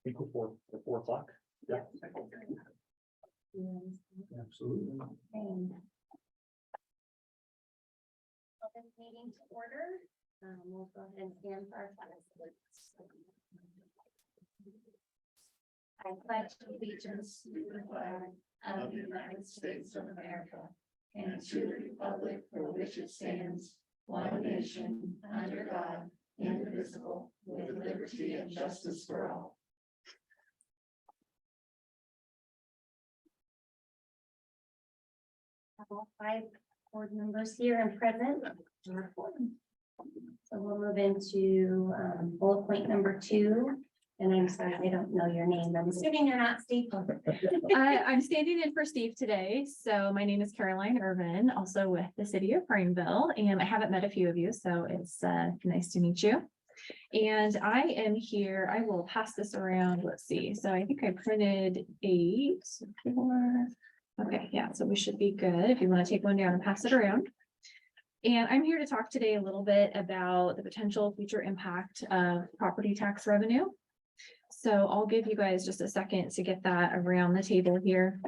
Equal for 4 o'clock. Yeah. Absolutely. Open meeting to order. We'll go ahead and stand for our flag salute. I pledge allegiance to the flag of the United States of America and to the republic for which it stands, one nation, under God, indivisible, with liberty and justice for all. All 5 board members here and present. So we'll move into bullet point number 2. And I'm sorry, I don't know your name. I'm assuming you're not Steve. I'm standing in for Steve today. So my name is Caroline Irvin, also with the city of Prineville, and I haven't met a few of you, so it's nice to meet you. And I am here, I will pass this around. Let's see. So I think I printed 8, 4. Okay, yeah, so we should be good if you want to take one down and pass it around. And I'm here to talk today a little bit about the potential future impact of property tax revenue. So I'll give you guys just a second to get that around the table here.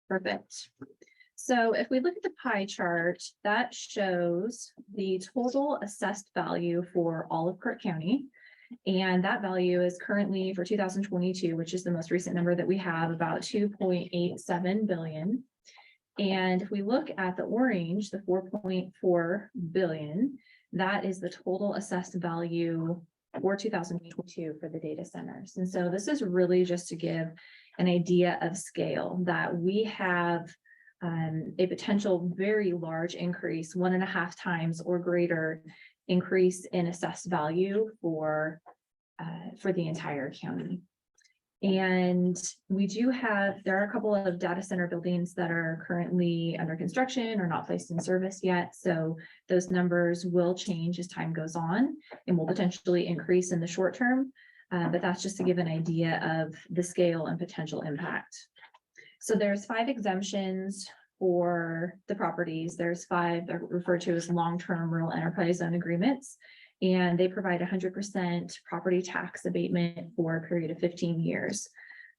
Perfect. So if we look at the pie chart, that shows the total assessed value for all of Kirk County. And that value is currently for 2022, which is the most recent number that we have, about 2.87 billion. And if we look at the orange, the 4.4 billion, that is the total assessed value for 2022 for the data centers. And so this is really just to give an idea of scale that we have a potential very large increase, 1.5 times or greater increase in assessed value for the entire county. And we do have, there are a couple of data center buildings that are currently under construction or not placed in service yet. So those numbers will change as time goes on and will potentially increase in the short term. But that's just to give an idea of the scale and potential impact. So there's 5 exemptions for the properties. There's 5 that are referred to as long-term rural enterprise zone agreements. And they provide 100% property tax abatement for a period of 15 years.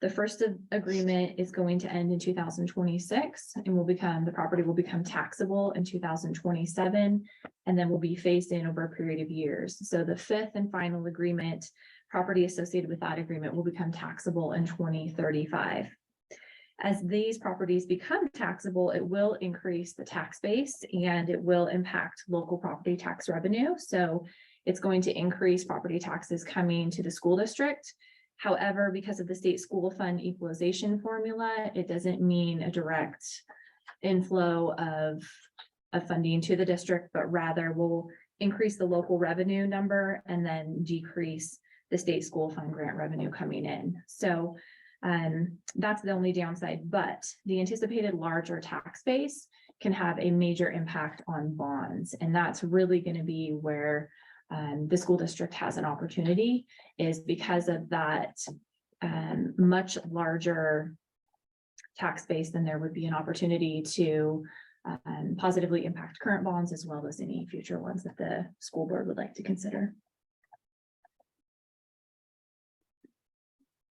The first agreement is going to end in 2026 and the property will become taxable in 2027 and then will be phased in over a period of years. So the 5th and final agreement, property associated with that agreement will become taxable in 2035. As these properties become taxable, it will increase the tax base and it will impact local property tax revenue. So it's going to increase property taxes coming to the school district. However, because of the state school fund equalization formula, it doesn't mean a direct inflow of funding to the district, but rather will increase the local revenue number and then decrease the state school fund grant revenue coming in. So that's the only downside, but the anticipated larger tax base can have a major impact on bonds. And that's really going to be where the school district has an opportunity, is because of that much larger tax base, then there would be an opportunity to positively impact current bonds as well as any future ones that the school board would like to consider.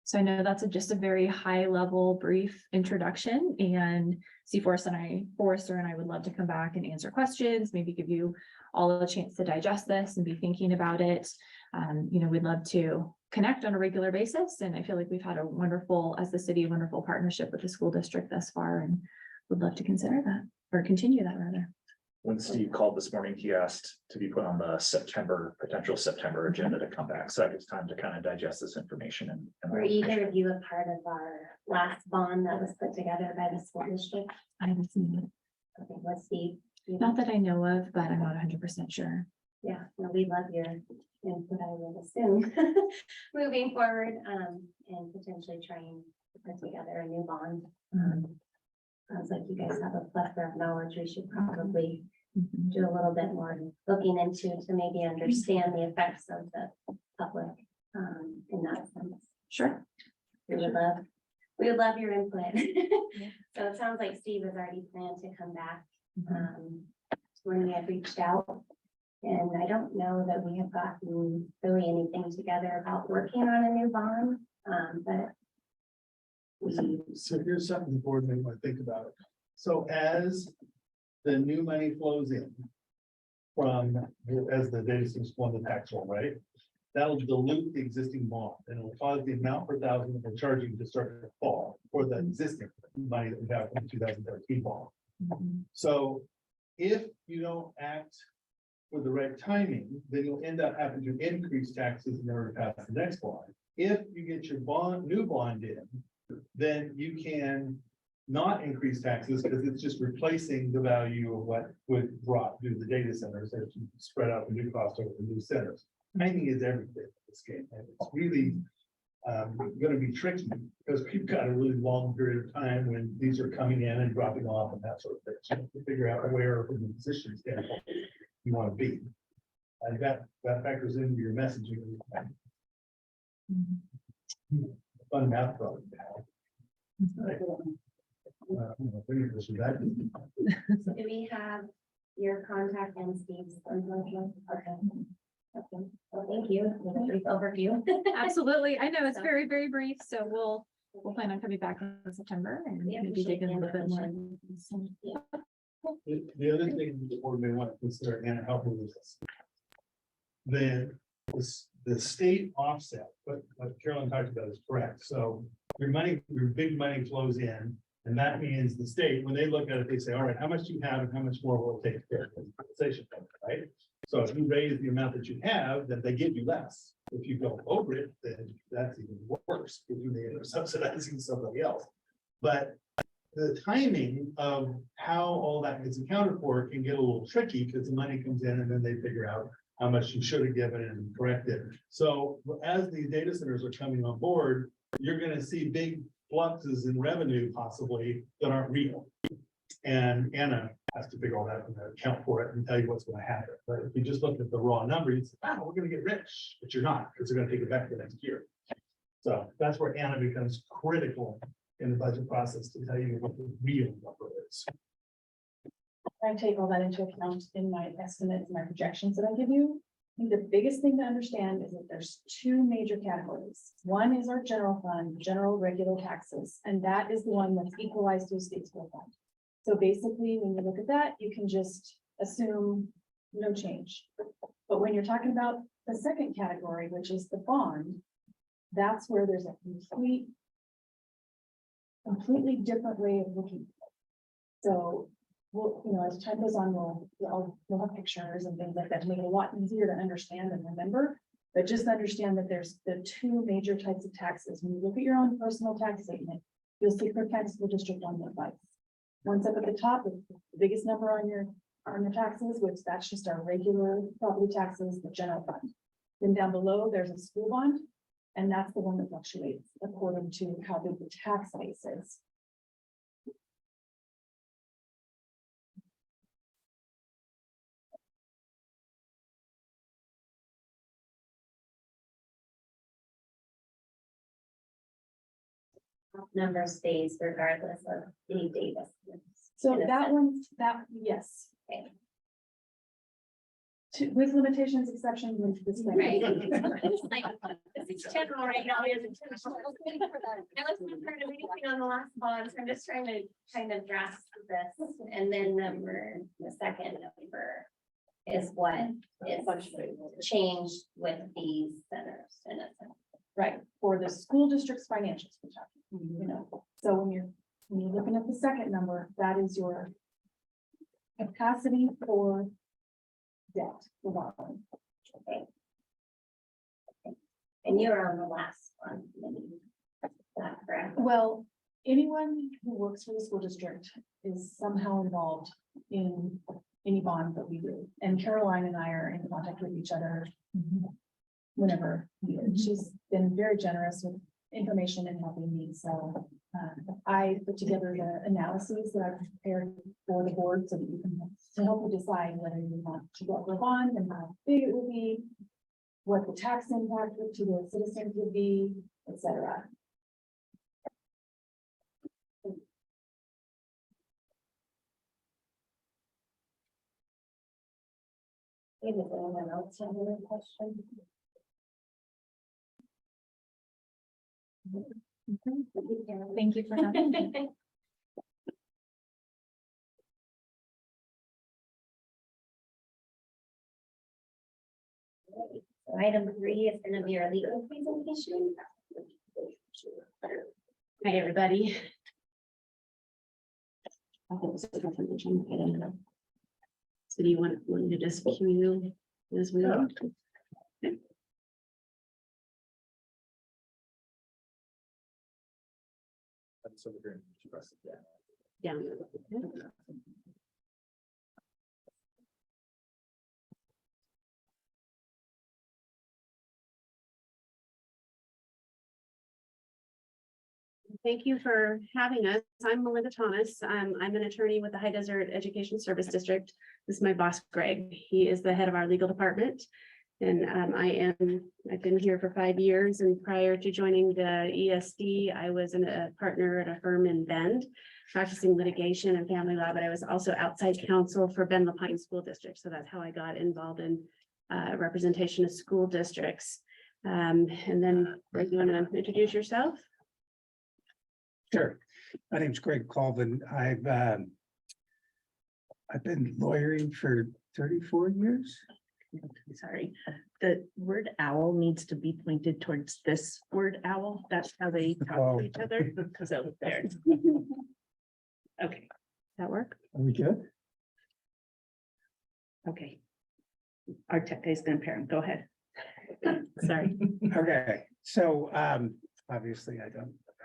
So I know that's just a very high level brief introduction, and Forrester and I would love to come back and answer questions, maybe give you all a chance to digest this and be thinking about it. We'd love to connect on a regular basis. And I feel like we've had a wonderful, as the city, wonderful partnership with the school district thus far, and would love to consider that or continue that rather. When Steve called this morning, he asked to be put on the potential September agenda to come back. So it's time to kind of digest this information. And Were either of you a part of our last bond that was put together by the school district? I haven't seen it. I think was Steve. Not that I know of, but I'm not 100% sure. Yeah, no, we love your input, I would assume, moving forward, and potentially trying to put together a new bond. Sounds like you guys have a plethora of knowledge, we should probably do a little bit more looking into to maybe understand the effects of the public, in that sense. Sure. We would love your input. So it sounds like Steve has already planned to come back, when we had reached out. And I don't know that we have gotten really anything together about working on a new bond, but So here's something the board may want to think about. So as the new money flows in from, as the data systems go on the tax roll, right? That'll dilute the existing bond and it'll cause the amount per thousand that we're charging to start to fall for the existing money that we have from the 2013 bond. So if you don't act with the right timing, then you'll end up having to increase taxes in order to pass the next bond. If you get your new bond in, then you can not increase taxes because it's just replacing the value of what would brought to the data centers as you spread out the new cost over the new centers. Timing is everything in this game, and it's really going to be tricky because we've got a really long period of time when these are coming in and dropping off and that sort of thing. So you have to figure out where from the position standpoint you want to be. And that factors into your messaging. Fun math problem. do we have your contact and Steve's information? Okay. Okay, well, thank you for the brief overview. Absolutely. I know it's very, very brief, so we'll plan on coming back in September and Yeah, maybe appreciate dig in a the little bit more. information. The other thing the board may want to consider and help with this. The state offset, what Carolyn talked about is correct. So your big money flows in. And that means the state, when they look at it, they say, all right, how much do you have and how much more will it take care of the compensation payment, right? So if you raise the amount that you have, then they give you less. If you go over it, then that's even worse, because you may end up subsidizing somebody else. But the timing of how all that gets accounted for can get a little tricky because the money comes in and then they figure out how much you should have given and corrected. So as the data centers are coming on board, you're going to see big fluxes in revenue possibly that aren't real. And Anna has to figure all that and account for it and tell you what's going to happen. But if you just look at the raw numbers, you say, oh, we're going to get rich, but you're not, because they're going to take it back the next year. So that's where Anna becomes critical in the budget process to tell you what the real number is. I take all that into account in my estimates, my projections that I give you. I think the biggest thing to understand is that there's two major categories. One is our general fund, general regular taxes, and that is the one that's equalized to a state school fund. So basically, when you look at that, you can just assume no change. But when you're talking about the second category, which is the bond, that's where there's a completely different way of looking. So we'll, as time goes on, we'll have pictures and things like that to make it a lot easier to understand and remember. But just understand that there's the two major types of taxes. When you look at your own personal tax statement, you'll see Cook County School District 1.5. Once up at the top is the biggest number on your taxes, which that's just our regular property taxes, the general fund. Then down below, there's a school bond, and that's the one that fluctuates according to how big the tax base is. Number stays regardless of the data. So that one's, yes. Okay. With limitations, exceptions, and disclaimer. Right. It's general right now. I wasn't part of anything on the last bond, so I'm just trying to kind of grasp this. And then the second number is what is changed with these centers in a sense. Right, for the school district's financials, we're talking, so when you're looking at the second number, that is your capacity for debt. For borrowing. Okay. And you're on the last one. Is that correct? Well, anyone who works for the school district is somehow involved in any bonds that we do. And Caroline and I are in contact with each other whenever needed. She's been very generous with information and helping me, so I put together the analyses that I prepared for the board so that you can, to help you decide whether you want to go for a bond and how big it will be, what the tax impact to the citizens would be, et cetera. Does anyone else have any question? Thank you for having me. Item 3 is gonna be our legal presentation. Hi, everybody. I think it was a different agenda item. So do you want me to just cue you as we go? So we're going to press it down. Down. Thank you for having us. I'm Melinda Thomas. I'm an attorney with the High Desert Education Service District. This is my boss, Greg. He is the head of our legal department. And I've been here for 5 years, and prior to joining the ESD, I was a partner at a firm in Bend, practicing litigation and family law, but I was also outside counsel for Bend LaPine School District. So that's how I got involved in representation of school districts. And then, Greg, you want to introduce yourself? Sure. My name's Greg Colvin. I've been lawyering for 34 years. Sorry, the word owl needs to be pointed towards this word owl. That's how they talk to each other. So there. Okay, that work? Are we good? Okay. Our tech guy's gonna parent. Go ahead. Sorry. Okay, so obviously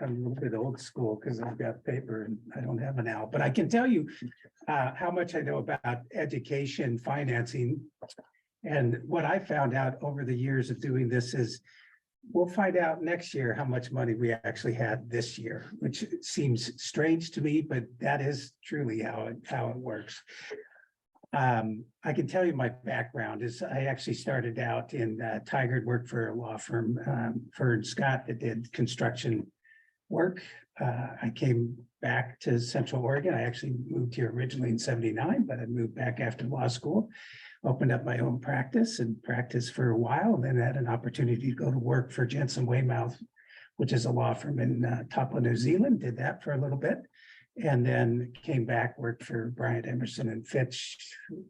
I'm a little bit old school because I've got paper and I don't have an owl, but I can tell you how much I know about education financing. And what I found out over the years of doing this is we'll find out next year how much money we actually had this year, which seems strange to me, but that is truly how it works. I can tell you my background is I actually started out in Tigard, worked for a law firm, Fern Scott, that did construction work. I came back to Central Oregon. I actually moved here originally in '79, but I moved back after law school. Opened up my own practice and practiced for a while, and then had an opportunity to go to work for Jensen Weymouth, which is a law firm in Taupo, New Zealand. Did that for a little bit, and then came back, worked for Bryant Emerson and Fitch,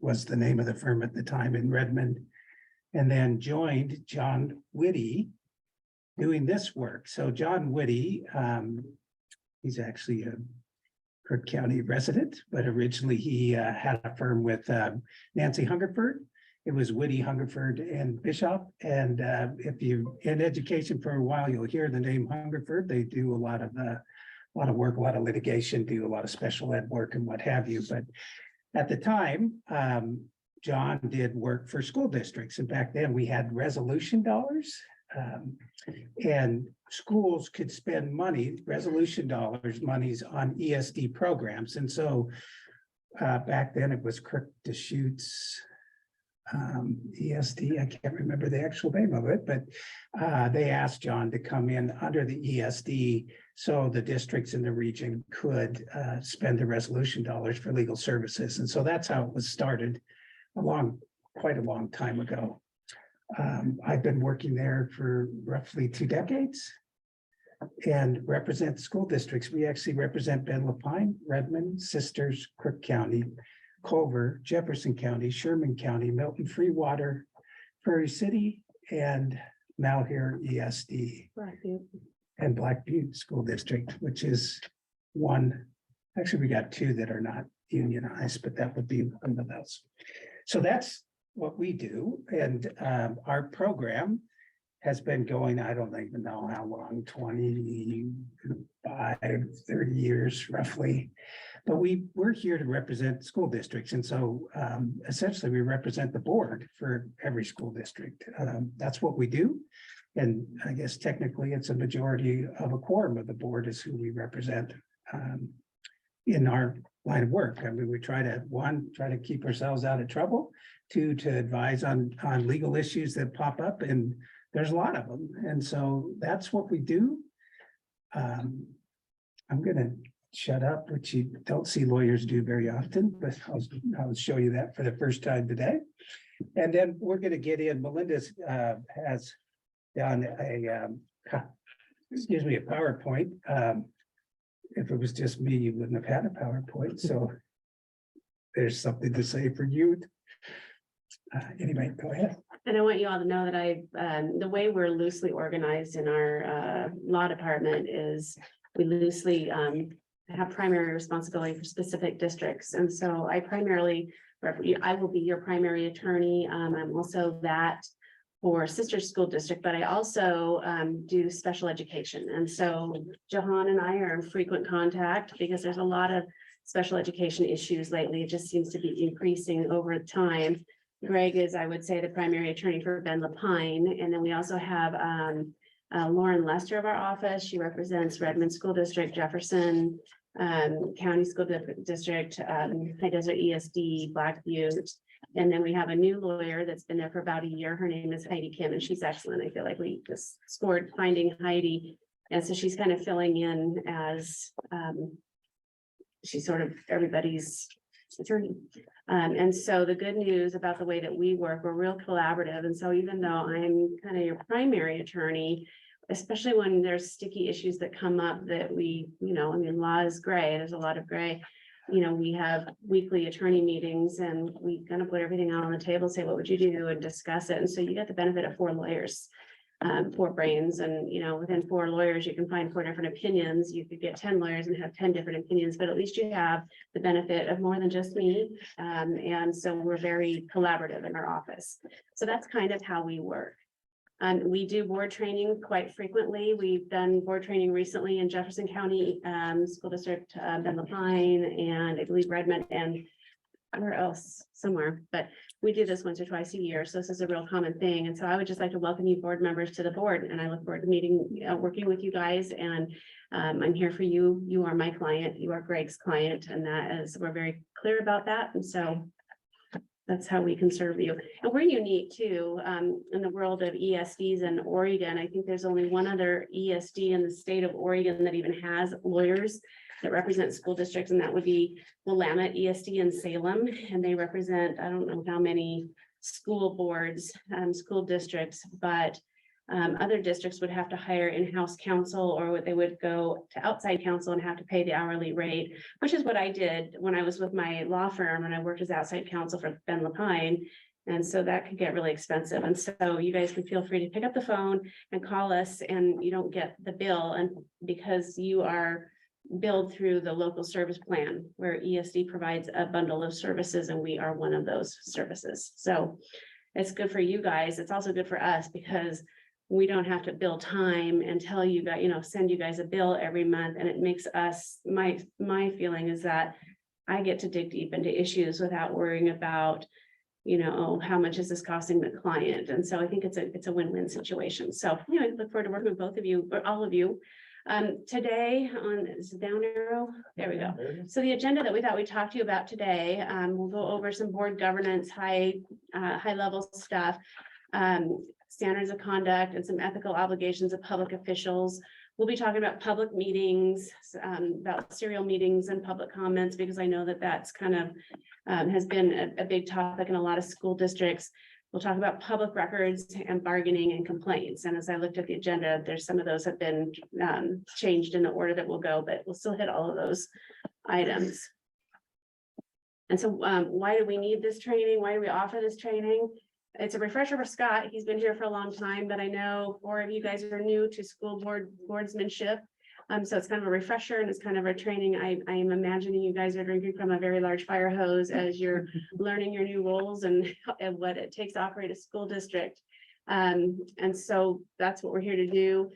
was the name of the firm at the time in Redmond, and then joined John Whitty doing this work. So John Whitty, he's actually a Kirk County resident, but originally he had a firm with Nancy Hungerford. It was Whitty, Hungerford, and Bishop. And if you in education for a while, you'll hear the name Hungerford. They do a lot of work, a lot of litigation, do a lot of special ed work and what have you. But at the time, John did work for school districts. And back then we had resolution dollars. And schools could spend money, resolution dollars, monies on ESD programs. And so back then it was Kirk Deschutes ESD. I can't remember the actual name of it, but they asked John to come in under the ESD so the districts in the region could spend the resolution dollars for legal services. And so that's how it was started quite a long time ago. I've been working there for roughly 2 decades and represent school districts. We actually represent Bend LaPine, Redmond, Sisters, Crook County, Culver, Jefferson County, Sherman County, Milton, Freewater, Prairie City, and now here ESD and Black Butte School District, which is one. Actually, we got 2 that are not unionized, but that would be one of those. So that's what we do. And our program has been going, I don't even know how long, 25, 30 years roughly. But we're here to represent school districts, and so essentially we represent the board for every school district. That's what we do. And I guess technically it's a majority of a quorum of the board is who we represent in our line of work. I mean, we try to keep ourselves out of trouble, two, to advise on legal issues that pop up, and there's a lot of them. And so that's what we do. I'm gonna shut up, which you don't see lawyers do very often, but I'll show you that for the first time today. And then we're gonna get in, Melinda's has done a PowerPoint. If it was just me, you wouldn't have had a PowerPoint, so there's something to say for you. Anyway, go ahead. And I want you all to know that the way we're loosely organized in our law department is we loosely have primary responsibility for specific districts. And so I will be your primary attorney. I'm also that for sister school district, but I also do special education. And so Jahan and I are in frequent contact because there's a lot of special education issues lately. It just seems to be increasing over time. Greg is, I would say, the primary attorney for Ben Lapine. And then we also have Lauren Lester of our office. She represents Redmond School District, Jefferson County School District, High Desert ESD, Black Butte. And then we have a new lawyer that's been there for about a year. Her name is Heidi Kim, and she's excellent. I feel like we just scored finding Heidi. And so she's kind of filling in as she's sort of everybody's attorney. And so the good news about the way that we work, we're real collaborative. And so even though I'm kind of your primary attorney, especially when there's sticky issues that come up that we, I mean, law is gray, there's a lot of gray. We have weekly attorney meetings and we kind of put everything out on the table, say, what would you do, and discuss it. And so you get the benefit of 4 lawyers, 4 brains, and within 4 lawyers, you can find 4 different opinions. You could get 10 lawyers and have 10 different opinions, but at least you have the benefit of more than just me. And so we're very collaborative in our office. So that's kind of how we work. We do board training quite frequently. We've done board training recently in Jefferson County School District, Ben Lapine, and I believe Redmond, and where else, somewhere, but we do this once or twice a year. So this is a real common thing. And so I would just like to welcome you board members to the board, and I look forward to working with you guys. And I'm here for you. You are my client. You are Greg's client. And we're very clear about that. And so that's how we can serve you. And we're unique too, in the world of ESDs in Oregon. I think there's only one other ESD in the state of Oregon that even has lawyers that represent school districts, and that would be Willamette ESD in Salem. And they represent, I don't know how many school boards, school districts, but other districts would have to hire in-house counsel, or they would go to outside counsel and have to pay the hourly rate, which is what I did when I was with my law firm and I worked as outside counsel for Ben Lapine. And so that could get really expensive. And so you guys can feel free to pick up the phone and call us, and you don't get the bill, and because you are billed through the local service plan, where ESD provides a bundle of services, and we are one of those services. So it's good for you guys. It's also good for us because we don't have to bill time and tell you guys, send you guys a bill every month. And it makes us, my feeling is that I get to dig deep into issues without worrying about, how much is this costing the client? And so I think it's a win-win situation. So, I look forward to working with both of you, or all of you. Today is the down arrow. There we go. So the agenda that we thought we'd talk to you about today, we'll go over some board governance, high level stuff. Standards of conduct and some ethical obligations of public officials. We'll be talking about public meetings, about serial meetings and public comments, because I know that that's kind of has been a big topic in a lot of school districts. We'll talk about public records and bargaining and complaints. And as I looked at the agenda, there's some of those have been changed in the order that we'll go, but we'll still hit all of those items. And so why do we need this training? Why do we offer this training? It's a refresher for Scott. He's been here for a long time, but I know 4 of you guys are new to school boardsmanship. So it's kind of a refresher, and it's kind of a training. I am imagining you guys are drinking from a very large fire hose as you're learning your new roles and what it takes to operate a school district. And so that's what we're here to do.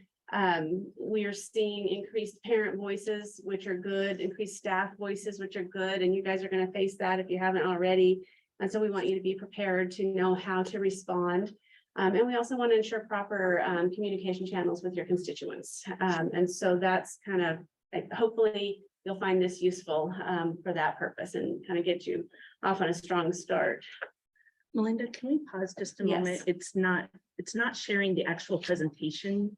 We are seeing increased parent voices, which are good, increased staff voices, which are good, and you guys are gonna face that if you haven't already. And so we want you to be prepared to know how to respond. And we also want to ensure proper communication channels with your constituents. And so that's kind of, hopefully you'll find this useful for that purpose and kind of get you off on a strong start. Melinda, can we pause just a Yes. moment? It's not sharing the actual presentation,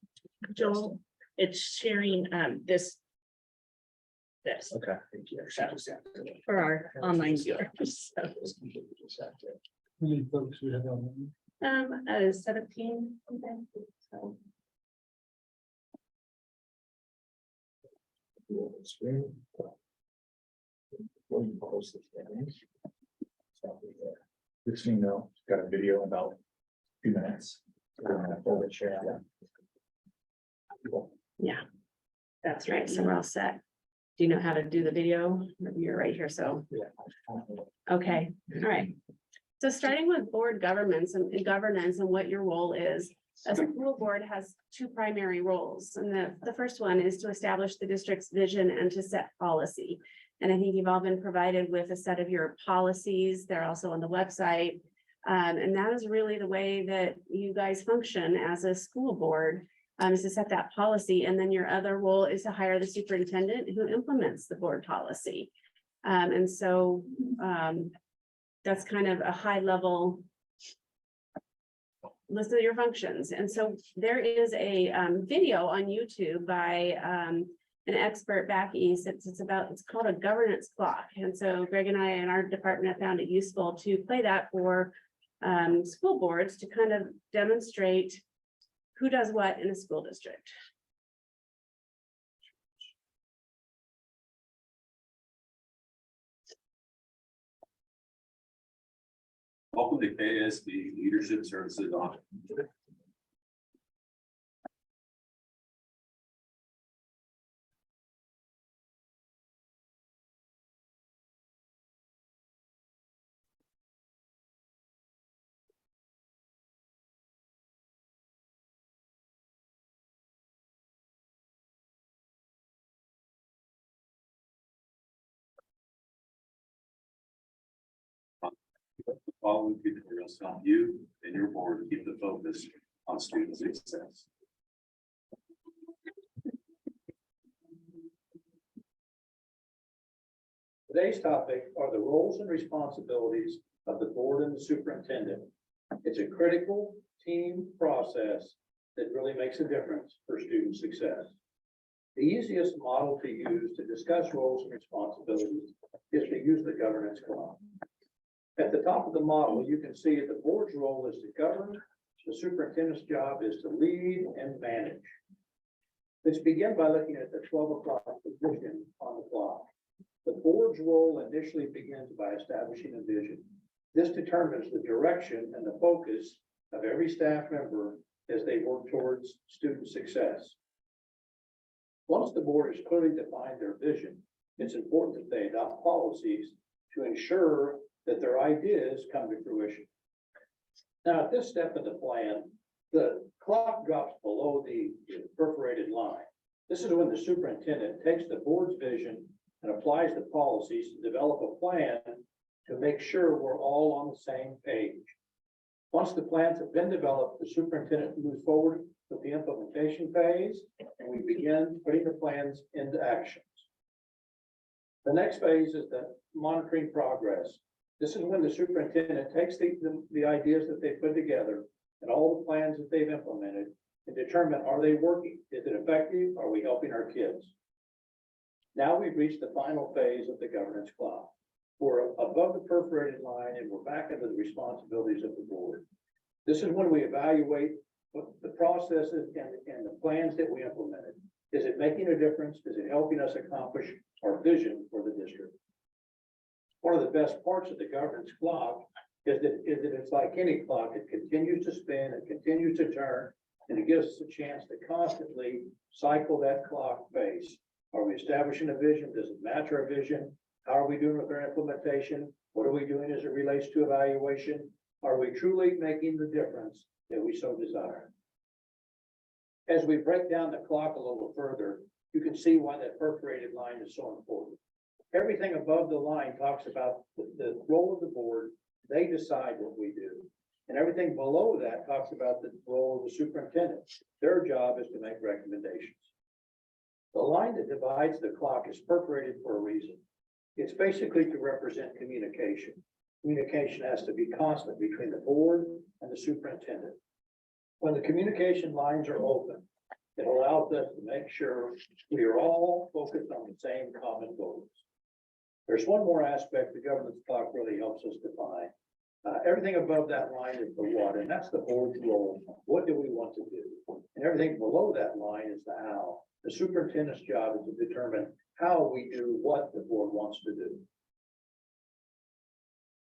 Joel. It's sharing this. This Okay. for our online viewers. So, How many folks we have on? 17. So, Just so you know, got a video in about 2 minutes. Forward share that. Yeah, that's right. So we're all set. Do you know how to do the video? You're right here, so. Okay, all right. So starting with board governance and governance and what your role is. A school board has two primary roles, and the first one is to establish the district's vision and to set policy. And I think you've all been provided with a set of your policies. They're also on the website. And that is really the way that you guys function as a school board, is to set that policy. And then your other role is to hire the superintendent who implements the board policy. And so that's kind of a high level list of your functions. And so there is a video on YouTube by an expert back east. It's called a governance clock. And so Greg and I and our department have found it useful to play that for school boards to kind of demonstrate who does what in a school district. Welcome to KSB Leadership Services Audit. The following tutorials help you and your board keep the focus on student success. Today's topic are the roles and responsibilities of the board and the superintendent. It's a critical team process that really makes a difference for student success. The easiest model to use to discuss roles and responsibilities is to use the governance clock. At the top of the model, you can see the board's role is to govern, the superintendent's job is to lead and manage. Let's begin by looking at the 12 o'clock position on the clock. The board's role initially begins by establishing a vision. This determines the direction and the focus of every staff member as they work towards student success. Once the board has clearly defined their vision, it's important that they adopt policies to ensure that their ideas come to fruition. Now, at this step in the plan, the clock drops below the perforated line. This is when the superintendent takes the board's vision and applies the policies to develop a plan to make sure we're all on the same page. Once the plans have been developed, the superintendent moves forward with the implementation phase, and we begin putting the plans into actions. The next phase is the monitoring progress. This is when the superintendent takes the ideas that they put together and all the plans that they've implemented and determine, are they working? Is it effective? Are we helping our kids? Now we've reached the final phase of the governance clock. We're above the perforated line and we're back into the responsibilities of the board. This is when we evaluate what the processes and the plans that we implemented. Is it making a difference? Is it helping us accomplish our vision for the district? One of the best parts of the governance clock is that it's like any clock. It continues to spin, it continues to turn, and it gives us a chance to constantly cycle that clock face. Are we establishing a vision? Does it match our vision? How are we doing with our implementation? What are we doing as it relates to evaluation? Are we truly making the difference that we so desire? As we break down the clock a little further, you can see why that perforated line is so important. Everything above the line talks about the role of the board. They decide what we do. And everything below that talks about the role of the superintendent. Their job is to make recommendations. The line that divides the clock is perforated for a reason. It's basically to represent communication. Communication has to be constant between the board and the superintendent. When the communication lines are open, it allows us to make sure we are all focused on the same common goals. There's one more aspect the governance clock really helps us define. Everything above that line is the what, and that's the board's role. What do we want to do? And everything below that line is the how. The superintendent's job is to determine how we do what the board wants to do.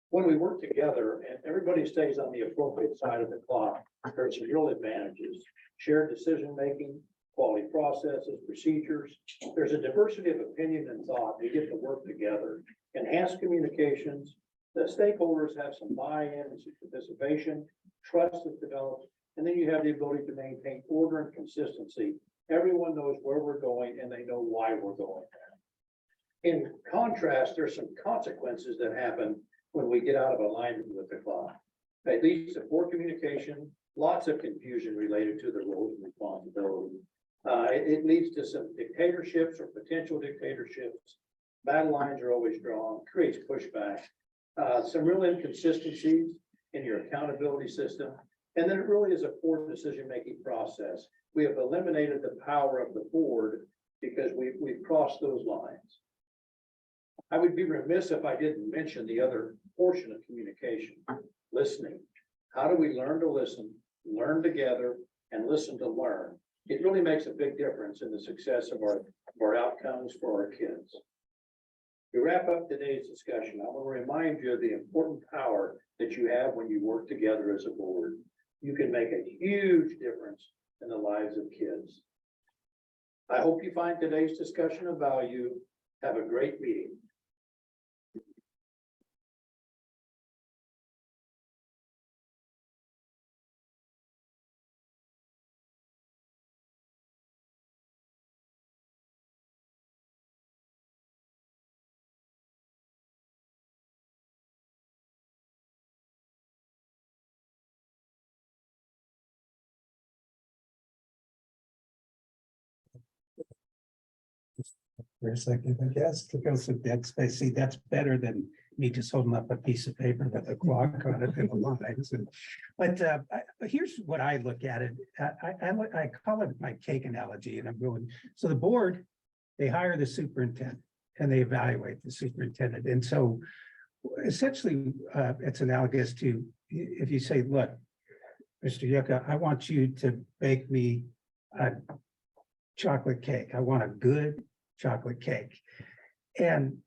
When we work together and everybody stays on the appropriate side of the clock, there's some real advantages. Shared decision-making, quality processes, procedures. There's a diversity of opinion and thought. They get to work together. Enhanced communications. The stakeholders have some buy-in and some participation. Trust is developed. And then you have the ability to maintain order and consistency. Everyone knows where we're going and they know why we're going there. In contrast, there's some consequences that happen when we get out of alignment with the clock. It leads to poor communication, lots of confusion related to the roles and responsibilities. It leads to some dictatorships or potential dictatorships. Battle lines are always drawn, creates pushback, some real inconsistencies in your accountability system. And then it really is a poor decision-making process. We have eliminated the power of the board because we've crossed those lines. I would be remiss if I didn't mention the other portion of communication, listening. How do we learn to listen, learn together, and listen to learn? It really makes a big difference in the success of our outcomes for our kids. To wrap up today's discussion, I want to remind you of the important power that you have when you work together as a board. You can make a huge difference in the lives of kids. I hope you find today's discussion of value. Have a great meeting. For a second, I guess, to go through that space, see, that's better than me just holding up a piece of paper with a clock on it and the lines. But here's what I look at it. I call it my cake analogy, and I'm going, so the board, they hire the superintendent and they evaluate the superintendent. And so essentially, it's analogous to if you say, look, Mr. Yucca, I want you to bake me a chocolate cake. I want a good chocolate cake. And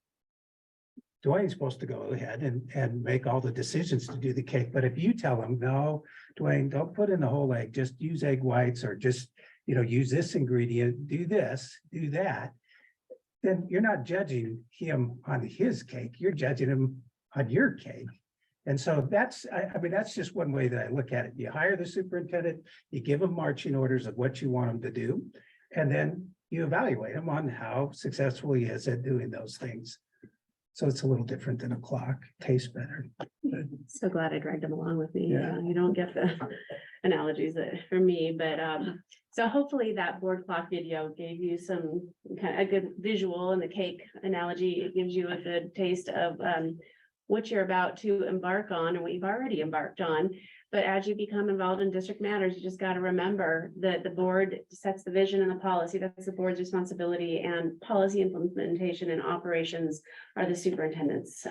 Dwayne's supposed to go ahead and make all the decisions to do the cake. But if you tell him, no, Dwayne, don't put in the whole egg, just use egg whites, or just, use this ingredient, do this, do that, then you're not judging him on his cake, you're judging him on your cake. And so that's just one way that I look at it. You hire the superintendent, you give him marching orders of what you want him to do, and then you evaluate him on how successful he is at doing those things. So it's a little different than a clock, tastes better. So glad I dragged them along with me. Yeah. You don't get the analogies from me, but so hopefully that board clock video gave you some kind of a good visual, and the cake analogy, it gives you a good taste of what you're about to embark on and what you've already embarked on. But as you become involved in district matters, you just got to remember that the board sets the vision and the policy. That's the board's responsibility, and policy implementation and operations are the superintendent's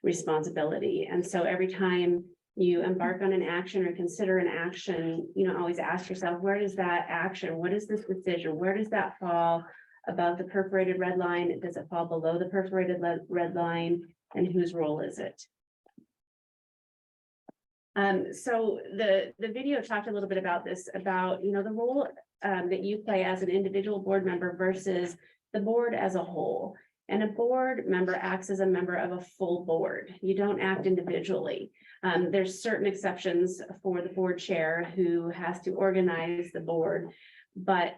responsibility. And so every time you embark on an action or consider an action, always ask yourself, where does that action, what is this decision, where does that fall above the perforated red line? Does it fall below the perforated red line? And whose role is it? So the video talked a little bit about this, about, the role that you play as an individual board member versus the board as a whole. And a board member acts as a member of a full board. You don't act individually. There's certain exceptions for the board chair who has to organize the board. But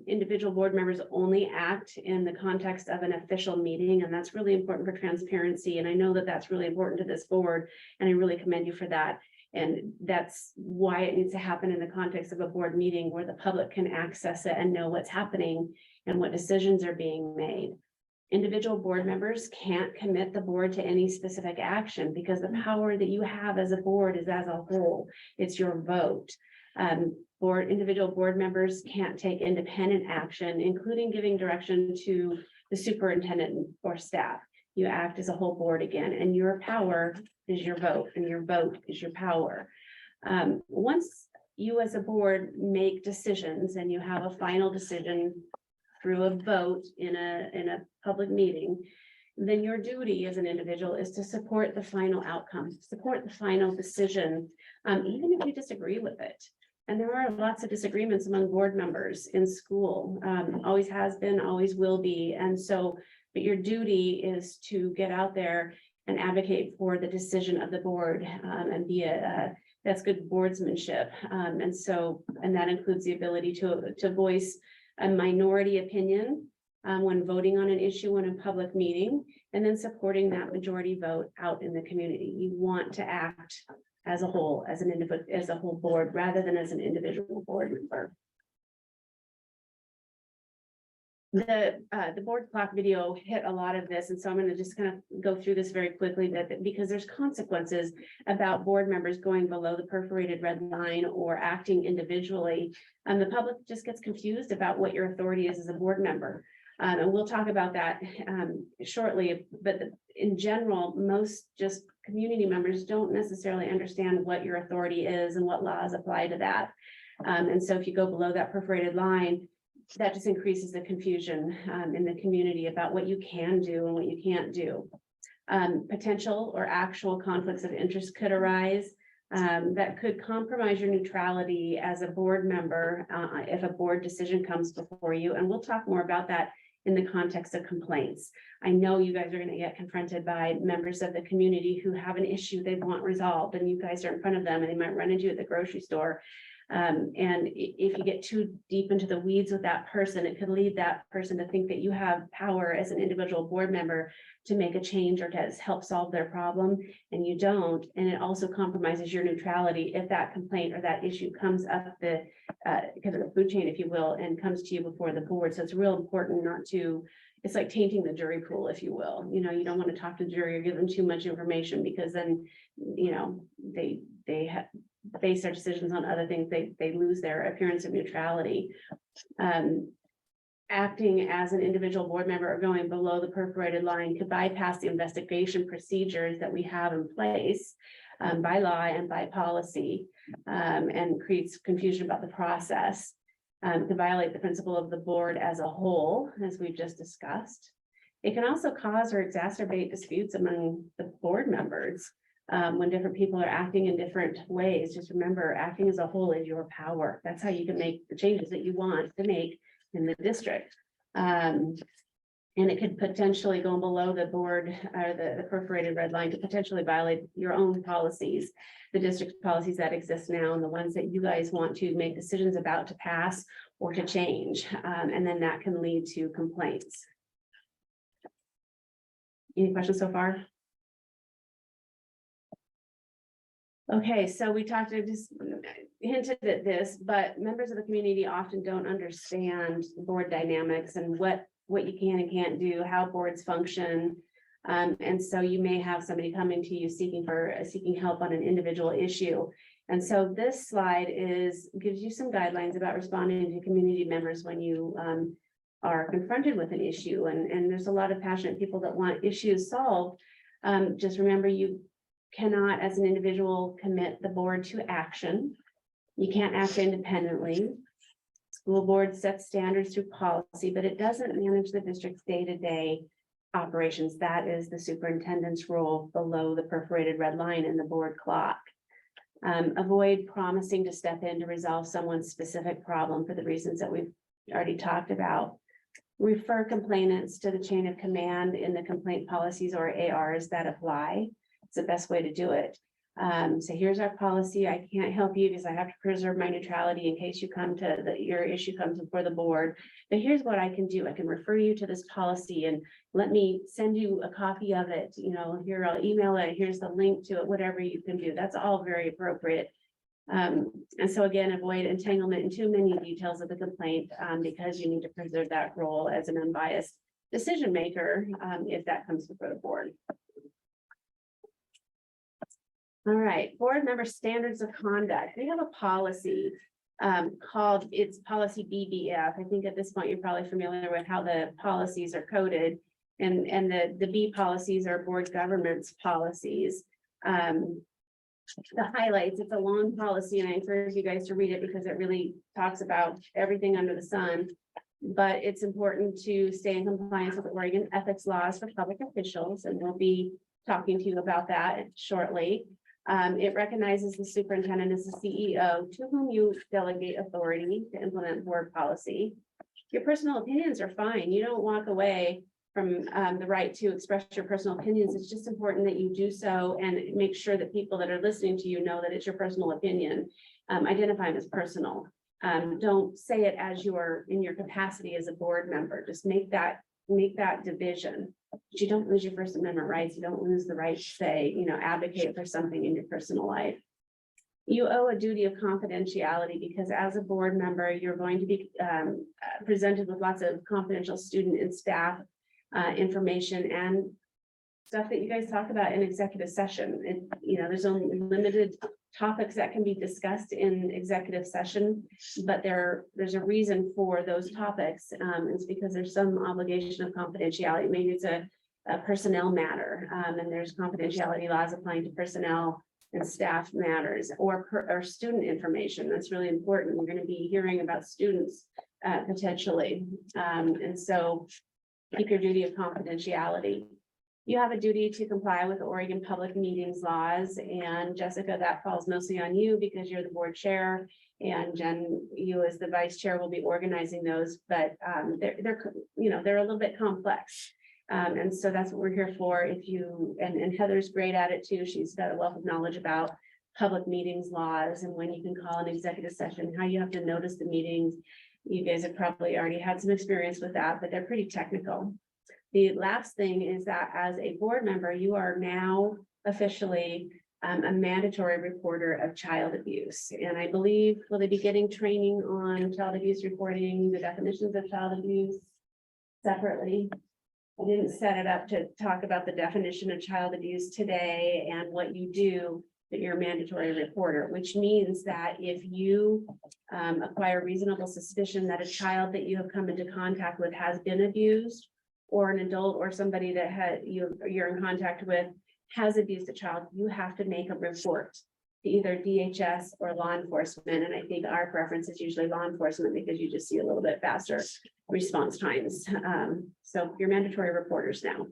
individual board members only act in the context of an official meeting, and that's really important for transparency. And I know that that's really important to this board, and I really commend you for that. And that's why it needs to happen in the context of a board meeting where the public can access it and know what's happening and what decisions are being made. Individual board members can't commit the board to any specific action because the power that you have as a board is as a whole. It's your vote. Individual board members can't take independent action, including giving direction to the superintendent or staff. You act as a whole board again, and your power is your vote, and your vote is your power. Once you as a board make decisions and you have a final decision through a vote in a public meeting, then your duty as an individual is to support the final outcome, support the final decision, even if you disagree with it. And there are lots of disagreements among board members in school, always has been, always will be. And so, but your duty is to get out there and advocate for the decision of the board, and be that's good boardsmanship. And that includes the ability to voice a minority opinion when voting on an issue in a public meeting, and then supporting that majority vote out in the community. You want to act as a whole, as an individual, as a whole board, rather than as an individual board member. The board clock video hit a lot of this, and so I'm going to just kind of go through this very quickly, because there's consequences about board members going below the perforated red line or acting individually. And the public just gets confused about what your authority is as a board member. And we'll talk about that shortly, but in general, most just community members don't necessarily understand what your authority is and what laws apply to that. And so if you go below that perforated line, that just increases the confusion in the community about what you can do and what you can't do. Potential or actual conflicts of interest could arise that could compromise your neutrality as a board member if a board decision comes before you. And we'll talk more about that in the context of complaints. I know you guys are going to get confronted by members of the community who have an issue they want resolved, and you guys are in front of them, and they might run into you at the grocery store. And if you get too deep into the weeds with that person, it could lead that person to think that you have power as an individual board member to make a change or to help solve their problem, and you don't. And it also compromises your neutrality if that complaint or that issue comes up the kind of the food chain, if you will, and comes to you before the board. So it's real important not to, it's like tainting the jury pool, if you will. You know, you don't want to talk to the jury or give them too much information, because then, you know, they base their decisions on other things. They lose their appearance of neutrality. Acting as an individual board member or going below the perforated line could bypass the investigation procedures that we have in place by law and by policy, and creates confusion about the process. To violate the principle of the board as a whole, as we've just discussed. It can also cause or exacerbate disputes among the board members when different people are acting in different ways. Just remember, acting as a whole is your power. That's how you can make the changes that you want to make in the district. And it could potentially go below the board or the perforated red line to potentially violate your own policies, the district policies that exist now, and the ones that you guys want to make decisions about to pass or to change. And then that can lead to complaints. Any questions so far? Okay, so we talked, I just hinted at this, but members of the community often don't understand board dynamics and what you can and can't do, how boards function. And so you may have somebody coming to you seeking help on an individual issue. And so this slide gives you some guidelines about responding to community members when you are confronted with an issue. And there's a lot of passionate people that want issues solved. Just remember, you cannot, as an individual, commit the board to action. You can't act independently. School board sets standards through policy, but it doesn't manage the district's day-to-day operations. That is the superintendent's role below the perforated red line in the board clock. Avoid promising to step in to resolve someone's specific problem for the reasons that we've already talked about. refer complainants to the chain of command in the complaint policies or ARs that apply. It's the best way to do it. So here's our policy. I can't help you because I have to preserve my neutrality in case you come to your issue comes before the board. But here's what I can do. I can refer you to this policy and let me send you a copy of it. You know, here, I'll email it. Here's the link to it, whatever you can do. That's all very appropriate. And so again, avoid entanglement in too many details of the complaint, because you need to preserve that role as an unbiased decision maker, if that comes before the board. All right, board member standards of conduct. We have a policy called, it's policy BBF. I think at this point, you're probably familiar with how the policies are coded. And the B policies are board governance policies. The highlights, it's a long policy and I encourage you guys to read it because it really talks about everything under the sun. But it's important to stay in compliance with the Oregon ethics laws for public officials, and we'll be talking to you about that shortly. It recognizes the superintendent as the CEO to whom you delegate authority to implement board policy. Your personal opinions are fine. You don't walk away from the right to express your personal opinions. It's just important that you do so and make sure that people that are listening to you know that it's your personal opinion. Identify them as personal. Don't say it as you're in your capacity as a board member. Just make that division. But you don't lose your First Amendment rights. You don't lose the right to say, you know, advocate for something in your personal life. You owe a duty of confidentiality because as a board member, you're going to be presented with lots of confidential student and staff information and stuff that you guys talk about in executive session. And, you know, there's only limited topics that can be discussed in executive session, but there's a reason for those topics. It's because there's some obligation of confidentiality. Maybe it's a personnel matter, and there's confidentiality laws applying to personnel and staff matters or student information. That's really important. We're going to be hearing about students potentially. And so keep your duty of confidentiality. You have a duty to comply with Oregon public meetings laws, and Jessica, that falls mostly on you because you're the board chair, and Jen, you as the vice chair will be organizing those, but they're a little bit complex. And so that's what we're here for. If you, and Heather's great at it too. She's got a wealth of knowledge about public meetings laws and when you can call an executive session, how you have to notice the meetings. You guys have probably already had some experience with that, but they're pretty technical. The last thing is that as a board member, you are now officially a mandatory reporter of child abuse. And I believe, will they be getting training on child abuse reporting, the definitions of child abuse separately? I didn't set it up to talk about the definition of child abuse today and what you do, but you're a mandatory reporter, which means that if you acquire reasonable suspicion that a child that you have come into contact with has been abused, or an adult or somebody that you're in contact with has abused a child, you have to make a report to either DHS or law enforcement. And I think our preference is usually law enforcement because you just see a little bit faster response times. So you're mandatory reporters now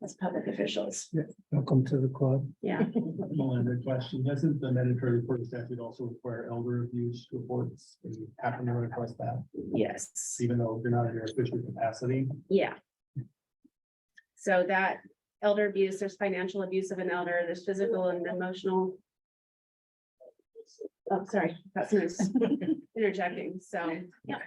as public officials. Welcome to the club. Yeah. Melinda, question, doesn't the mandatory report statute also require elder abuse reports? Do you happen to request that, Yes. even though you're not in your official capacity? Yeah. So that elder abuse, there's financial abuse of an elder, there's physical and emotional. Oh, sorry, that's interjecting. So, yeah.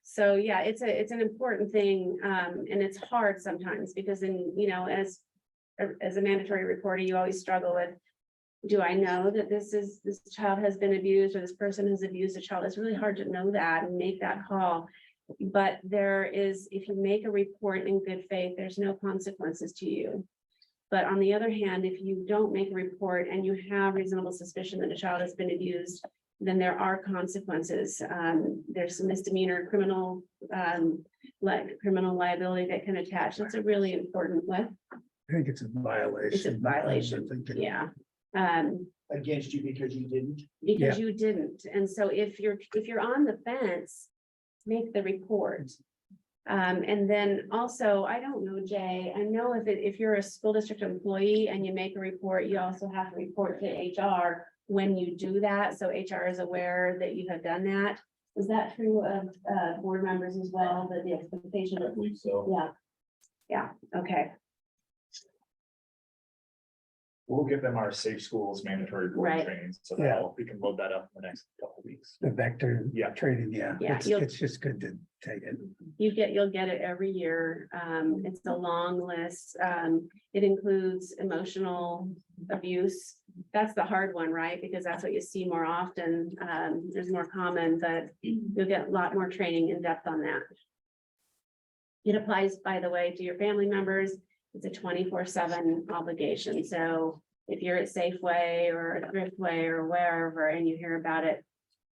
So, yeah, it's an important thing. And it's hard sometimes because as a mandatory reporter, you always struggle with, do I know that this child has been abused or this person has abused a child? It's really hard to know that and make that call. But if you make a report in good faith, there's no consequences to you. But on the other hand, if you don't make a report and you have reasonable suspicion that a child has been abused, then there are consequences. There's some misdemeanor criminal liability that can attach. That's a really important one. I think it's a violation. It's a violation. Yeah. Against you because you didn't. Because you didn't. And so if you're on the fence, make the report. And then also, I don't know, Jay, I know if you're a school district employee and you make a report, you also have to report to HR when you do that. So HR is aware that you have done that. Is that true of, board members as well, that the expectation I of, believe so. yeah. Yeah, okay, We'll give them our safe schools mandatory board Right. training, so Yeah. that we can load that up in the next couple of weeks. The vector. Yeah. Training, yeah. Yeah, It's, you'll- it's just good to take it. you'll get it every year. It's a long list. It includes emotional abuse. That's the hard one, right? Because that's what you see more often. There's more common, but you'll get a lot more training in depth on that. It applies, by the way, to your family members. It's a 24/7 obligation. So if you're at Safeway or at Thriftway or wherever and you hear about it,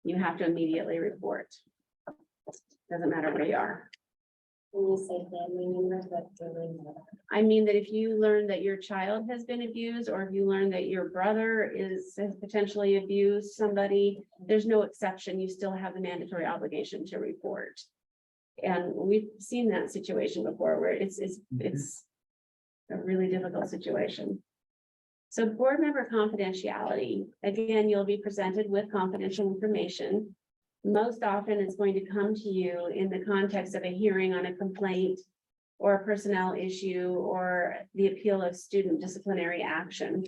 you have to immediately report. Doesn't matter where you are. When you say family members, that's really. I mean that if you learn that your child has been abused, or if you learn that your brother has potentially abused somebody, there's no exception. You still have the mandatory obligation to report. And we've seen that situation before where it's a really difficult situation. So board member confidentiality, again, you'll be presented with confidential information. Most often it's going to come to you in the context of a hearing on a complaint or a personnel issue or the appeal of student disciplinary action.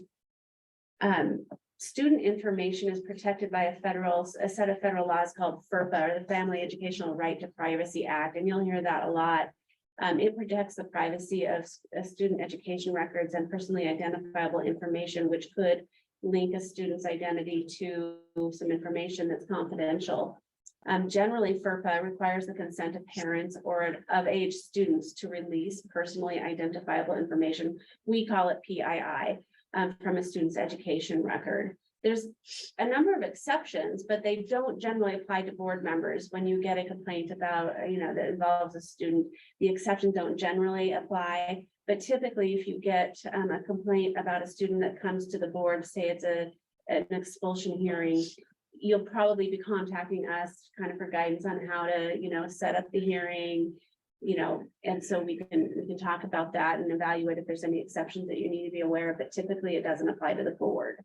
Student information is protected by a set of federal laws called FERPA, or the Family Educational Right to Privacy Act, and you'll hear that a lot. It protects the privacy of student education records and personally identifiable information, which could link a student's identity to some information that's confidential. Generally, FERPA requires the consent of parents or of age students to release personally identifiable information. We call it PII, from a student's education record. There's a number of exceptions, but they don't generally apply to board members. When you get a complaint about, that involves a student, the exceptions don't generally apply. But typically, if you get a complaint about a student that comes to the board, say it's an expulsion hearing, you'll probably be contacting us kind of for guidance on how to, set up the hearing, and so we can talk about that and evaluate if there's any exceptions that you need to be aware of, but typically it doesn't apply to the board.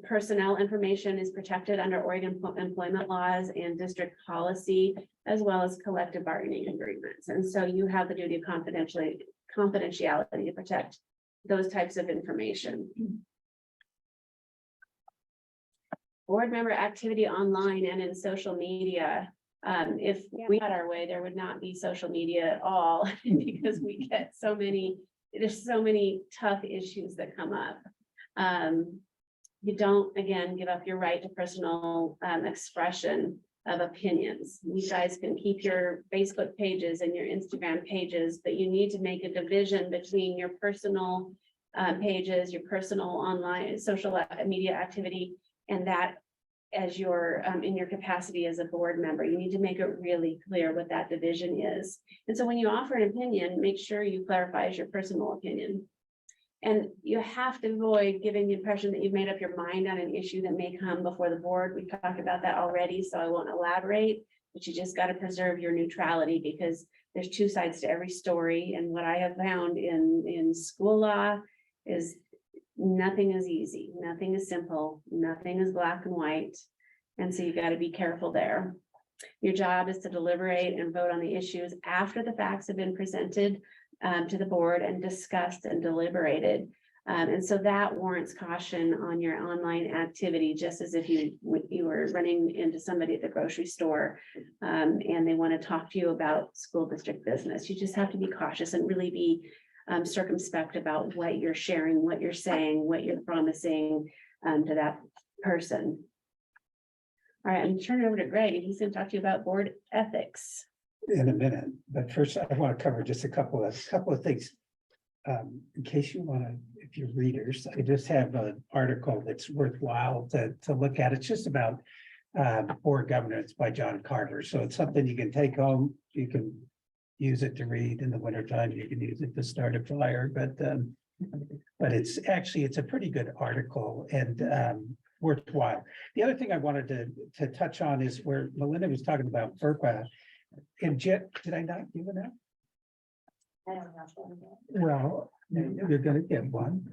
Personnel information is protected under Oregon employment laws and district policy, as well as collective bargaining agreements. And so you have the duty of confidentiality to protect those types of information. Board member activity online and in social media. If we had our way, there would not be social media at all because we get there's so many tough issues that come up. You don't, again, give up your right to personal expression of opinions. You guys can keep your Facebook pages and your Instagram pages, but you need to make a division between your personal pages, your personal online social media activity, and that as your in your capacity as a board member. You need to make it really clear what that division is. And so when you offer an opinion, make sure you clarify as your personal opinion. And you have to avoid giving the impression that you've made up your mind on an issue that may come before the board. We've talked about that already, so I won't elaborate, but you just got to preserve your neutrality because there's two sides to every story. And what I have found in school law is nothing is easy, nothing is simple, nothing is black and white. And so you got to be careful there. Your job is to deliberate and vote on the issues after the facts have been presented to the board and discussed and deliberated. And so that warrants caution on your online activity, just as if you were running into somebody at the grocery store and they want to talk to you about school district business. You just have to be cautious and really be circumspect about what you're sharing, what you're saying, what you're promising to that person. All right, I'm turning it over to Greg, and he's going to talk to you about board ethics. In a minute, but first I want to cover just a couple of things. In case you want to, if you're readers, I just have an article that's worthwhile to look at. It's just about board governance by John Carver. So it's something you can take home. You can use it to read in the wintertime. You can use it to start a fire, but it's a pretty good article and worthwhile. The other thing I wanted to touch on is where Melinda was talking about FERPA. And Jet, did I not give it out? I don't know. Well, you're gonna get one.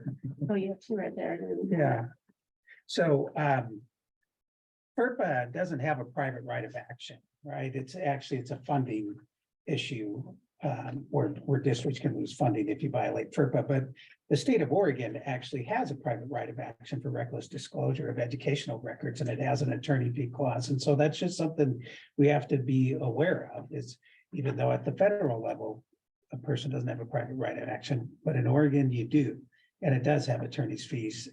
Oh, you have two right there. Yeah. So FERPA doesn't have a private right of action, right? It's actually, it's a funding issue. Where districts can lose funding if you violate FERPA, but the state of Oregon actually has a private right of action for reckless disclosure of educational records, and it has an attorney fee clause. And so that's just something we have to be aware of, is even though at the federal level, a person doesn't have a private right of action, but in Oregon you do. And it does have attorney's fees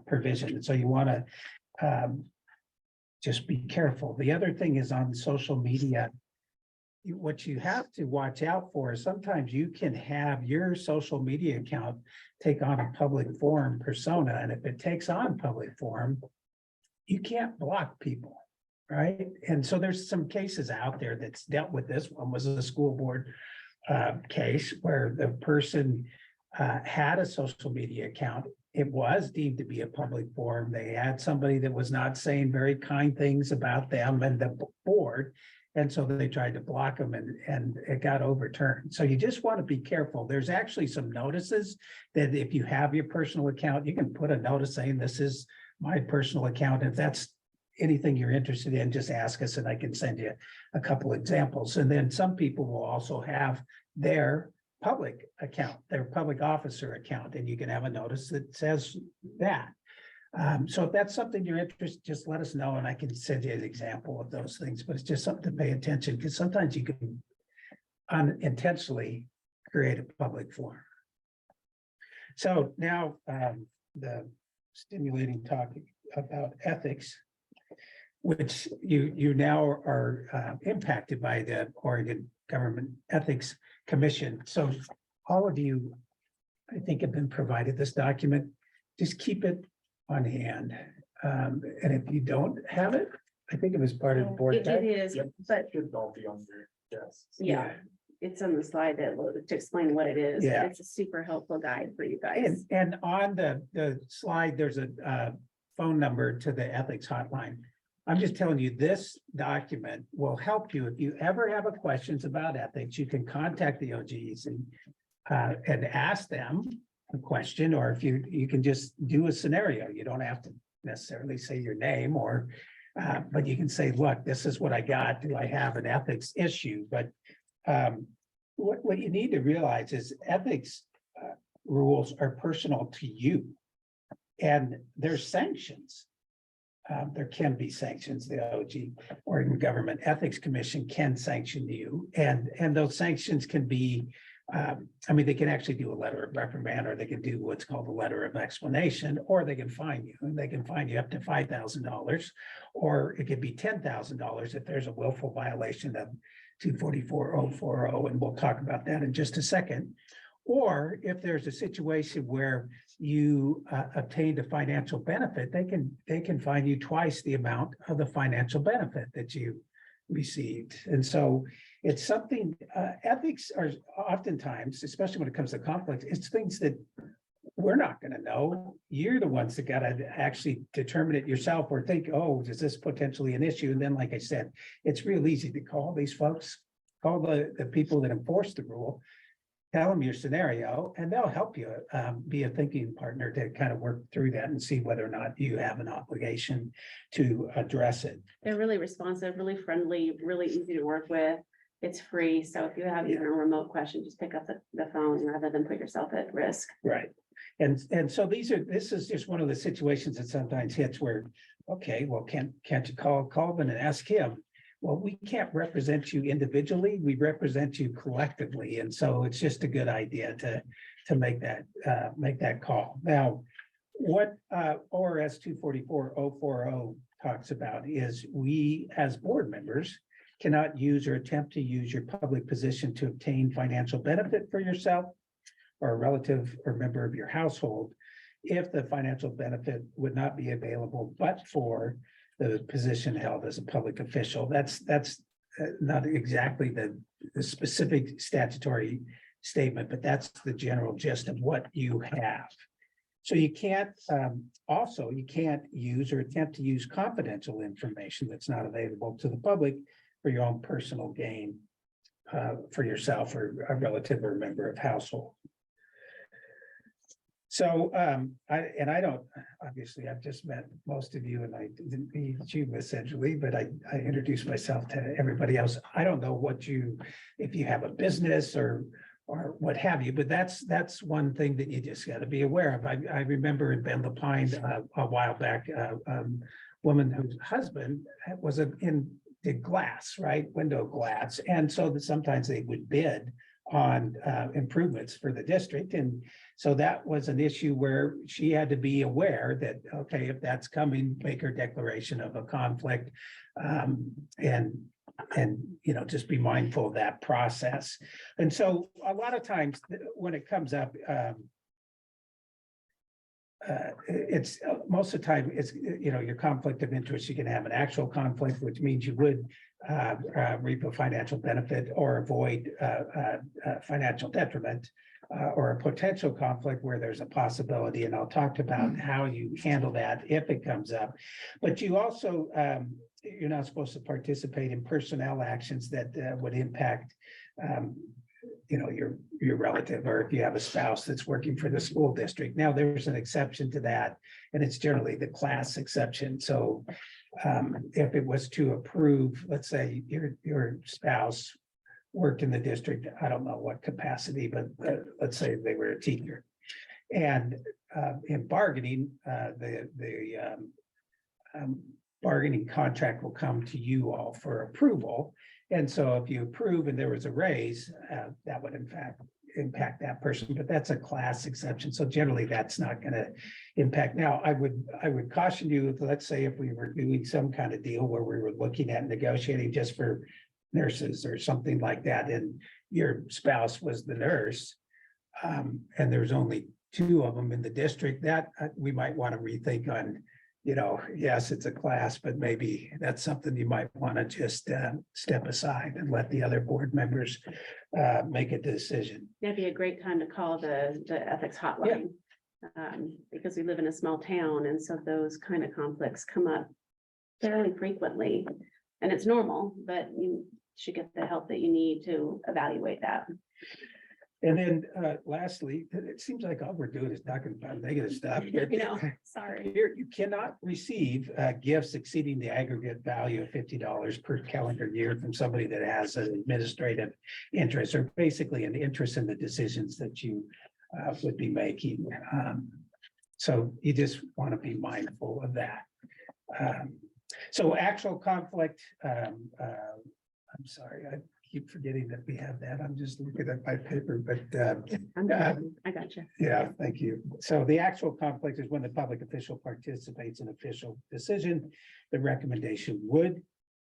provision. And so you want to just be careful. The other thing is on social media. What you have to watch out for is sometimes you can have your social media account take on a public forum persona, and if it takes on public forum, you can't block people, right? And so there's some cases out there that's dealt with this. One was a school board case where the person had a social media account. It was deemed to be a public forum. They had somebody that was not saying very kind things about them and the board. And so they tried to block them and it got overturned. So you just want to be careful. There's actually some notices that if you have your personal account, you can put a notice saying this is my personal account. If that's anything you're interested in, just ask us and I can send you a couple examples. And then some people will also have their public account, their public officer account, and you can have a notice that says that. So if that's something you're interested, just let us know and I can send you an example of those things, but it's just something to pay attention because sometimes you can unintentionally create a public forum. So now the stimulating talk about ethics, which you now are impacted by the Oregon Government Ethics Commission. So all of you, I think, have been provided this document. Just keep it on hand. And if you don't have it, I think it was part of board. It is, Yep. but Should all be on your desk. yeah, it's on the slide that to explain what it is. Yeah. It's a super helpful guide for you guys. And on the slide, there's a phone number to the ethics hotline. I'm just telling you, this document will help you. If you ever have questions about ethics, you can contact the OGs and ask them a question, or if you can just do a scenario. You don't have to necessarily say your name or, but you can say, look, this is what I got. Do I have an ethics issue? But what you need to realize is ethics rules are personal to you. And there's sanctions. There can be sanctions. The OG, Oregon Government Ethics Commission, can sanction you. And those sanctions can be, I mean, they can actually do a letter of reprimand, or they can do what's called a letter of explanation, or they can fine you. And they can fine you up to $5,000, or it could be $10,000 if there's a willful violation of 244-040, and we'll talk about that in just a second. Or if there's a situation where you obtained a financial benefit, they can fine you twice the amount of the financial benefit that you received. And so it's something, ethics are oftentimes, especially when it comes to conflict, it's things that we're not going to know. You're the ones that got to actually determine it yourself, or think, oh, is this potentially an issue? And then, like I said, it's real easy to call these folks, call the people that enforce the rule, tell them your scenario, and they'll help you be a thinking partner to kind of work through that and see whether or not you have an obligation to address it. They're really responsive, really friendly, really easy to work with. It's free. So if you have even a remote question, just pick up the phone rather than put yourself at risk. Right. And so this is just one of the situations that sometimes hits where, okay, well, can't you call Colvin and ask him? Well, we can't represent you individually. We represent you collectively. And so it's just a good idea to make that call. Now, what ORS 244-040 talks about is we, as board members, cannot use or attempt to use your public position to obtain financial benefit for yourself or a relative or member of your household if the financial benefit would not be available but for the position held as a public official. That's not exactly the specific statutory statement, but that's the general gist of what you have. So you can't you can't use or attempt to use confidential information that's not available to the public for your own personal gain for yourself or a relative or member of household. So, I don't, obviously, I've just met most of you and I didn't meet you essentially, but I introduced myself to everybody else. I don't know if you have a business or what have you, but that's one thing that you just got to be aware of. I remember in Bend Pine a while back, woman whose husband did glass, right? Window glass. And so that sometimes they would bid on improvements for the district. And so that was an issue where she had to be aware that, okay, if that's coming, make her declaration of a conflict. And, just be mindful of that process. And so a lot of times when it comes up, it's most of the time, it's, your conflict of interest, you can have an actual conflict, which means you would reap a financial benefit or avoid financial detriment, or a potential conflict where there's a possibility, and I'll talk about how you handle that if it comes up. But you also, you're not supposed to participate in personnel actions that would impact your relative, or if you have a spouse that's working for the school district. Now, there's an exception to that, and it's generally the class exception. So if it was to approve, let's say your spouse worked in the district, I don't know what capacity, but let's say they were a teacher. And in bargaining, the bargaining contract will come to you all for approval. And so if you approve and there was a raise, that would in fact impact that person, but that's a class exception. So generally that's not going to impact. Now, I would caution you, let's say if we were doing some kind of deal where we were looking at negotiating just for nurses or something like that, and your spouse was the nurse, and there's only 2 of them in the district, that we might want to rethink on, yes, it's a class, but maybe that's something you might want to just step aside and let the other board members make a decision. That'd be a great time to call the ethics hotline. Because we live in a small town, and so those kind of conflicts come up fairly frequently. And it's normal, but you should get the help that you need to evaluate that. And then lastly, it seems like all we're doing is talking about negative stuff. Sorry. Here, you cannot receive gifts exceeding the aggregate value of $50 per calendar year from somebody that has an administrative interest, or basically an interest in the decisions that you would be making. So you just want to be mindful of that. So actual conflict, I'm sorry, I keep forgetting that we have that. I'm just looking at my paper, but I got you. yeah, thank you. So the actual conflict is when the public official participates in official decision, the recommendation would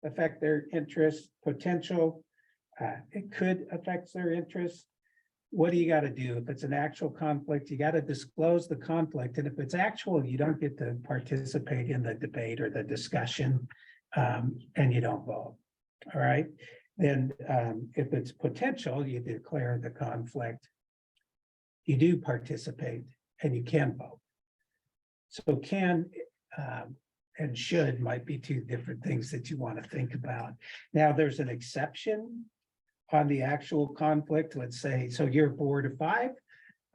affect their interest, potential. It could affect their interest. What do you got to do? If it's an actual conflict, you got to disclose the conflict. And if it's actual, you don't get to participate in the debate or the discussion, and you don't vote. All right. Then if it's potential, you declare the conflict. You do participate and you can vote. So can and should might be 2 different things that you want to think about. Now, there's an exception on the actual conflict. Let's say, so you're a board of 5.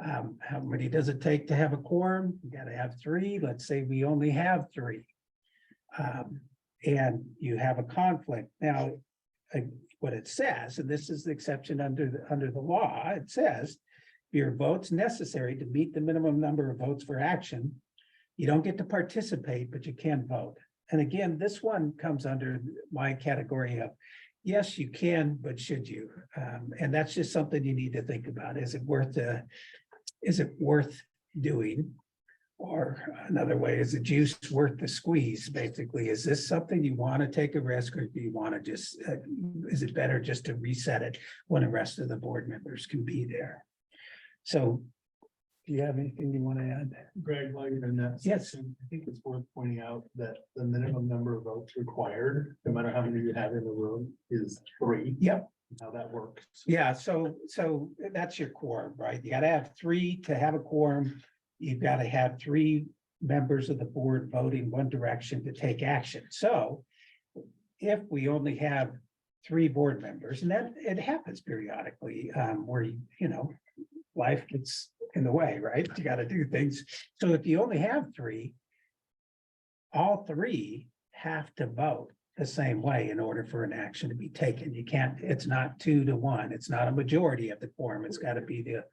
How many does it take to have a quorum? You got to have 3. Let's say we only have 3. And you have a conflict. Now, what it says, and this is the exception under the law, it says your votes necessary to meet the minimum number of votes for action. You don't get to participate, but you can vote. And again, this one comes under my category of, yes, you can, but should you? And that's just something you need to think about. Is it worth doing? Or another way, is the juice worth the squeeze? Basically, is this something you want to take a risk, or do you want to just, is it better just to reset it when the rest of the board members can be there? So do you have anything you want to add? Greg, while you're in that Yes. section, I think it's worth pointing out that the minimum number of votes required, no matter how many you have in the room, is 3. Yep. How that works. Yeah, so that's your quorum, right? You gotta have 3 to have a quorum. You've got to have 3 members of the board voting one direction to take action. So if we only have 3 board members, and that it happens periodically, where life gets in the way, right? You gotta do things. So if you only have three, all three have to vote the same way in order for an action to be taken. You can't, it's not 2-1. It's not a majority of the quorum. It's gotta be the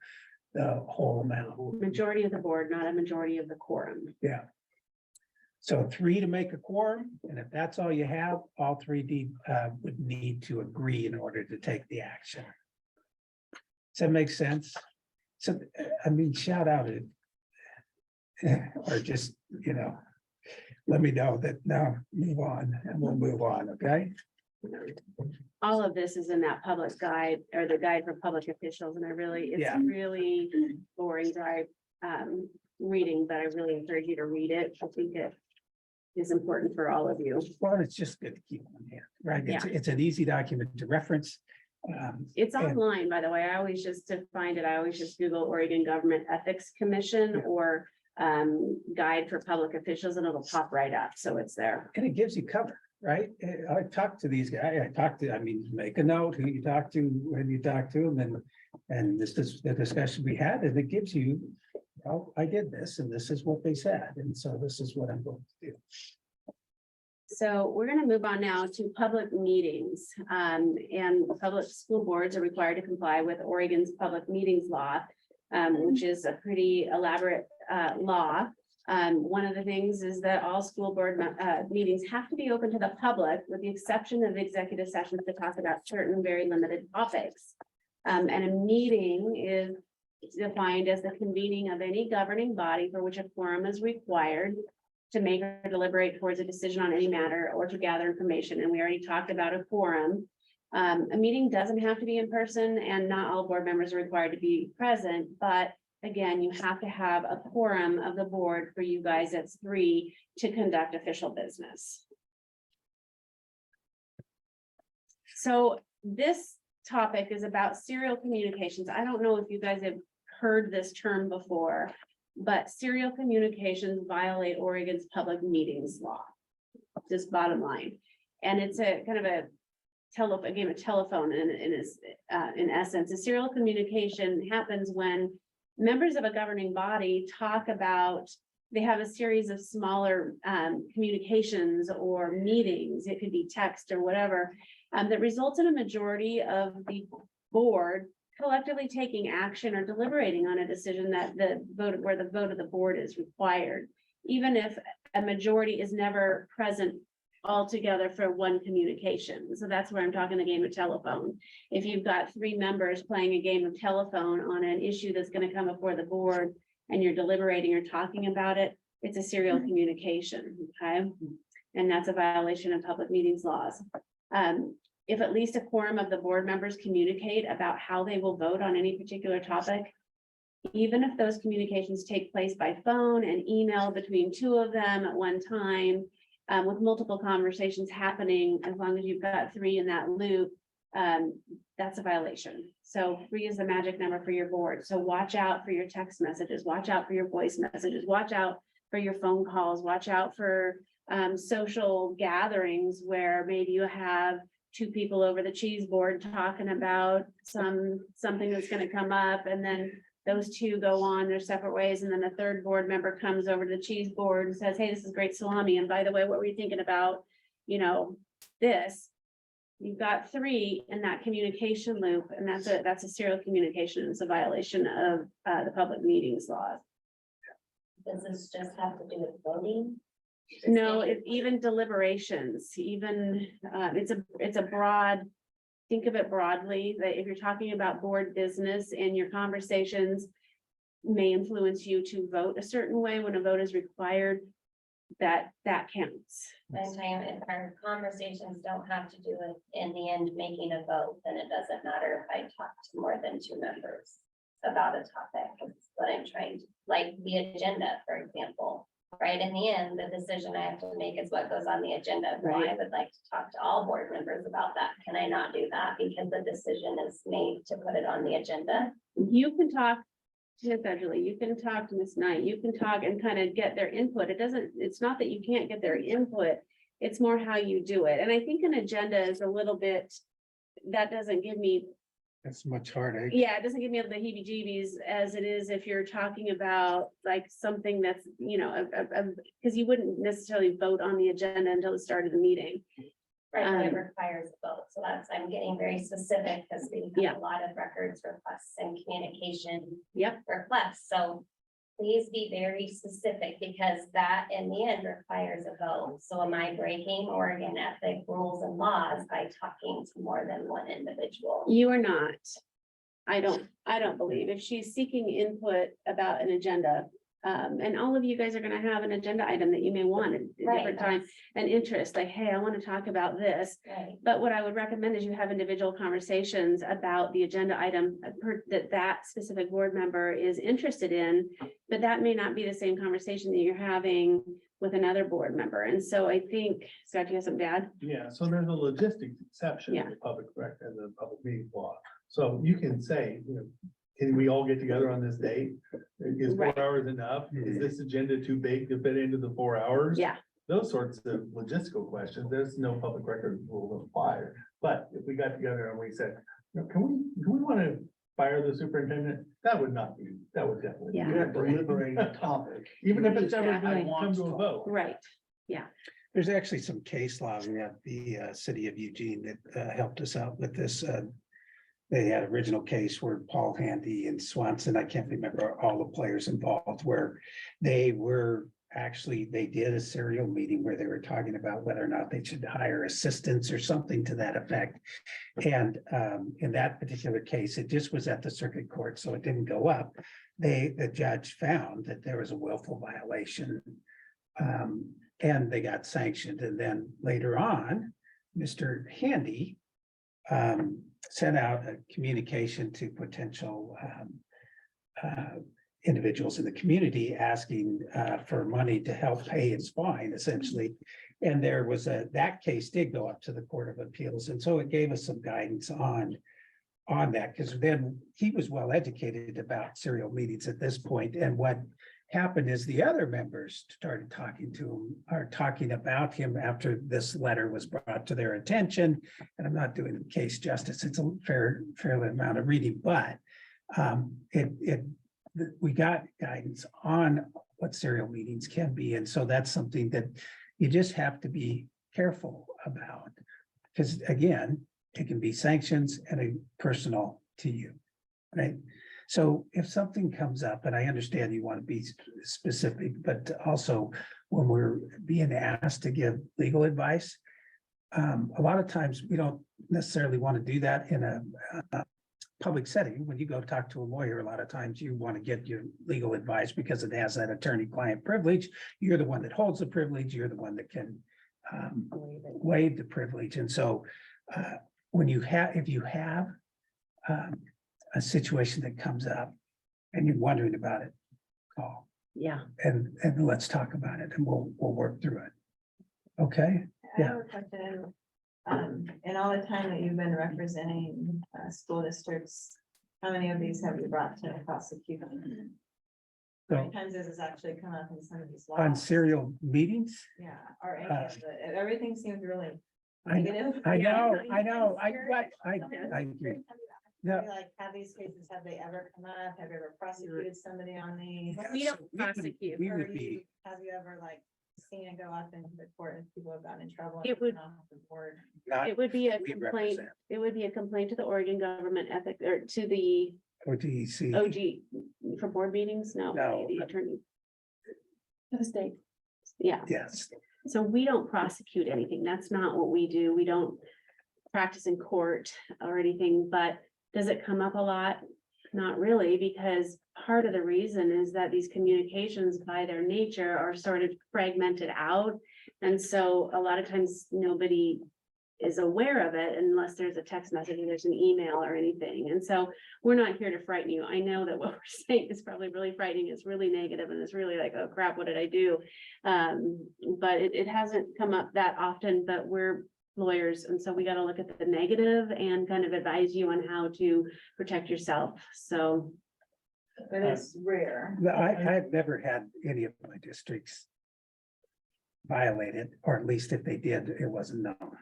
whole amount. Majority of the board, not a majority of the quorum. Yeah. So 3 to make a quorum, and if that's all you have, all 3 would need to agree in order to take the action. Does that make sense? So, I mean, shout out it. Or just, let me know that now move on and we'll move on, okay? All of this is in that public guide or the guide for public officials, and Yeah. it's really boring, dry reading, but I really encourage you to read it. I think it is important for all of you. Well, it's just good to keep on hand, right? It's an easy document to reference. It's And- online, by the way. I always just to find it, I always just Google Oregon Government Ethics Commission Yeah. or guide for public officials, and it'll pop right up. So it's there. And it gives you cover, right? I talked to these guys, make a note who you talk to, when you talk to them, and this is the discussion we had, and it gives you, oh, I did this, and this is what they said, and so this is what I'm going to do. So we're going to move on now to public meetings. And public school boards are required to comply with Oregon's public meetings law, which is a pretty elaborate law. One of the things is that all school board meetings have to be open to the public, with the exception of executive sessions to talk about certain very limited topics. And a meeting is defined as the convening of any governing body for which a quorum is required to make or deliberate towards a decision on any matter or to gather information. And we already talked about a quorum. A meeting doesn't have to be in person, and not all board members are required to be present, but again, you have to have a quorum of the board. For you guys, it's 3 to conduct official business. So this topic is about serial communications. I don't know if you guys have heard this term before, but serial communications violate Oregon's public meetings law. Just bottom line. And it's a kind of a game of telephone in essence. A serial communication happens when members of a governing body talk about, they have a series of smaller communications or meetings. It could be text or whatever, that results in a majority of the board collectively taking action or deliberating on a decision that where the vote of the board is required, even if a majority is never present altogether for one communication. So that's where I'm talking the game of telephone. If you've got 3 members playing a game of telephone on an issue that's going to come before the board and you're deliberating or talking about it, it's a serial communication, okay? And that's a violation of public meetings laws. If at least a quorum of the board members communicate about how they will vote on any particular topic, even if those communications take place by phone and email between 2 of them at one time, with multiple conversations happening, as long as you've got 3 in that loop, that's a violation. So 3 is the magic number for your board. So watch out for your text messages, watch out for your voice messages, watch out for your phone calls, watch out for social gatherings where maybe you have 2 people over the cheese board talking about something that's going to come up, and then those 2 go on their separate ways, and then the 3rd board member comes over to the cheese board and says, hey, this is great salami, and by the way, what were you thinking about, this? You've got 3 in that communication loop, and that's a serial communication. It's a violation of the public meetings law. Does this just have to do with voting? No, even deliberations, it's a broad, think of it broadly, that if you're talking about board business and your conversations may influence you to vote a certain way when a vote is required, that counts. By the time, if our conversations don't have to do with, in the end, making a vote, then it doesn't matter if I talk to more than 2 members about a topic. That's what I'm trying to, like the agenda, for example. Right, in the end, the decision I have to make is what goes on the agenda. Well, I would like to talk to all board members about that. Can I not do that because the decision is made to put it on the agenda? You can talk to Julie, you can talk to Ms. Knight, you can talk and kind of get their input. It's not that you can't get their input, it's more how you do it. And I think an agenda is a little bit, that doesn't give me That's much harder. Yeah, it doesn't give me the heebie-jeebies as it is if you're talking about like something that's, you know, because you wouldn't necessarily vote on the agenda until the start of the meeting. Right, but it Um, requires a vote, so that's, I'm getting very specific, because we Yeah. have a lot of records requests and communication. Yep. Requests, so please be very specific, because that in the end requires a vote. So am I breaking Oregon ethic rules and laws by talking to more than one individual? You are not. I don't believe if she's seeking input about an agenda. And all of you guys are gonna have an agenda item that you may want at a Right, different time and interest, like, hey, I want to talk about this. Right, But what I would recommend is you have individual conversations about the agenda item that specific board member is interested in. But that may not be the same conversation that you're having with another board member. And so I think, Scott, do you have something to add? Yeah, so there's a logistics exception Yeah. in the public record and the public meeting law. So you can say, you know, can we all get together on this date? Is 4 Right. hours enough? Is this agenda too big to fit into the 4 hours? Yeah, Those sorts of logistical questions, there's no public record rule apply. But if we got together and we said, "You know, do we want to fire the superintendent?" That would definitely. Yeah. You have to deliberate a topic, even if it's never Exactly. gonna come to a vote. right. There's actually some case law. We have the city of Eugene that helped us out with this. They had original case where Paul Handy and Swanson, I can't remember all the players involved, where they did a serial meeting where they were talking about whether or not they should hire assistants or something to that effect. And in that particular case, it just was at the circuit court, so it didn't go up. The judge found that there was a willful violation. And they got sanctioned. And then later on, Mr. Handy sent out a communication to potential individuals in the community asking for money to help pay his fine, essentially. And there was that case did go up to the Court of Appeals. And so it gave us some guidance on that, because then he was well educated about serial meetings at this point. And what happened is the other members started talking to him, or talking about him after this letter was brought to their attention. And I'm not doing the case justice. It's a fairly amount of reading, but we got guidance on what serial meetings can be. And so that's something that you just have to be careful about. Because again, it can be sanctions and a personal to you, right? So if something comes up, and I understand you want to be specific, but also when we're being asked to give legal advice, a lot of times we don't necessarily want to do that in a public setting. When you go talk to a lawyer, a lot of times you want to get your legal advice because it has that attorney-client privilege. You're the one that holds the privilege. You're the one that can waive the privilege. And so if you have a situation that comes up and you're wondering about it, call Yeah. and let's talk about it and we'll work through it. Okay? I have a question. In all the time that you've been representing school districts, how many of these have you brought to prosecution? How many times does this actually come up in some of these laws? On serial meetings? Yeah, or any of the, everything seems really I negative. I know, I agree. Yeah. Like, have these cases, have they ever come up? Have you ever prosecuted somebody on these? We don't prosecute. We Or would be, have you ever like seen it go up into the court and people have gotten in trouble? It would- off the board? not It would be a we complaint, represent, it would be a complaint to the Oregon Government Ethic, or to the or DEC. OG for board meetings? No, No. the attorney. to the state. Yeah, Yes, so we don't prosecute anything. That's not what we do. We don't practice in court or anything, but does it come up a lot? Not really, because part of the reason is that these communications by their nature are sort of fragmented out. And so a lot of times nobody is aware of it unless there's a text message or there's an email or anything. And so we're not here to frighten you. I know that what we're saying is probably really frightening. It's really negative and it's really like, oh crap, what did I do? But it hasn't come up that often, but we're lawyers. And so we got to look at the negative and kind of advise you on how to protect yourself. So But it's rare. I've never had any of my districts violated, or at least if they did, it wasn't known.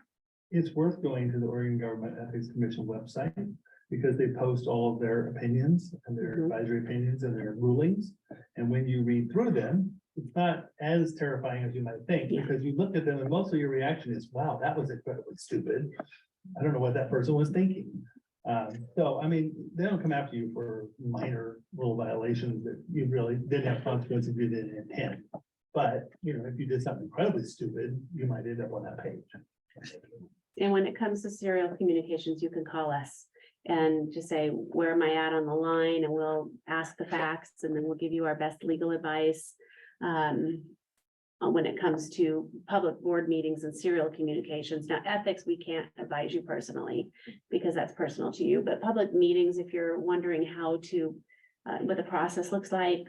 It's worth going to the Oregon Government Ethics Commission website because they post all of their opinions and their Mhm. advisory opinions and their rulings. And when you read through them, it's not as terrifying as you might think, Yeah. because you look at them and most of your reaction is, wow, that was incredibly stupid. I don't know what that person was thinking. So, I mean, they don't come after you for minor rule violations that you really didn't have consequences, you didn't intend. But, you know, if you did something incredibly stupid, you might end up on that page. And when it comes to serial communications, you can call us and just say, where am I at on the line? And we'll ask the facts and then we'll give you our best legal advice. When it comes to public board meetings and serial communications. Now, ethics, we can't advise you personally because that's personal to you, but public meetings, if you're wondering how to, what the process looks like,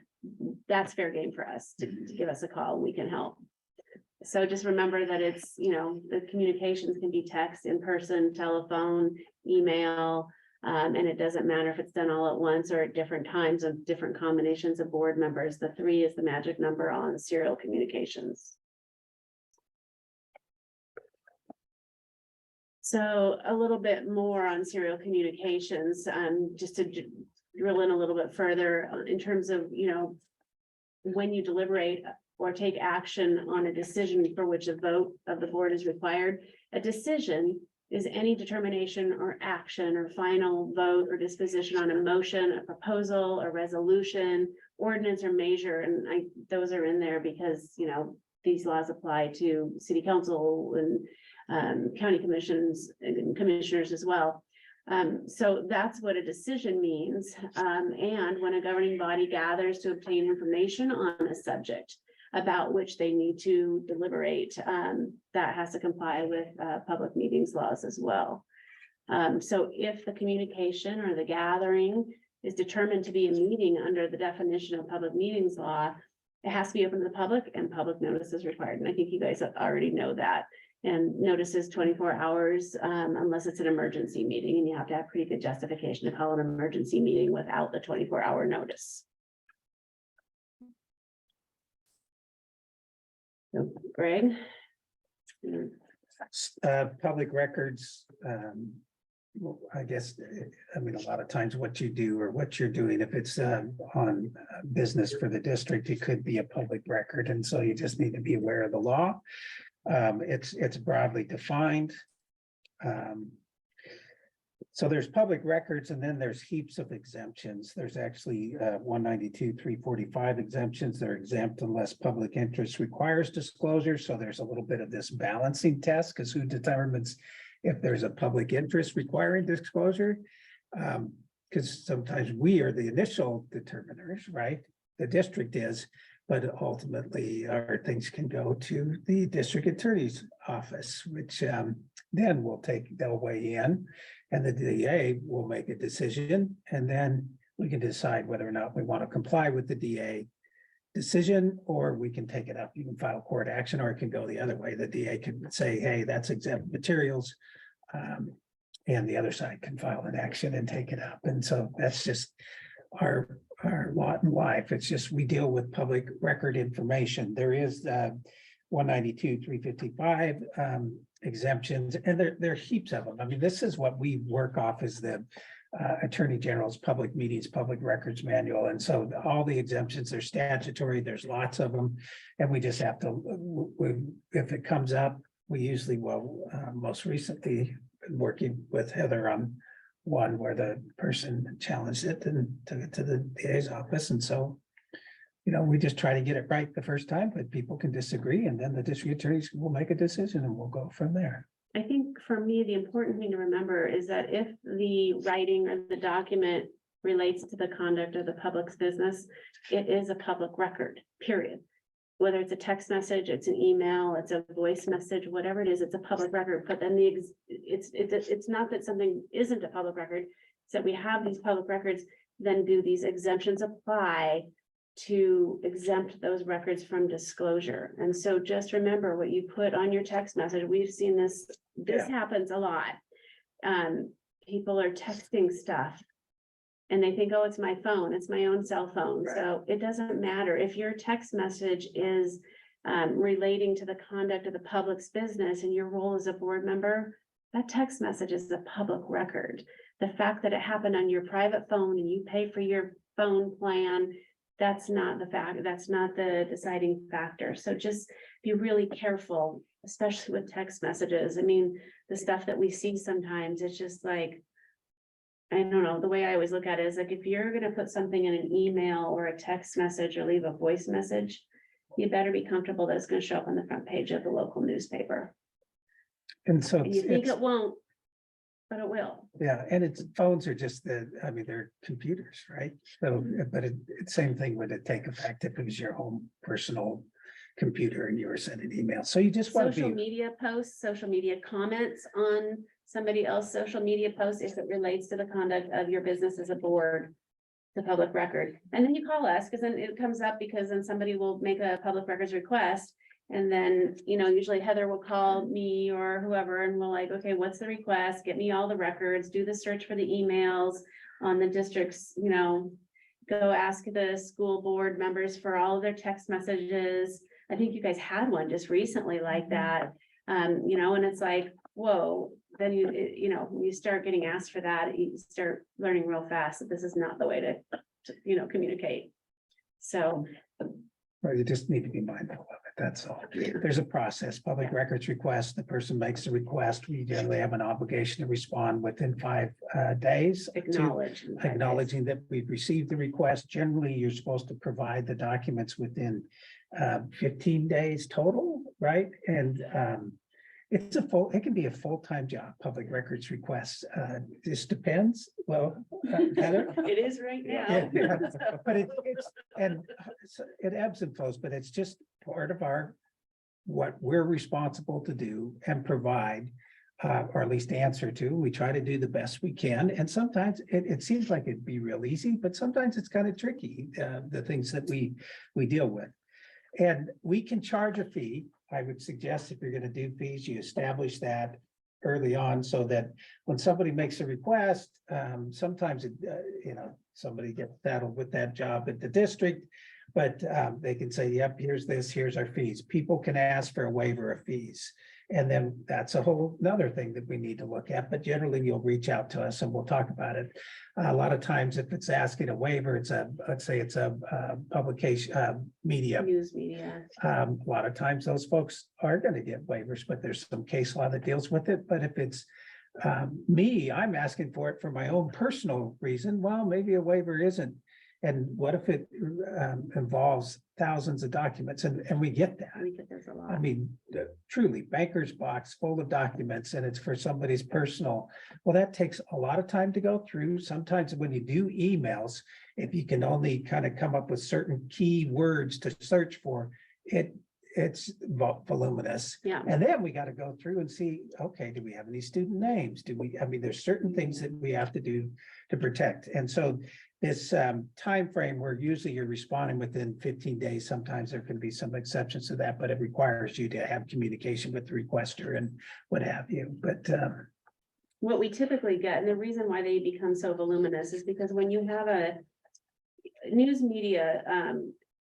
that's fair game for us to give us a call. We can help. So just remember that it's, you know, the communications can be text, in person, telephone, email. And it doesn't matter if it's done all at once or at different times of different combinations of board members. The 3 is the magic number on serial communications. So a little bit more on serial communications, just to drill in a little bit further in terms of, you know, when you deliberate or take action on a decision for which a vote of the board is required. A decision is any determination or action or final vote or disposition on a motion, a proposal, a resolution, ordinance or measure. And those are in there because, you know, these laws apply to city council and county commissions and commissioners as well. So that's what a decision means. And when a governing body gathers to obtain information on a subject about which they need to deliberate, that has to comply with public meetings laws as well. So if the communication or the gathering is determined to be a meeting under the definition of public meetings law, it has to be open to the public and public notice is required. And I think you guys already know that. And notice is 24 hours unless it's an emergency meeting, and you have to have pretty good justification to call an emergency meeting without the 24-hour notice. So, Greg? Public records, well, I guess, I mean, a lot of times what you do or what you're doing, if it's on business for the district, it could be a public record. And so you just need to be aware of the law. It's broadly defined. So there's public records and then there's heaps of exemptions. There's actually 192, 345 exemptions. They're exempt unless public interest requires disclosure. So there's a little bit of this balancing test because who determines if there's a public interest requiring disclosure? Because sometimes we are the initial determiners, right? The district is, but ultimately our things can go to the district attorney's office, which then they'll weigh in. And the DA will make a decision, and then we can decide whether or not we want to comply with the DA decision, or we can take it up. You can file court action, or it can go the other way. The DA can say, hey, that's exempt materials. And the other side can file an action and take it up. And so that's just our lot in life. It's just, we deal with public record information. There is 192, 355 exemptions, and there are heaps of them. I mean, this is what we work off as the Attorney General's public meetings, public records manual. And so all the exemptions are statutory. There's lots of them. And we just have to, if it comes up, we usually will, most recently working with Heather on one where the person challenged it and took it to the DA's office. And so, you know, we just try to get it right the first time, but people can disagree, and then the district attorneys will make a decision and we'll go from there. I think for me, the important thing to remember is that if the writing or the document relates to the conduct of the public's business, it is a public record, period. Whether it's a text message, it's an email, it's a voice message, whatever it is, it's a public record. But then it's not that something isn't a public record, it's that we have these public records, then do these exemptions apply to exempt those records from disclosure. And so just remember what you put on your text message. We've seen this happens a lot. People are texting stuff and they think, oh, it's my phone, it's my own cell phone. Right. So it doesn't matter if your text message is relating to the conduct of the public's business and your role as a board member, that text message is a public record. the fact that it happened on your private phone and you pay for your phone plan, that's not the fact, that's not the deciding factor. So just be really careful, especially with text messages. I mean, the stuff that we see sometimes, it's just like, I don't know, the way I always look at it is like, if you're gonna put something in an email or a text message or leave a voice message, you better be comfortable that it's gonna show up on the front page of the local newspaper. And so And you think it's, it won't, but it will. yeah, and it's, phones are just I mean, they're computers, right? So, but it's same thing would it take effect if it was your home personal computer and you were sending emails. So you just want to Social be, media posts, social media comments on somebody else's social media post, if it relates to the conduct of your business as a board, the public record. And then you call us, because then it comes up, because then somebody will make a public records request. And then, you know, usually Heather will call me or whoever, and we're like, okay, what's the request? Get me all the records, do the search for the emails on the districts, you know, go ask the school board members for all of their text messages. I think you guys had one just recently like that. You know, and it's like, whoa, then you know, when you start getting asked for that, you start learning real fast that this is not the way to you know, communicate. So, or you just need to be mindful of it. That's all. There's a process, public records request, the person makes the request. We generally have an obligation to respond within 5 days. to acknowledge. Acknowledging that we've received the request. Generally, you're supposed to provide the documents within 15 days total, right? And it can be a full-time job, public records requests. This depends. Well, Heather? It is right now. Yeah, but it ebbs and flows, but it's just part of what we're responsible to do and provide. Or at least answer to. We try to do the best we can. And sometimes it seems like it'd be real easy, but sometimes it's kind of tricky, the things that we deal with. And we can charge a fee. I would suggest if you're going to do fees, you establish that early on so that when somebody makes a request, sometimes you know, somebody gets saddled with that job at the district, but they can say, yep, here's our fees. People can ask for a waiver of fees. And then that's a whole nother thing that we need to look at, but generally you'll reach out to us and we'll talk about it. A lot of times if it's asking a waiver, let's say it's a publication, media. News media. A lot of times those folks are going to get waivers, but there's some case law that deals with it. But if it's me, I'm asking for it for my own personal reason. Well, maybe a waiver isn't. And what if it involves thousands of documents and we get that? I think that there's a lot. I mean, truly banker's box full of documents and it's for somebody's personal. Well, that takes a lot of time to go through. Sometimes when you do emails, if you can only kind of come up with certain key words to search for, it's voluminous. Yeah. And then we got to go through and see, okay, do we have any student names? I mean, there's certain things that we have to do to protect. And so this time frame where usually you're responding within 15 days, sometimes there can be some exceptions to that, but it requires you to have communication with the requester and what have you. But what we typically get, and the reason why they become so voluminous is because when you have a news media,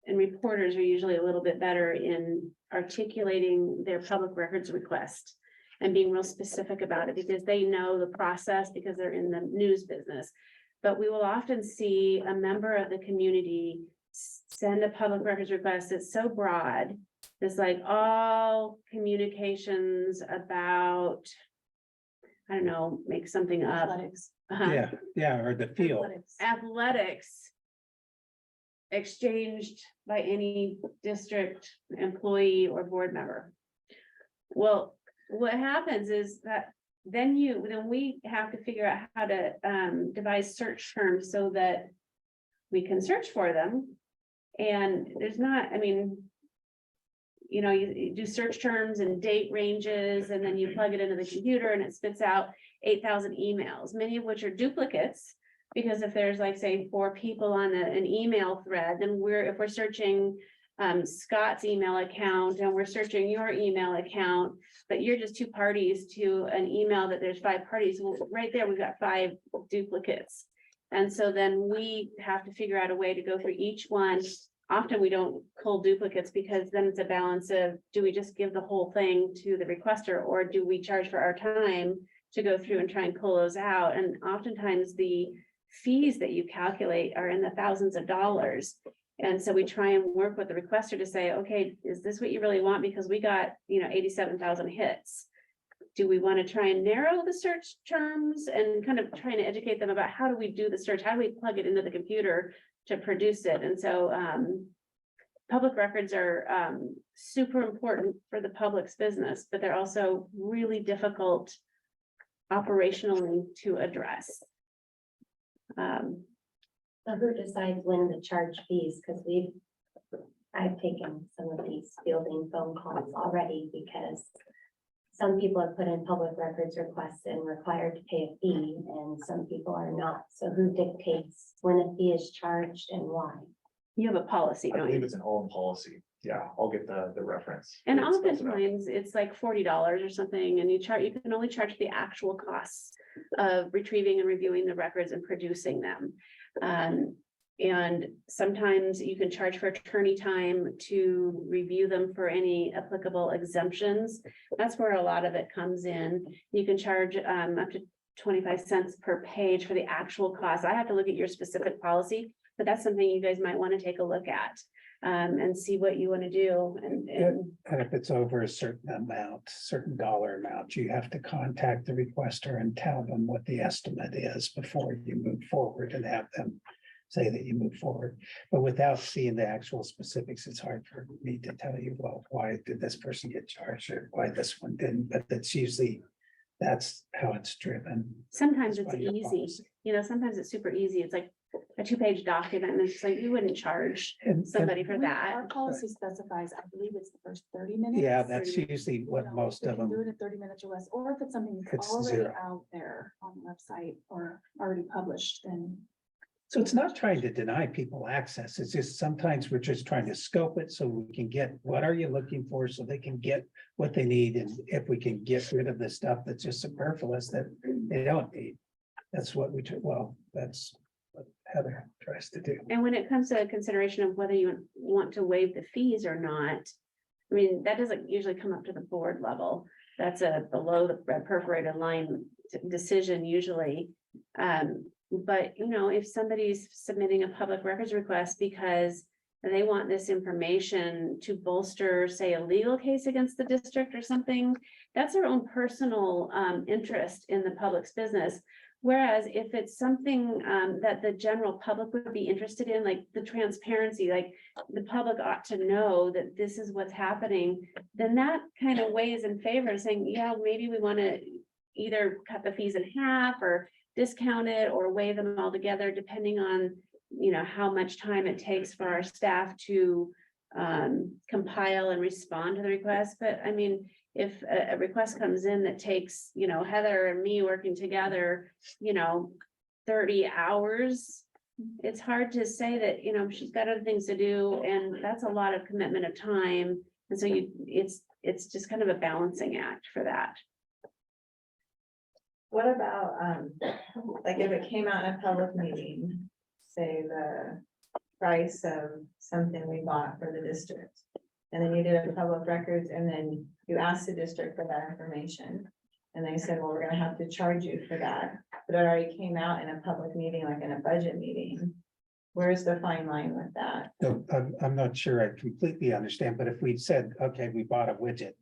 and reporters are usually a little bit better in articulating their public records request and being real specific about it because they know the process because they're in the news business. But we will often see a member of the community send a public records request that's so broad. It's like all communications about, I don't know, make something up. Athletics. yeah, or the field. Athletics exchanged by any district employee or board member. Well, what happens is that then we have to figure out how to devise search terms so that we can search for them. And there's not, I mean, you know, you do search terms and date ranges, and then you plug it into the computer and it spits out 8,000 emails, many of which are duplicates. Because if there's like, say, 4 people on an email thread, then if we're searching Scott's email account and we're searching your email account, but you're just 2 parties to an email that there's 5 parties, well, right there, we've got 5 duplicates. And so then we have to figure out a way to go through each one. Often we don't pull duplicates because then it's a balance of, do we just give the whole thing to the requester or do we charge for our time to go through and try and pull those out. And oftentimes the fees that you calculate are in the thousands of dollars. And so we try and work with the requester to say, okay, is this what you really want? Because we got, 87,000 hits. Do we want to try and narrow the search terms and kind of trying to educate them about how do we do the search? How do we plug it into the computer to produce it? And so public records are super important for the public's business, but they're also really difficult operationally to address. So who decides when to charge fees? Because I've taken some of these fielding phone calls already because some people have put in public records requests and required to pay a fee, and some people are not. So who dictates when a fee is charged and why? You have a policy, I don't believe you? it's an own policy. Yeah, I'll get the reference. And It spells it out. oftentimes it's like $40 or something, and you can only charge the actual costs of retrieving and reviewing the records and producing them. And sometimes you can charge for attorney time to review them for any applicable exemptions. That's where a lot of it comes in. You can charge up to 25 cents per page for the actual cost. I have to look at your specific policy, but that's something you guys might want to take a look at and see what you want to do. And And if it's over a certain amount, certain dollar amount, you have to contact the requester and tell them what the estimate is before you move forward and have them say that you move forward. But without seeing the actual specifics, it's hard for me to tell you, well, why did this person get charged or why this one didn't? But that's usually, that's how it's driven. sometimes is it's by your easy, policy. sometimes it's super easy. It's like a 2-page document, and it's like, you wouldn't charge And- somebody for Our that. policy specifies, I believe it's the first 30 minutes. Yeah, that's usually what most We of can them. Do it in 30 minutes or less, or if it's something that's It's already 0. out there on the website or already published, then. So it's not trying to deny people access. It's just sometimes we're just trying to scope it so we can get, what are you looking for? So they can get what they need. And if we can get rid of the stuff that's just superfluous that they don't need. That's what that's what Heather tries to do. And when it comes to consideration of whether you want to waive the fees or not, I mean, that doesn't usually come up to the board level. That's a below the perforated line decision usually. But if somebody's submitting a public records request because they want this information to bolster, say, a legal case against the district or something, that's their own personal interest in the public's business. Whereas if it's something that the general public would be interested in, like the transparency, like the public ought to know that this is what's happening, then that kind of weighs in favor of saying, yeah, maybe we want to either cut the fees in half or discount it or waive them all together, depending on, how much time it takes for our staff to compile and respond to the request. But I mean, if a request comes in that takes, Heather and me working together, 30 hours, it's hard to say that, she's got other things to do, and that's a lot of commitment of time. And so it's just kind of a balancing act for that. What about, like if it came out in a public meeting, say the price of something we bought for the district. And then you did a public records and then you asked the district for that information. And they said, well, we're gonna have to charge you for that, but it already came out in a public meeting, like in a budget meeting. Where's the fine line with that? So I'm not sure I completely understand, but if we said, okay, we bought a widget.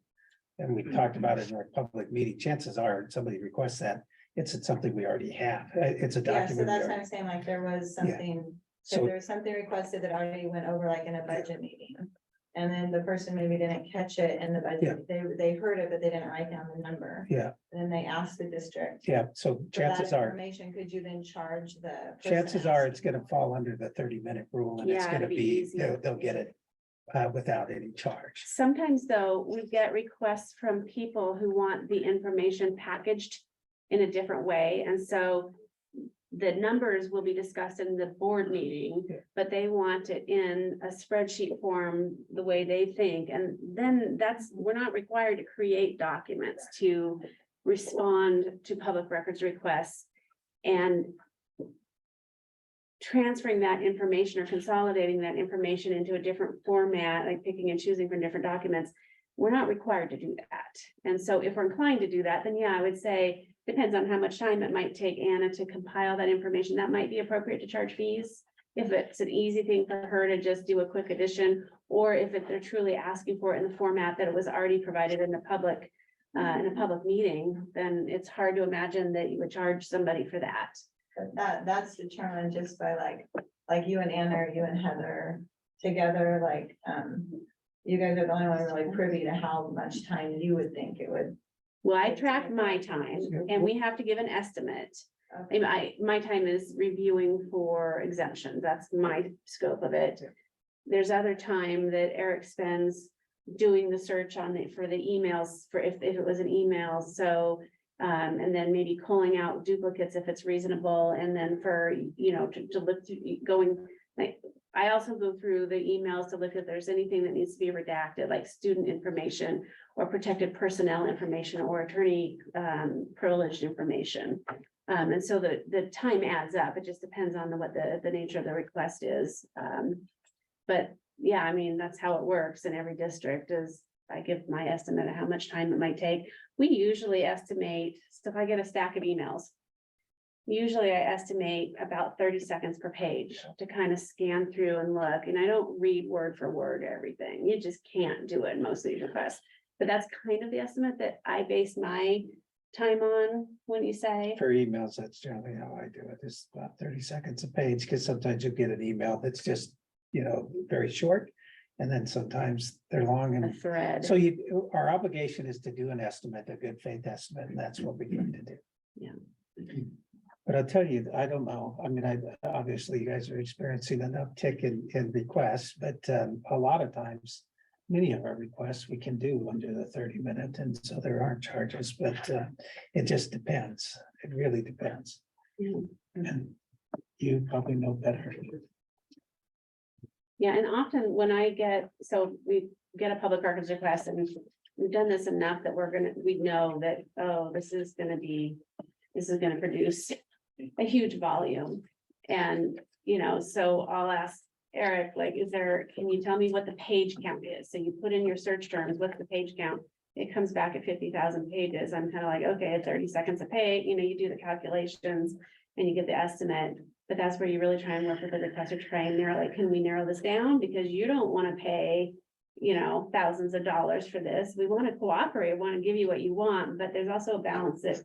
And we talked about it in our public meeting, chances are somebody requests that, it's something we already have. It's a Yeah, so document. we that's what already- I'm saying, like there was something, if So there was something requested that already went over like in a budget meeting. And then the person maybe didn't catch it in the budget, they heard it, but they didn't write down the number. Yeah, And then they asked the district. yeah, so for that chances are, information, could you then charge the? person chances are it's asking? gonna fall under the 30-minute rule and it's Yeah, gonna it'd be be, easier. they'll get it without any charge. Sometimes though, we get requests from people who want the information packaged in a different way. And so the numbers will be discussed in the board meeting, Yeah. but they want it in a spreadsheet form the way they think. And then we're not required to create documents to respond to public records requests. And transferring that information or consolidating that information into a different format, like picking and choosing from different documents, we're not required to do that. And so if we're inclined to do that, then yeah, I would say depends on how much time it might take Anna to compile that information. That might be appropriate to charge fees. If it's an easy thing for her to just do a quick addition, or if they're truly asking for it in the format that it was already provided in the public, in a public meeting, then it's hard to imagine that you would charge somebody for that. But that's determined just by like you and Anna or you and Heather together, like, you guys are the only one really privy to how much time you would think it would. Well, I track my time and we have to give an estimate. Okay. My time is reviewing for exemptions. That's my scope of it. There's other time that Eric spends doing the search on it for the emails, for if it was an email, so. And then maybe calling out duplicates if it's reasonable, and then for, you know, to look through, going, like, I also go through the emails to look if there's anything that needs to be redacted, like student information or protected personnel information or attorney privileged information. And so the time adds up. It just depends on what the nature of the request is. But yeah, I mean, that's how it works in every district is I give my estimate of how much time it might take. We usually estimate, so if I get a stack of emails, usually I estimate about 30 seconds per page to kind of scan through and look, and I don't read word for word everything. You just can't do it in most of these requests. But that's kind of the estimate that I base my time on when you say. For emails, that's generally how I do it. It's about 30 seconds a page, because sometimes you get an email that's just, you know, very short. And then sometimes they're long, A and thread. so our obligation is to do an estimate, a good faith estimate, and that's what we need to do. Yeah. But I'll tell you, I don't know. I mean, obviously you guys are experiencing an uptick in requests, but a lot of times, many of our requests we can do under the 30-minute, and so there aren't charges, but it just depends. It really depends. Yeah. And you probably know better. Yeah, and often when I so we get a public records request, and we've done this enough that we know that, oh, this is gonna produce a huge volume. And, you know, so I'll ask Eric, like, can you tell me what the page count is? So you put in your search terms, what's the page count? It comes back at 50,000 pages. I'm kind of like, okay, at 30 seconds a page, you know, you do the calculations and you get the estimate. But that's where you really try and work with the requester to try and narrow, like, can we narrow this down? Because you don't want to pay, you know, thousands of dollars for this. We want to cooperate, want to give you what you want, but there's also a balance that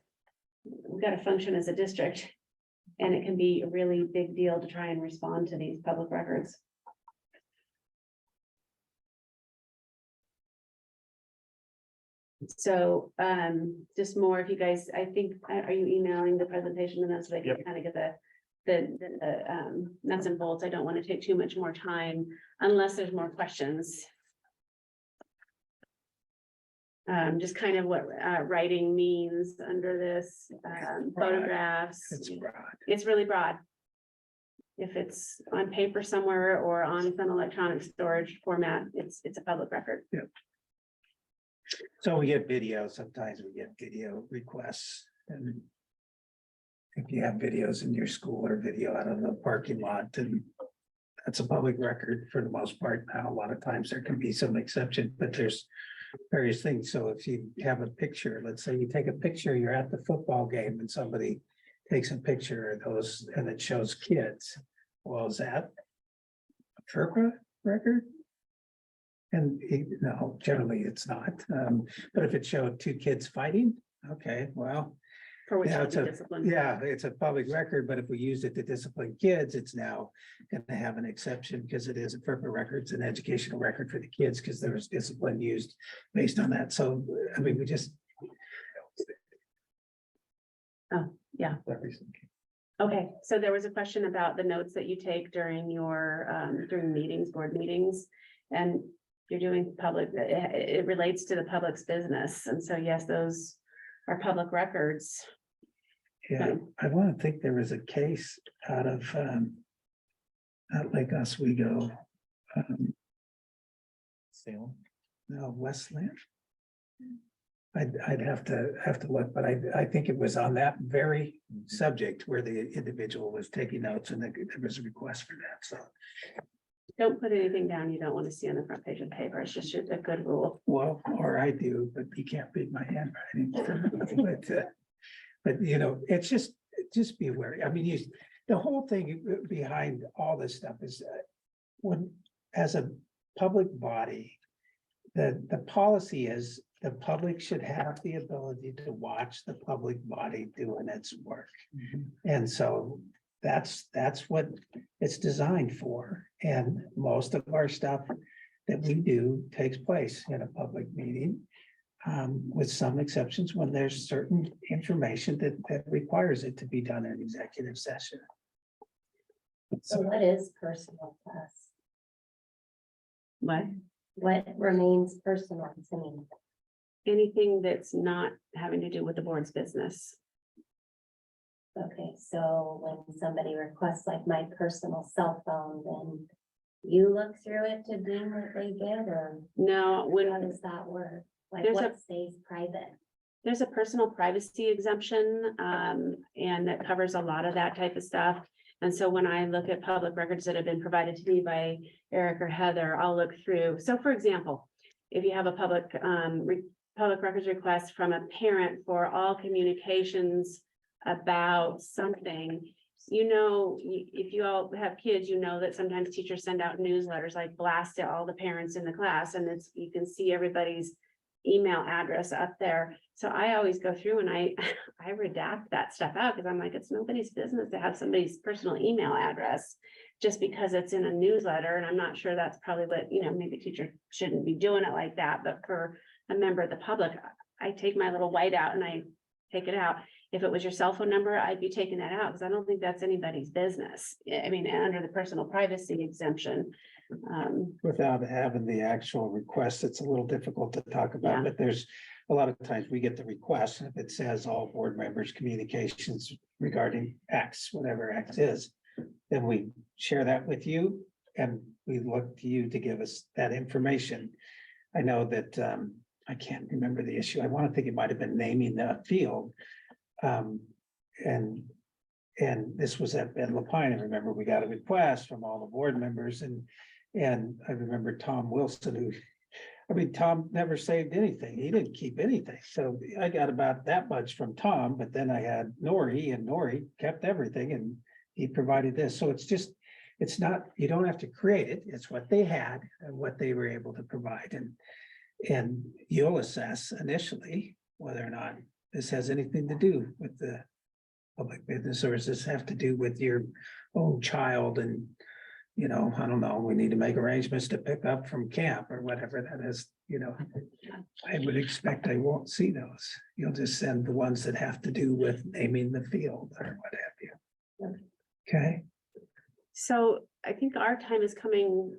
we've got to function as a district. And it can be a really big deal to try and respond to these public records. So, just more, if you guys, I think, are you emailing the presentation and that's so they can kind of get the nuts and bolts? I don't want to take too much more time unless there's more questions. Just kind of what writing means under this, photographs. It's broad. It's really broad. If it's on paper somewhere or on some electronic storage format, it's a public record. So we get video, sometimes we get video requests, and if you have videos in your school or video out of the parking lot, and that's a public record for the most part. Now, a lot of times there can be some exception, but there's various things. So if you have a picture, let's say you take a picture, you're at the football game and somebody takes a picture of those and it shows kids. Well, is that a FERPA record? And no, generally it's not. But if it showed two kids fighting, okay, well, For which yeah, should be disciplined. yeah, it's a public record, but if we use it to discipline kids, it's now going to have an exception because it is a FERPA record, it's an educational record for the kids because there was discipline used based on that. So, I mean, we just. Oh, yeah. Okay, so there was a question about the notes that you take during your, during meetings, board meetings, and you're doing public, it relates to the public's business. And so, yes, those are public records. Yeah, I want to think there was a case out of, not Lake Oswego. Salem? No, Westland. I'd have to look, but I think it was on that very subject where the individual was taking notes and there was a request for that, so. Don't put anything down you don't want to see on the front page of paper. It's just a good rule. Well, or I do, but you can't read my handwriting. But But you know, it's just be aware. I mean, the whole thing behind all this stuff is when, as a public body, the policy is the public should have the ability to watch the public body doing its work. And so that's what it's designed for. And most of our stuff that we do takes place in a public meeting. With some exceptions when there's certain information that requires it to be done in executive session. So what is personal to us? What? What remains personal to me? Anything that's not having to do with the board's business. Okay, so when somebody requests like my personal cell phone, then you look through it to deem what they get, or No, how when does that work? Like There's what stays private? there's a personal privacy exemption, and that covers a lot of that type of stuff. And so when I look at public records that have been provided to me by Eric or Heather, I'll look through. So for example, if you have a public records request from a parent for all communications about something, you know, if you all have kids, you know that sometimes teachers send out newsletters like blast to all the parents in the class, and you can see everybody's email address up there. So I always go through and I redact that stuff out because I'm like, it's nobody's business to have somebody's personal email address just because it's in a newsletter. And I'm not sure that's probably what, you know, maybe teacher shouldn't be doing it like that, but for a member of the public, I take my little white out and I take it out. If it was your cell phone number, I'd be taking that out because I don't think that's anybody's business. I mean, under the personal privacy exemption. Without having the actual request, it's a little difficult to talk Yeah. about, but there's a lot of times we get the request, and if it says all board members' communications regarding X, whatever X is, then we share that with you, and we look to you to give us that information. I know that, I can't remember the issue. I want to think it might have been naming the field. And this was at Ben Lapine. I remember we got a request from all the board members, and I remember Tom Wilson, Tom never saved anything. He didn't keep anything. So I got about that much from Tom, but then I had Nori, and Nori kept everything, and he provided this. So it's not, you don't have to create it. It's what they had and what they were able to provide. And you'll assess initially whether or not this has anything to do with the public business, or does this have to do with your own child? And, you know, I don't know, we need to make arrangements to pick up from camp or whatever that is, you know. I would expect I won't see those. You'll just send the ones that have to do with naming the field or what have you. Okay, So I think our time is coming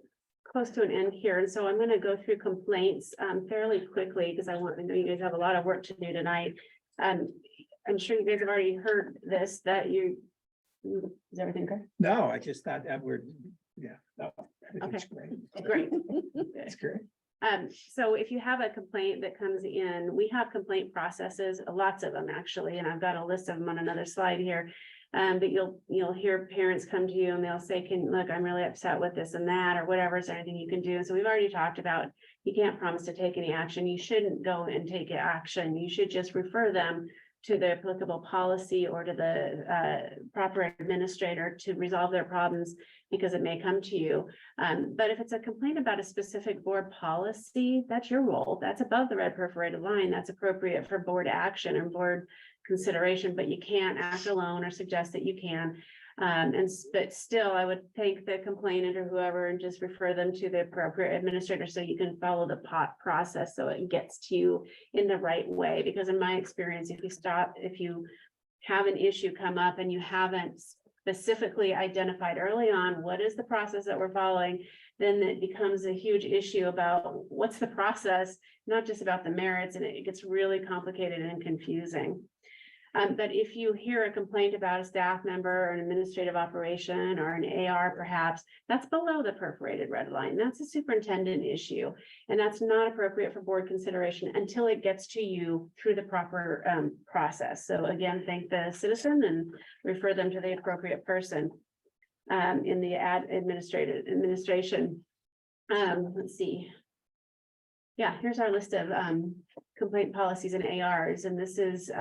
close to an end here. And so I'm going to go through complaints fairly quickly because I know you guys have a lot of work to do tonight. I'm sure you guys have already heard this, that is everything good? no, I just thought that no, everything's great. Great. That's great. So if you have a complaint that comes in, we have complaint processes, lots of them actually, and I've got a list of them on another slide here. But you'll hear parents come to you and they'll say, look, I'm really upset with this and that, or whatever, is there anything you can do? So we've already talked about, you can't promise to take any action. You shouldn't go and take action. You should just refer them to the applicable policy or to the proper administrator to resolve their problems, because it may come to you. But if it's a complaint about a specific board policy, that's your role. That's above the red perforated line. That's appropriate for board action and board consideration, but you can't act alone or suggest that you can. But still, I would thank the complainant or whoever and just refer them to the appropriate administrator so you can follow the process so it gets to you in the right way. Because in my experience, if you have an issue come up and you haven't specifically identified early on what is the process that we're following, then it becomes a huge issue about what's the process, not just about the merits, and it gets really complicated and confusing. But if you hear a complaint about a staff member or an administrative operation or an AR, perhaps that's below the perforated red line. That's a superintendent issue, and that's not appropriate for board consideration until it gets to you through the proper process. So again, thank the citizen and refer them to the appropriate person in the administration. Let's see. Yeah, here's our list of complaint policies and ARs, and this is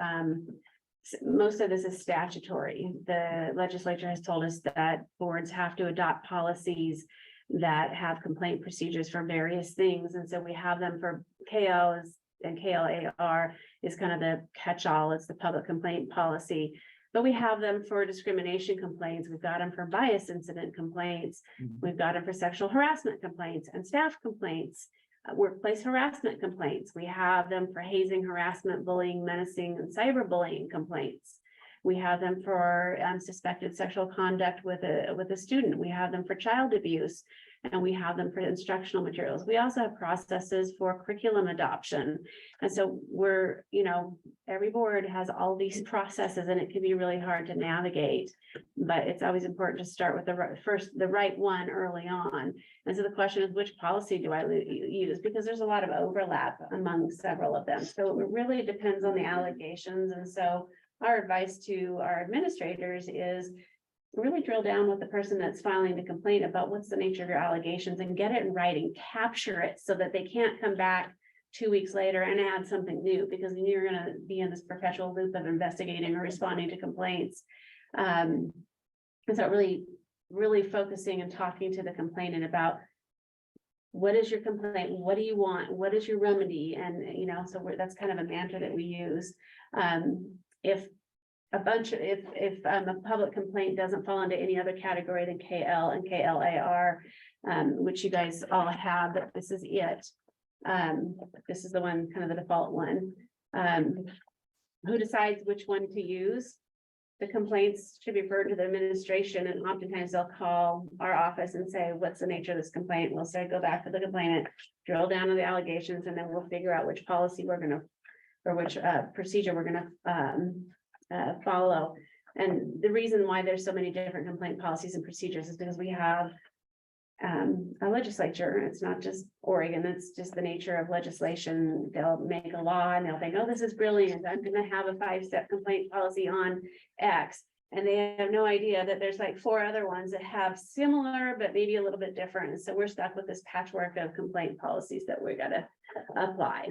most of this is statutory. The legislature has told us that boards have to adopt policies that have complaint procedures for various things. And so we have them for KLs, and KLAR is kind of the catch-all. It's the public complaint policy. But we have them for discrimination complaints. We've got them for bias incident complaints. We've got them for sexual harassment complaints and staff complaints, workplace harassment complaints. We have them for hazing, harassment, bullying, menacing, and cyberbullying complaints. We have them for suspected sexual conduct with a student. We have them for child abuse, and we have them for instructional materials. We also have processes for curriculum adoption. And so we're, every board has all these processes, and it can be really hard to navigate. But it's always important to start with the right one early on. And so the question is, which policy do I use? Because there's a lot of overlap among several of them. So it really depends on the allegations. And so our advice to our administrators is really drill down with the person that's filing the complaint about what's the nature of your allegations and get it in writing, capture it so that they can't come back 2 weeks later and add something new, because then you're going to be in this perpetual loop of investigating or responding to complaints. And so really focusing and talking to the complainant about what is your complaint? What do you want? What is your remedy? And, so that's kind of a mantra that we use. If a public complaint doesn't fall into any other category than KL and KLAR, which you guys all have, but this is it. This is the one, kind of the default one. Who decides which one to use? The complaints should be referred to the administration, and oftentimes they'll call our office and say, what's the nature of this complaint? We'll say, go back to the complainant, drill down to the allegations, and then we'll figure out which policy we're going to, or which procedure we're going to follow. And the reason why there's so many different complaint policies and procedures is because we have a legislature. It's not just Oregon, it's just the nature of legislation. They'll make a law and they'll say, no, this is brilliant. I'm gonna have a 5-step complaint policy on X. And they have no idea that there's like 4 other ones that have similar, but maybe a little bit different. And so we're stuck with this patchwork of complaint policies that we gotta apply.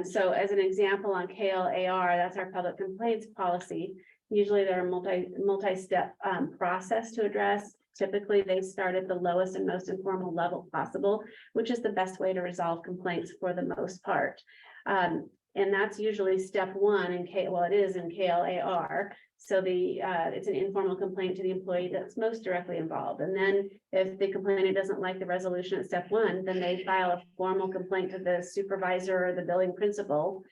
So as an example on KLAR, that's our public complaints policy. Usually they're a multi-step process to address. Typically, they start at the lowest and most informal level possible, which is the best way to resolve complaints for the most part. And that's usually step 1 in it is in KLAR. So it's an informal complaint to the employee that's most directly involved. And then if the complainant doesn't like the resolution at step 1, then they file a formal complaint to the supervisor or the building principal,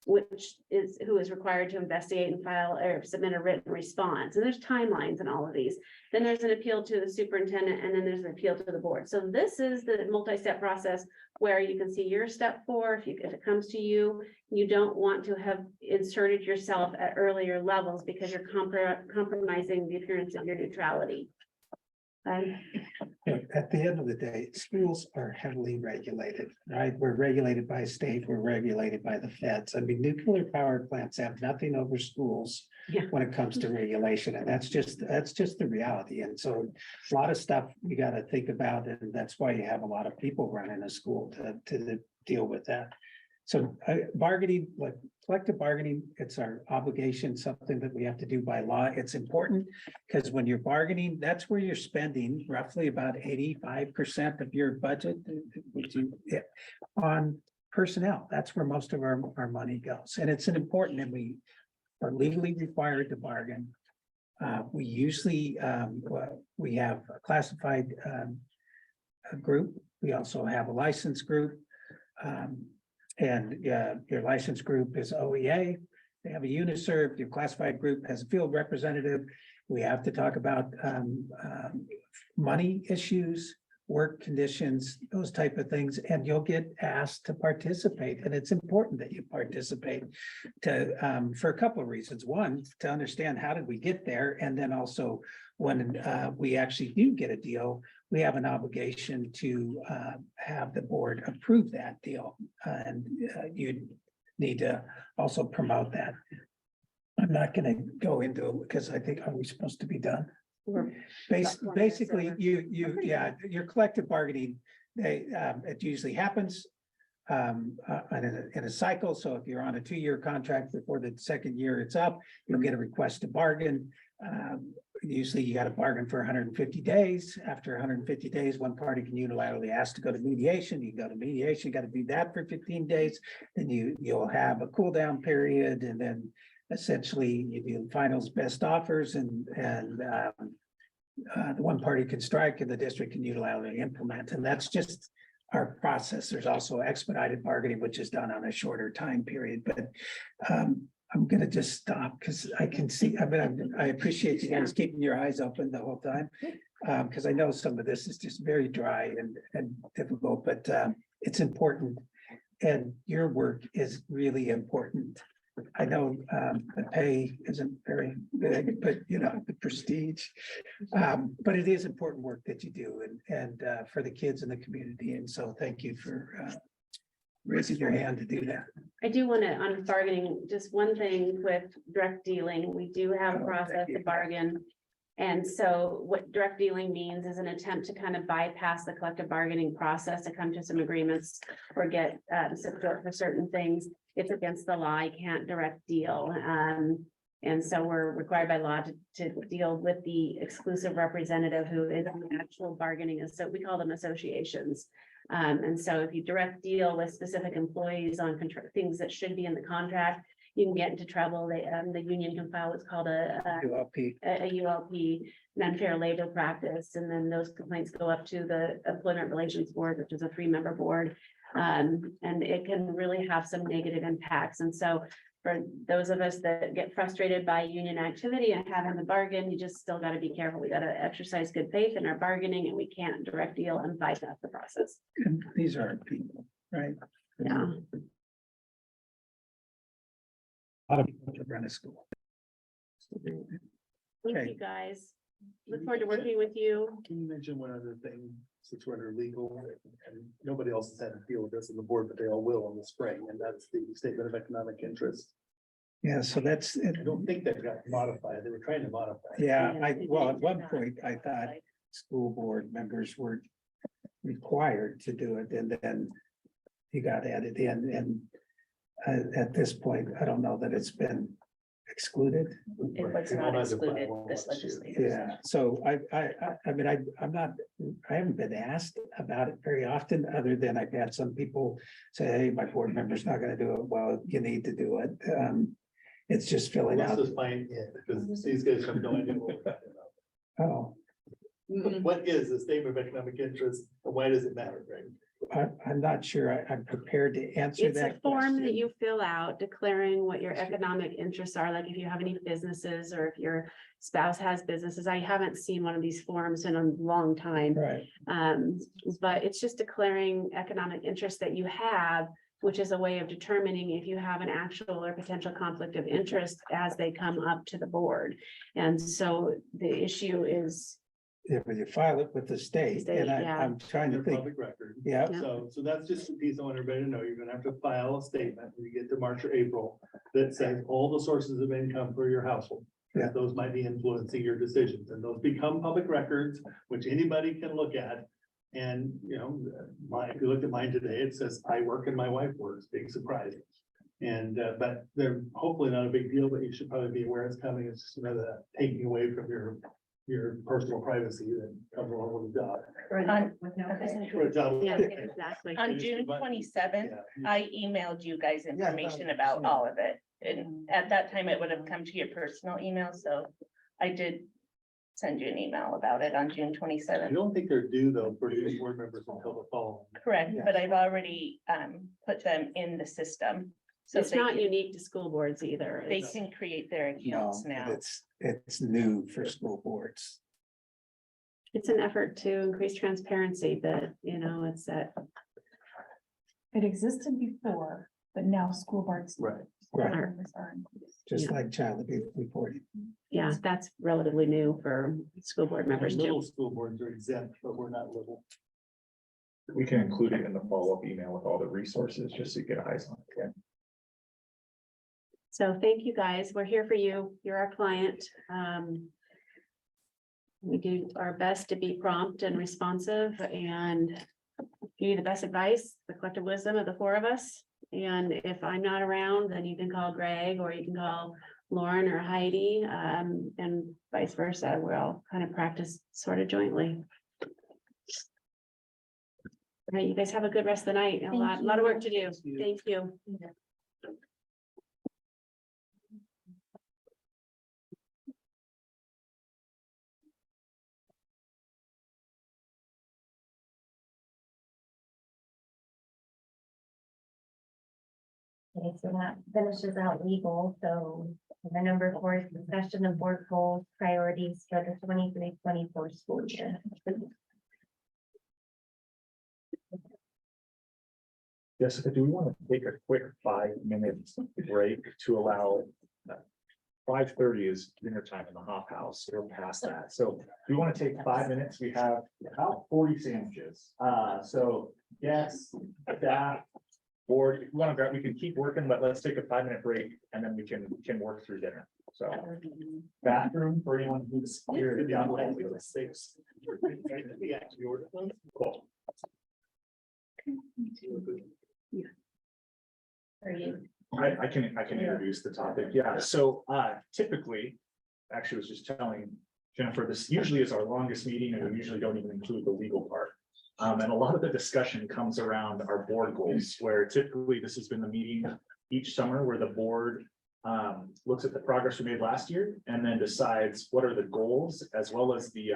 who is required to investigate and file or submit a written response. And there's timelines in all of these. Then there's an appeal to the superintendent, and then there's an appeal to the board. So this is the multi-step process where you can see your step 4. If it comes to you, you don't want to have inserted yourself at earlier levels because you're compromising the appearance of your neutrality. At the end of the day, schools are heavily regulated, right? We're regulated by state, we're regulated by the feds. I mean, nuclear power plants have nothing over schools when it comes to regulation, and that's just the reality. And so a lot of stuff we got to think about, and that's why you have a lot of people running a school to deal with that. So bargaining, like collective bargaining, it's our obligation, something that we have to do by law. It's important because when you're bargaining, that's where you're spending roughly about 85% of your budget on personnel. That's where most of our money goes. And it's important that we are legally required to bargain. We usually, we have a classified group. We also have a licensed group. And your license group is OEA. They have a UNISERV. Your classified group has a field representative. We have to talk about money issues, work conditions, those type of things, and you'll get asked to participate. And it's important that you participate for a couple of reasons. One, to understand how did we get there, and then also when we actually do get a deal, we have an obligation to have the board approve that deal, and you need to also promote that. I'm not going to go into it because I think, are we supposed to be done? Basically, your collective bargaining, it usually happens in a cycle. So if you're on a 2-year contract before the second year it's up, you'll get a request to bargain. Usually you got to bargain for 150 days. After 150 days, one party can unilaterally ask to go to mediation. You go to mediation, you got to do that for 15 days. Then you'll have a cool down period, and then essentially you do finals best offers, and the one party can strike and the district can unilaterally implement. And that's just our process. There's also expedited bargaining, which is done on a shorter time period, but I'm gonna just stop because I can see, I appreciate you guys keeping your eyes open the whole time. Because I know some of this is just very dry and difficult, but it's important. And your work is really important. I know the pay isn't very big, but you know, the prestige. But it is important work that you do and for the kids in the community. And so thank you for raising your hand to do that. I do want to, on bargaining, just one thing with direct dealing, we do have a process to bargain. And so what direct dealing means is an attempt to kind of bypass the collective bargaining process to come to some agreements or get support for certain things. It's against the law, you can't direct deal. And so we're required by law to deal with the exclusive representative who is in the actual bargaining, so we call them associations. And so if you direct deal with specific employees on things that should be in the contract, you can get into trouble. The union can file what's called a ULP, an unfair labor practice, and then those complaints go up to the Employment Relations Board, which is a 3-member board. And it can really have some negative impacts. And so for those of us that get frustrated by union activity and having the bargain, you just still got to be careful. We got to exercise good faith in our bargaining, and we can't direct deal and bypass the process. And these are people, right? Yeah. A lot of people that run a school. Thank Okay. you, guys. Look forward to working with you. Can you mention one other thing, since we're under legal, and nobody else has had to deal with this in the board, but they all will in the spring, and that's the statement of economic interest. Yeah, so that's, I don't think that got modified. They were trying to modify it. yeah, Yeah, well, at one point, I thought school board members were required to do it, and then you got added in, and at this point, I don't know that it's been excluded. It was not excluded this legislature. Yeah, so I mean, I'm not, I haven't been asked about it very often, other than I've had some people say, hey, my board member's not gonna do it. Well, you need to do it. It's just filling Let's out. just find it, because these guys have no idea what we're talking Oh, about. What is the statement of economic interest, and why does it matter, Greg? I'm not sure I'm prepared to answer It's a that. form question. that you fill out declaring what your economic interests are, like if you have any businesses or if your spouse has businesses. I haven't seen one of these forms in a long time. Right, But it's just declaring economic interest that you have, which is a way of determining if you have an actual or potential conflict of interest as they come up to the board. And so the issue is, yeah, but you file it with the state, State, and yeah. I'm trying to Their think, public record. yeah, Yeah. So that's just a piece I want everybody to know. You're gonna have to file a statement when you get to March or April that says all the sources of income for your household. Yeah. Those might be influencing your decisions, and those become public records, which anybody can look at. And, you know, if you look at mine today, it says I work and my wife works, big surprise. And, but they're hopefully not a big deal, but you should probably be aware it's coming. It's just another taking away from your personal privacy that comes along with a job. For a job. yeah, exactly. On June 27th, Yeah. I emailed you guys information about all of it. And at that time, it would have come to your personal email, so I did send you an email about it on June I 27th. don't think they're due though for new board members until the fall. Correct, but I've already put them in the system. So It's they not can- unique to school boards either. They It's- can create their no, accounts but now. it's new for school boards. It's an effort to increase transparency, but you know, it's that. It existed before, but now school boards. Right. Right. members are. Just Yeah. like child abuse reporting. Yeah, that's relatively new for school board members Little too. school boards are exempt, but we're not little. We can include it in the follow-up email with all the resources, just so you get eyes on it. Yeah. So thank you, guys. We're here for you. You're our client. We do our best to be prompt and responsive, and if give you the best advice, the collective wisdom of the four of us. And if I'm not around, then you can call Greg or you can call Lauren or Heidi, and vice versa. We'll all kind of practice sort of jointly. All right, you guys have a good rest of the night. A lot of work to do. Thank you. Okay, so that finishes out legal, so the number 4 is discussion of board goals, priorities for the 23-24 school year. Jessica, do we want to take a quick 5-minute break to allow? 5:30 is dinner time in the Hop House. We're past that. So we want to take 5 minutes. We have about 40 sandwiches. So yes, staff, board, if you want to grab, we can keep working, but let's take a 5-minute break and then we can work through dinner. So bathroom for anyone who's here to be on the six. Cool. For you. I can introduce the topic. Yeah, so typically, actually I was just telling Jennifer, this usually is our longest meeting and we usually don't even include the legal part. And a lot of the discussion comes around our board goals, where typically this has been the meeting each summer where the board looks at the progress we made last year and then decides what are the goals as well as the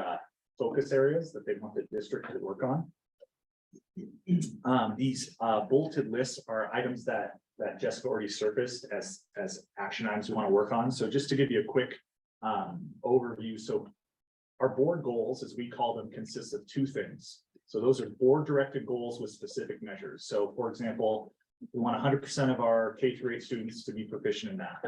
focus areas that they want the district to work on. These bulleted lists are items that Jessica already surfaced as action items we want to work on. So just to give you a quick overview. So our board goals, as we call them, consist of 2 things. So those are board directed goals with specific measures. So for example, we want 100% of our K-8 students to be proficient in math.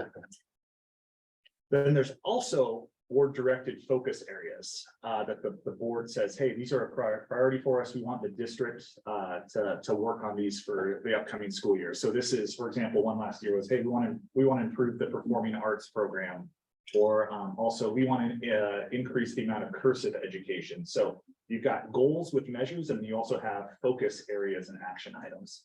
Then there's also board directed focus areas that the board says, hey, these are a priority for us. We want the district to work on these for the upcoming school year. So this is, for example, one last year was, hey, we want to improve the performing arts program, or also we want to increase the amount of cursive education. So you've got goals with measures, and you also have focus areas and action items.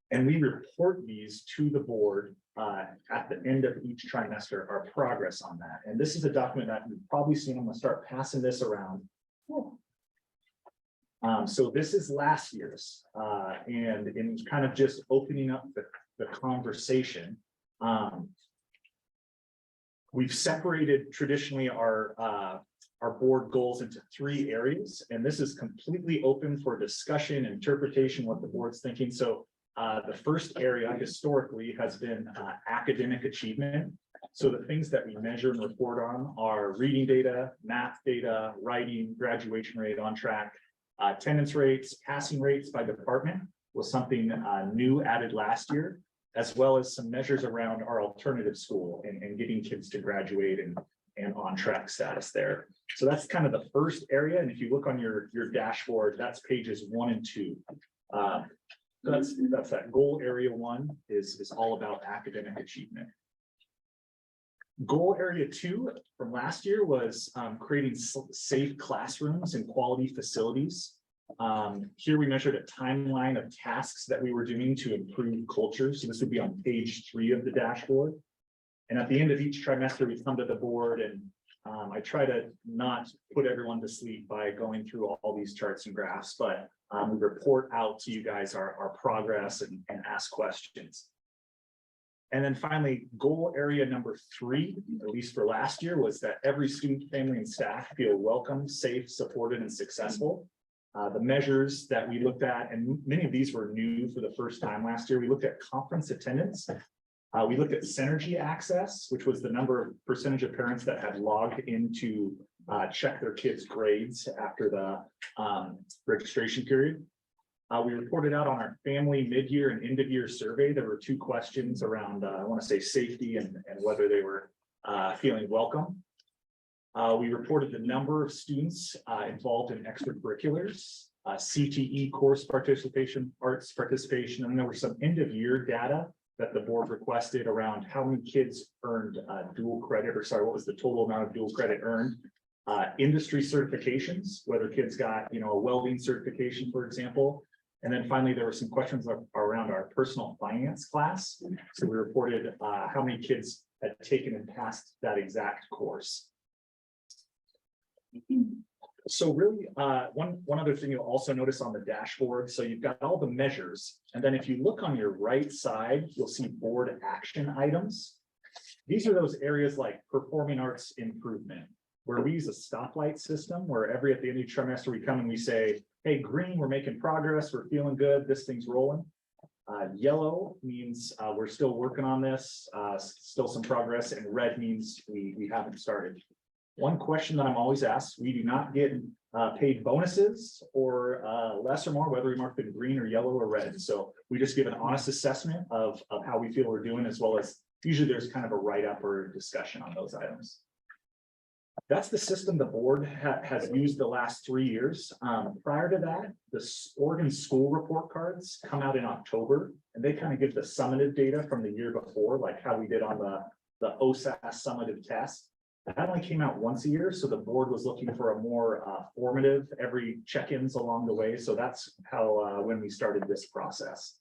And we report these to the board at the end of each trimester, our progress on that. And this is a document that you've probably seen. I'm gonna start passing this around. So this is last year's, and in kind of just opening up the conversation. We've separated traditionally our board goals into 3 areas, and this is completely open for discussion, interpretation, what the board's thinking. So the first area historically has been academic achievement. So the things that we measure and report on are reading data, math data, writing, graduation rate on track, attendance rates, passing rates by department was something new added last year, as well as some measures around our alternative school and getting kids to graduate and on track status there. So that's kind of the first area. And if you look on your dashboard, that's pages 1 and 2. So that's that goal area 1 is all about academic achievement. Goal area 2 from last year was creating safe classrooms and quality facilities. Here we measured a timeline of tasks that we were doing to improve culture. So this would be on page 3 of the dashboard. And at the end of each trimester, we come to the board, and I try to not put everyone to sleep by going through all these charts and graphs, but we report out to you guys our progress and ask questions. And then finally, goal area number 3, at least for last year, was that every student, family, and staff feel welcome, safe, supported, and successful. The measures that we looked at, and many of these were new for the first time last year, we looked at conference attendance. We looked at Synergy access, which was the percentage of parents that had logged in to check their kids' grades after the registration period. We reported out on our family mid-year and end-of-year survey. There were 2 questions around, I want to say safety and whether they were feeling welcome. We reported the number of students involved in extracurriculars, CTE course participation, arts participation, and there were some end-of-year data that the board requested around how many kids earned dual credit, or sorry, what was the total amount of dual credit earned. industry certifications, whether kids got, you know, a welding certification, for example. And then finally, there were some questions around our personal finance class. So we reported how many kids had taken and passed that exact course. So really, one other thing you'll also notice on the dashboard, so you've got all the measures, and then if you look on your right side, you'll see board action items. These are those areas like performing arts improvement, where we use a stoplight system, where at the end of each trimester, we come and we say, hey, green, we're making progress, we're feeling good, this thing's rolling. Yellow means we're still working on this, still some progress, and red means we haven't started. One question that I'm always asked, we do not get paid bonuses or less or more, whether we mark them green or yellow or red. So we just give an honest assessment of how we feel we're doing, as well as usually there's kind of a write-up or discussion on those items. That's the system the board has used the last 3 years. Prior to that, the Oregon school report cards come out in October, and they kind of give the summative data from the year before, like how we did on the OSAS summative test. That only came out once a year, so the board was looking for a more formative, every check-ins along the way. So that's how when we started this process.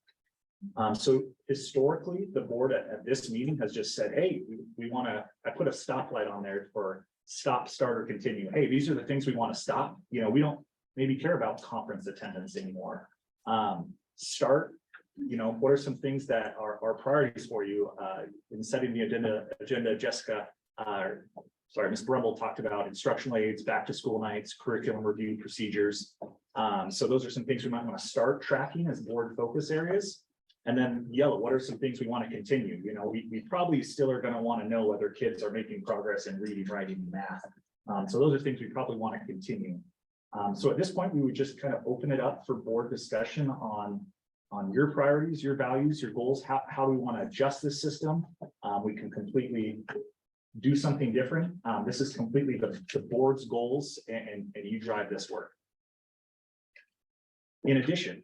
So historically, the board at this meeting has just said, hey, we want to, I put a stoplight on there for stop, start, or continue. Hey, these are the things we want to stop. You know, we don't maybe care about conference attendance anymore. Start, you know, what are some things that are priorities for you in setting the agenda, Jessica, sorry, Ms. Brumble talked about instructional aids, back to school nights, curriculum review procedures. So those are some things we might want to start tracking as board focus areas. And then yellow, what are some things we want to continue? You know, we probably still are going to want to know whether kids are making progress in reading, writing, and math. So those are things we probably want to continue. So at this point, we would just kind of open it up for board discussion on your priorities, your values, your goals, how we want to adjust this system. We can completely do something different. This is completely the board's goals, and you drive this work. In addition,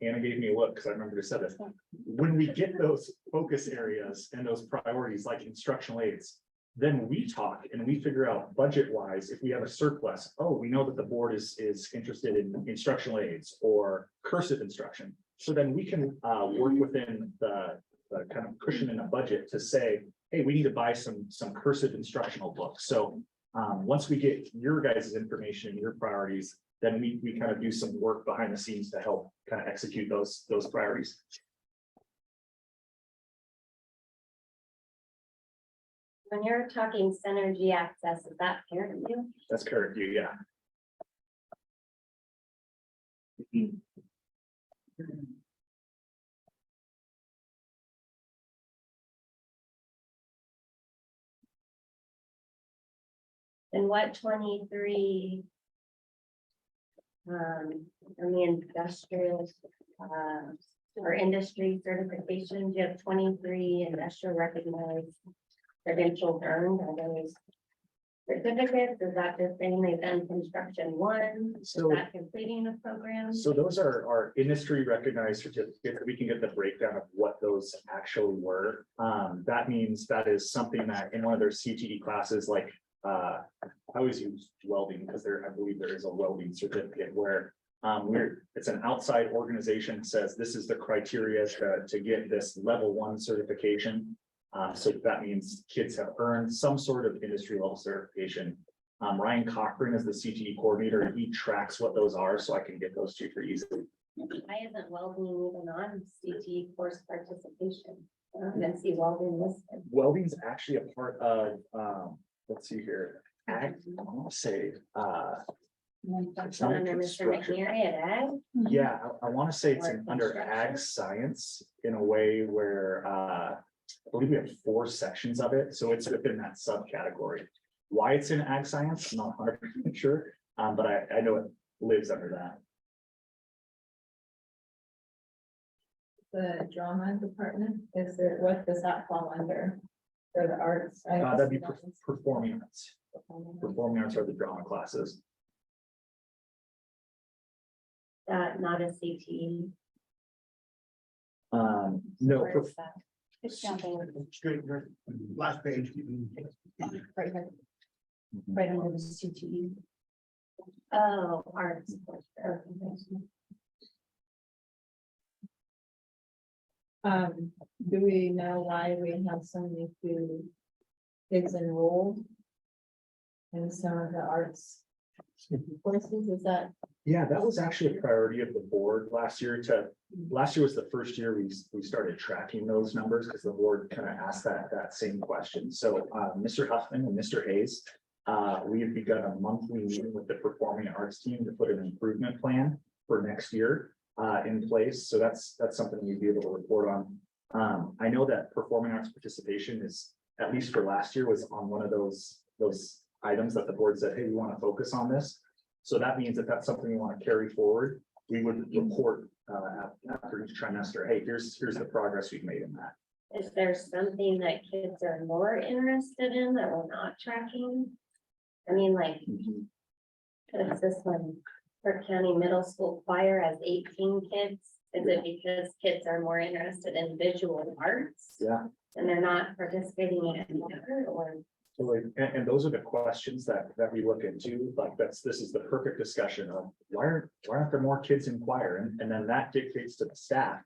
Anna gave me a look because I remember to say this. When we get those focus areas and those priorities like instructional aids, then we talk and we figure out budget wise, if we have a surplus, oh, we know that the board is interested in instructional aids or cursive instruction. So then we can work within the kind of cushion in the budget to say, hey, we need to buy some cursive instructional books. So once we get your guys' information, your priorities, then we kind of do some work behind the scenes to help kind of execute those priorities. When you're talking synergy access, is that parent view? That's parent view, yeah. And what 23? On the industrial or industry certifications, you have 23 industrial recognized credentials earned. Are those certificates? Is that just saying they've done construction one? Is So- that completing a program? So those are our industry recognized certificates. We can get the breakdown of what those actually were. That means that is something that in one of their CTE classes, like I always use welding because I believe there is a welding certificate where it's an outside organization that says this is the criteria to get this level 1 certification. So that means kids have earned some sort of industry level certification. Ryan Cochran is the CTE coordinator, and he tracks what those are, so I can get those to you pretty easily. Why isn't welding even on CTE course participation? I don't even see welding listed. Welding's actually a part of, let's see here, I want to say, it's not Under Mr. construction. McNary at Ag? Yeah, I want to say it's Or under construction? ag science in a way where, I believe we have 4 sections of it, so it's within that subcategory. Why it's in ag science, I'm not 100% sure, but I know it lives under that. The drama department, what does that fall under for the arts? That'd be performing arts. Performing arts are the drama classes. Not a CTE. No, Where is that? It's down there. Straight, last page. Right here. right under the CTE. Oh, arts. Do we know why we have so many few kids enrolled in some of the arts courses? Is that? Yeah, that was actually a priority of the board last year last year was the first year we started tracking those numbers because the board kind of asked that same question. So, Mr. Huffman and Mr. Hayes, we have begun a monthly meeting with the performing arts team to put an improvement plan for next year in place. So that's something we'd be able to report on. I know that performing arts participation is, at least for last year, was on one of those items that the board said, hey, we want to focus on this. So that means that that's something we want to carry forward. We would report after each trimester, hey, here's the progress we've made in that. Is there something that kids are more interested in that we're not tracking? I mean, like, is this one, Burke County Middle School Choir has 18 kids? Is it because kids are more interested in visual arts? Yeah. And they're not participating in it either, or? So like, and those are the questions that we look into, like this is the perfect discussion of why aren't there more kids in choir? And then that dictates to the staff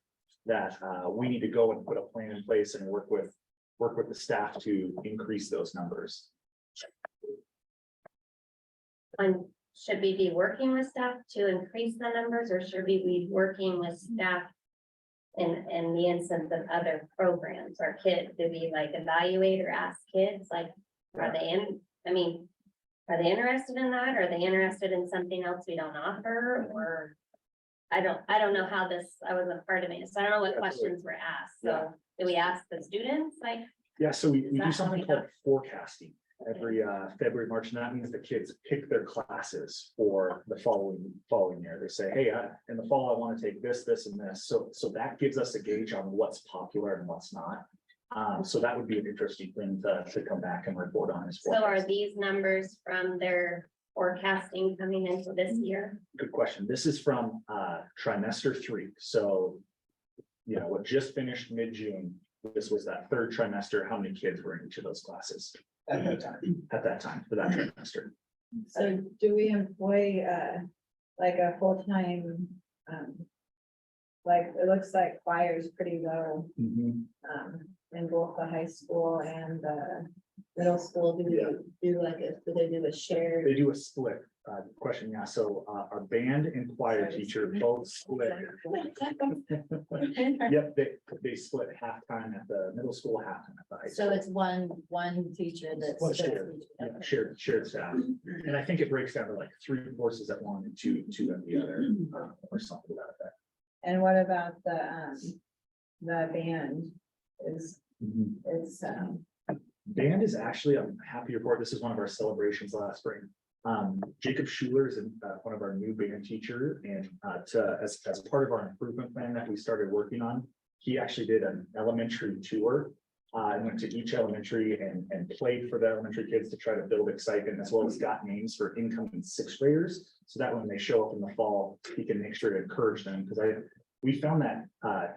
that we need to go and put a plan in place and work with the staff to increase those numbers. And should we be working with staff to increase the numbers, or should we be working with staff in the instance of other programs or kids? Do we like evaluate or ask kids, like, are they in, I mean, are they interested in that? Are they interested in something else we don't offer? Or I don't know how this, I wasn't part of it, so I don't know what questions were asked. So do we ask the students, like? Yeah, so we do that something something called forecasting every February, March, and that means the kids pick their classes for the following year. They say, hey, in the fall, I want to take this, and this. So that gives us a gauge on what's popular and what's not. So that would be an interesting thing to come back and report on as well. So are these numbers from their forecasting coming into this year? Good question. This is from trimester 3. So, you know, what just finished mid-June. This was that third trimester. How many kids were in each of those classes at that time for that trimester? So do we employ like a full-time, like, it looks like choir is pretty low in both the high school and the middle school? Do we do like do they do a shared? They do a split question. Yeah. So our band and choir teacher both split. Yep, they split halftime at the middle school, halftime at the high school. So it's one teacher that's. Well, shared staff. And I think it breaks down to like 3 courses at one and two at the other, or something like that. And what about the band is, Band is actually, I'm happy to report, this is one of our celebrations last spring. Jacob Schuler is one of our new band teacher, and as part of our improvement plan that we started working on, he actually did an elementary tour. And went to each elementary and played for the elementary kids to try to build excitement, as well as got names for incoming 6th graders. So that when they show up in the fall, he can make sure to encourage them, because we found that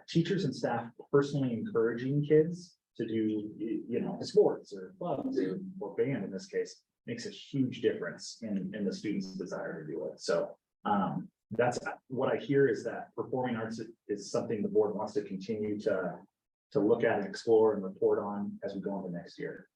teachers and staff personally encouraging kids to do, you know, sports or clubs or band in this case, makes a huge difference in the students' desire to do it. So that's what I hear, is that performing arts is something the board wants to continue to look at and explore and report on as we go into next year.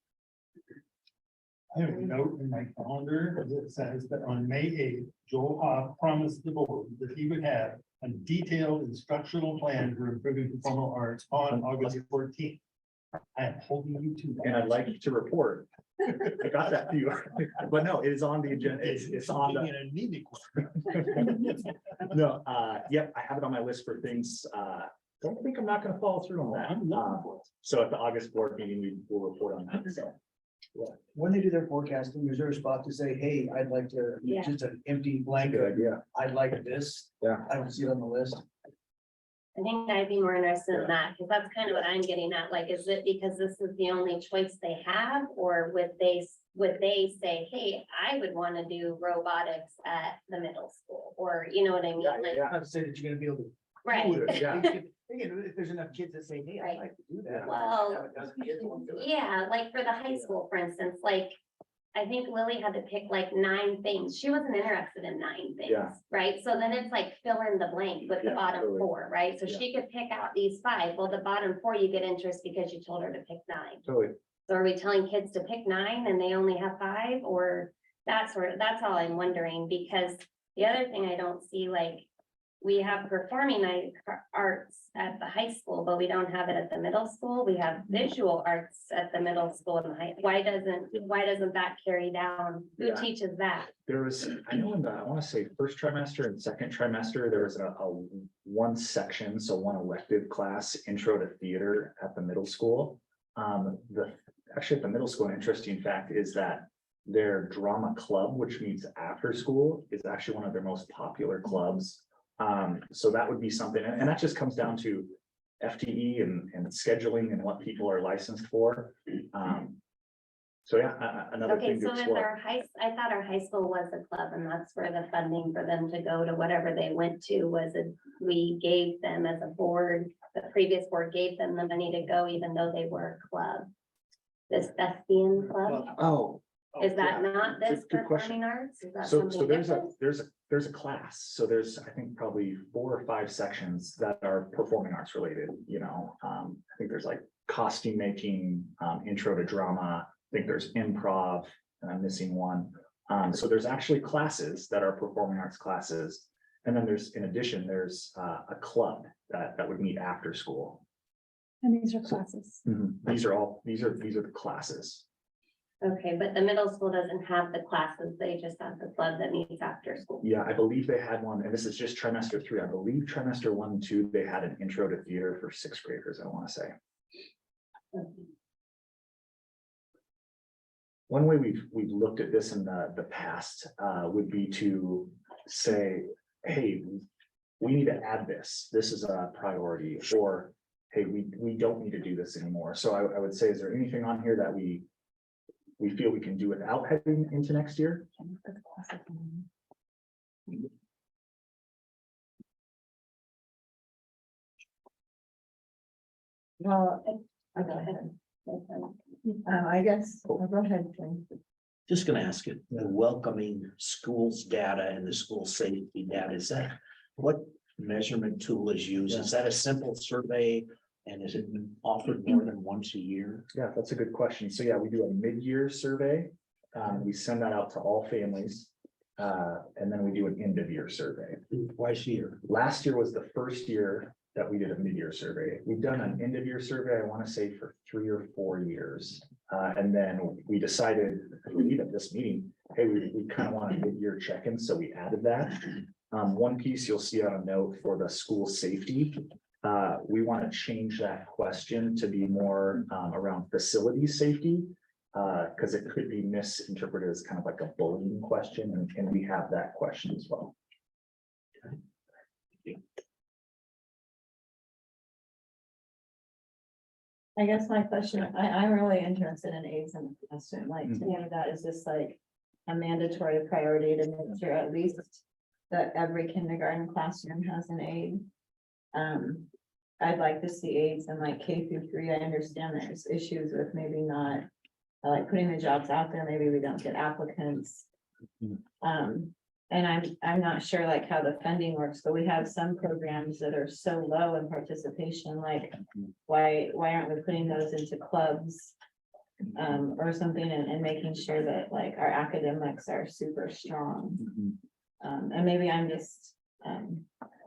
I have a note in my calendar that says that on May 8th, Joel Hoff promised the board that he would have a detailed instructional plan for improving performing arts on August 14th. I am holding you to that. And I'd like to report, I got that to you, but no, it is on the agenda. It's on the. No, yep, I have it on my list for things. Don't think I'm not gonna follow through on that. So at the August board meeting, we will report on that, so. When they do their forecasting, is there a spot to say, hey, I'd like to, Yeah. just an empty blank, Good idea. I'd like this? Yeah. I don't see it on the list. I think I'd be more interested in that, because that's kind of what I'm getting at. Like, is it because this is the only choice they have, or would they say, hey, I would want to do robotics at the middle school, or you know what I mean? Like, Not to say that you're gonna be able to. right. do it. Yeah. Again, if there's enough kids that say, hey, I'd like to do that. Well, Have a dozen kids won't do it. yeah, like for the high school, for instance, like I think Lily had to pick like 9 things. She wasn't interested in 9 things, Yeah. right? So then it's like fill in the blank with the Yeah, bottom totally. 4, right? So Yeah. she could pick out these 5. Well, the bottom 4, you get interest because you told her to pick 9. Totally. So are we telling kids to pick 9 and they only have 5, or that's all I'm wondering, because the other thing I don't see, like, we have performing arts at the high school, but we don't have it at the middle school. We have visual arts at the middle school and high. Why doesn't that carry down? Who Yeah. teaches that? There was, I know in the, I want to say first trimester and second trimester, there was a one section, so one elective class, intro to theater at the middle school. Actually at the middle school, an interesting fact is that their drama club, which meets after school, is actually one of their most popular clubs. So that would be something, and that just comes down to FTE and scheduling and what people are licensed for. So yeah, another Okay, thing to so is explore. I thought our high school was a club, and that's where the funding for them to go to whatever they went to was, we gave them as a board, the previous board gave them the money to go, even though they were a club. This thespian club, Oh. is that yeah. not this Good question. performing arts? Is that So something there's a, different? there's a class, so there's, I think, probably 4 or 5 sections that are performing arts related, you know, I think there's like costume making, intro to drama, I think there's improv, and I'm missing one. So there's actually classes that are performing arts classes, and then there's, in addition, there's a club that would meet after school. And these are classes. These are the classes. Okay, but the middle school doesn't have the classes, they just have the club that meets after school. Yeah, I believe they had one, and this is just trimester 3. I believe trimester 1 and 2, they had an intro to theater for 6th graders, I want to say. One way we've looked at this in the past would be to say, hey, we need to add this. This is a priority, or hey, we don't need to do this anymore. So I would say, is there anything on here that we feel we can do without heading into next year? Well, I go ahead. I guess, go ahead. Jane. Just gonna ask you, the welcoming schools data and the school safety data, is that, what measurement tool is used? Is that a simple survey? And is it offered more than once a year? Yeah, that's a good question. So yeah, we do a mid-year survey. We send that out to all families. And then we do an end-of-year survey. Twice a year. Last year was the first year that we did a mid-year survey. We've done an end-of-year survey, I want to say, for 3 or 4 years. And then we decided, I believe at this meeting, hey, we kind of want a mid-year check-in, so we added that. One piece you'll see on a note for the school safety. We want to change that question to be more around facility safety. Because it could be misinterpreted as kind of like a bullying question, and we have that question as well. I guess my question, I'm really interested in AIDS in the classroom, like, to me, that is just like a mandatory priority to make sure at least that every kindergarten classroom has an aide. I'd like to see aides in like K through 3. I understand there's issues with maybe not like putting the jobs out there, maybe we don't get applicants. And I'm not sure like how the funding works, but we have some programs that are so low in participation, like why aren't we putting those into clubs? Or something and making sure that like our academics are super strong. And maybe I'm just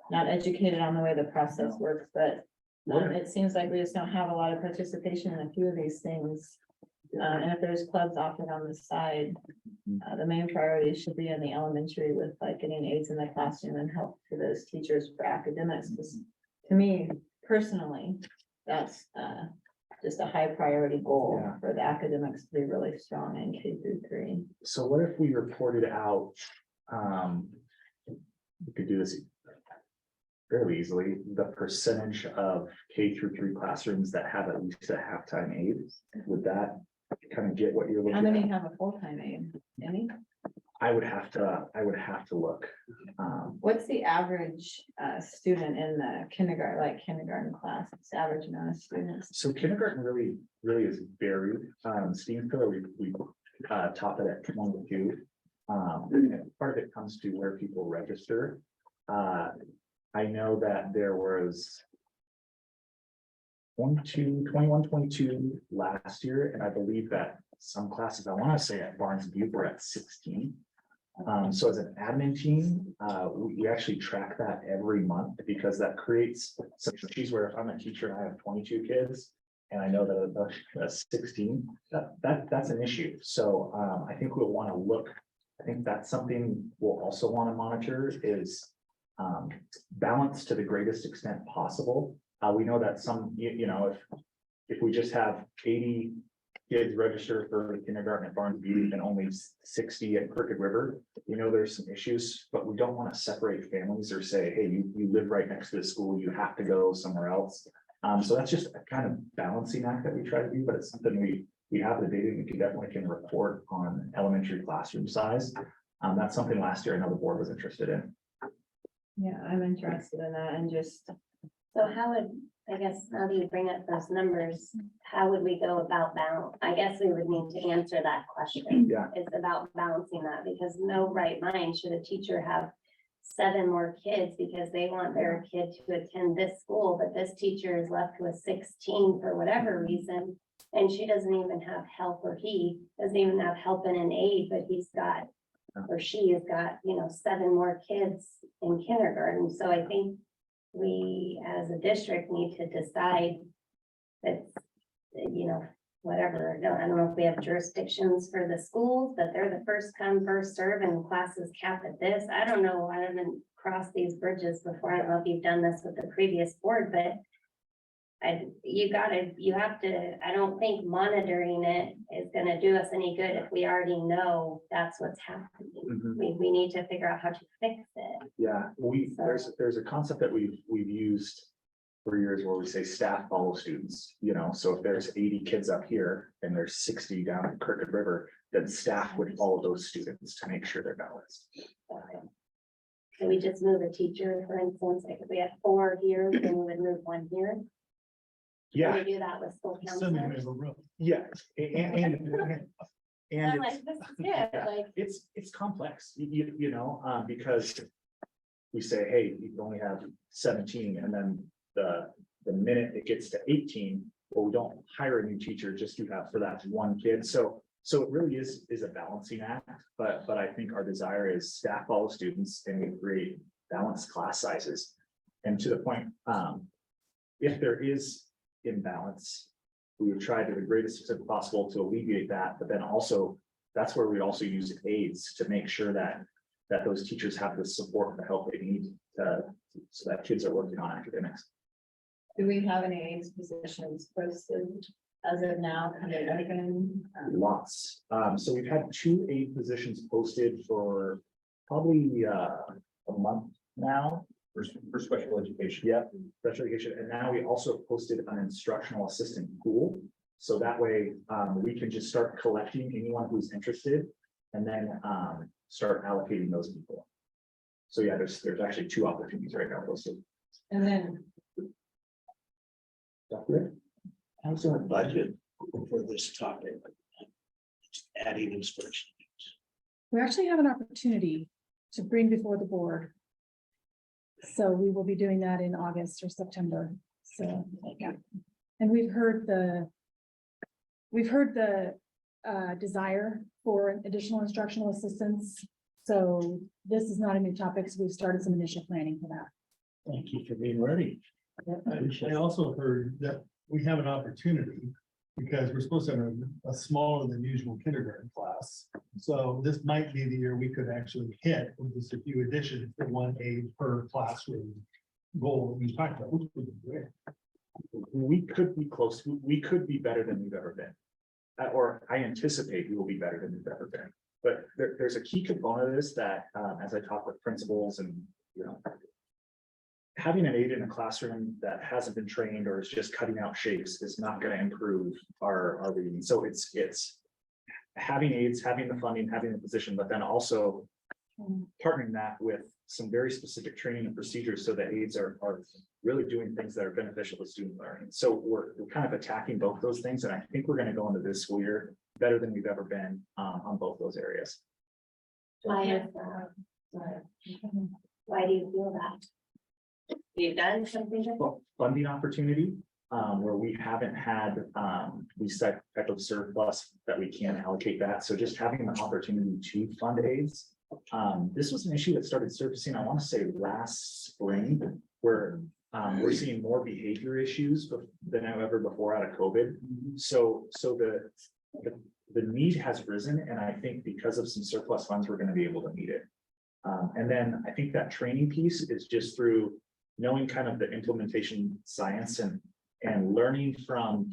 not educated on the way the process works, but it seems like we just don't have a lot of participation in a few of these things. And if there's clubs offered on the side, the main priority should be in the elementary with like getting aides in the classroom and help for those teachers for academics. Because to me personally, that's just a high priority goal Yeah. for the academics to be really strong in K through 3. So what if we reported out, we could do this fairly easily, the percentage of K through 3 classrooms that have at least a halftime aide? Would that kind of get what you're looking How at? many have a full-time aide? Any? I would have to look. What's the average student in the kindergarten class? It's the average amount of students. So kindergarten really is varied. Stevensville, we top it at 22. And part of it comes to where people register. I know that there was 21, 22 last year, and I believe that some classes, I want to say at Barnes and Butte, were at 16. So as an admin team, we actually track that every month because that creates some issues where if I'm a teacher and I have 22 kids and I know that that's 16, that's an issue. So I think we'll want to look, I think that's something we'll also want to monitor is balance to the greatest extent possible. We know that some, you know, if we just have 80 kids register for kindergarten at Barnes Butte and only 60 at Crooked River, you know, there's some issues, but we don't want to separate families or say, hey, you live right next to the school, you have to go somewhere else. So that's just a kind of balancing act that we try to do, but it's something we have the data, we can report on elementary classroom size. That's something last year I know the board was interested in. Yeah, I'm interested in that and just. So how would, I guess, now that you bring up those numbers, how would we go about balance? I guess we would need to answer that question. Yeah. It's about balancing that because no right mind should a teacher have 7 more kids because they want their kid to attend this school, but this teacher is left with 16 for whatever reason. And she doesn't even have help, or he doesn't even have help in an aide, but he's got, or she has got, you know, 7 more kids in kindergarten. So I think we as a district need to decide that, you know, whatever, I don't know if we have jurisdictions for the schools, that they're the first come, first serve and classes cap at this. I don't know. I haven't crossed these bridges before. I don't know if you've done this with the previous board, but you have to, I don't think monitoring it is gonna do us any good if we already know that's what's happening. Mhm. We need to figure out how to fix it. Yeah, there's a concept that we've used for years where we say staff follow students, you know, so if there's 80 kids up here and there's 60 down at Crooked River, then staff would follow those students to make sure they're balanced. Can we just move a teacher, for instance, like if we have 4 here, then we would move 1 here? Can Yeah, we do that with school Assuming we counselors? have a room. yeah, and I'm it's, like, this is good, yeah, like, it's complex, you know, because we say, hey, you can only have 17, and then the minute it gets to 18, well, we don't hire a new teacher just to have for that 1 kid. So it really is a balancing act, but I think our desire is staff follow students and we create balanced class sizes. And to the point, if there is imbalance, we would try to the greatest extent possible to alleviate that, but then also that's where we also use aides to make sure that those teachers have the support and the help they need so that kids are working on academics. Do we have any aides positions posted as of now? Lots. So we've had 2 aide positions posted for probably a month now. For special education. Yeah, special education. And now we also posted an instructional assistant pool. So that way we can just start collecting anyone who's interested and then start allocating those people. So yeah, there's actually 2 opportunities right now posted. And then, How's our budget for this topic? Adding instruction. We actually have an opportunity to bring before the board. So we will be doing that in August or September. So, yeah. And we've heard the desire for additional instructional assistance. So this is not a new topic. So we've started some initial planning for that. Thank you for being ready. I also heard that we have an opportunity because we're supposed to have a smaller than usual kindergarten class. So this might be the year we could actually hit with just a few additions for 1 aide per classroom goal that we talked about, which would be great. We could be close. We could be better than we've ever been. Or I anticipate we will be better than we've ever been. But there's a key component of this that, as I talk with principals and, you know, having an aide in a classroom that hasn't been trained or is just cutting out shapes is not going to improve our reading. So it's having aides, having the funding, having the position, but then also partnering that with some very specific training and procedures so that aides are really doing things that are beneficial to student learning. So we're kind of attacking both those things. And I think we're going to go into this school year better than we've ever been, on both those areas. Why is that? Why do you feel that? You've done something different? Funding opportunity, where we haven't had, we set type of surplus that we can allocate that. So just having the opportunity to fund aids. This was an issue that started surfacing, I want to say last spring, where we're seeing more behavior issues than ever before out of COVID. So the need has risen, and I think because of some surplus funds, we're going to be able to meet it. And then I think that training piece is just through knowing kind of the implementation science and learning from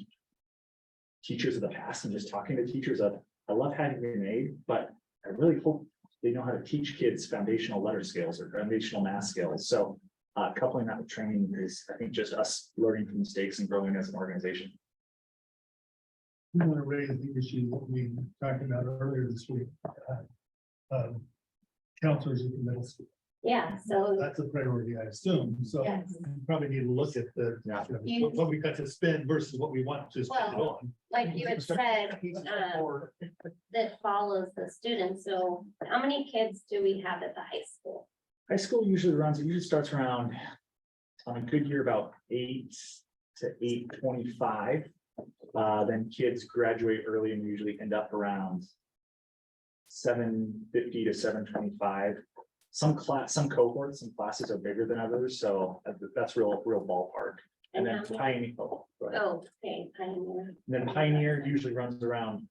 teachers of the past and just talking to teachers of, I love having an aid, but I really hope they know how to teach kids foundational letter skills or foundational math skills. So coupling that with training is, I think, just us learning from mistakes and growing as an organization. I want to raise the issue that we talked about earlier this week. Counselors at the middle school. Yeah, so, That's a priority, I assume. So yes, we probably need to look at the, Yeah. you know, what we got to spend versus what we want to spend it Well, on. like you had said, that follows the students. So how many kids do we have at the high school? High school usually starts around, on a good year, about 8 to 8:25. Then kids graduate early and usually end up around 7:50 to 7:25. Some cohorts, some classes are bigger than others, so that's real ballpark. And then how many- Pioneer, go ahead. Oh, okay, Pioneer. And then Pioneer usually runs around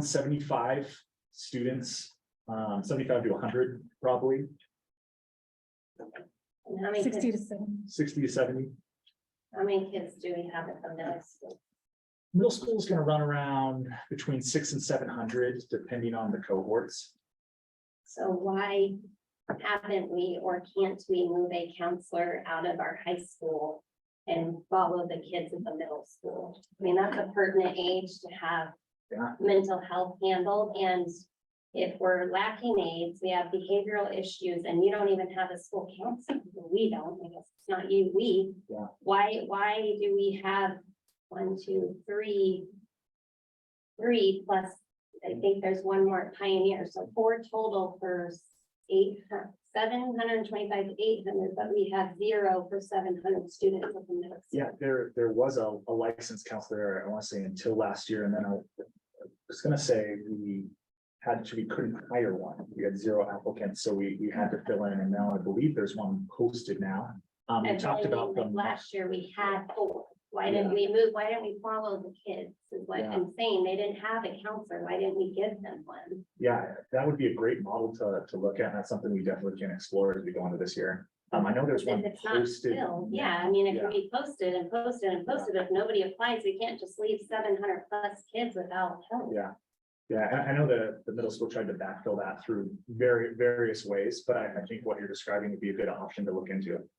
75 students, 75 to 100 probably, And how many 60 to kids, 70. 60 to 70. how many kids do we have at the middle school? Middle school is gonna run around between 600 and 700, depending on the cohorts. So why haven't we or can't we move a counselor out of our high school and follow the kids at the middle school? I mean, that's a pertinent age to have Yeah. mental health handled, and if we're lacking aides, we have behavioral issues, and you don't even have a school counselor. We don't, I guess it's not you, we. Yeah. Why do we have 1, 2, 3? 3 plus, I think there's one more at Pioneer, so 4 total for 725 to 800, but we have 0 for 700 students at the middle school. Yeah, there was a licensed counselor, I want to say until last year, and then I was gonna say we couldn't hire one. We had 0 applicants, so we had to fill in, and now I believe there's one posted now. We And talked about like them. last year, we had 4. Why didn't we move? Why didn't we follow the kids? Is what Yeah. I'm saying. They didn't have a counselor. Why didn't we give them one? Yeah, that would be a great model to look at, and that's something we definitely can explore as we go into this year. I know there's one If it's not posted. filled, yeah, I mean, it can be posted and posted and posted. If nobody applies, we can't just leave 700 plus kids without help. Yeah. Yeah, and I know the middle school tried to backfill that through various ways, but I think what you're describing would be a good option to look into.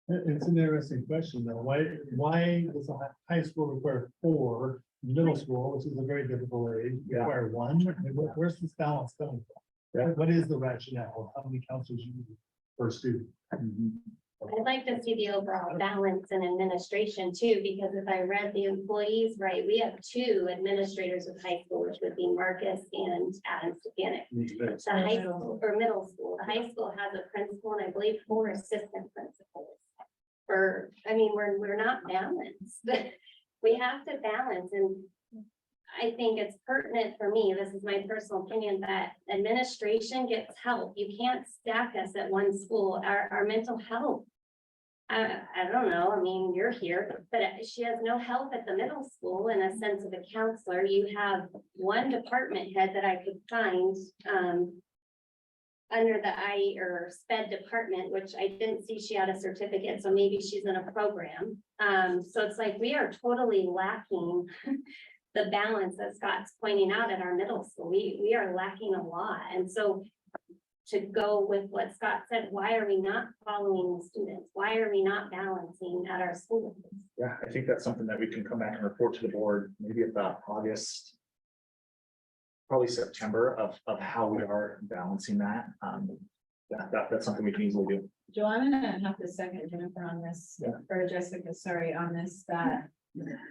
It's an interesting question, though. Why does a high school require 4, middle school, which is a very difficult age, Yeah. require 1? I mean, where's this balance coming from? Yeah. What is the rationale? How many counselors you need per student? I'd like to see the overall balance in administration too, because if I read the employees right, we have 2 administrators with high school, which would be Marcus and Adam Stefanik. The high school or middle school, the high school has a principal and I believe 4 assistant principals. We're not balanced. We have to balance, and I think it's pertinent for me, this is my personal opinion, that administration gets help. You can't stack us at one school. Our mental health. I don't know, I mean, you're here, but she has no help at the middle school in a sense of a counselor. You have one department head that I could find, under the IE or SPED department, which I didn't see she had a certificate, so maybe she's in a program. So it's like we are totally lacking the balance that Scott's pointing out at our middle school. We are lacking a lot. And so to go with what Scott said, why are we not following the students? Why are we not balancing at our schools? Yeah, I think that's something that we can come back and report to the board, maybe about August. Probably September of how we are balancing that. That's something we can easily do. Joe, I'm gonna have to second Jennifer on this, Yeah. or Jessica, sorry, on this, that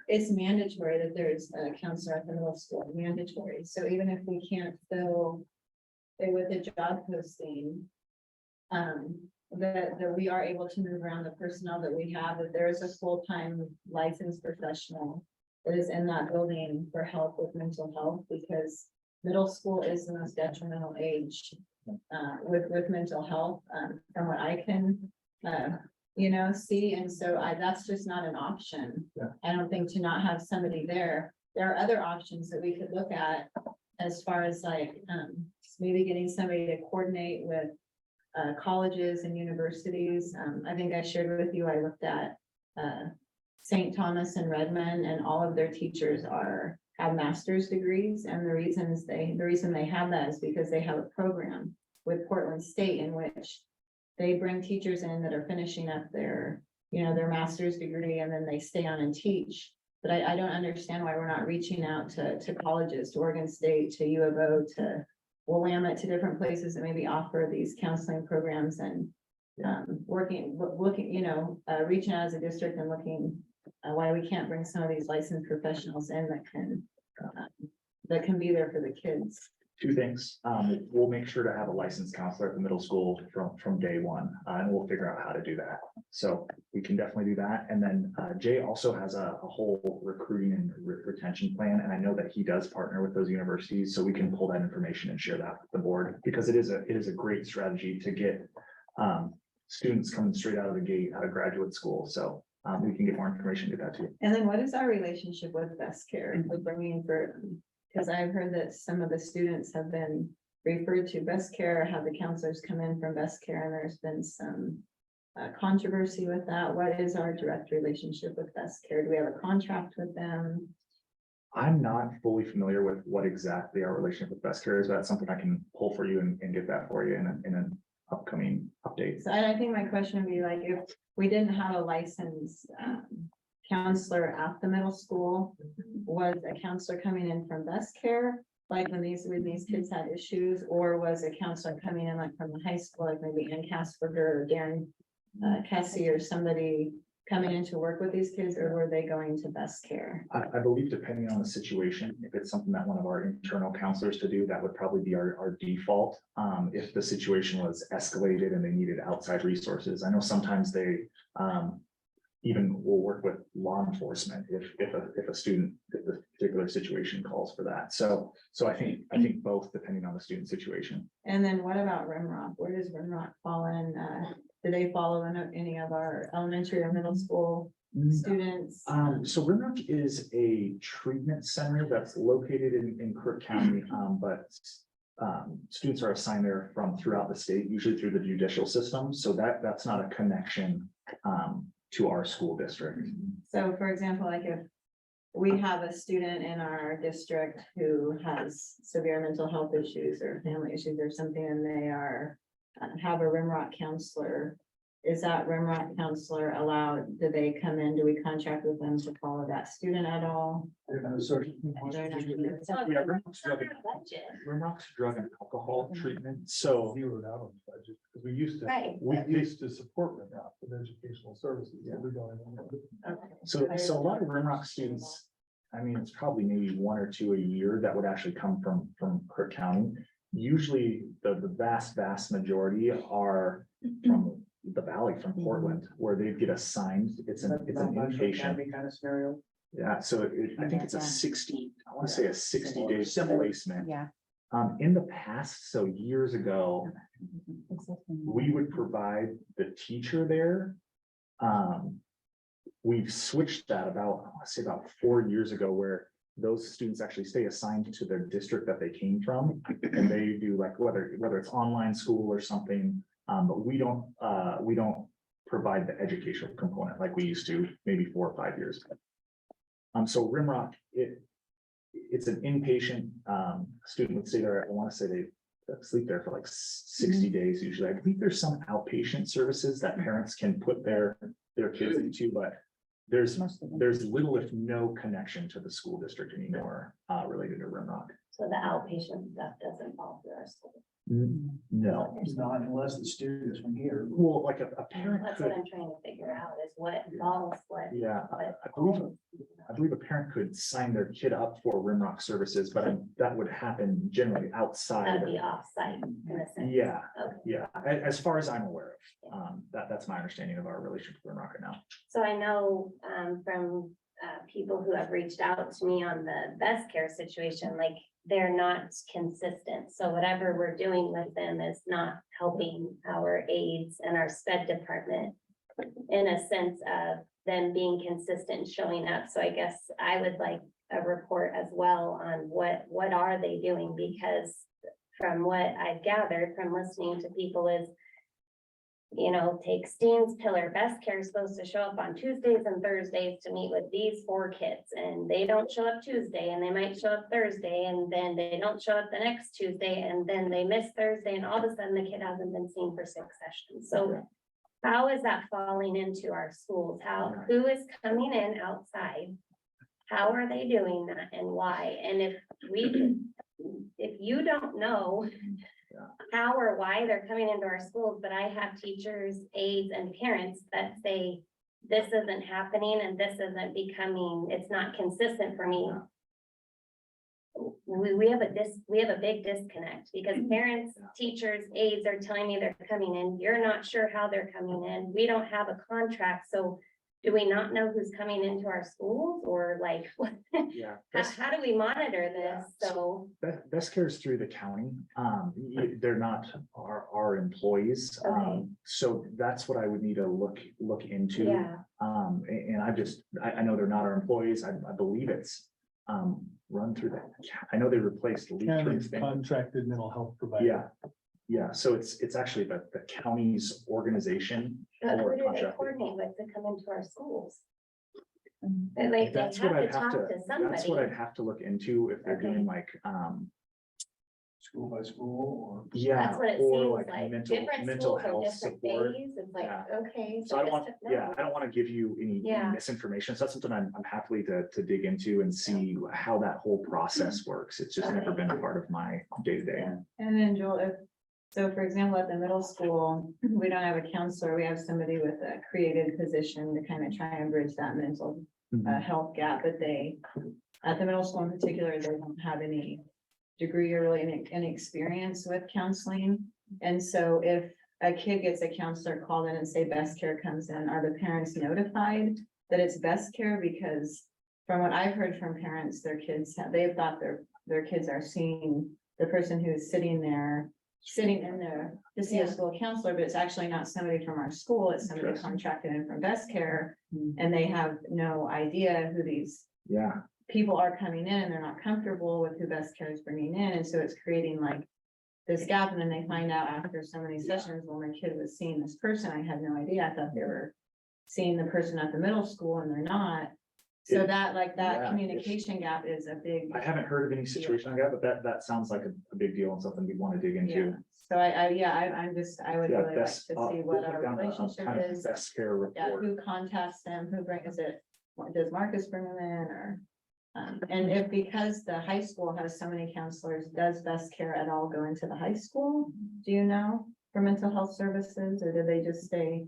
it's mandatory that there's a counselor at the middle school, mandatory. So even if we can't fill it with a job posting, that we are able to move around the personnel that we have, that there is a full-time licensed professional that is in that building for help with mental health, because middle school is the most detrimental age with mental health, from what I can, see. And so that's just not an option. Yeah. I don't think to not have somebody there. There are other options that we could look at as far as like, maybe getting somebody to coordinate with colleges and universities. I think I shared with you, I looked at St. Thomas and Redmond, and all of their teachers have master's degrees. And the reason they have that is because they have a program with Portland State in which they bring teachers in that are finishing up their master's degree, and then they stay on and teach. But I don't understand why we're not reaching out to colleges, to Oregon State, to U of O, to Willamette, to different places that maybe offer these counseling programs, and reaching out as a district and looking why we can't bring some of these licensed professionals in that can be there for the kids. Two things. We'll make sure to have a licensed counselor at the middle school from day one, and we'll figure out how to do that. So we can definitely do that. And then Jay also has a whole recruiting and retention plan. And I know that he does partner with those universities, so we can pull that information and share that with the board, because it is a great strategy to get students coming straight out of the gate out of graduate school. So we can get more information to that too. And then what is our relationship with Best Care, with bringing for, because I've heard that some of the students have been referred to Best Care, have the counselors come in from Best Care, and there's been some controversy with that. What is our direct relationship with Best Care? Do we have a contract with them? I'm not fully familiar with what exactly our relationship with Best Care is, but that's something I can pull for you and get that for you in an upcoming update. So I think my question would be like, if we didn't have a licensed counselor at the middle school, was a counselor coming in from Best Care, like when these kids had issues, or was a counselor coming in like from the high school, like maybe Ann Casperger or Darren Cassie, or somebody coming in to work with these kids, or were they going to Best Care? I believe depending on the situation, if it's something that one of our internal counselors to do, that would probably be our default. If the situation was escalated and they needed outside resources, I know sometimes they even will work with law enforcement if the particular situation calls for that. So I think both, depending on the student situation. And then what about Rimrock? Where does Rimrock fall in? Do they follow in any of our elementary or middle school students? So Rimrock is a treatment center that's located in Kirk County, but students are assigned there from throughout the state, usually through the judicial system. So that's not a connection to our school district. So for example, like if we have a student in our district who has severe mental health issues or family issues or something, and they have a Rimrock counselor, is that Rimrock counselor allowed? Do they come in? Do we contract with them to follow that student at all? They're not- Yeah, Rimrock's drug and alcohol treatment. So Zeroed out on the budget, because we used to, Right. we used to support them out with educational services. Yeah. We're going on. Okay. So a lot of Rimrock students, I mean, it's probably maybe one or two a year that would actually come from Kirk County. Usually the vast majority are from the valley, from Portland, where they get assigned. It's an inpatient. Kind of scenario. Yeah, so I think it's a 60, I want to say a 60-day placement. Yeah. In the past, so years ago, we would provide the teacher there. We've switched that about, I want to say about 4 years ago, where those students actually stay assigned to their district that they came from. And they do like, whether it's online school or something, but we don't provide the educational component like we used to maybe 4 or 5 years ago. So Rimrock, it's an inpatient, student would stay there. I want to say they sleep there for like 60 days usually. I believe there's some outpatient services that parents can put their kids into, but there's little if no connection to the school district anymore related to Rimrock. So the outpatient stuff doesn't fall through our school. No, It's not unless the student is from here. well, like a parent That's what could, I'm trying to figure out is what involves what. yeah, what I believe a parent could sign their kid up for Rimrock services, but that would happen generally outside. That'd of- be offsite in a sense. Yeah, Okay. yeah, as far as I'm aware of, that's my understanding of our relationship with Rimrock right now. So I know from people who have reached out to me on the best care situation, like they're not consistent. So whatever we're doing with them is not helping our aides and our sped department in a sense of them being consistent, showing up. So I guess I would like a report as well on what are they doing? Because from what I've gathered from listening to people is, you know, take Steen's Pillar, Best Care is supposed to show up on Tuesdays and Thursdays to meet with these 4 kids, and they don't show up Tuesday, and they might show up Thursday, and then they don't show up the next Tuesday, and then they miss Thursday, and all of a sudden the kid hasn't been seen for 6 sessions. So how is that falling into our schools? Who is coming in outside? How are they doing that and why? And if you don't know how or why they're coming into our schools, but I have teachers, aides, and parents that say this isn't happening and this isn't becoming, it's not consistent for me. We have a big disconnect because parents, teachers, aides are telling me they're coming in. You're not sure how they're coming in. We don't have a contract, so do we not know who's coming into our schools or like, what? Yeah. How do we monitor this? So, Best Care is through the county. They're not our employees. Okay. So that's what I would need to look into. yeah, And I know they're not our employees. I believe it's run through that. I know they replaced Lee County's Trim's thing. contracted mental health provider. Yeah, yeah. So it's actually the county's organization. but who or do they contracted. coordinate with to come into our schools? And they have That's to what I'd talk to that's what I'd somebody. have to look into if they're Okay. doing like, School by school yeah, That's what it or seems like like. mental Different schools are health different support. days. It's like, Yeah. okay. So I don't want, just to yeah, know. I don't want to give you any Yeah. misinformation. So that's something I'm happily to dig into and see how that whole process works. It's just never Okay. been a part of my day to day. Yeah. And then Joel, so for example, at the middle school, we don't have a counselor, we have somebody with a created position to kind of try and bridge that mental health gap, but at the middle school in particular, they don't have any degree or really any experience with counseling. And so if a kid gets a counselor called in and say Best Care comes in, are the parents notified that it's Best Care? Because from what I've heard from parents, they've thought their kids are seeing the person who's sitting in there to see a Yeah. school counselor, but it's actually not somebody from our school, it's somebody Interesting. contracted in from Best Care. Hmm. And they have no idea who these Yeah, people are coming in and they're not comfortable with who Best Care is bringing in, and so it's creating like this gap, and then they find out after so many sessions, well, my kid was seeing this person, I had no idea, I thought they were seeing the person at the middle school and they're not. So It- that, like, that yeah, communication gap is a big. I haven't heard of any situation like that, but that sounds like a big deal and something we want to dig Yeah, into. so I would Yeah, really like best, to see we'll what put our down a relationship kind of is. Best Care Yeah, report. who contacts them, who brings it, does Marcus bring them in, or? And if, because the high school has so many counselors, does Best Care at all go into the high school? Do you know, for mental health services, or do they just stay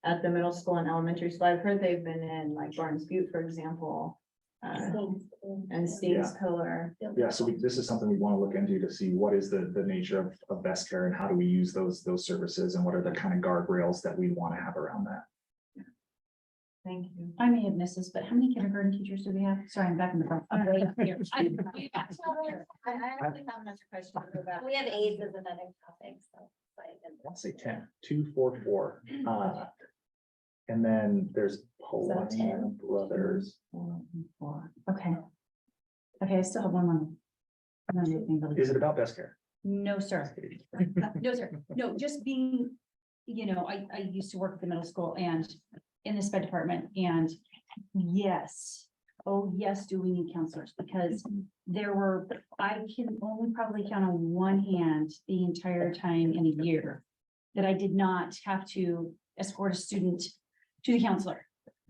at the middle school and elementary school? I've heard they've been in like Barnes Butte, for example. And Steen's Pillar. Yeah, so this is something we want to look into to see what is the nature of Best Care and how do we use those services and what are the kind of guardrails that we want to have around that. Thank you. I may have missed this, but how many kindergarten teachers do we have? Sorry, I'm back in the front. I'm right up here. I actually have another question about. We have aides as another topic, so. I'll say 10, 2, 4, 4. And then there's 10. Polina Brothers. Okay. Okay, I still have one more. Is it about Best Care? No, sir. No, sir. No, just being, I used to work at the middle school and in the sped department, and yes. Oh, yes, do we need counselors? Because I can only probably count on one hand the entire time in a year that I did not have to escort a student to the counselor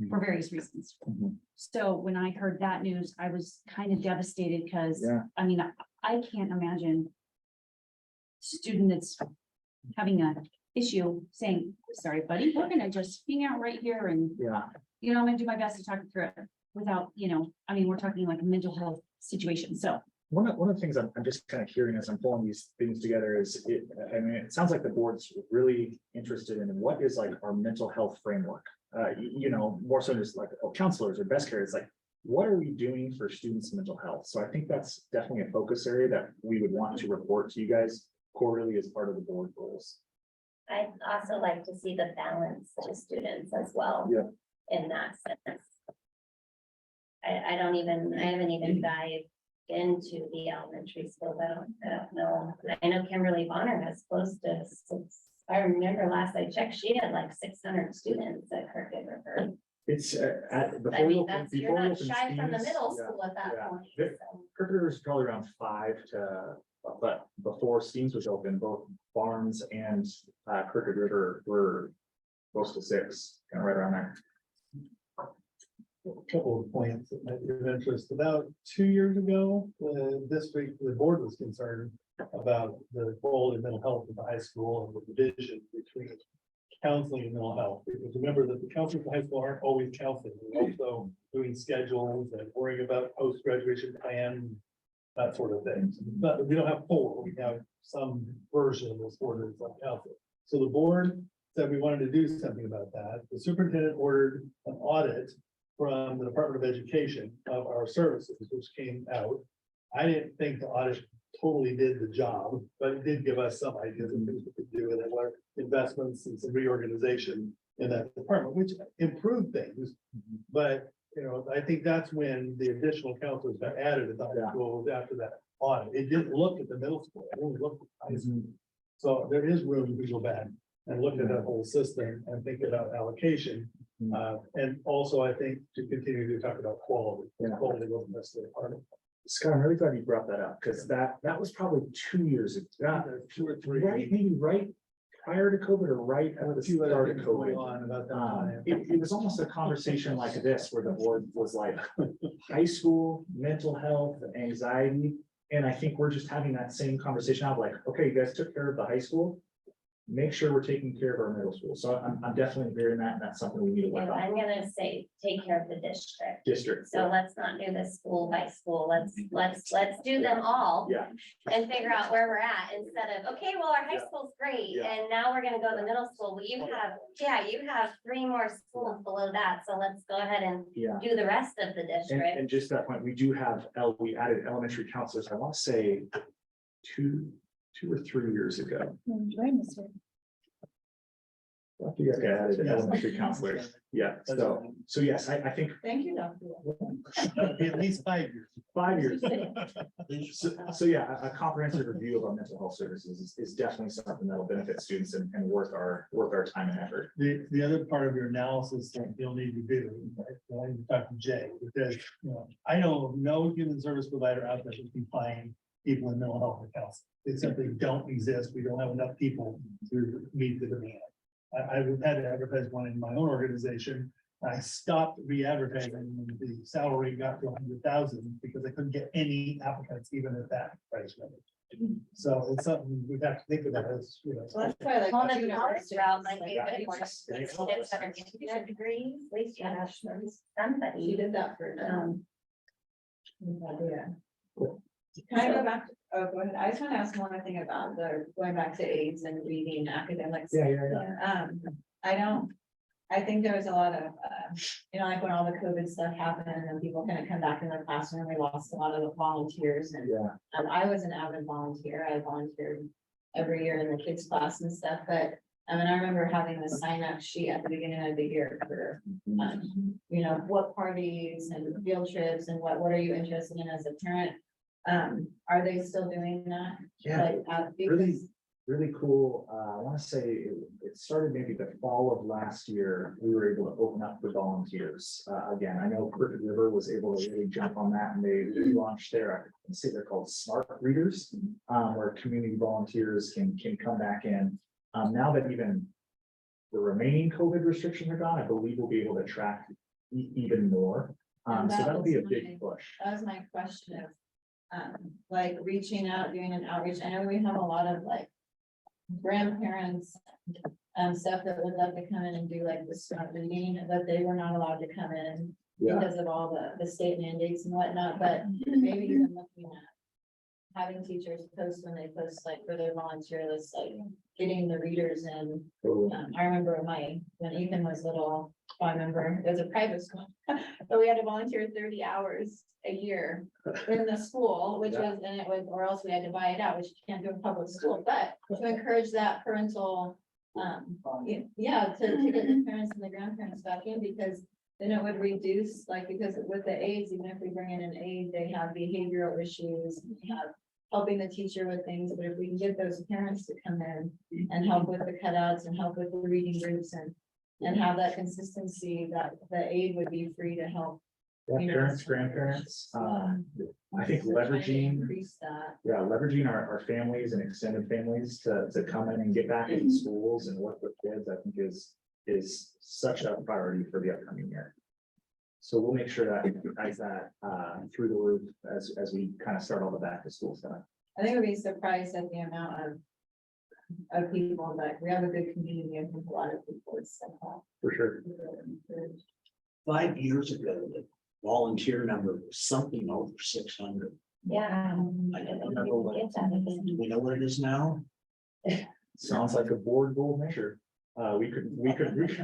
for various reasons. Mhm. So when I heard that news, I was kind of devastated because, Yeah. I mean, I can't imagine student that's having a issue saying, sorry, buddy, we're gonna just hang out right here and, Yeah, you know, I'm gonna do my best to talk it through it without, you know, I mean, we're talking like a mental health situation, so. one of the things I'm just kind of hearing as I'm pulling these things together is I mean, it sounds like the board's really interested in what is like our mental health framework. You know, more so just like counselors or best care, it's like, what are we doing for students' mental health? So I think that's definitely a focus area that we would want to report to you guys quarterly as part of the board goals. I'd also like to see the balance to students as well. Yeah. In that sense. I haven't even dived into the elementary schools. I don't know. I know Kimberly Bonner has close to, I remember last I checked, she had like 600 students at Crooked River. It's I mean, you're not shy from the middle school at that yeah. point. Yeah. so. Crooked River is probably around 5 to, but before Steams was open, both Barnes and Crooked River were close to 6, kind of right around there. Couple of points that might be of interest. About 2 years ago, the district, the board was concerned about the quality of mental health at the high school and the division between counseling and mental health. Because remember that the counselors at the high school aren't always counseling, they're also doing schedules and worrying about post-graduation plan, that sort of thing. But we don't have 4, we have some version of this board that's like counseling. So the board said we wanted to do something about that. The superintendent ordered an audit from the Department of Education of our services, which came out. I didn't think the audit totally did the job, but it did give us some ideas of things we could do and what investments and some reorganization in that department, which improved things. But, you know, I think that's when the additional counselors got added at the high school after that audit. It didn't look at the middle school, it only looked at the high school. So there is room to go back and look at that whole system and think about allocation. And also, I think to continue to talk about quality. Yeah. Quality wasn't necessarily part of it. Scott, I'm really glad you brought that up, because that was probably 2 years ago, 2 or 3. right, maybe right prior to COVID or right at the Few other start of things going COVID. on about that time. It was almost a conversation like this, where the board was like, high school, mental health, anxiety. And I think we're just having that same conversation of like, okay, you guys took care of the high school. Make sure we're taking care of our middle school. So I'm definitely hearing that, and that's something we need to work And on. I'm gonna say, take care of the district. District. So let's not do this school by school. Let's do them all. Yeah. And figure out where we're at instead of, okay, well, our high Yeah. school's great, Yeah. and now we're gonna go to the middle school. Well, you have 3 more schools below that, so let's go ahead and Yeah. do the rest of the And district. just that point, we do have, we added elementary counselors, I want to say 2 or 3 years ago. I missed it. Yeah, added Yeah. elementary counselors. Yeah, so yes, I think Thank you, Dr. At least 5 years. 5 years. So yeah, a comprehensive review of our mental health services is definitely something that'll benefit students and worth our time and effort. The other part of your analysis that you'll need to do, right, when you talk to Jay, because, you know, I know of no human service provider out there that can find people in mental health or counseling. They simply don't exist. We don't have enough people to meet the demand. I've had to advertise one in my own organization. I stopped re-advertising when the salary got to 100,000 because I couldn't get any applicants even at that price range. So it's something we have to think about as, you know. So let's try like. Well, the junior college route might be a Yeah. good one. Kids that are getting their degrees, at least you have She somebody. did that for. Yeah. Cool. Can I go back? Oh, go ahead. I just want to ask one more thing about going back to AIDS and reading academics. Yeah. I think there was a lot of, like when all the COVID stuff happened and people couldn't come back in their classroom, we lost a lot of the volunteers and. Yeah. I was an avid volunteer. I volunteered every year in the kids class and stuff, but. I remember having the sign up sheet at the beginning of the year for, what parties and field trips and what are you interested in as a parent? Are they still doing that? Yeah, Like, really, really cool. I want to say it started maybe the fall of last year. We were able to open up for volunteers. Again, I know Crooked River was able to really jump on that, and they launched their, I say they're called Smart Readers, where community volunteers can come back in. Now that even the remaining COVID restrictions are gone, I believe we'll be able to track even more. And So that that'll be a was big push. That was my question of, like reaching out, doing an outreach? I know we have a lot of like grandparents, stuff that would love to come in and do like the smart reading, but they were not allowed to come in because of all the state mandates and whatnot, but maybe even looking at having teachers post when they post like for their volunteer list, like getting the readers in. I remember when Ethan was little, I remember it was a private school, but we had to volunteer 30 hours a year in the school, which was, and it was, or else we had to buy it out, which you can't do in public school, but to encourage that parental, to get the parents and the grandparents back in, because then it would reduce, like, because with the aides, even if we bring in an aide, they have behavioral issues, they have helping the teacher with things, but if we can get those parents to come in and help with the cutouts and help with the reading groups and have that consistency, that the aide would be free to help. Parents, grandparents, I think We're trying to leveraging, increase that. leveraging our families and extended families to come in and get back into schools and work with kids, I think is such a priority for the upcoming year. So we'll make sure that advertise that through the roof as we kind of start all the back to school stuff. I think we'd be surprised at the amount of people, but we have a good community. I think a lot of people would step up. For sure. 5 years ago, the volunteer number was something over 600. Yeah. I don't remember what, do we know what it is now? Sounds like a board goal measure. We could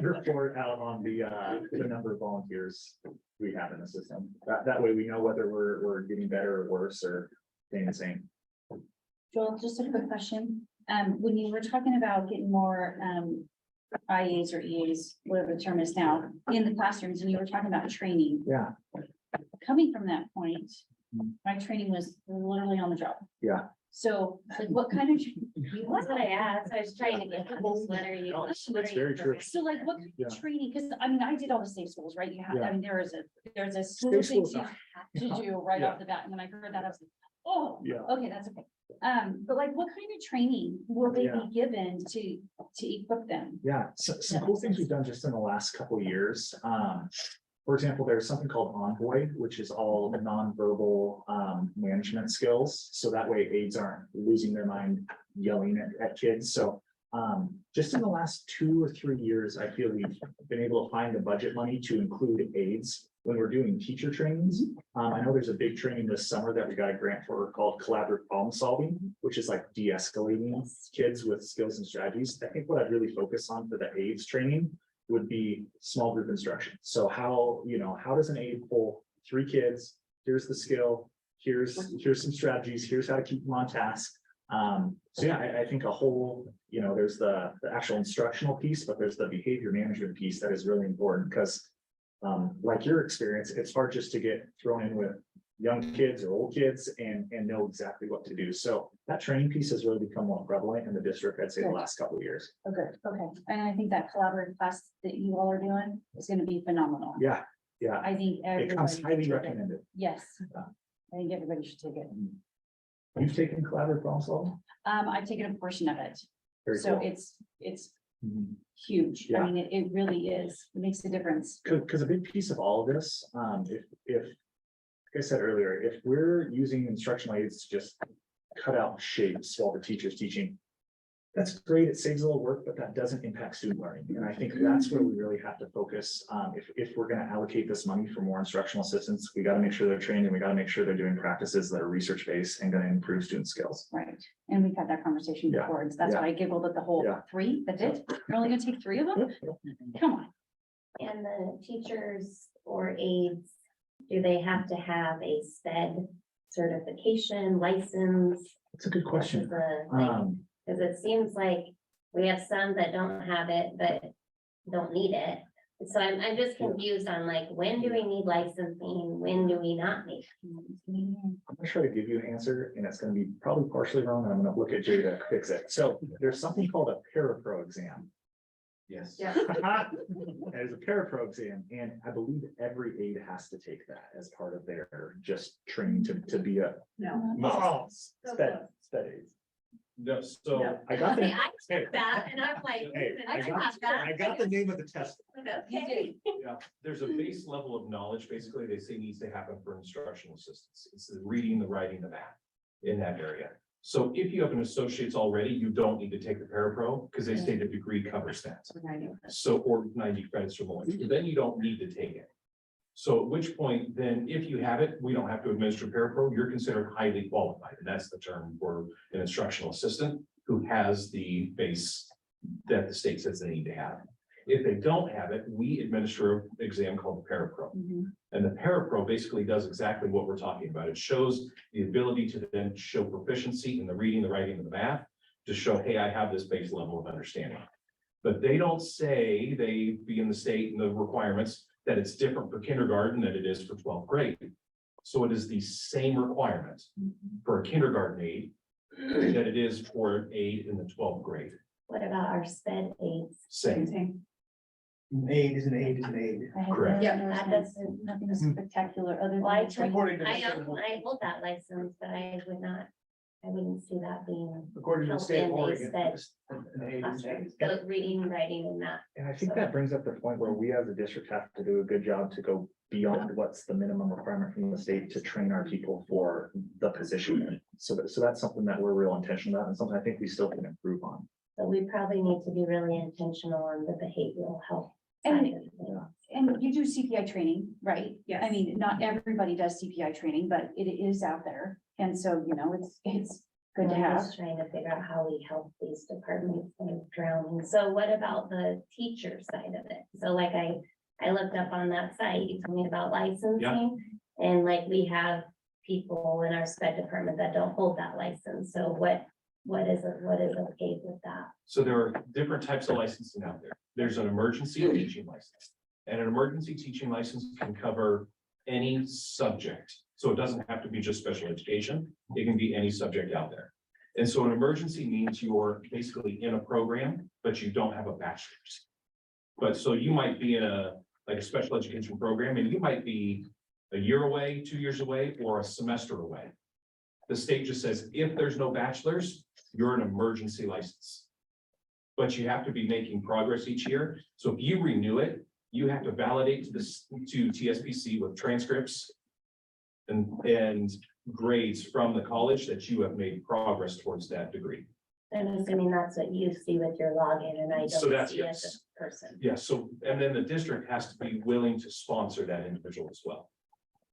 report out on the number of volunteers we have in the system. That way we know whether we're getting better or worse or staying the same. Joel, just a quick question. When you were talking about getting more IAs or EAs, whatever the term is now, in the classrooms, and you were talking about training. Yeah. Coming from that point, my training was literally on the job. Yeah. So like what kind of, That's what I asked. I was trying to get the whole letter. That's very true. so like what kind Yeah. of training? Because I mean, I did all the safe schools, right? You have, Yeah. I mean, there's a slew Safe of things schools you are- have to do right Yeah. off the bat. And when I heard that, I was like, oh, Yeah. okay, that's okay. But like what kind of training will they Yeah. be given to equip them? Yeah, so some cool things we've done just in the last couple of years. For example, there's something called Envoy, which is all the nonverbal management skills. So that way aides aren't losing their mind yelling at kids. So just in the last 2 or 3 years, I feel we've been able to find the budget money to include aides when we're doing teacher trainings. I know there's a big training this summer that we got a grant for called collaborative problem solving, which is like de-escalating kids with skills and strategies. I think what I'd really focus on for the aides training would be small group instruction. So how does an aide pull 3 kids? Here's the skill, here's some strategies, here's how to keep them on task. So yeah, I think a whole, there's the actual instructional piece, but there's the behavior management piece that is really important because like your experience, it's hard just to get thrown in with young kids or old kids and know exactly what to do. So that training piece has really become more prevalent in the district, I'd say the last couple of years. Okay, okay. And I think that collaborative class that you all are doing is gonna be phenomenal. Yeah, yeah, I think it comes everybody. highly should take it. recommended. Yes, I think everybody should take it. You've taken collaborative problem solving? I've taken a portion of it, Very so cool. it's Mhm. huge. Yeah. I mean, it really is. It makes a difference. Because a big piece of all of this, if, like I said earlier, if we're using instructional aids to just cut out shapes while the teacher's teaching, that's great, it saves a little work, but that doesn't impact student learning. And I think that's where we really have to focus. If we're gonna allocate this money for more instructional assistants, we gotta make sure they're trained and we gotta make sure they're doing practices that are research-based and gonna improve student skills. Right. And we've had that conversation Yeah, before. And that's why I giggled at the whole Yeah. 3. That's it? You're only gonna take 3 of them? Come on. And the teachers or aides, do they have to have a SPED certification, license? That's a good question. Because it seems like we have some that don't have it, but don't need it. So I'm just confused on like, when do we need licensing? When do we not need? I'm gonna try to give you an answer and it's gonna be probably partially wrong. And I'm gonna look at Jay to fix it. So there's something called a parapro exam. Yes. There's a parapro exam, and I believe every aide has to take that as part of their just training to be a No. sped aides. No, so No. I got Okay, the, I took that and I'm like, hey, I got that. I got the name of the test. Okay. Yeah, there's a base level of knowledge, basically, they say needs to happen for instructional assistance. It's the reading, the writing, the math in that area. So if you have an associate's already, you don't need to take the parapro because they say the degree covers that. So, or 90 credits or more, then you don't need to take it. So at which point, then if you have it, we don't have to administer parapro, you're considered highly qualified. And that's the term for an instructional assistant who has the base that the state says they need to have. If they don't have it, we administer an exam called the parapro. And the parapro basically does exactly what we're talking about. It shows the ability to then show proficiency in the reading, the writing, and the math to show, hey, I have this base level of understanding. But they don't say they be in the state and the requirements that it's different for kindergarten than it is for 12th grade. So it is the same requirement for a kindergarten aide that it is for an aide in the 12th grade. What about our sped aids? Same. Aid is an aid is an aid. Correct. Yeah, That doesn't, nothing spectacular other well, I than. took, According to the I state know, I hold that license, but I wouldn't see that being. According to the state of Help in Oregon. these an aid is an aid. So reading, writing and math. And I think that brings up the point where we as a district have to do a good job to go beyond what's the minimum requirement from the state to train our people for the position. So that's something that we're real intentional about and something I think we still can improve on. So we probably need to be really intentional on the behavioral health. And, side of things. and you do CPI training, right? Yes. I mean, not everybody does CPI training, but it is out there. And so, you know, it's good to I'm have. just trying to figure out how we help these departments that are drowning. So what about the teacher side of it? So like I looked up on that site, you told me about licensing. And like we have people in our sped department that don't hold that license. So what is okay with that? So there are different types of licensing out there. There's an emergency teaching license. And an emergency teaching license can cover any subject. So it doesn't have to be just special education. It can be any subject out there. And so an emergency means you're basically in a program, but you don't have a bachelor's. But so you might be in a special education program and you might be a year away, 2 years away, or a semester away. The state just says, if there's no bachelor's, you're an emergency license. But you have to be making progress each year. So if you renew it, you have to validate to TSPC with transcripts and grades from the college that you have made progress towards that degree. I'm assuming that's what you see with your login and I don't So that's, see as yes. a person. Yeah, so, and then the district has to be willing to sponsor that individual as well.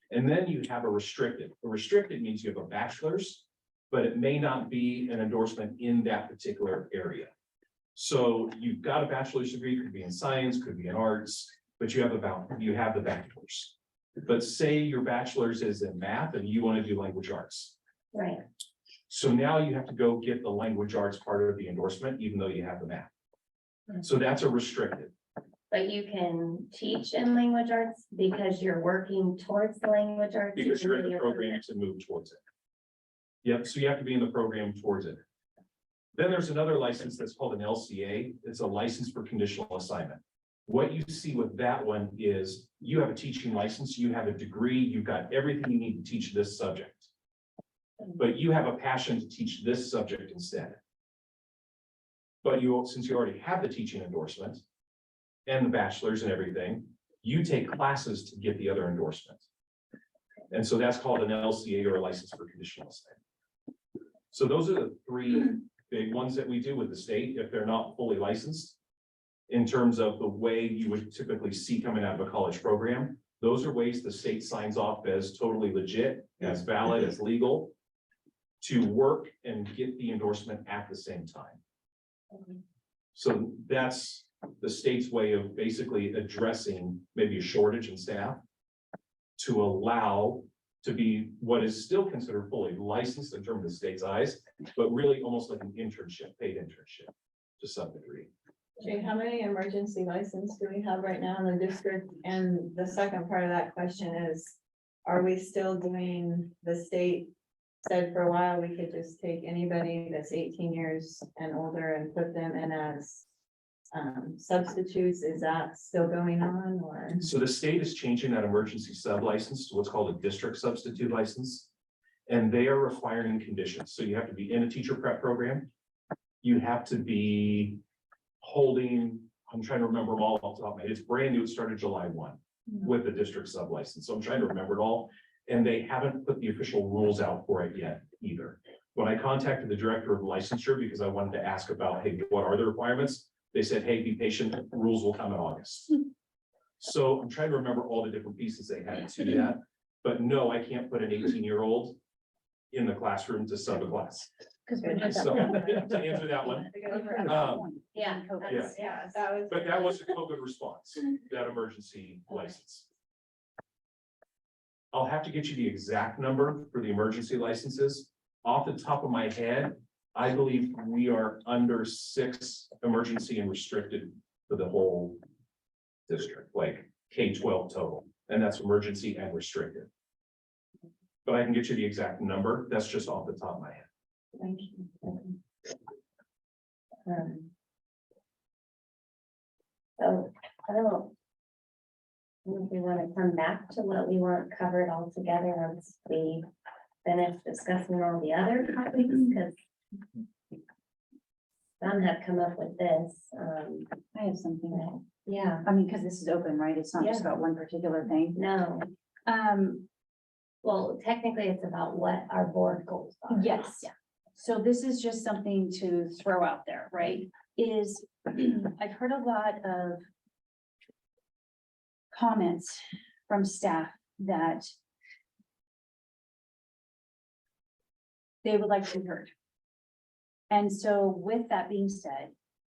And then you have a restricted. A restricted means you have a bachelor's, but it may not be an endorsement in that particular area. So you've got a bachelor's degree, could be in science, could be in arts, but you have the bachelor's. But say your bachelor's is in math and you want to do language arts. Right. So now you have to go get the language arts part of the endorsement, even though you have the math. So that's a restricted. But you can teach in language arts because you're working towards the language arts. Because you're in even the though program to move towards it. Yep, so you have to be in the program towards it. Then there's another license that's called an LCA. It's a license for conditional assignment. What you see with that one is you have a teaching license, you have a degree, you've got everything you need to teach this subject. But you have a passion to teach this subject instead. But since you already have the teaching endorsement and the bachelor's and everything, you take classes to get the other endorsement. And so that's called an LCA or a license for conditional assignment. So those are the three big ones that we do with the state if they're not fully licensed. In terms of the way you would typically see coming out of a college program, those are ways the state signs off as totally legit, as valid, as legal to work and get the endorsement at the same time. So that's the state's way of basically addressing maybe a shortage in staff to allow to be what is still considered fully licensed in terms of the state's eyes, but really almost like an internship, paid internship to some degree. Jane, how many emergency licenses do we have right now in the district? And the second part of that question is, are we still doing, the state said for a while, we could just take anybody that's 18 years and older and put them in as substitutes? Is that still going on or? So the state is changing that emergency sub license to what's called a district substitute license. And they are requiring conditions. So you have to be in a teacher prep program. You have to be holding, I'm trying to remember them all off the top of my head. It's brand new. It started July 1 with the district sub license. So I'm trying to remember it all. And they haven't put the official rules out for it yet either. When I contacted the director of licensure, because I wanted to ask about, hey, what are the requirements? They said, hey, be patient, rules will come in August. So I'm trying to remember all the different pieces they had to that. But no, I can't put an 18-year-old in the classroom to sub a class. Because we had So that. to answer that one, Yeah. Yeah. Yeah, that was. but that was a COVID response, that emergency license. I'll have to get you the exact number for the emergency licenses. Off the top of my head, I believe we are under 6 emergency and restricted for the whole district, like K-12 total, and that's emergency and restricted. But I can get you the exact number. That's just off the top of my head. Thank you. So, I don't know. If we want to come back to what we want covered all together once we finish discussing all the other topics, because some have come up with this, I have something. yeah, I mean, because this is open, right? It's not just Yeah. about one particular thing. no, well, technically it's about what our board goals are. Yes. So this is just something to throw out there, right? Is I've heard a lot of comments from staff that they would like to be heard. And so with that being said,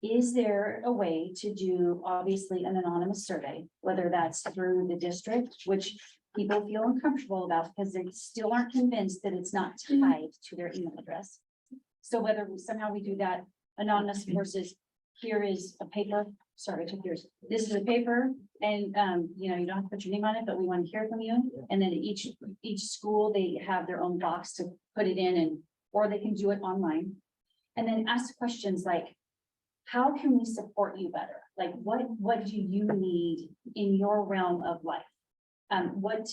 is there a way to do obviously an anonymous survey, whether that's through the district, which people feel uncomfortable about because they still aren't convinced that it's not tied to their email address. So whether somehow we do that anonymous versus here is a paper, sorry, I took yours. This is a paper and, you know, you don't have to put your name on it, but we want to hear from you. And then each school, they have their own box to put it in and, or they can do it online. And then ask questions like, how can we support you better? Like, what do you need in your realm of life? What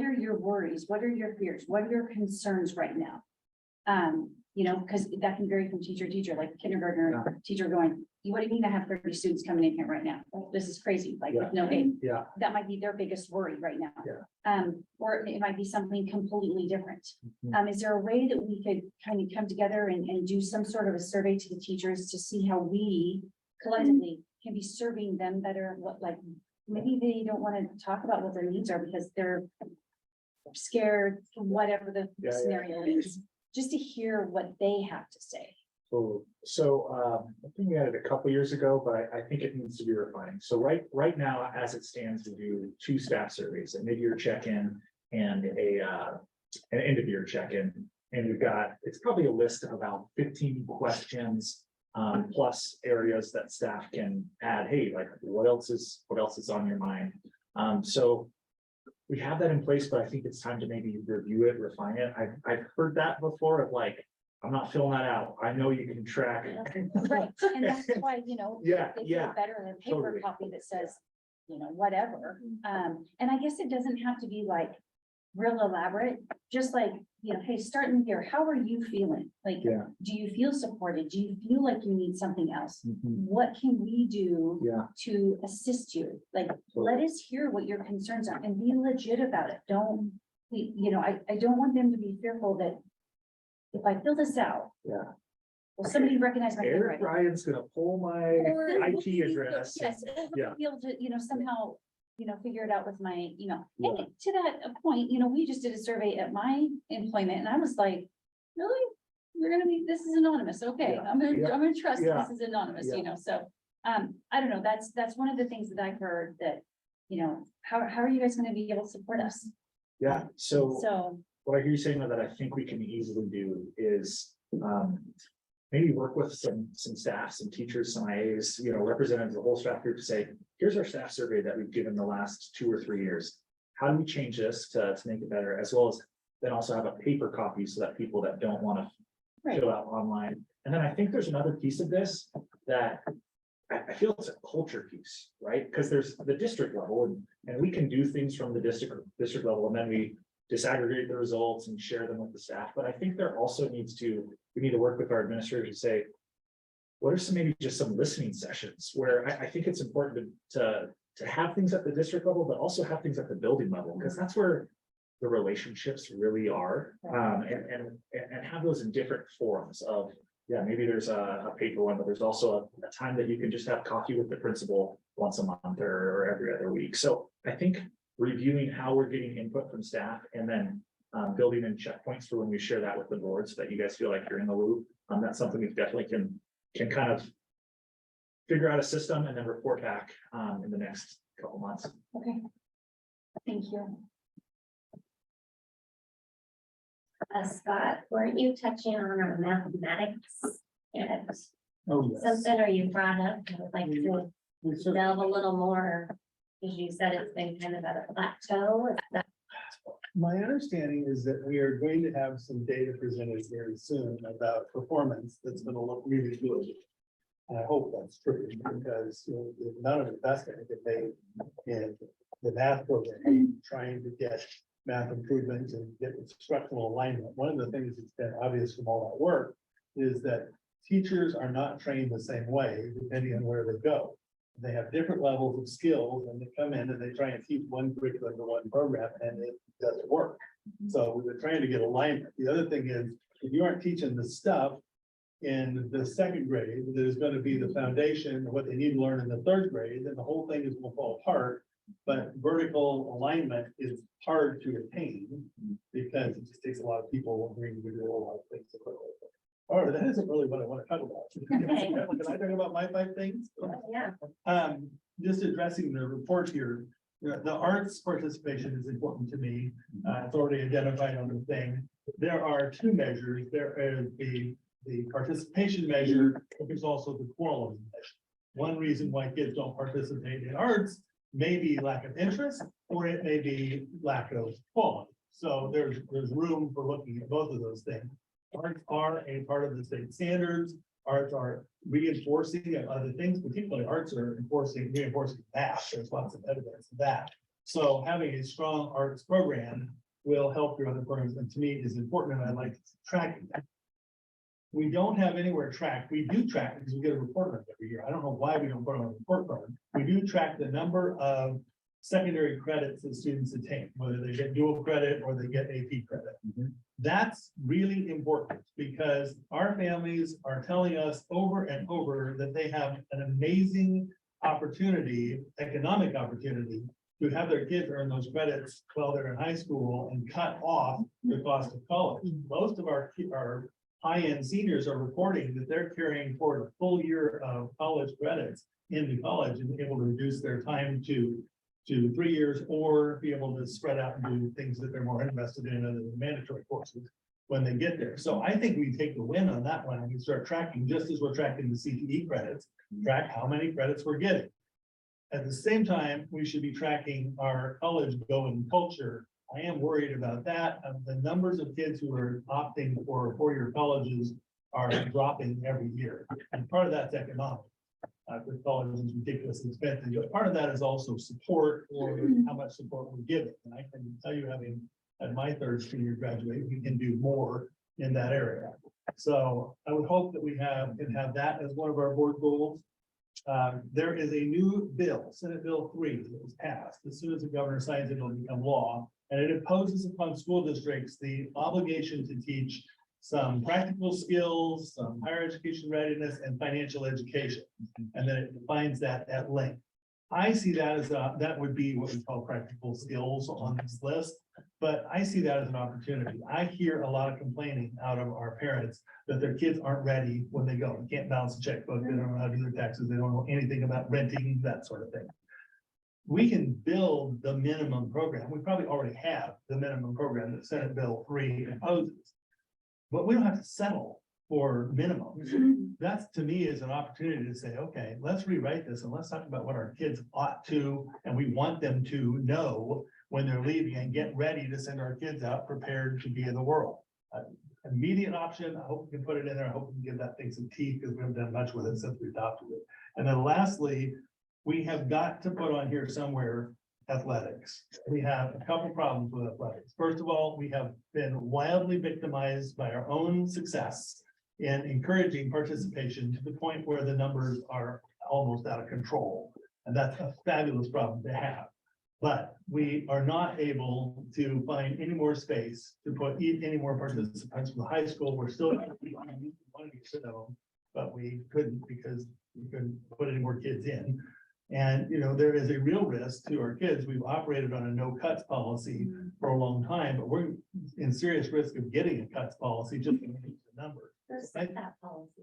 are your worries? What are your fears? What are your concerns right now? You know, because that can vary from teacher to teacher, like kindergartner teacher going, what do you mean I have 30 students coming in here right now? This is crazy, like with no aid. Yeah. That might be their biggest worry right now. Yeah. Or it might be something completely different. Mhm. Is there a way that we could kind of come together and do some sort of a survey to the teachers to see how we collectively can be serving them better? What, like, maybe they don't want to talk about what their needs are because they're scared, whatever the Yeah, yeah. scenario is, just to hear what they have to say. I think we had it a couple years ago, but I think it needs to be refined. So right now, as it stands, we do 2 staff surveys, a mid-year check-in and an end-of-year check-in. And we've got, it's probably a list of about 15 questions, plus areas that staff can add, hey, like, what else is on your mind? So we have that in place, but I think it's time to maybe review it, refine it. I've heard that before of like, I'm not filling that out. I know you can track. Right, and that's why, you know, Yeah, they yeah. feel better than a paper totally. copy that says, you know, whatever. And I guess it doesn't have to be like real elaborate, just like, you know, hey, starting here, how are you feeling? Like, Yeah. do you feel supported? Do you feel like you need something else? Mhm. What can we do Yeah, to assist you? Like, let us hear what your concerns are and be legit about it. Don't, you know, I don't want them to be fearful that if I fill this out. Yeah. Will somebody recognize my Eric handwriting? Ryan's gonna pull my Or IT address. Yes, or Yeah. be able to, you know, somehow, you know, figure it out with my email. Yeah. And to that point, you know, we just did a survey at my employment and I was like, really? You're gonna be, this is anonymous. Okay, Yeah. I'm Yeah. gonna trust Yeah. this is anonymous, Yeah. you know, so. I don't know, that's one of the things that I've heard that, you know, how are you guys gonna be able to support us? Yeah, so So, what I hear you saying that I think we can easily do is, maybe work with some staff, some teachers, some IAs, you know, representatives of the whole staff group to say, here's our staff survey that we've given the last 2 or 3 years. How do we change this to make it better, as well as then also have a paper copy so that people that don't want to Right. fill out online. And then I think there's another piece of this that I feel it's a culture piece, right? Because there's the district level and we can do things from the district level, and then we disaggregate the results and share them with the staff, but I think there also we need to work with our administrators to say, what are maybe just some listening sessions where I think it's important to have things at the district level, but also have things at the building level, because that's where the relationships really are. And have those in different forums of, yeah, maybe there's a paper one, but there's also a time that you can just have coffee with the principal once a month or every other week. So I think reviewing how we're getting input from staff and then building in checkpoints for when we share that with the board so that you guys feel like you're in the loop. That's something we definitely can kind of figure out a system and then report back in the next couple months. Okay. Thank you. Scott, weren't you touching on our mathematics? And Oh, yes. something, or you brought up, I would like to We certainly- delve a little more, because you said it's been kind of at a plateau. Is that My understanding is that we are going to have some data presented very soon about performance that's gonna look really good. And I hope that's true, because the amount of investment that they in the math program, trying to get math improvements and get instructional alignment. One of the things that's been obvious from all that work is that teachers are not trained the same way depending on where they go. They have different levels of skills and they come in and they try and teach one curriculum to one program and it doesn't work. So we've been trying to get alignment. The other thing is, if you aren't teaching the stuff in the second grade, that is going to be the foundation of what they need to learn in the third grade, then the whole thing is going to fall apart. But vertical alignment is hard to attain because it just takes a lot of people agreeing to do a lot of things. Or that isn't really what I want to talk about. Okay. Can I talk about my 5 things? Yeah, Just addressing the report here, the arts participation is important to me. It's already identified on the thing. There are 2 measures. There is the participation measure, but there's also the quality measure. One reason why kids don't participate in arts may be lack of interest, or it may be lack of quality. So there's room for looking at both of those things. Arts are a part of the state standards. Arts are reinforcing of other things, particularly arts are reinforcing math. There's lots of evidence of that. So having a strong arts program will help your other programs, and to me is important, and I like tracking that. We don't have anywhere tracked. We do track because we get a report on it every year. I don't know why we don't put it on a report card. We do track the number of secondary credits that students attain, whether they get dual credit or they get AP credit. That's really important because our families are telling us over and over that they have an amazing opportunity, economic opportunity, to have their kids earn those credits while they're in high school and cut off the cost of college. Most of our high-end seniors are reporting that they're carrying forward a full year of college credits into college and able to reduce their time to 3 years, or be able to spread out and do things that they're more interested in other than mandatory courses when they get there. So I think we take the win on that one and we start tracking, just as we're tracking the CTE credits, track how many credits we're getting. At the same time, we should be tracking our college going culture. I am worried about that. The numbers of kids who are opting for 4-year colleges are dropping every year. And part of that's economic. Because college is ridiculously expensive, but part of that is also support, or how much support we're giving. And I can tell you, having at my 3rd senior graduate, we can do more in that area. So I would hope that we can have that as one of our board goals. There is a new bill, Senate Bill 3, that was passed. As soon as the governor signs it, it'll become law. And it imposes upon school districts the obligation to teach some practical skills, some higher education readiness, and financial education. And then it defines that at length. I see that as that would be what we call practical skills on this list, but I see that as an opportunity. I hear a lot of complaining out of our parents that their kids aren't ready when they go. They can't balance a checkbook, they don't know how to do their taxes, they don't know anything about renting, that sort of thing. We can build the minimum program. We probably already have the minimum program that Senate Bill 3 imposes. But we don't have to settle for minimums. That's, to me, is an opportunity to say, okay, let's rewrite this and let's talk about what our kids ought to, and we want them to know when they're leaving, and get ready to send our kids out prepared to be in the world. Immediate option, I hope we can put it in there. I hope we can give that thing some teeth because we haven't done much with it since we adopted it. And then lastly, we have got to put on here somewhere athletics. We have a couple problems with athletics. First of all, we have been wildly victimized by our own success in encouraging participation to the point where the numbers are almost out of control. And that's a fabulous problem to have. But we are not able to find any more space to put any more participants from the high school. We're still wanting to sit of them, but we couldn't because we couldn't put any more kids in. And, you know, there is a real risk to our kids. We've operated on a no cuts policy for a long time, but we're in serious risk of getting a cuts policy just to reduce the number. Who set that policy?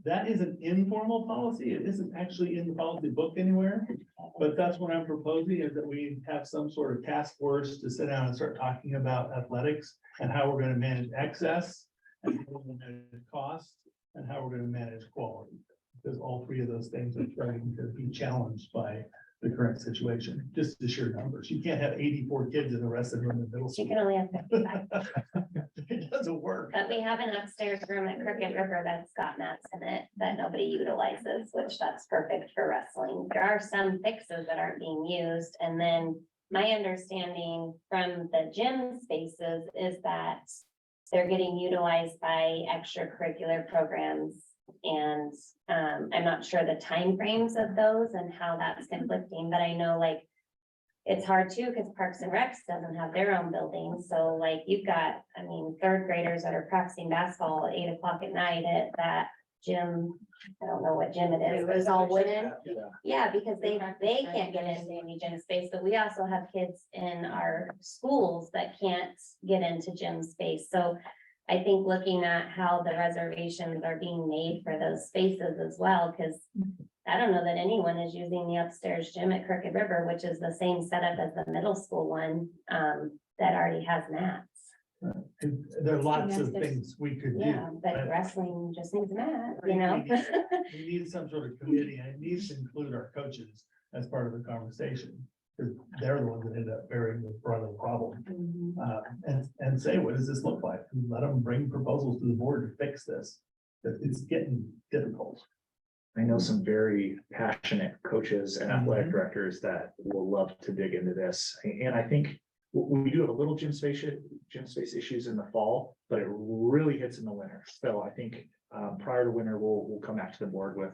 That is an informal policy. It isn't actually in the policy book anywhere. But that's what I'm proposing is that we have some sort of task force to sit down and start talking about athletics and how we're gonna manage excess and how we're gonna manage cost and how we're gonna manage quality. Because all three of those things are starting to be challenged by the current situation, just the sheer numbers. You can't have 84 kids and the rest of them in the middle You school. can only have 55. It doesn't work. But we have an upstairs room at Crooked River that's got mats in it that nobody utilizes, which that's perfect for wrestling. There are some fixes that aren't being used. And then my understanding from the gym spaces is that they're getting utilized by extracurricular programs. And I'm not sure the timeframes of those and how that's conflicting, but I know like it's hard too, because Parks and Recs doesn't have their own building. So like you've got, I mean, third graders that are practicing basketball at 8 o'clock at night at that gym. I don't know what gym it is, but it's all wooden. Yeah, because they can't get into any gym space, but we also have kids in our schools that can't get into gym space. So I think looking at how the reservations are being made for those spaces as well, because I don't know that anyone is using the upstairs gym at Crooked River, which is the same setup as the middle school one, that already has mats. And there are lots of things we could do. Yeah, but right? wrestling just needs a mat, you know? We need some sort of committee and it needs to include our coaches as part of the conversation. Because they're the ones that end up bearing the brunt of the problem. And say, what does this look like? And let them bring proposals to the board to fix this. But it's getting difficult. I know some very passionate coaches and athletic Mhm. directors that will love to dig into this. And I think we do have a little gym space issues in the fall, but it really hits in the winter. So I think prior to winter, we'll come back to the board with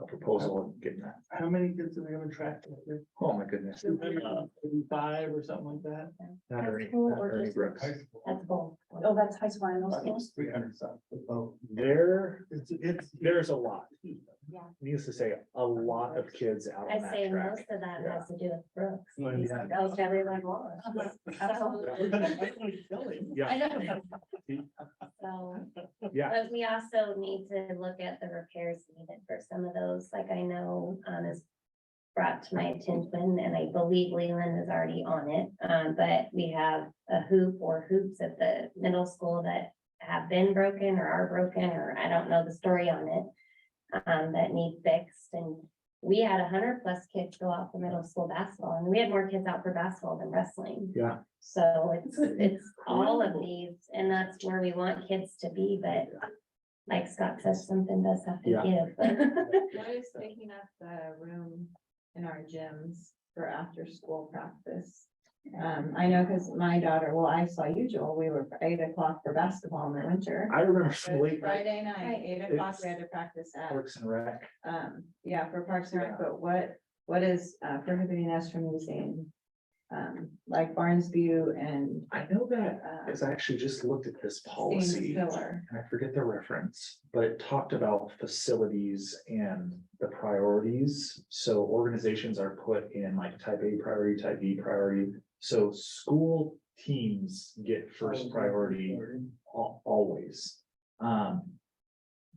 a proposal and getting that. How many kids are we gonna track? Oh, my goodness. 55 or something like that? Not Ernie, School not or Ernie just- Brooks. High school. That's cool. Oh, that's high school. I know. I think it's 300 something. Oh, There's a lot. Yeah. Needless to say, a lot of kids out I on that say track. most of that has to do with Brooks. Well, He's yeah. like, oh, everyone wants. We're gonna kill him. Yeah. I know. So, Yeah, but we also need to look at the repairs needed for some of those, like I know, is brought to my attention, and I believe Leland is already on it. But we have a hoop or hoops at the middle school that have been broken or are broken, or I don't know the story on it. That need fixed, and we had 100+ kids go out for middle school basketball, and we had more kids out for basketball than wrestling. yeah. So it's all of these, and that's where we want kids to be, but like Scott says, something does have to Yeah. give. What is taking up the room in our gyms for after school practice? I know because my daughter, well, I saw you, Joel, we were 8 o'clock for basketball in the winter. I remember It some was late night Friday night, 8 o'clock, we had to practice at, Parks and Rec. yeah, for Parks and Rec, but what is prohibiting us from using? Like Barnesview and I know that, uh, because I actually just looked at this Steam policy. Filler. And I forget the reference, but it talked about facilities and the priorities. So organizations are put in like type A priority, type B priority. So school teams get first priority always.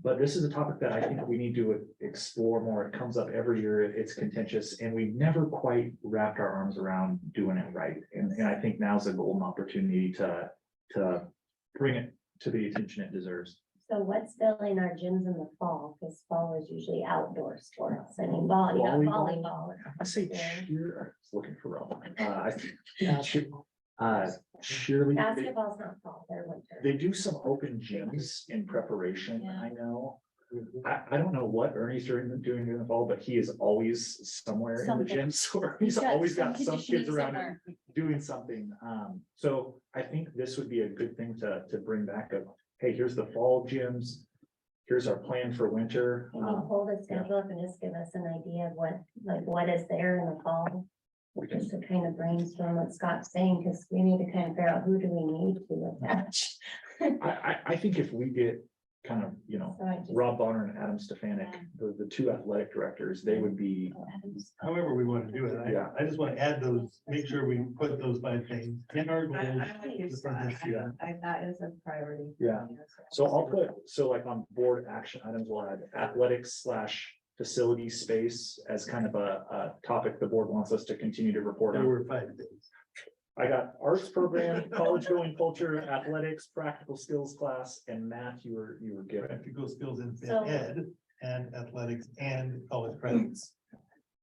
But this is a topic that I think we need to explore more. It comes up every year. It's contentious and we've never quite wrapped our arms around doing it right. And I think now's a golden opportunity to bring it to the attention it deserves. So what's filling our gyms in the fall? Because fall is usually outdoor sports. I mean, you got volleyball. I say Yeah. cheer, I was looking for Rome. Cheerleading, Basketball's not fall, they're winter. they do some open gyms in preparation, Yeah. I know. I don't know what Ernie's doing in the fall, but he is always somewhere in the Something. gym, so he's He's got always some got some conditioning kids around him somewhere. doing something. So I think this would be a good thing to bring back of, hey, here's the fall gyms. Here's our plan for winter. Can you pull the schedule up and just give us an idea of what is there in the fall? Just to kind of brainstorm what Scott's saying, because we need to kind of figure out who do we need to attach. I think if we get kind of, So I just- Rob Bonner and Adam Stefanik, the two athletic directors, they would be, However we want to do it. Yeah. I just want to add those, make sure we put those 5 things in our goals. I'm with you, for Scott. this year. That is a priority. Yeah. So I'll put, so like on board action items, we'll add athletics/facility space as kind of a topic the board wants us to continue to report There on. were 5 things. I got arts program, college going culture, athletics, practical skills class, and math you were given. Practical skills in So- ed and athletics and college credits.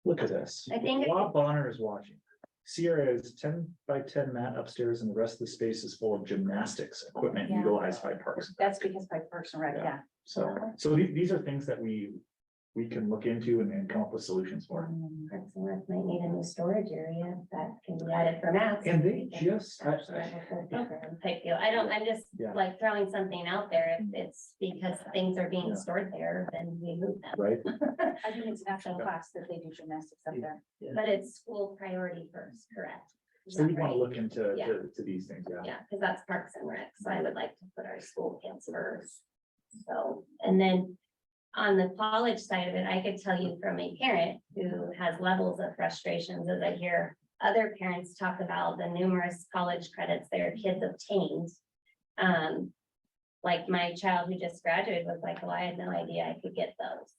Look at this. I think- Rob Bonner is watching. Sierra is 10x10 mat upstairs and the rest of the space is full of gymnastics equipment Yeah. utilized by Parks. That's because by Parks and Rec, yeah. So these are things that we can look into and come up with solutions for. Parks and Rec might need a new storage area that can be added for math. And they just, Actually, have a full program type deal. I'm just Yeah. like throwing something out there. If it's because things are being Yeah. stored there, then we move them. right? I think it's an actual class that they do gymnastics up there. But it's school priority first, correct? Is So we that want to right? look into Yeah. to these things, yeah. Yeah, because that's Parks and Rec, so I would like to put our school kids first. So, and then on the college side of it, I could tell you from a parent who has levels of frustrations as I hear other parents talk about the numerous college credits their kids obtained. Like my child who just graduated was like, well, I had no idea I could get those.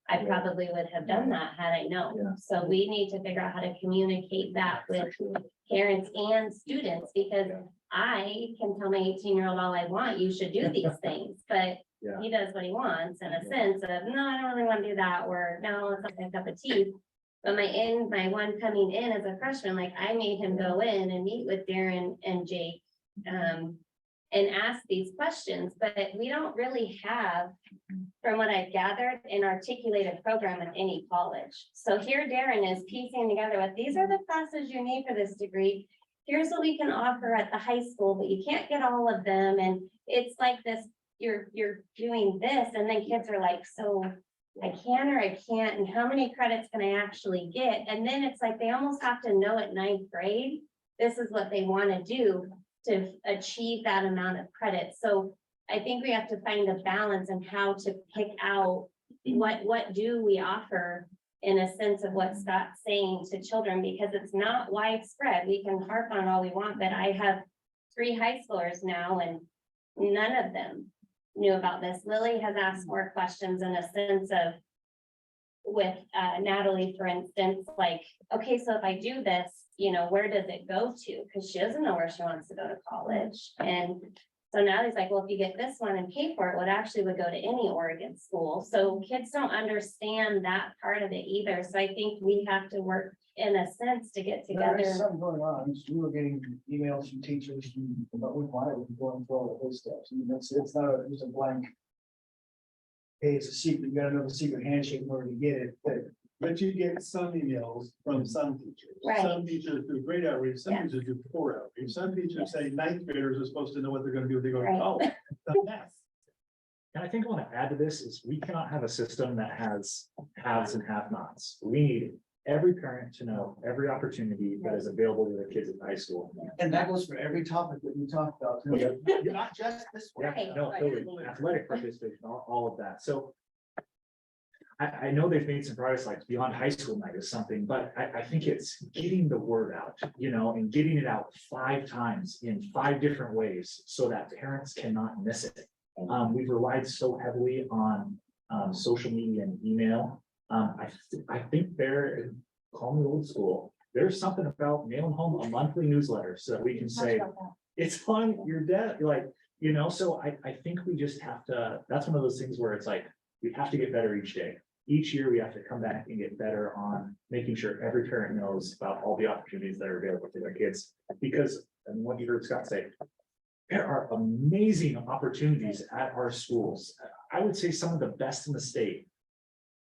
I probably would have done that had I Yeah. known. So we need to figure out how to communicate that with parents and students, because I can tell my 18-year-old all I want, you should do these things, but Yeah. he does what he wants in a sense of, no, I don't really want to do that, or no, it's not my cup of tea. But my one coming in as a freshman, like I made him go in and meet with Darren and Jake, and ask these questions, but we don't really have, from what I've gathered, an articulated program in any college. So here Darren is piecing together what these are the classes you need for this degree. Here's what we can offer at the high school, but you can't get all of them. And it's like this, you're doing this, and then kids are like, so I can or I can't, and how many credits can I actually get? And then it's like they almost have to know at 9th grade, this is what they want to do to achieve that amount of credit. So I think we have to find a balance in how to pick out what do we offer in a sense of what Scott's saying to children, because it's not widespread. We can harp on it all we want, but I have 3 high schoolers now and none of them knew about this. Lily has asked more questions in a sense of with Natalie, for instance, like, okay, so if I do this, where does it go to? Because she doesn't know where she wants to go to college. And so Natalie's like, well, if you get this one and pay for it, actually would go to any Oregon school. So kids don't understand that part of it either. So I think we have to work in a sense to get There is together. something going on. We were getting emails from teachers about why we're going through all of those steps. I mean, it's not just a blank. Hey, it's a secret. You gotta know the secret handshake in order to get it. But you get some emails from some teachers. Right. Some teachers do great outreach, some Yeah. teachers do poor outreach. Some teachers say 9th graders are supposed to know what they're gonna do if they go to Right. college. It's a mess. And I think I want to add to this is we cannot have a system that has haves and have-nots. We need every parent to know every opportunity that is available to their kids in high school. And that goes for every topic that we talked about. too. Yeah. Not just this one. Yeah, no, totally. Athletic participation, all of that. So I know they've made some progress, like beyond high school night is something, but I think it's getting the word out, and getting it out 5 times in 5 different ways so that parents cannot miss it. We've relied so heavily on social media and email. I think they're, call me old school, there's something about mailing home a monthly newsletter so that we can say, it's on your desk, so I think we just have to, that's one of those things where it's like, we have to get better each day. Each year, we have to come back and get better on making sure every parent knows about all the opportunities that are available to their kids. Because, and what you heard Scott say, there are amazing opportunities at our schools. I I would say some of the best in the state.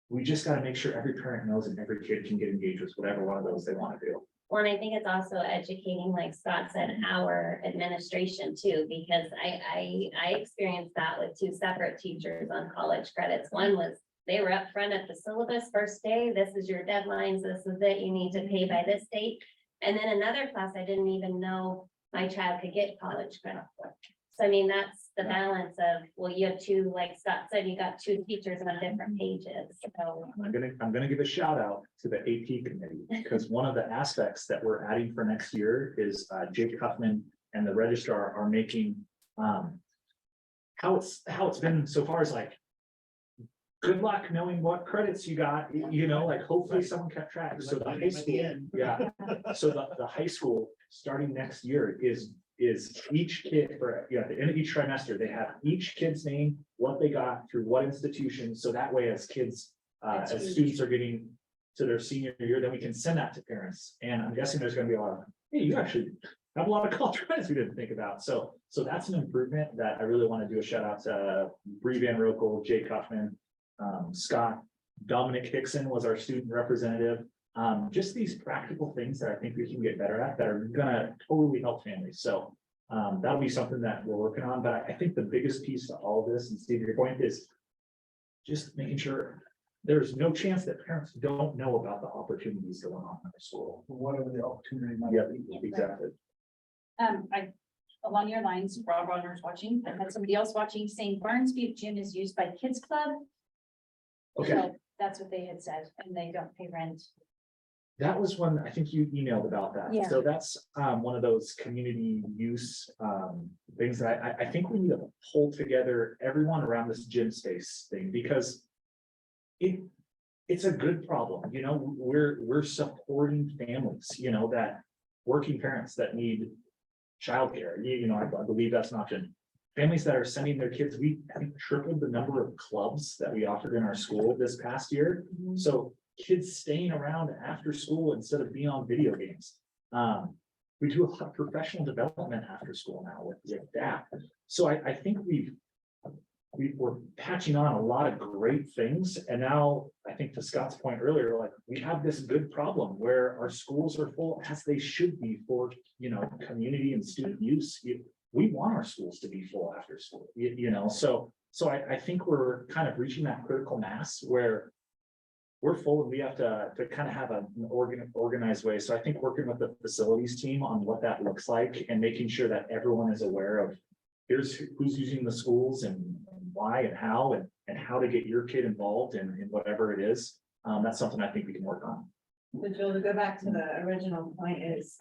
We just gotta make sure every parent knows and every kid can get engaged with whatever one of those they wanna do. Well, and I think it's also educating, like Scott said, our administration too, because I experienced that with two separate teachers on college credits. One was, they were up front at the syllabus first day, this is your deadlines, this is it, you need to pay by this date. And then another class, I didn't even know my child could get college credit for. So I mean, that's the balance of, well, you have two, like Scott said, you got two teachers on different pages, so. I'm gonna give a shout out to the AP committee, because one of the aspects that we're adding for next year is Jake Huffman and the registrar are making. How it's been so far is like. Good luck knowing what credits you got, you know, like hopefully someone kept track, so the high school, yeah. So the high school, starting next year is each kid for, at the end of each trimester, they have each kid's name, what they got through what institution, so that way as kids, as students are getting to their senior year, then we can send that to parents, and I'm guessing there's gonna be a lot of, hey, you actually have a lot of college credits we didn't think about, so that's an improvement that I really want to do a shout out to Bree Van Rokel, Jake Huffman, Scott, Dominic Hickson was our student representative. Just these practical things that I think we can get better at that are gonna totally help families. So that'll be something that we're working on. But I think the biggest piece to all of this, and Steve, your point is just making sure there's no chance that parents don't know about the opportunities going on in the school. Whatever the opportunity might Yeah, be. exactly. Along your lines, Rob Rogers watching, I had somebody else watching saying Barnesview Gym is used by Kids Club. Okay. So that's what they had said, and they don't pay rent. That was one, I think you emailed about that. Yeah. So that's one of those community use things that I think we need to pull together everyone around this gym space thing, because it's a good problem, you know, we're supporting families, you know, that working parents that need childcare, you know, I believe that's an option. Families that are sending their kids, we I think tripled the number of clubs that we offered in our school this past year. So kids staying around after school instead of being on video games. We do a lot of professional development after school now with that. So I think we're patching on a lot of great things. And now I think to Scott's point earlier, like we have this good problem where our schools are full as they should be for, you know, community and student use. We want our schools to be full after school, you know, so I think we're kind of reaching that critical mass where we're full and we have to kind of have an organized way. So I think working with the facilities team on what that looks like and making sure that everyone is aware of here's who's using the schools and why and how to get your kid involved in whatever it is. That's something I think we can work on. So Joel, to go back to the original point is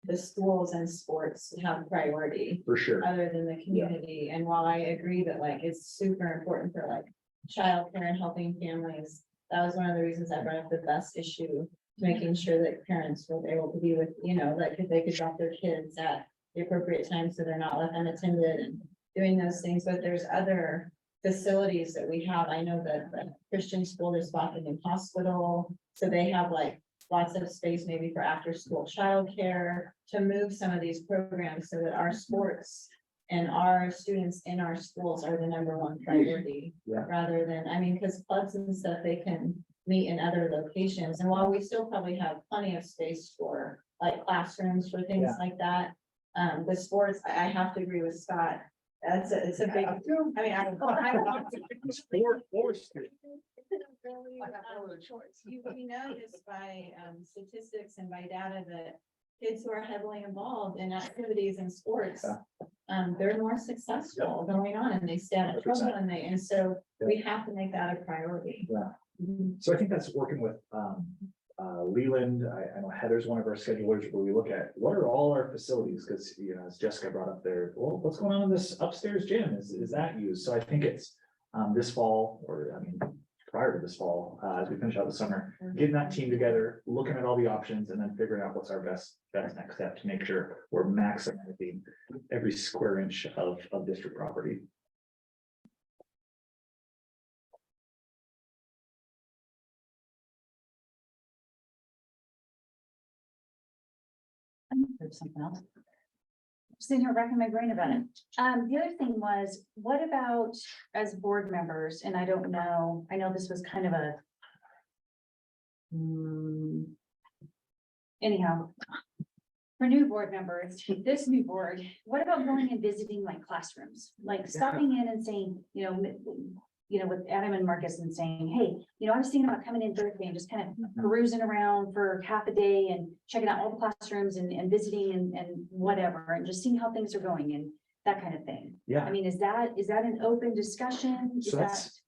the schools and sports have priority For sure. other than the community. And while I agree that like it's super important for like childcare and helping families, that was one of the reasons I brought up the bus issue, making sure that parents were able to be with, you know, like if they could drop their kids at the appropriate time so they're not left unattended and doing those things. But there's other facilities that we have. I know that the Christian school is bought a new hospital, so they have like lots of space maybe for after-school childcare to move some of these programs so that our sports and our students in our schools are the number one priority. Yeah. Rather than, I mean, because clubs and stuff, they can meet in other locations. And while we still probably have plenty of space for like classrooms for things Yeah. like that. The sports, I have to agree with Scott. It's a big, I mean, I we know this by statistics and by data that kids who are heavily involved in activities and sports, they're more successful going on and they stay out of trouble and so we have to make that a priority. Yeah. So I think that's working with Leland. I know Heather's one of our schedulers where we look at what are all our facilities, because you know, as Jessica brought up there, well, what's going on in this upstairs gym? Is that used? So I think it's this fall, or I mean, prior to this fall, as we finish out the summer, getting that team together, looking at all the options, and then figuring out what's our best next step to make sure we're maximizing every square inch of district property. There's something else. sitting here racking my brain about it. The other thing was, what about as board members, and I don't know, I know this was kind of a. Anyhow. For new board members, this new board, what about going and visiting like classrooms, like stopping in and saying, with Adam and Marcus and saying, hey, I was thinking about coming in Thursday and just kind of perusing around for half a day and checking out all the classrooms and visiting and whatever, and just seeing how things are going and that kind of thing. Yeah. I mean, is that an open discussion? Is So that? that's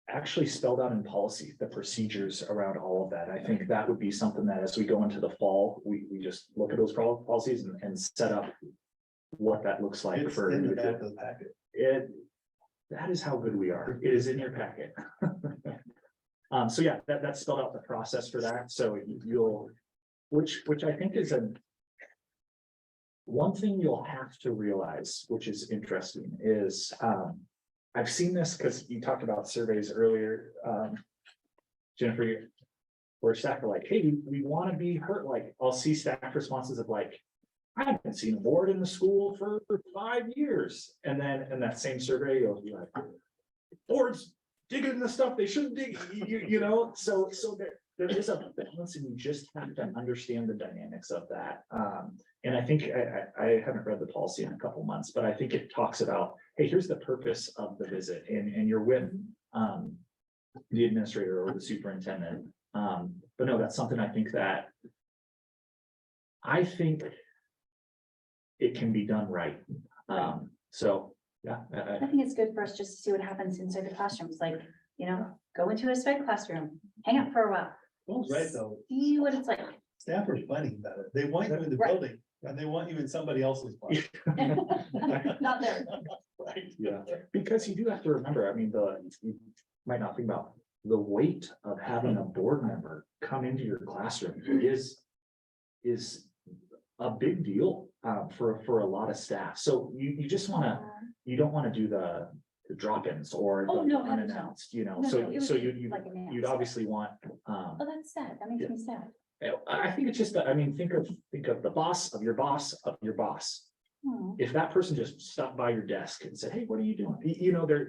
actually spelled out in policy, the procedures around all of that. I think that would be something that as we go into the fall, we just look at those policies and set up what that looks like It's for. in the back of the packet. That is how good we are. It is in your packet. So yeah, that's spelled out the process for that. So you'll, which I think is one thing you'll have to realize, which is interesting, is, I've seen this because you talked about surveys earlier, Jennifer, where staff are like, hey, we want to be heard. Like, I'll see staff responses of like, I haven't seen a board in the school for 5 years. And then in that same survey, you'll be like, boards digging in the stuff they shouldn't dig, so there is a balance, and you just have to understand the dynamics of that. And I think I haven't read the policy in a couple months, but I think it talks about, hey, here's the purpose of the visit, and you're with the administrator or the superintendent. But no, that's something I think it can be done right. So, yeah. I think it's good for us just to see what happens inside the classrooms, like, go into a sped classroom, hang out for a while. That's right, though. See what it's like. Staff are funny about it. They want you in the Right. building and they want you in somebody else's. place. Not there. Right. Yeah, because you do have to remember, I mean, you might not think about the weight of having a board member come into your classroom is a big deal for a lot of staff. So you just you don't want to do the drop-ins or Oh, the no, no, no. unannounced, No, so it was you'd like announced. you'd obviously want, Oh, that's sad. That makes me sad. I think it's just that, I mean, think of the boss of your boss of your boss. Hmm. If that person just stopped by your desk and said, hey, what are you doing?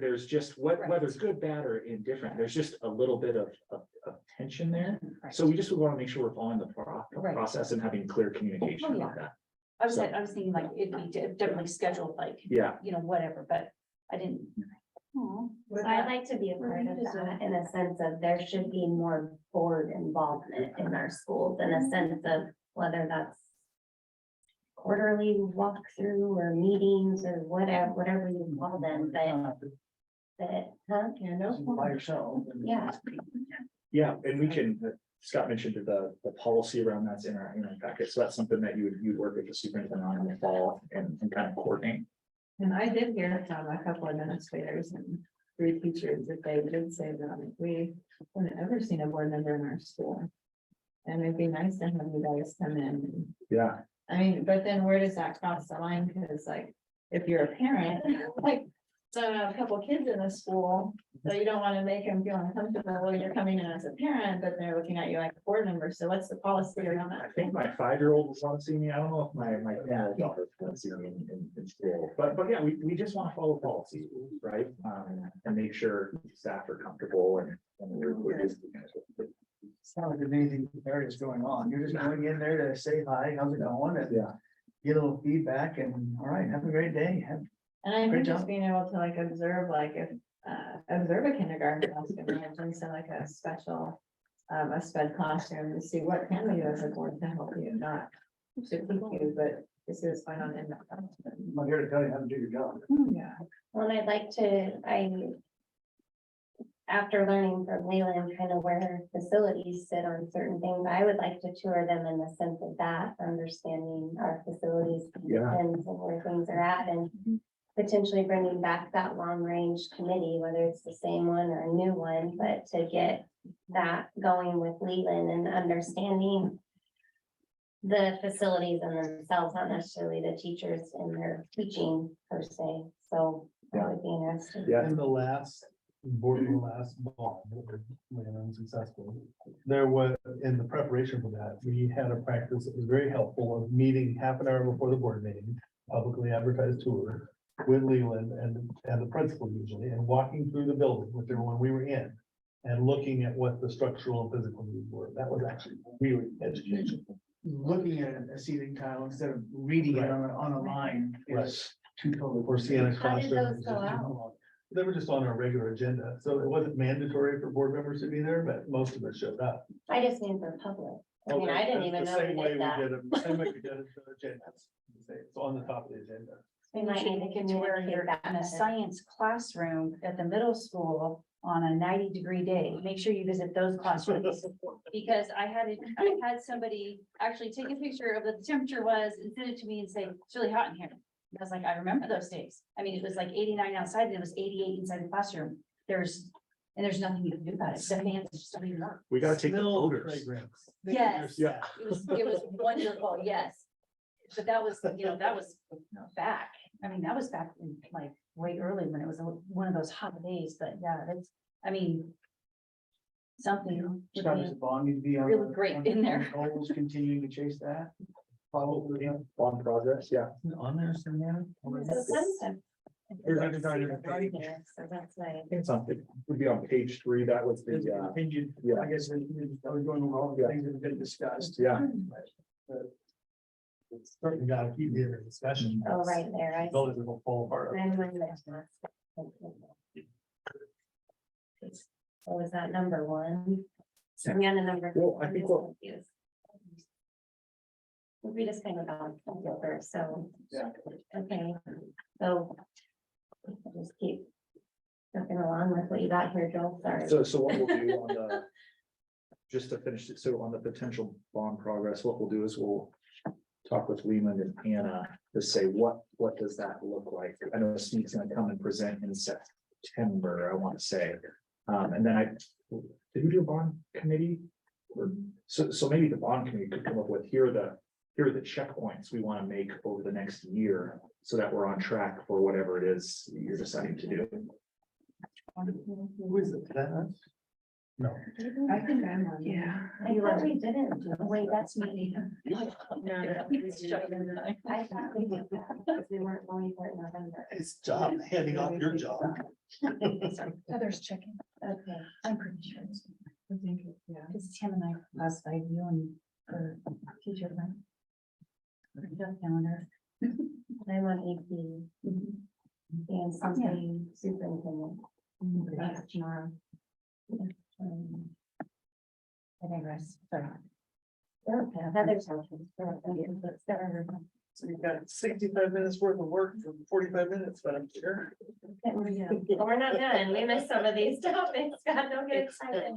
There's just Right. whether it's good, bad, or indifferent, there's just a little bit of tension there. Right. So we just would want to make sure we're following the Right. process and having clear communication Oh, yeah. about that. I was thinking like it'd be definitely scheduled, like, Yeah, whatever, but I didn't. Oh, I'd like to be a part of that in a sense of there should be more board involvement in our schools, in a sense of whether that's quarterly walkthrough or meetings or whatever you call them, By yourself. yeah. yeah, and we can, Scott mentioned the policy around that's in our packet, so that's something that you'd work with the superintendent on in the fall and kind of coordinate. And I did hear from a couple administrators and 3 teachers that they did say that we haven't ever seen a board member in our school. And it'd be nice to have you guys come in. Yeah, I mean, but then where does that cross the line? Because like, if you're a parent, like, so I have a couple kids in the school, so you don't want to make them feel uncomfortable when you're coming in as a parent, but they're looking at you like a board member. So what's the policy around I that? think my 5-year-old will want to see me. I don't know if my daughter want to see me in school, but yeah, we just want to follow policy, right? And make sure staff are comfortable and we're just. Sound like there's anything areas going on. You're just going in there to say hi, how's it going? And Yeah. get a little feedback and, all right, have a great day. And I Great think job. just being able to like observe, like if, observe a kindergarten class, imagine so like a special, a sped classroom to see what can we do as a board to help you, not to keep you, but this is going on in that. classroom. I'm not here to tell you how to do your job. Yeah. Well, and I'd like to, after learning from Leland kind of where facilities sit on certain things, I would like to tour them in the sense of that, understanding our facilities Yeah. and where things are at, and potentially bringing back that long range committee, whether it's the same one or a new one, but to get that going with Leland and understanding the facilities and themselves, not necessarily the teachers and their teaching per se. So that would be interesting. Yeah. In the last ball, when unsuccessful, there was, in the preparation for that, we had a practice that was very helpful of meeting half an hour before the board meeting. publicly advertised tour with Leland and the principal usually, and walking through the building with everyone we were in. And looking at what the structural and physical needs were. That was actually really educational. Looking at a seating tile instead of reading it on a line is too totally. Or seeing a How did classroom. those go out? They were just on our regular agenda, so it wasn't mandatory for board members to be there, but most of us showed up. I just mean for public. I mean, I didn't even The know we same way did that. did it, the same way we did it to the agendas. It's on the top of the agenda. We might need to Where communicate you're that in a message. science classroom at the middle school on a 90-degree day, make sure you visit those classrooms. Because I had somebody actually take a picture of what the temperature was and send it to me and say, it's really hot in here. I was like, I remember those days. I mean, it was like 89 outside and it was 88 inside the classroom. There's nothing you can do about it. The fans just don't even work. We gotta take the Still photos. playgrounds. Yes. Yeah. It was wonderful, yes. But that was, that was back. I mean, that was back in like way early when it was one of those hot days, but yeah, that's, I mean. Something. would Scott, be- does the bond need to be on? really the- great on in the there. Goals, continuing to chase that. Follow through. Yeah. On progress, yeah. On there somewhere. So sometimes- It's So that's why. I think it's on, it would be on page 3. That was the, contingent, yeah. I guess, I was going over all the things that have been discussed. yeah. It's certainly gotta keep the discussion. Oh, right there, I see. Those will fall apart. I'm like, that's not- So was that number one? So we on the number. Well, I think what- I'm just confused. We just kind of gone over, so. Yeah. Okay, so. I'll just keep. Jumping along with what you got here, Joel, sorry. So what we'll do on the, just to finish it, so on the potential bond progress, what we'll do is we'll talk with Leland and Anna to say, what does that look like? I know Steve's gonna come and present in September, I want to say. And then did we do a bond committee? So maybe the bond committee could come up with, here are the checkpoints we want to make over the next year, so that we're on track for whatever it is you're deciding to do. Who is it? That? No. I think I'm on. Yeah. I thought we didn't, Wait, that's me. I thought we did that, because we weren't going for it in November. It's job, handing off your job. Heather's checking. Okay. I'm pretty sure. I think, yeah. This is him and I last night, you and for teacher. Right? Calendar. I'm on AP. And something superintendent. That's tomorrow. I digress, sorry. Okay, Heather's helping. So you've got 65 minutes worth of work for 45 minutes, but I'm sure. We're not done. We missed some of these topics. God, don't get excited.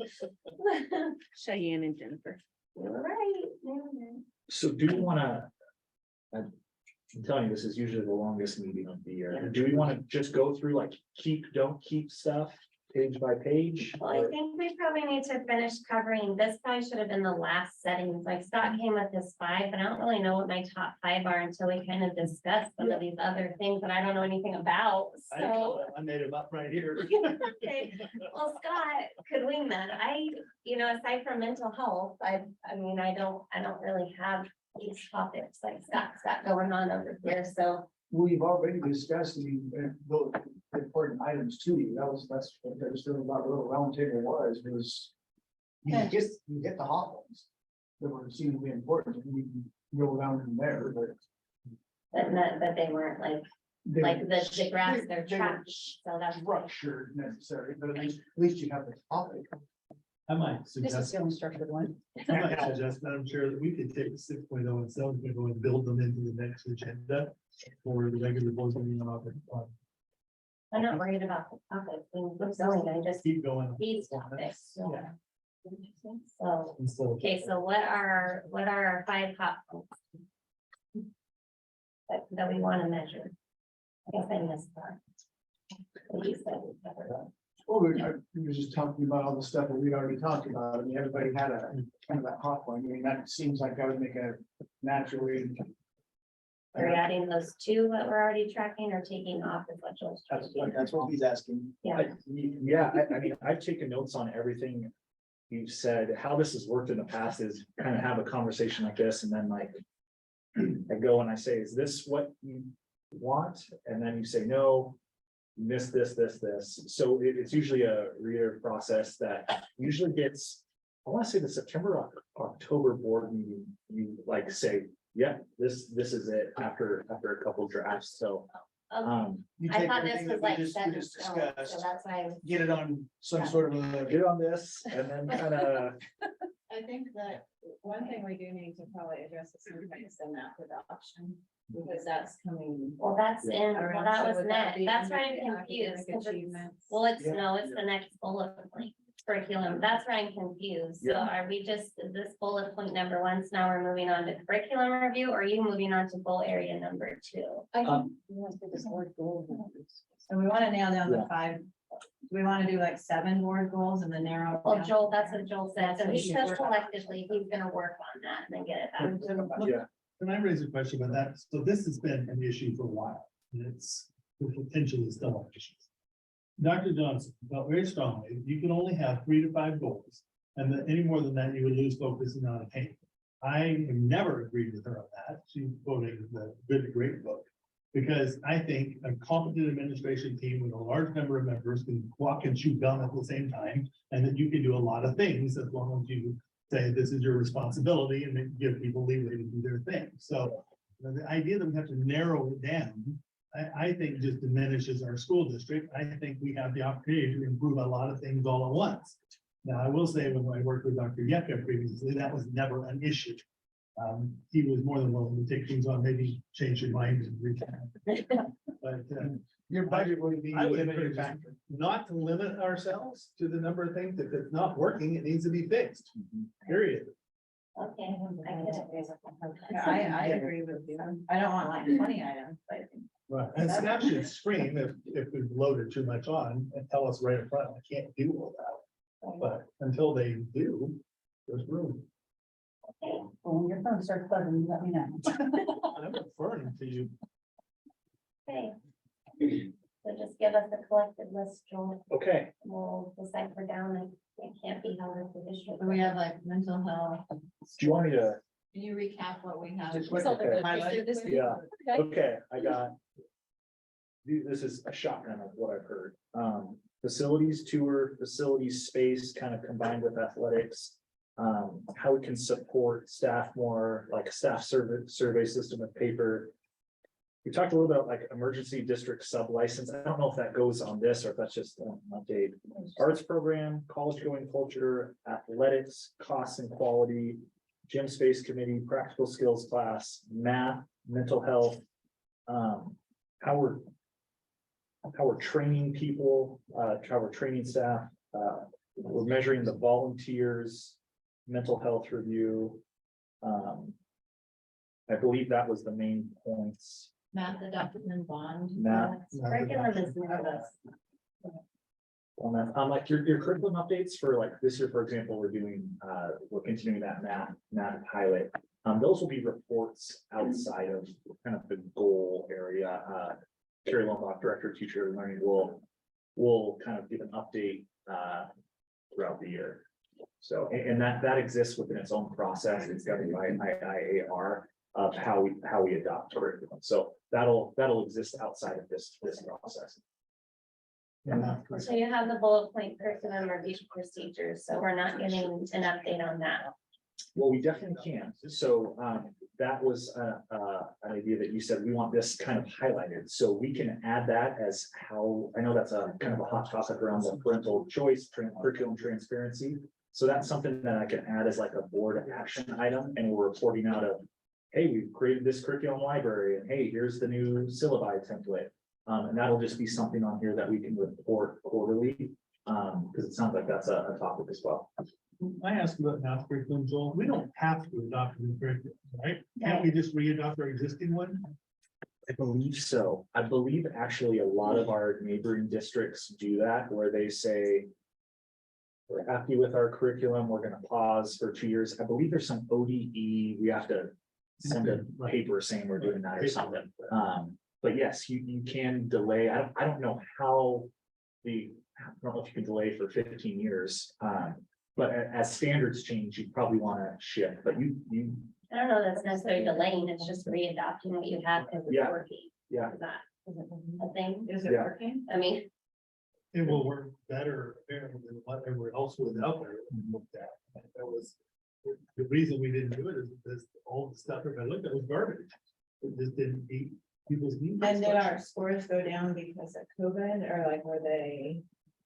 Cheyenne and Jennifer. You're right. You're right. So do you wanna? I'm telling you, this is usually the longest meeting of the year. Do we wanna just go through like keep, don't keep stuff page by page? Well, I think we probably need to finish covering, this probably should have been the last settings, like Scott came with his 5, but I don't really know what my top 5 are until we kind of discuss some of these other things that I don't know anything about, so. I made them up right here. Okay, well, Scott could wing that, aside from mental health, I mean, I don't really have these topics like Scott's got going on over here, so. We've already discussed those important items to you. That's what I was doing about what the round table was you get the hot ones. That were seem to be important, and we can go down from there, but. But they weren't like the grass, they're trash, so that's. Structured necessary, but at least you have the topic. I might This is suggest, the only structured one. I might suggest, Madam Chair, that we could take 6.0 and 7.0 and build them into the next agenda for the regular board meeting. I'm not worried about the topic, things keep going, I just, Keep going. these topics. Yeah. So, And so- okay, so what are our 5 hot points? That we want to measure? I guess I missed that. What you said. Well, we were just talking about all the stuff that we'd already talked about. I mean, everybody had a kind of that hot point. I mean, that seems like that would make a naturally. Are we adding those 2 that we're already tracking or taking off as much as? That's what he's asking. Yeah, Yeah, I mean, I've taken notes on everything you've said. How this has worked in the past is kind of have a conversation like this and then like I go and I say, is this what you want? And then you say, no, you missed this. So it's usually a reiterative process that usually gets, I want to say the September, October board meeting, you like say, yeah, this is it after a couple drafts. So, You I take thought this everything that was we like just- set we in just stone, so discussed, that's why. Get it on some Yeah. sort of a. get on this and then kind of, I think that one thing we do need to probably address is sometimes the map adoption, because that's coming. Well, that's in, well, around. that So was would next, be that's why under I'm the confused, academic 'cause it's, achievements? well, it's, Yeah. no, it's the next bullet point. Curriculum, that's where I'm confused, so Yeah. are we just, is this bullet point number one, so now we're moving on to curriculum review, or are you moving on to goal area number two? I Um, think we want to do this board goals. So we want to nail down the Yeah. 5. Do we want to do like 7 board goals and then narrow? it Well, down? Joel, that's what Joel said, so he That's what said he should- collectively, he's gonna work on that and then get it back. yeah. Can I raise a question about that? So this has been an issue for a while, and it's potentially still an issue. Dr. Johnson felt very strongly, you can only have 3 to 5 goals, and that any more than that, you would lose focus and not attain. I have never agreed with her on that. She quoted the Good to Great book. Because I think a competent administration team with a large number of members can walk and chew gum at the same time, and that you can do a lot of things as long as you say this is your responsibility and then give people leeway to do their thing. So the idea that we have to narrow it down, I think just diminishes our school district. I think we have the opportunity to improve a lot of things all at once. Now, I will say, when I worked with Dr. Yeka previously, that was never an issue. He was more than willing to take things on, maybe change your mind and recap. But Your budget would be. I would limited encourage us factor. not to limit ourselves to the number of things. If it's not working, it needs to be fixed, period. Okay, I get it. Yeah, I agree with you. I don't want like 20 items, but. Right. And staff should scream if we've loaded too much on and tell us right up front, I can't do all that. But until they do, there's room. Well, when your phone starts buzzing, let me know. I'm referring to you. Okay. So just give us a collected list, Joel, Okay, we'll decipher down, and it can't be held as the district. We have like mental health. do you want me to? Can you recap what we have? Just what- Yeah. Okay, I got. This is a shotgun of what I've heard. Facilities tour, facilities space kind of combined with athletics. How we can support staff more, like a staff survey system with paper. We talked a little about like emergency district sub license. I don't know if that goes on this or if that's just an update. Arts program, college going culture, athletics, costs and quality, gym space committee, practical skills class, math, mental health. How we're training people, how we're training staff, we're measuring the volunteers, mental health review. I believe that was the main points. Math adoption and bond. Math. Curriculum is nervous. On that, like your curriculum updates for like this year, for example, we're continuing that math pilot. Those will be reports outside of kind of the goal area. Carrie Lombach, Director of Teacher Learning, will kind of give an update throughout the year. So, and that exists within its own process. It's governed by IAR of how we adopt curriculum. So that'll exist outside of this process. So you have the bullet point curriculum review procedures, so we're not getting an update on that. Well, we definitely can. So that was an idea that you said, we want this kind of highlighted, so we can add that as how, I know that's a kind of a hot topic around the parental choice, curriculum transparency. So that's something that I can add as like a board action item, and we're reporting out of, hey, we've created this curriculum library, and hey, here's the new syllabi template. And that'll just be something on here that we can report quarterly, because it sounds like that's a topic as well. I asked about math curriculum, Joel. We don't have to adopt a new curriculum, right? Can't we just re-adopt our existing one? I believe so. I believe actually a lot of our neighboring districts do that, where they say, we're happy with our curriculum, we're gonna pause for 2 years. I believe there's some ODE, we have to send a paper saying we're doing that or something. But yes, you can delay. I don't know how I don't know if you can delay for 15 years. But as standards change, you probably want to shift, but you I don't know, that's necessarily delaying, it's just readopting what you have because it's Yeah. working. Yeah. Is that a thing? Is it Yeah. working? I mean, It will work better apparently than whatever else was out there that we looked at. That was, the reason we didn't do it is because all the stuff that I looked at was garbage. It just didn't meet people's needs. And did our scores go down because of COVID or like were they?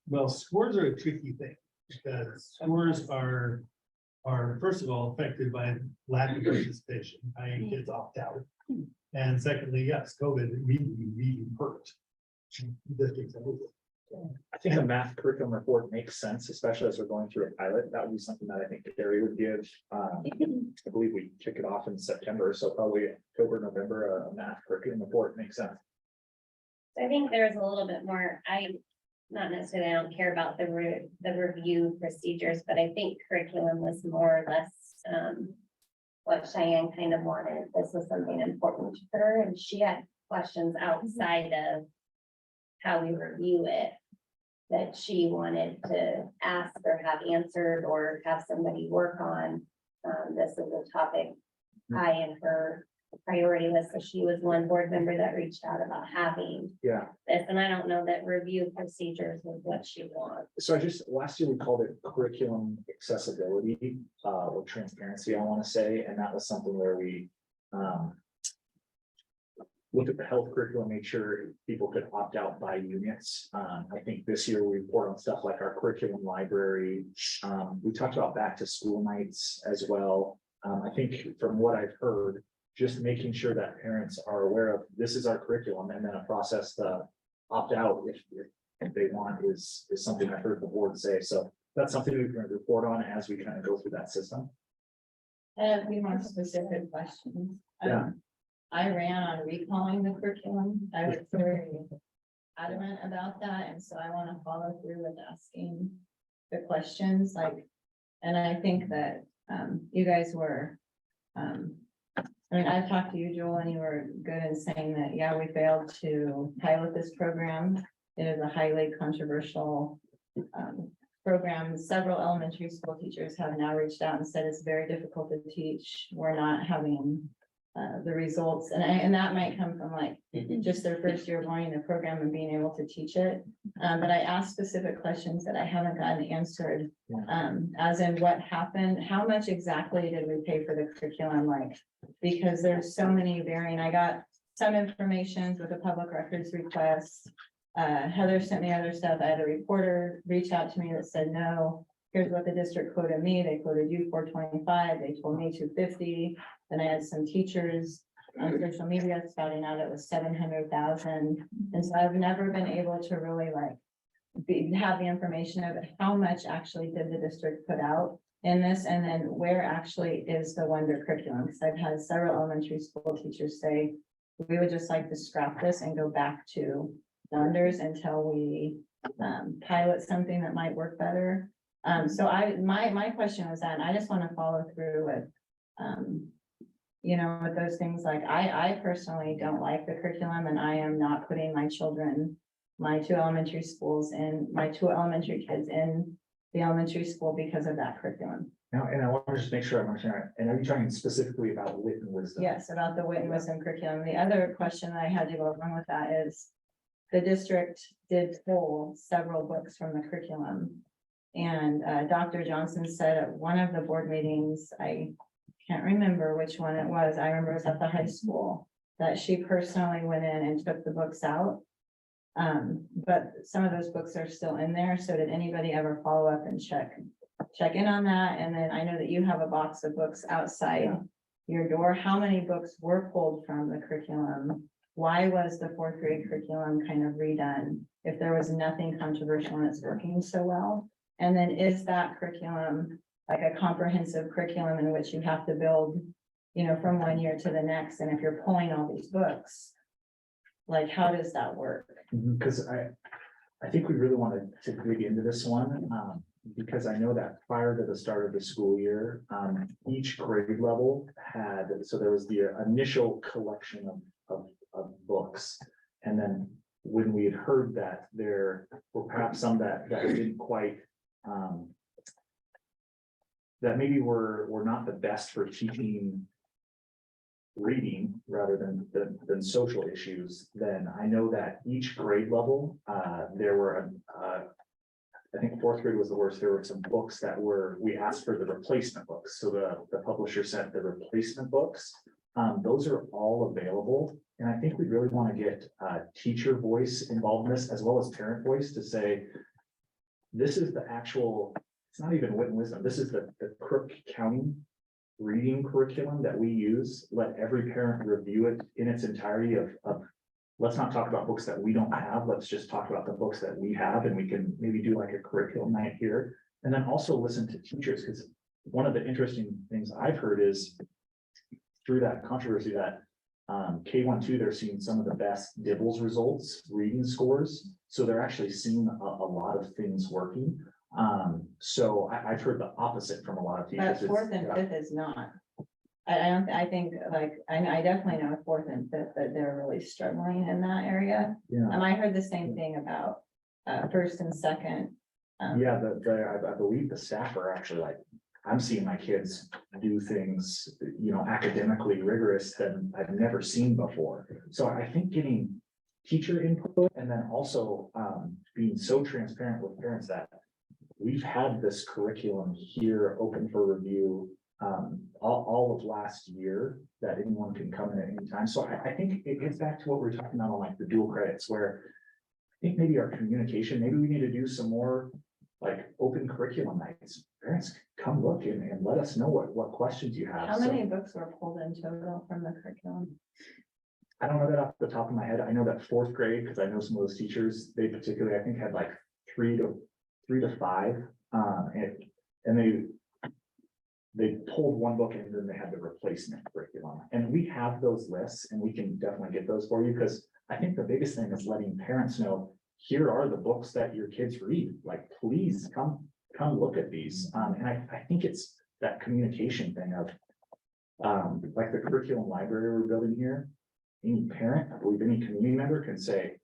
Well, scores are a tricky thing, because scores are first of all affected by lack of participation, i.e. kids opt out. And secondly, yes, COVID really hurt districts. I think a math curriculum report makes sense, especially as we're going through a pilot. That would be something that I think Gary would give. I believe we kick it off in September, so probably October, November, a math curriculum report makes sense. I think there's a little bit more, not necessarily, I don't care about the review procedures, but I think curriculum was more or less, what Cheyenne kind of wanted. This was something important to her, and she had questions outside of how we review it that she wanted to ask or have answered or have somebody work on. This is a topic high in her priority list, so she was one board member that reached out about having Yeah. this, and I don't know that review procedures was what she wants. So last year we called it curriculum accessibility, or transparency, I want to say, and that was something where we, looked at the health curriculum, made sure people could opt out by units. I think this year we report on stuff like our curriculum library. We talked about back to school nights as well. I think from what I've heard, just making sure that parents are aware of this is our curriculum, and then a process to opt out if they want is something I heard the board say. So that's something we can report on as we kind of go through that system. And a few more specific questions. Yeah. I ran on recalling the curriculum. I was very adamant about that, and so I want to follow through with asking the questions, like, and I think that you guys were, I mean, I've talked to you, Joel, and you were good in saying that, yeah, we failed to pilot this program. It is a highly controversial program. Several elementary school teachers have now reached out and said it's very difficult to teach. We're not having the results, and that might come from like just their first year of learning the program and being able to teach it. But I asked specific questions that I haven't gotten answered. As in what happened, how much exactly did we pay for the curriculum, like, because there's so many varying, I got some information with a public records request. Heather sent me other stuff. I had a reporter reach out to me that said, no, here's what the district quoted me. They quoted you 425. They told me 250. Then I had some teachers on social media spouting out it was 700,000. And so I've never been able to really like have the information of how much actually did the district put out in this, and then where actually is the Wonder curriculum. Because I've had several elementary school teachers say, we would just like to scrap this and go back to Wonders until we pilot something that might work better. So my question was that, and I just want to follow through with, you know, with those things, like I personally don't like the curriculum, and I am not putting my children, my two elementary schools and my two elementary kids in the elementary school because of that curriculum. Now, and I want to just make sure I'm understanding, and are you talking specifically about wit and wisdom? Yes, about the wit and wisdom curriculum. The other question that I had to go along with that is the district did pull several books from the curriculum. And Dr. Johnson said at one of the board meetings, I can't remember which one it was. I remember it was at the high school, that she personally went in and took the books out. But some of those books are still in there. So did anybody ever follow up and check in on that? And then I know that you have a box of books outside your door. How many books were pulled from the curriculum? Why was the fourth grade curriculum kind of redone if there was nothing controversial and it's working so well? And then is that curriculum like a comprehensive curriculum in which you have to build, you know, from one year to the next? And if you're pulling all these books, like, how does that work? Because I think we really wanted to dig into this one, because I know that prior to the start of the school year, each grade level had, so there was the initial collection of books. And then when we had heard that there were perhaps some that didn't quite, that maybe were not the best for teaching reading rather than social issues, then I know that each grade level, there were, I think fourth grade was the worst. There were some books that we asked for the replacement books. So the publisher sent the replacement books. Those are all available. And I think we really want to get teacher voice involved in this as well as parent voice to say, this is the actual, it's not even wit and wisdom. This is the Crook County reading curriculum that we use. Let every parent review it in its entirety of let's not talk about books that we don't have. Let's just talk about the books that we have, and we can maybe do like a curriculum night here. And then also listen to teachers, because one of the interesting things I've heard is through that controversy that K-1-2, they're seeing some of the best DIBELS results, reading scores. So they're actually seeing a lot of things working. So I've heard the opposite from a lot of teachers. But fourth and fifth is not. I don't, I think like, I definitely know fourth and fifth that they're really struggling in that area. Yeah. I heard the same thing about first and second. Yeah, I believe the staff are actually like, I'm seeing my kids do things, academically rigorous that I've never seen before. So I think getting teacher input and then also being so transparent with parents that we've had this curriculum here open for review all of last year, that anyone can come in at any time. So I think it gets back to what we're talking about on like the dual credits, where I think maybe our communication, maybe we need to do some more like open curriculum nights. Parents come look and let us know what questions you have. How So, many books were pulled in total from the curriculum? I don't know that off the top of my head. I know that fourth grade, because I know some of those teachers, they particularly, I think, had like three to five. And they pulled one book and then they had the replacement curriculum. And we have those lists and we can definitely get those for you, because I think the biggest thing is letting parents know, here are the books that your kids read. Like, please come look at these. And I think it's that communication thing of like the curriculum library we're building here. Any parent, I believe any community member can say,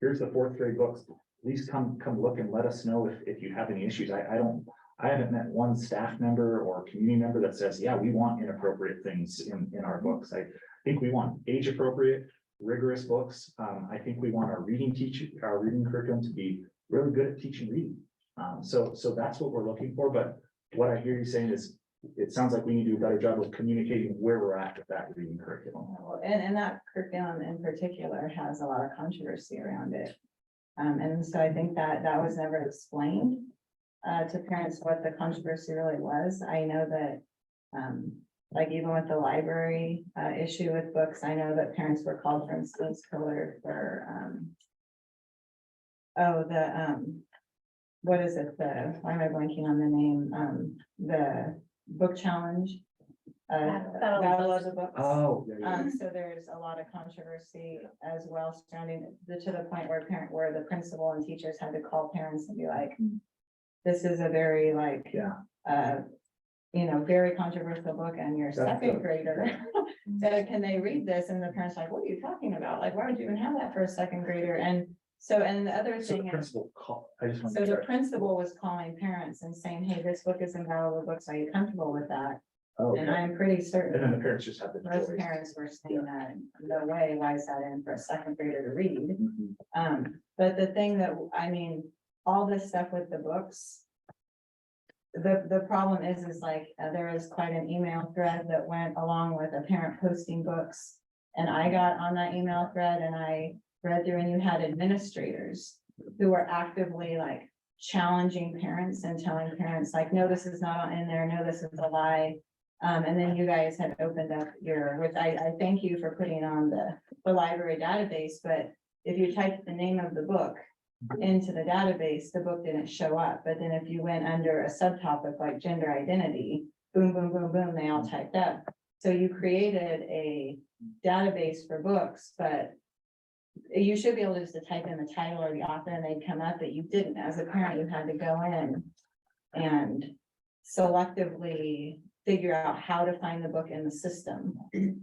here's the fourth grade books. Please come look and let us know if you have any issues. I haven't met one staff member or community member that says, yeah, we want inappropriate things in our books. I think we want age appropriate, rigorous books. I think we want our reading curriculum to be really good at teaching reading. So that's what we're looking for. But what I hear you saying is, it sounds like we need to do a better job of communicating where we're at with that reading curriculum. And that curriculum in particular has a lot of controversy around it. And so I think that was never explained to parents what the controversy really was. I know that like even with the library issue with books, I know that parents were called, for instance, for what is it? Why am I blanking on the name? The book challenge. Battle of the Books. Oh. So there's a lot of controversy as well surrounding to the point where the principal and teachers had to call parents and be like, this is a very very controversial book, and your second grader. So can they read this? And the parents are like, what are you talking about? Like, why would you even have that for a second grader? And the other So the thing is, principal call, I just want so to. the principal was calling parents and saying, hey, this book is in Battle of the Books. Are you comfortable with that? And I'm pretty certain. And then the parents just have the Most choice. parents were saying that, no way, why is that in for a second grader to read? Mhm. But the thing that, all this stuff with the books. The problem is like, there is quite an email thread that went along with a parent posting books. And I got on that email thread and I read through, and you had administrators who were actively like challenging parents and telling parents like, no, this is not in there, no, this is a lie. And then you guys had opened up which I thank you for putting on the library database, but if you typed the name of the book into the database, the book didn't show up. But then if you went under a subtopic like gender identity, boom, boom, boom, boom, they all typed up. So you created a database for books, but you should be able just to type in the title or the author and they'd come up, but you didn't. As a parent, you had to go in and selectively figure out how to find the book in the system.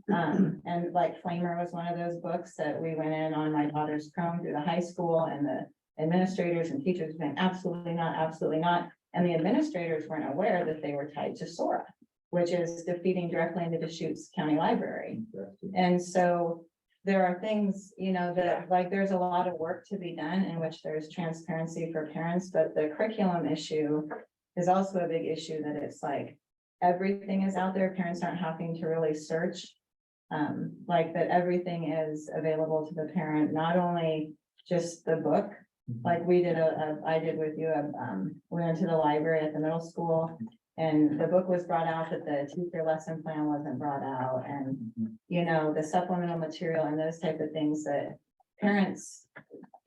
And like Flamer was one of those books that we went in on my daughter's Chrome through the high school, and the administrators and teachers were saying, absolutely not, absolutely not. And the administrators weren't aware that they were tied to Sora, which is feeding directly into Deschutes County Library. And so there are things, you know, that like there's a lot of work to be done in which there's transparency for parents, but the curriculum issue is also a big issue that it's like everything is out there. Parents aren't having to really search. Like that everything is available to the parent, not only just the book. Like we did I did with you, we went to the library at the middle school. And the book was brought out, but the teacher lesson plan wasn't brought out, and, you know, the supplemental material and those type of things that parents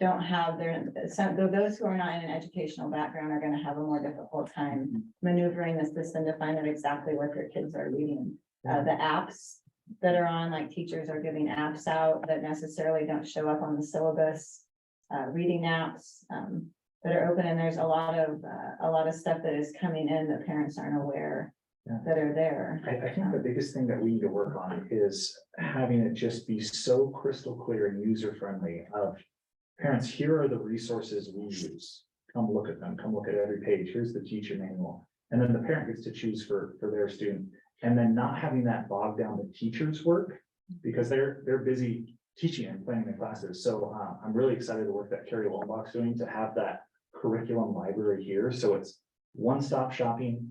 don't have those who are not in an educational background are gonna have a more difficult time maneuvering the system to find out exactly what their kids are reading. The apps that are on, like teachers are giving apps out that necessarily don't show up on the syllabus. Reading apps, that are open, and there's a lot of stuff that is coming in that parents aren't aware that are there. I think the biggest thing that we need to work on is having it just be so crystal clear and user friendly of parents, here are the resources we use. Come look at them, come look at every page. Here's the teacher manual. And then the parent gets to choose for their student. And then not having that bog down the teacher's work because they're busy teaching and planning the classes. So I'm really excited the work that Carrie Lombach's doing to have that curriculum library here. So it's one-stop shopping.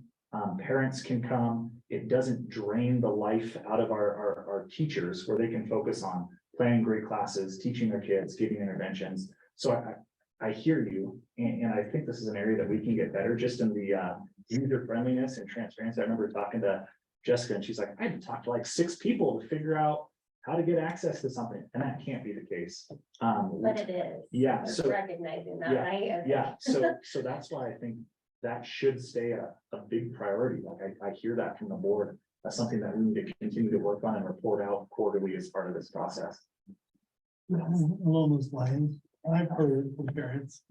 Parents can come. It doesn't drain the life out of our teachers where they can focus on planning great classes, teaching their kids, giving interventions. So I hear you. And I think this is an area that we can get better just in the user friendliness and transparency. I remember talking to Jessica and she's like, I had to talk to like 6 people to figure out how to get access to something, and that can't be the case. But it is. Yeah, It's so- recognizing that, yeah, right? Yeah, so that's why I think that should stay a big priority. Like I hear that from the board. That's something that we need to continue to work on and report out quarterly as part of this process. Along those lines, I've heard from parents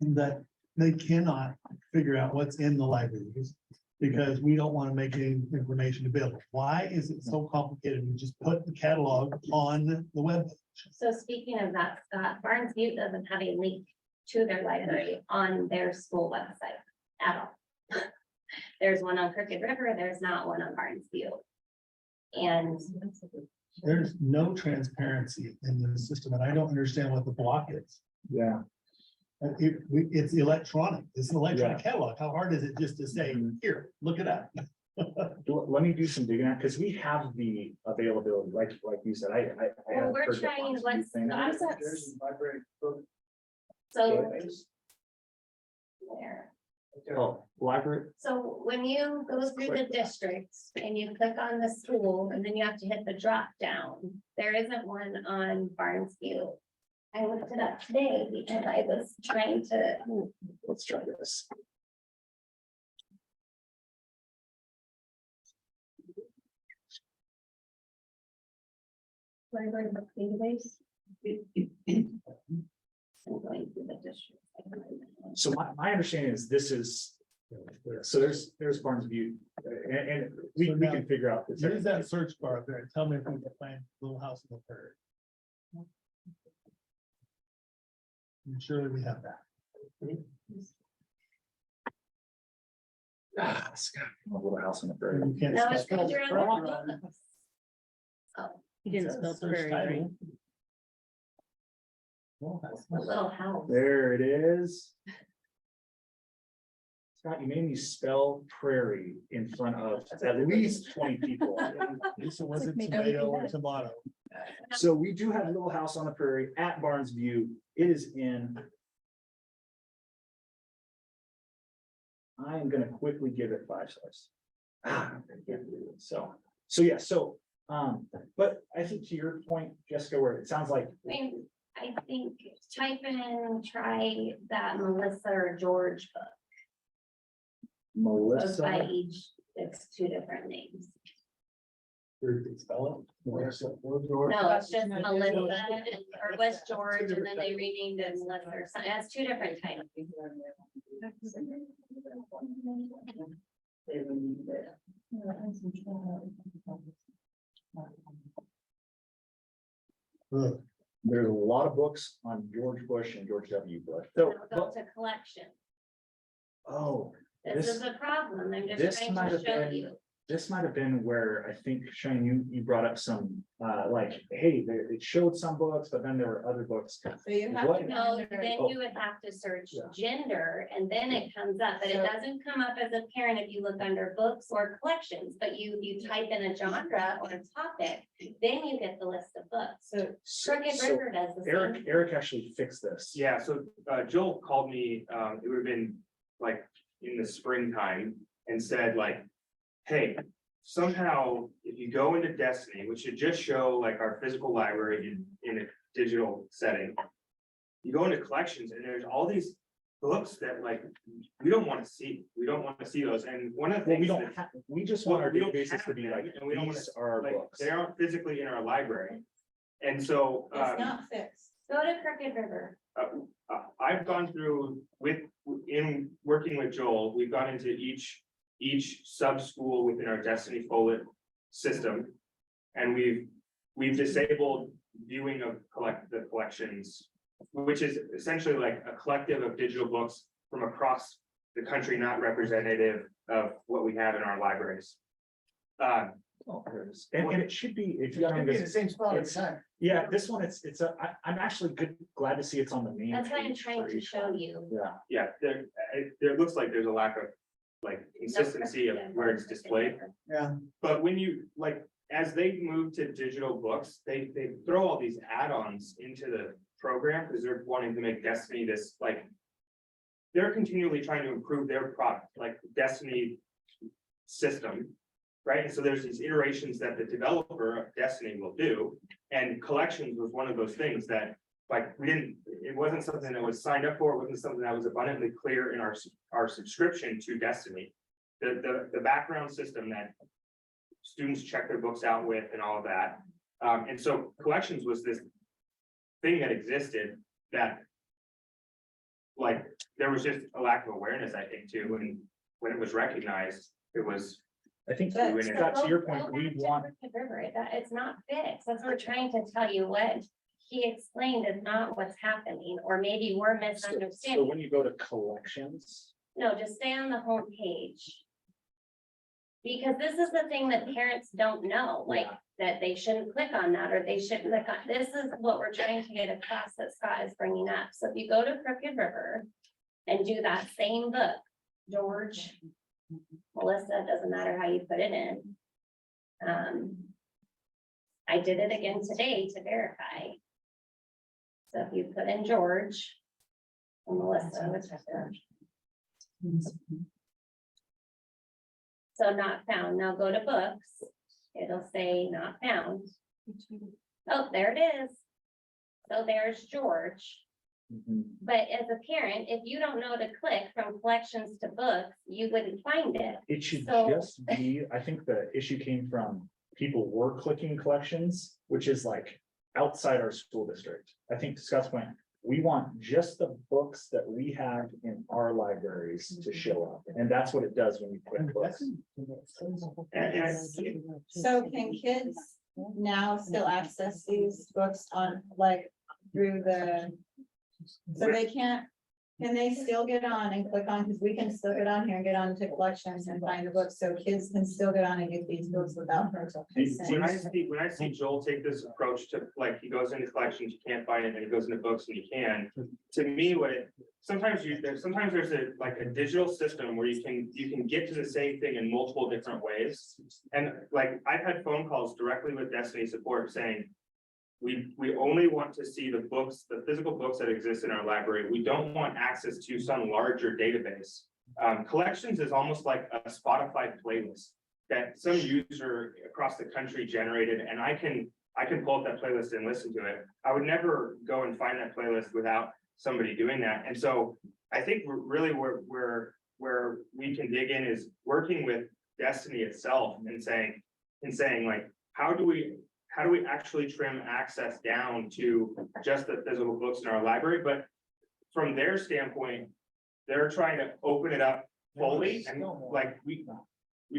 that they cannot figure out what's in the libraries because we don't want to make any information available. Why is it so complicated? We just put the catalog on the web. So speaking of that, Scott, Barnes Butte doesn't have a link to their library on their school website at all. There's one on Crooked River, there's not one on Barnes Butte. And There's no transparency in the system, and I don't understand what the block is. Yeah. It's electronic. It's an electronic catalog. How hard is it just to say, here, look it up? Let me do some digging out, because we have the availability, like you said, I. well, we're trying, what's Scott's, so where? Oh, library, So when you go through the districts and you click on the school and then you have to hit the drop down, there isn't one on Barnes Butte. I looked it up today because I was trying to, let's try this. library book database. I'm going through the district. So my understanding is this is, so there's Barnes Butte, and we can figure out. this. Use that search bar up there and tell me if we can find Little House on the Prairie. I'm sure we have that. Ah, Scott, a little house on the prairie. You can't No, it's spell because you're prairie. on the books. Oh, You didn't spell prairie, right? a little house. There it is. Scott, you made me spell prairie in front of at least 20 people. Lisa, was it Like tomato making or that. tomato? So we do have a little house on the prairie at Barnes Butte. It is in. I am gonna quickly give it 5 stars. So yeah, but I think to your point, Jessica, where it sounds like, I mean, I think type in, try that Melissa or George book. Goes by Melissa, each, it's 2 different names. Spell it. No, it's just Melissa or West George, and then they renamed it Melissa or something. It has 2 different titles. Look, there's a lot of books on George Bush and George W. Bush. Now So, go to collection. oh, This This- is a problem. I'm this just trying might to have show been- you. this might have been where I think, Shane, you brought up some, like, hey, it showed some books, but then there were other books. So you have What- to. No, under- then you would have to search Yeah. gender and then it comes up, but it So- doesn't come up as a parent if you look under books or collections, but you type in a genre or a topic, then you get the list of books. So Crooked So River does the same. Eric actually fixed this. Yeah, so Joel called me, it would have been like in the springtime and said like, hey, somehow if you go into Destiny, which should just show like our physical library in a digital setting. You go into collections and there's all these books that like, we don't want to see, those, and one of the Well, we things don't that. have, we just want our We don't databases to have be them, like, and we don't these are our Like, books. they aren't physically in our library. And so, it's not fixed. Go to Crooked River. I've gone through in working with Joel, we've gone into each sub-school within our Destiny Follett system. And we've disabled viewing of the collections, which is essentially like a collective of digital books from across the country, not representative of what we have in our libraries. Oh, there it is. And it should be, if It's you're gonna on be in the this, same spot every it's- time. yeah, this one, I'm actually glad to see it's on the main. That's why I'm page trying for to each show one. you. Yeah, Yeah, there looks like there's a lack of like consistency of where it's displayed. Yeah. But when you, like, as they move to digital books, they throw all these add-ons into the program because they're wanting to make Destiny this, like. They're continually trying to improve their product, like the Destiny system. Right, and so there's these iterations that the developer of Destiny will do, and collections was one of those things that. Like, it wasn't something that was signed up for, it wasn't something that was abundantly clear in our subscription to Destiny. The background system that students check their books out with and all of that. And so collections was this thing that existed that. Like, there was just a lack of awareness, I think, too, and when it was recognized, it was. I think, But- Scott, to your point, Go we back to want, Crooked River, it's not fixed, that's what we're trying to tell you, what he explained is not what's happening, or maybe we're so misunderstanding. when you go to collections, No, just stay on the home page. Because this is the thing that parents don't know, like, that they shouldn't click on that, or they shouldn't click on, this is what we're trying to get across that Scott is bringing up. So if you go to Crooked River and do that same book, George, Melissa, doesn't matter how you put it in. I did it again today to verify. So if you put in George and Melissa, which is there. So not found. Now go to books. It'll say not found. Oh, there it is. So there's George. But as a parent, if you don't know to click from collections to books, you wouldn't find it. it should So- just be, I think the issue came from people were clicking collections, which is like outside our school district. I think to Scott's point, we want just the books that we have in our libraries to show up, and that's what it does when you click books. So can kids now still access these books on, like, through so they can't, can they still get on and click on, because we can still get on here and get on to collections and find the books, so kids can still get on and get these books without parental consent. When I see Joel take this approach to, like, he goes into collections, you can't find it, and he goes into books and you can. To me, sometimes there's a digital system where you can get to the same thing in multiple different ways. And like, I've had phone calls directly with Destiny support saying, we only want to see the books, the physical books that exist in our library. We don't want access to some larger database. Collections is almost like a Spotify playlist that some user across the country generated, and I can pull up that playlist and listen to it. I would never go and find that playlist without somebody doing that. And so I think really where we can dig in is working with Destiny itself and saying like, how do we actually trim access down to just the physical books in our library? But from their standpoint, they're trying to open it up fully, and like, we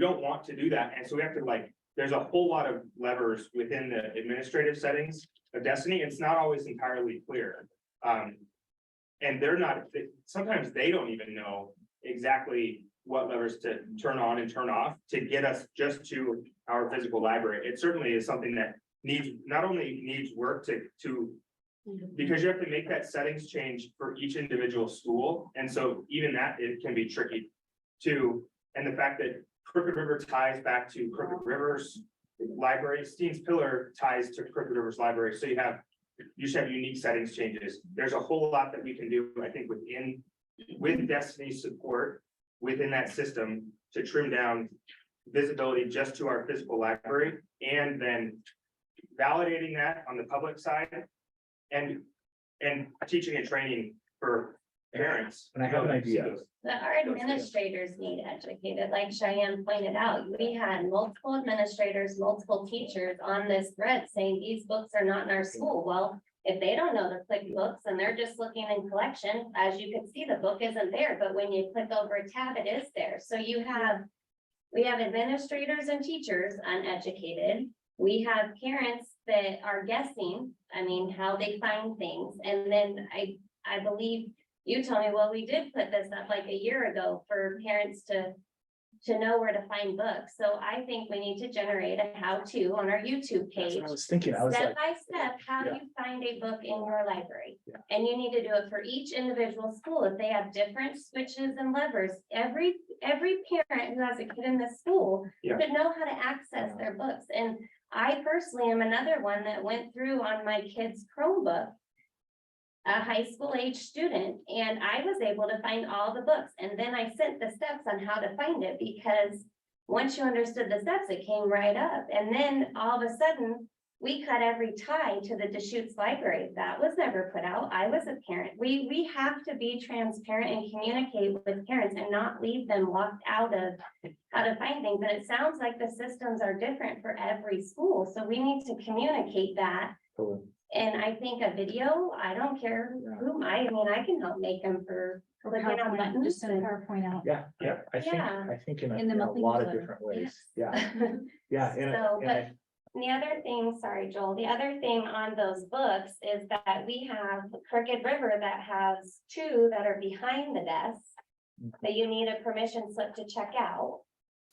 don't want to do that. And so we have to, like, there's a whole lot of levers within the administrative settings of Destiny. It's not always entirely clear. And sometimes they don't even know exactly what levers to turn on and turn off to get us just to our physical library. It certainly is something that needs, not only needs work to because you have to make that settings change for each individual school. And so even that, it can be tricky too. And the fact that Crooked River ties back to Crooked River's library, Steen's Pillar ties to Crooked River's library. So you should have unique settings changes. There's a whole lot that we can do, I think, with Destiny's support within that system to trim down visibility just to our physical library, and then validating that on the public side and teaching and training for parents. And I have an idea. But our administrators need educated, like Cheyenne pointed out. We had multiple administrators, multiple teachers on this thread saying these books are not in our school. Well, if they don't know to click books and they're just looking in collection, as you can see, the book isn't there, but when you click over a tab, it is there. So we have administrators and teachers uneducated. We have parents that are guessing, how they find things. And then I believe you told me, well, we did put this up like a year ago for parents to know where to find books. So I think we need to generate a how-to on our YouTube That's page. what I was thinking. I was Step like, by step, how Yeah. you find a book in your library. Yeah. And you need to do it for each individual school. If they have different switches and levers, every parent who has a kid in the school Yeah. should know how to access their books. And I personally am another one that went through on my kid's Chromebook, a high school age student, and I was able to find all the books. And then I sent the steps on how to find it, because once you understood the steps, it came right up. And then all of a sudden, we cut every tie to the Deschutes library. That was never put out. I was a parent. We have to be transparent and communicate with parents and not leave them locked out of how to find things. And it sounds like the systems are different for every school. So we need to communicate that. totally. And I think a video, I don't care who, I can help make them for clicking on PowerPoint, buttons. just send a and- PowerPoint out. Yeah, I Yeah. think in In the a monthly lot of newsletter. different ways. Yes. Yeah, yeah. So, but the other thing, sorry, Joel, the other thing on those books is that we have Crooked River that has two that are behind the desk that you need a permission slip to check out.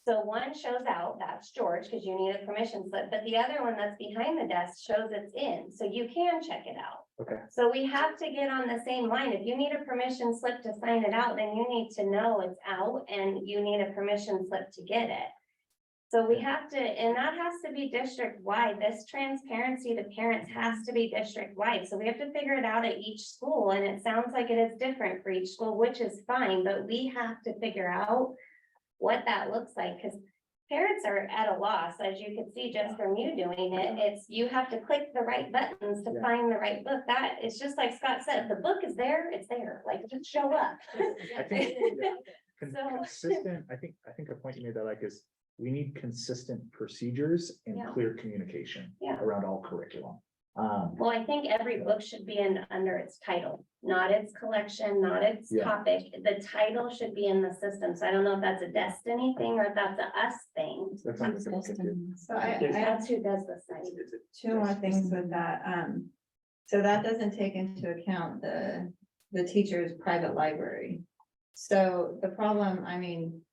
So one shows out, that's George, because you need a permission slip, but the other one that's behind the desk shows it's in, so you can check it out. Okay. So we have to get on the same line. If you need a permission slip to sign it out, then you need to know it's out and you need a permission slip to get it. So we have to, and that has to be district wide. This transparency to parents has to be district wide. So we have to figure it out at each school, and it sounds like it is different for each school, which is fine, but we have to figure out what that looks like, because parents are at a loss, as you can see just from you doing it. It's, you have to click the right buttons to Yeah. find the right book. That, it's just like Scott said, if the book is there, it's there, like, just show up. I think yeah, So- consistent, I think a point you made that I like is we need consistent procedures and Yeah. clear communication Yeah. around all curriculum. Well, I think every book should be under its title, not its collection, not its Yeah. topic. The title should be in the system. So I don't know if that's a Destiny thing or if that's a us thing. That sounds like a good- So I That's who does the site. two more things with that. So that doesn't take into account the teacher's private library. So the problem,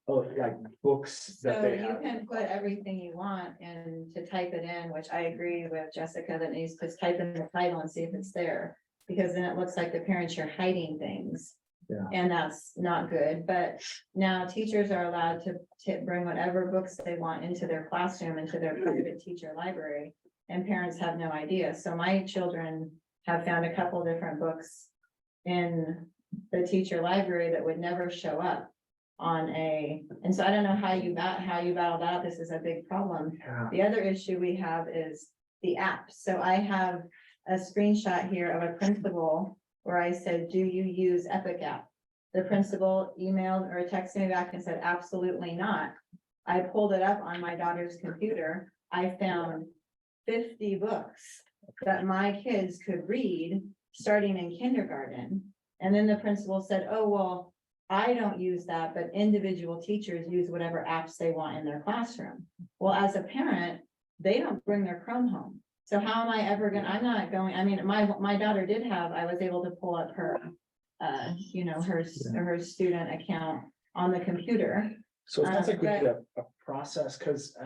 Oh, like books that so they you have. can put everything you want and to type it in, which I agree with Jessica, that needs to type in the title and see if it's there. Because then it looks like the parents are hiding things. Yeah. And that's not good, but now teachers are allowed to bring whatever books they want into their classroom, into their private teacher library. And parents have no idea. So my children have found a couple different books in the teacher library that would never show up on and so I don't know how you battle that. This is a big problem. Yeah. The other issue we have is the app. So I have a screenshot here of a principal where I said, do you use Epic app? The principal emailed or texted me back and said, absolutely not. I pulled it up on my daughter's computer. I found 50 books that my kids could read starting in kindergarten. And then the principal said, oh, well, I don't use that, but individual teachers use whatever apps they want in their classroom. Well, as a parent, they don't bring their Chrome home. So how am I ever gonna, I'm not going, my daughter did have, I was able to pull up her, her student account on the computer. So it sounds like we but- need a process, because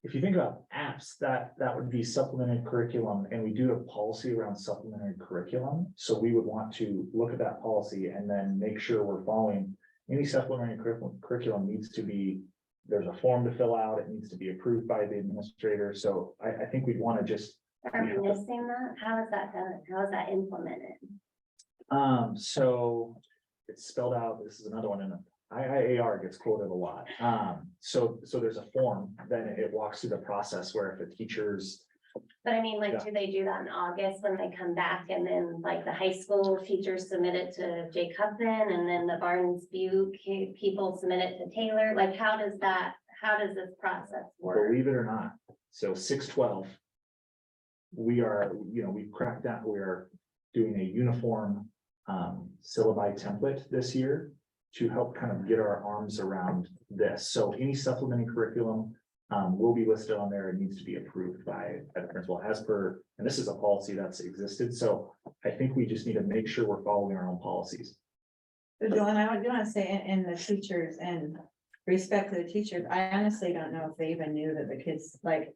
if you think about apps, that would be supplementary curriculum, and we do have policy around supplementary curriculum. So we would want to look at that policy and then make sure we're following any supplementary curriculum needs to be, there's a form to fill out, it needs to be approved by the administrator. So I think we'd want to just. Are we missing that? How is that done? How is that implemented? So it's spelled out, this is another one in IIAR gets quoted a lot. So there's a form, then it walks through the process where if the teachers, But I mean, like, Yeah. do they do that in August when they come back and then like the high school teachers submit it to Jake Hudson and then the Barnes Butte people submit it to Taylor? Like, how does this process work? believe it or not, so 612. We are, we've cracked that, we are doing a uniform syllabi template this year to help kind of get our arms around this. So any supplementary curriculum will be listed on there. It needs to be approved by the principal as per, and this is a policy that's existed. So I think we just need to make sure we're following our own policies. So Joanne, I do want to say in the teachers and respect to the teachers, I honestly don't know if they even knew that the kids like.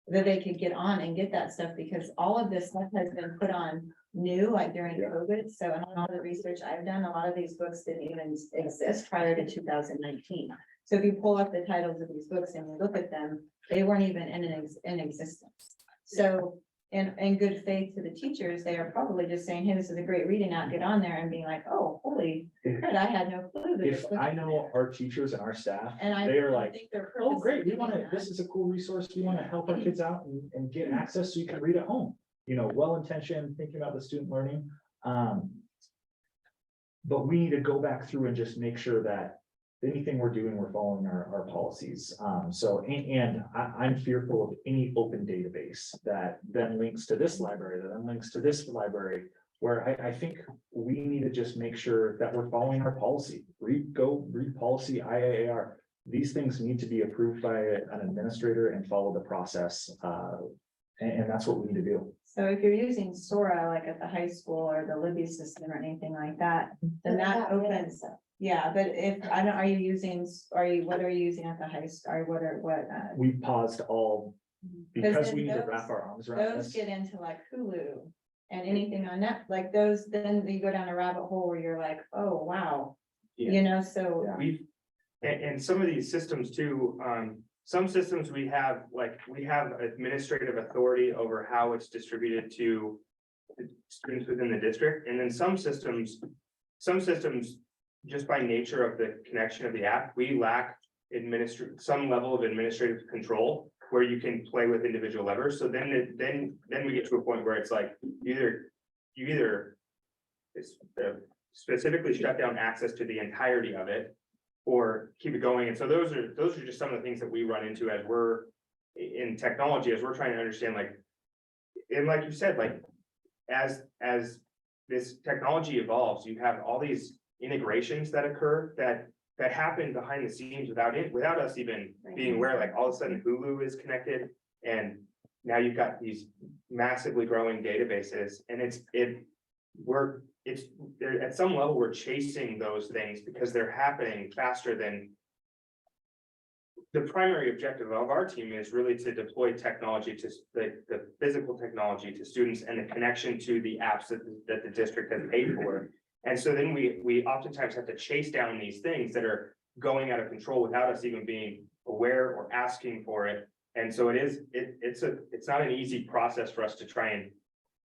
That they could get on and get that stuff because all of this stuff has been put on new, like during Yeah. COVID. So in all the research I've done, a lot of these books didn't even exist prior to 2019. So if you pull up the titles of these books and you look at them, they weren't even in existence. So in good faith to the teachers, they are probably just saying, hey, this is a great reading out, get on there and being like, oh, holy crap, I had no clue. that If this was I in know there." our teachers and our staff, And I they are don't like, think they're oh, great, we purposely want to, doing this that. is a cool resource. We want to help our kids out and get access so you can read at home. Well-intentioned, thinking about the student learning. But we need to go back through and just make sure that anything we're doing, we're following our policies. I'm fearful of any open database that then links to this library, that then links to this library. Where I think we need to just make sure that we're following our policy. Read policy IAAR. These things need to be approved by an administrator and follow the process. And that's what we need to do. So if you're using Sora, like at the high school or the Libby system or anything like that, then that opens. Yeah, but what are you using at the high school, or what? We paused all because then we need to those- wrap our arms around Those this. get into like Hulu and anything on that, like those, then you go down a rabbit hole where you're like, oh, wow. So. Yeah. And some of these systems too, some systems we have administrative authority over how it's distributed to the students within the district, and then some systems, just by nature of the connection of the app, we lack some level of administrative control where you can play with individual levers. So then we get to a point where it's like, you either specifically shut down access to the entirety of it or keep it going. And so those are just some of the things that we run into as we're in technology, as we're trying to understand, and like you said, as this technology evolves, you have all these integrations that occur that happen behind the scenes without us even being aware, like all of a sudden Hulu is connected and now you've got these massively growing databases and at some level, we're chasing those things because they're happening faster than. The primary objective of our team is really to deploy technology to the physical technology to students and the connection to the apps that the district has paid for. And so then we oftentimes have to chase down these things that are going out of control without us even being aware or asking for it. And so it's not an easy process for us to try and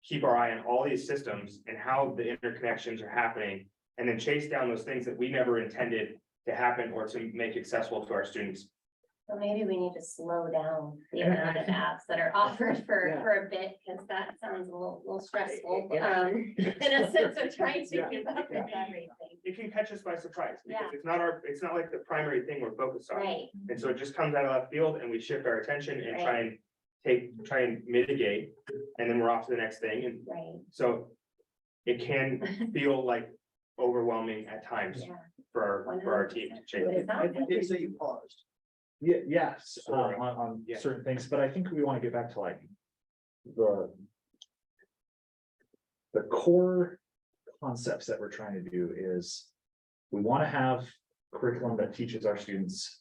keep our eye on all these systems and how the interconnections are happening, and then chase down those things that we never intended to happen or to make accessible to our students. So maybe we need to slow down the amount of apps that are offered for a bit, because that sounds a little stressful. In a sense of trying to keep up with everything. It can catch us by surprise because Yeah. it's not like the primary thing we're focused on. Right, And so it just comes out of left field and we shift our attention and try and mitigate, and then we're off to the next thing. And right, so it can feel like overwhelming at times yeah. for our team to chase. But it sounds like Did say you paused. Yes, Sora. on Yeah. certain things, but I think we want to get back to the core concepts that we're trying to do is we want to have curriculum that teaches our students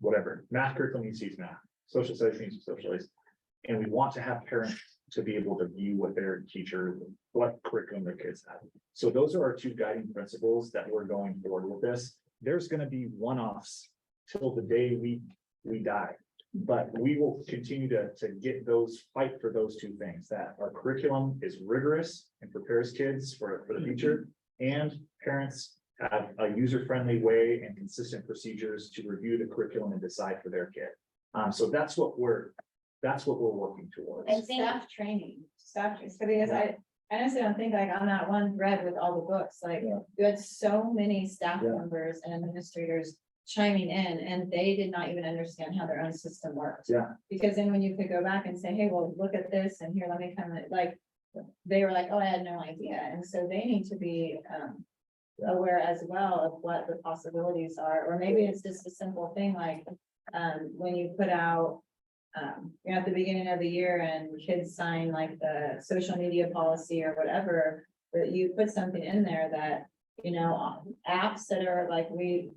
whatever, math curriculum needs to use math, social studies needs to social studies. And we want to have parents to be able to view what their teacher, what curriculum their kids have. So those are our two guiding principles that we're going forward with this. There's gonna be one-offs till the day we die. But we will continue to fight for those two things, that our curriculum is rigorous and prepares kids for the future. And parents have a user-friendly way and consistent procedures to review the curriculum and decide for their kid. So that's what we're working towards. And staff training, so because I honestly don't think like on that one thread with all the books, like Yeah. you had so many staff Yeah. members and administrators chiming in and they did not even understand how their own system worked. Yeah. Because then when you could go back and say, hey, well, look at this and here, let me come, like, they were like, oh, I had no idea. And so they need to be aware as well of what the possibilities are, or maybe it's just a simple thing like when you put out you're at the beginning of the year and kids sign like the social media policy or whatever, that you put something in there that, you know, apps that are like,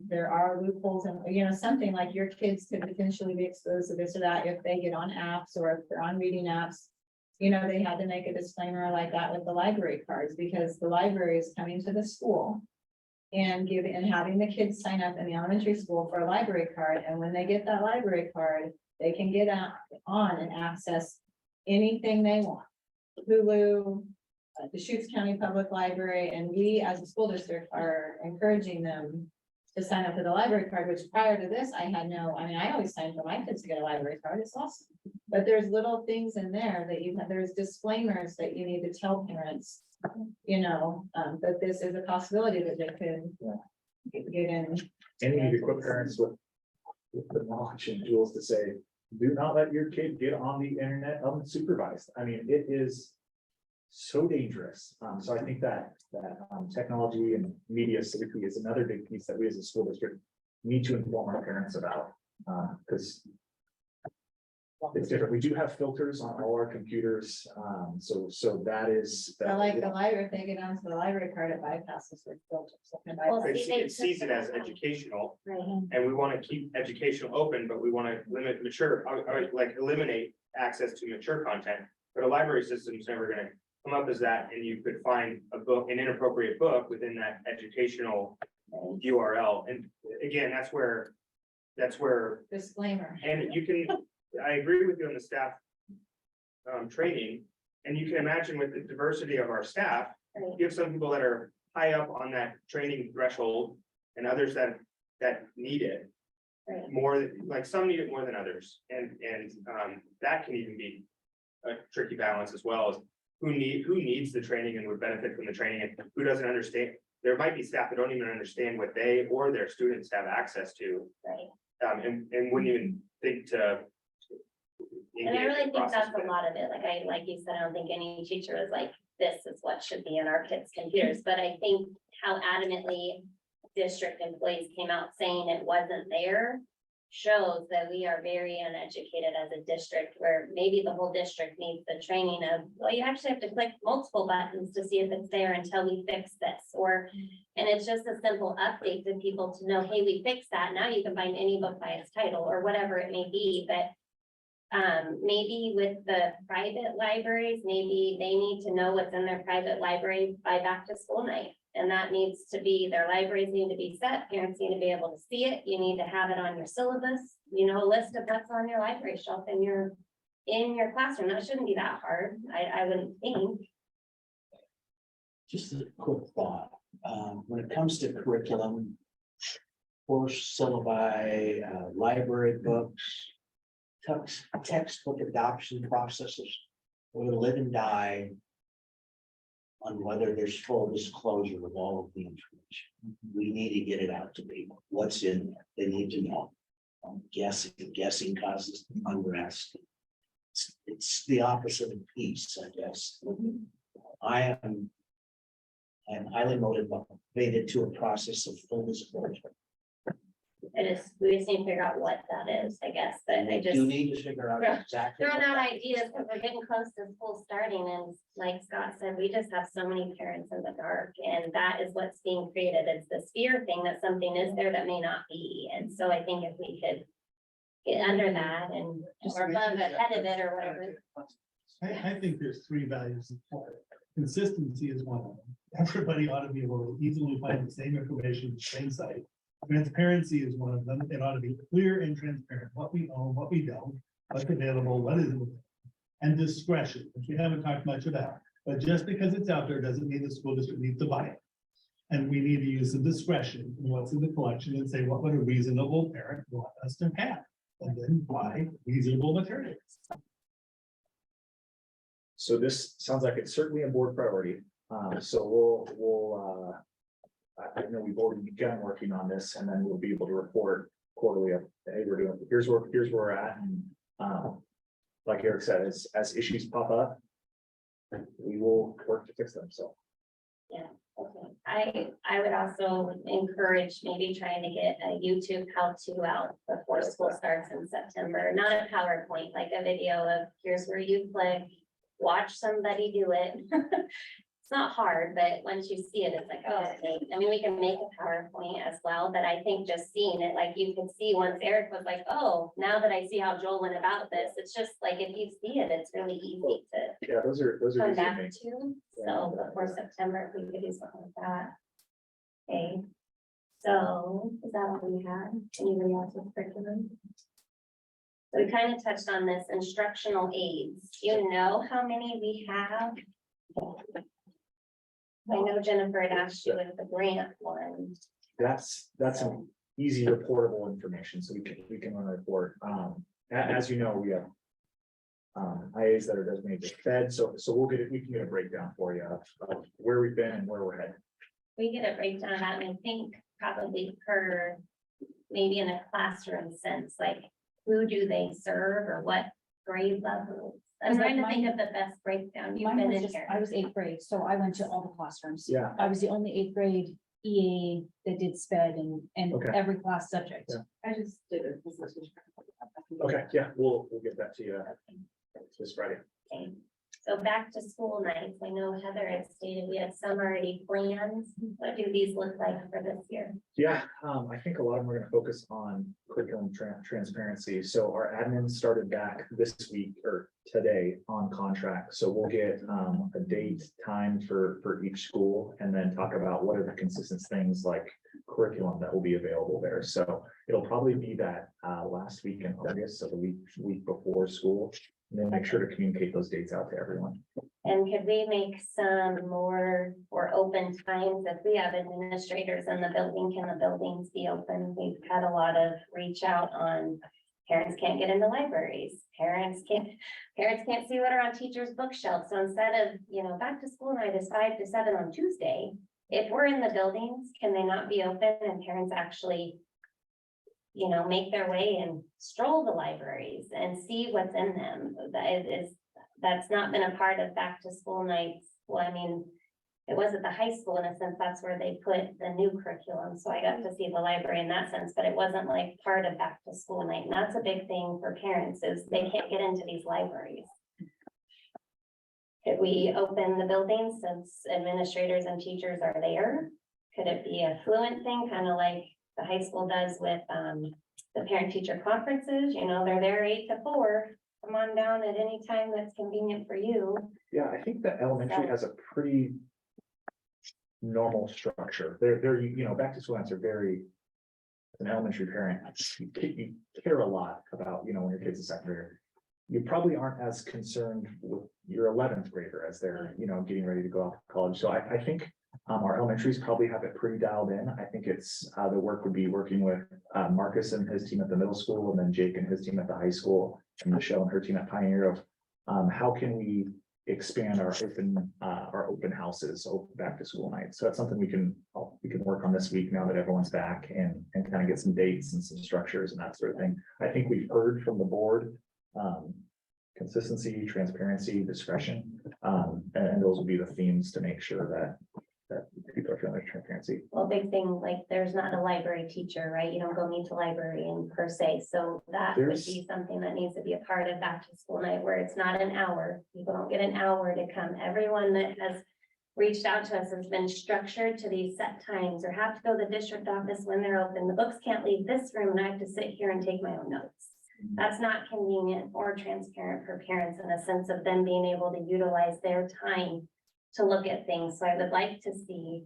there are loopholes and, you know, something like your kids could potentially be exposed to this or that if they get on apps or if they're on reading apps. You know, they had to make a disclaimer like that with the library cards because the library is coming to the school and having the kids sign up in the elementary school for a library card. And when they get that library card, they can get on and access anything they want. Hulu, the Deschutes County Public Library, and we as a school district are encouraging them to sign up for the library card, which prior to this, I always signed for my kids to get a library card. It's awesome. But there's little things in there that there's disclaimers that you need to tell parents, you know, that this is a possibility that they could get in. And you need to equip parents with the knowledge and tools to say, do not let your kid get on the internet unsupervised. I mean, it is so dangerous. So I think that technology and media safety is another big piece that we as a school district need to inform our parents about. Because it's different. We do have filters on all our computers. So that is. I like the library, if they get onto the library card, it bypasses their filters. It sees it as educational, Right. and we want to keep educational open, but we want to limit like eliminate access to mature content. But a library system is never gonna come up as that, and you could find a book, an inappropriate book within that educational URL. And again, that's where Disclaimer. and you can, I agree with you on the staff training, and you can imagine with the diversity of our staff, you have some people that are high up on that training threshold and others that need it. Right. More, like some need it more than others, and that can even be a tricky balance as well as who needs the training and would benefit from the training and who doesn't understand. There might be staff that don't even understand what they or their students have access to. Right. And wouldn't even think to. And I engage really in think process that's a lot of it. Like you said, I don't think any teacher is like, this is what should be in our kids' computers. But I think how adamantly district employees came out saying it wasn't there shows that we are very uneducated as a district, where maybe the whole district needs the training of, well, you actually have to click multiple buttons to see if it's there until we fix this, and it's just a simple update to people to know, hey, we fixed that. Now you can find any book by its title or whatever it may be, but maybe with the private libraries, maybe they need to know what's in their private library by back to school night. And that needs to be, their libraries need to be set, parents need to be able to see it, you need to have it on your syllabus, you know, a list of what's on your library shelf in your classroom. That shouldn't be that hard, I wouldn't think. Just a quick thought, when it comes to curriculum, course syllabi, library books, textbook adoption processes, we live and die on whether there's full disclosure of all of the information. We need to get it out to people. What's in there? They need to know. Guessing causes unrest. It's the opposite of peace, I guess. I'm highly motivated to a process of full disclosure. we just need to figure out what that is, I guess, but I You just. do need to figure out Yeah. exactly. Throwing what out that is. ideas, because we're getting close to school starting, and like Scott said, we just have so many parents in the dark, and that is what's being created. It's this fear thing that something is there that may not be, and so I think if we could get under that and, or above ahead of it or whatever. I think there's three values. in play. Consistency is one of them. Everybody ought to be able to easily find the same information, same site. Transparency is one of them. It ought to be clear and transparent, what we own, what we don't, what's available, what isn't. And discretion, which we haven't talked much about, but just because it's out there doesn't mean the school district needs to buy it. And we need to use some discretion in what's in the collection and say, what would a reasonable parent want us to have? And then buy reasonable materials. So this sounds like it's certainly a board priority. So we'll, I know we've already begun working on this, and then we'll be able to report quarterly of, hey, we're doing, here's where we're at. And like Eric said, as issues pop up, we will work to fix them, so. Yeah, okay. I would also encourage maybe trying to get a YouTube how-to out before school starts in September, not a PowerPoint, like a video of here's where you click, watch somebody do it. It's not hard, but once you see it, it's like, oh, okay. I mean, we can make a PowerPoint as well, but I think just seeing it, like you can see once Eric was like, oh, now that I see how Joel went about this, it's just like, if you see it, it's really easy to Yeah, those are come easy to back make. to. So before September, if we could do something like that. Okay, so is that what we had? Anybody else with curriculum? So we kind of touched on this instructional aids. Do you know how many we have? I know Jennifer had asked you with the grant one. That's some easy reportable information, so we can run a report. As you know, we have IAs that are designated to Fed, so we'll get it, we can get a breakdown for you of where we've been and where we're headed. We get a breakdown of that, and I think probably per, maybe in a classroom sense, like who do they serve or what grade level? I'm Is that trying to think mine? of the best breakdown. You've Mine been was in just, here. I was eighth grade, so I went to all the classrooms. Yeah. I was the only eighth grade EA that did sped and Okay. every class subject. Yeah. I just did it. Okay, yeah, we'll get that to you this Friday. Okay. So back to school nights, I know Heather had stated we have some already planned. What do these look like for this year? Yeah, I think a lot of them are gonna focus on curriculum transparency. So our admin started back this week or today on contract. So we'll get a date, time for each school and then talk about what are the consistent things like curriculum that will be available there. So it'll probably be that last week in August, so the week before school. And then make sure to communicate those dates out to everyone. And could we make some more or open times if we have administrators in the building? Can the buildings be open? We've had a lot of reach out on parents can't get into libraries. Parents can't see what are on teachers' bookshelves. So instead of, back to school night is 5 to 7 on Tuesday. If we're in the buildings, can they not be open and parents actually make their way and stroll the libraries and see what's in them? That's not been a part of back to school nights. Well, I mean, it was at the high school in a sense, that's where they put the new curriculum. So I got to see the library in that sense, but it wasn't like part of back to school night. And that's a big thing for parents is they can't get into these libraries. Could we open the building since administrators and teachers are there? Could it be a fluent thing, kind of like the high school does with the parent teacher conferences? They're there 8 to 4. Come on down at any time that's convenient for you. Yeah, I think that elementary has a pretty normal structure. They're back to school nights are very, as an elementary parent, you care a lot about, when your kid's a secondary. You probably aren't as concerned with your 11th grader as they're, getting ready to go off to college. So I think our elementaries probably have it pretty dialed in. I think it's the work would be working with Marcus and his team at the middle school, and then Jake and his team at the high school, and Michelle and her team at Pioneer of how can we expand our open houses, back to school nights. So that's something we can work on this week now that everyone's back and kind of get some dates and some structures and that sort of thing. I think we've heard from the board, consistency, transparency, discretion, and those will be the themes to make sure that people are feeling transparency. Well, big thing, like, there's not a library teacher, right? You don't go meet a librarian per se, so that would There's- be something that needs to be a part of back to school night, where it's not an hour. People don't get an hour to come. Everyone that has reached out to us has been structured to these set times, or have to go to the district office when they're open. The books can't leave this room, and I have to sit here and take my own notes. That's not convenient or transparent for parents in a sense of them being able to utilize their time to look at things. So I would like to see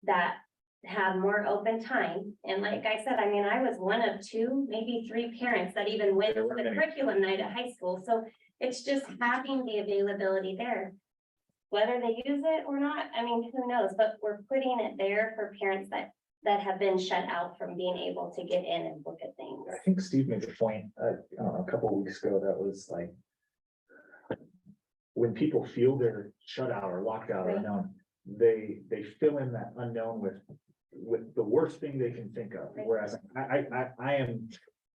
that have more open time. And like I said, I mean, I was one of two, maybe three parents that even went to the curriculum night at high school. So it's just having the availability there. Whether they use it or not, I mean, who knows, but we're putting it there for parents that have been shut out from being able to get in and look at things. I think Steve made a point, I don't know, a couple of weeks ago, that was like. When people feel they're shut out or locked out or Right. unknown, they fill in that unknown with the worst thing they can think of. Right. Whereas I am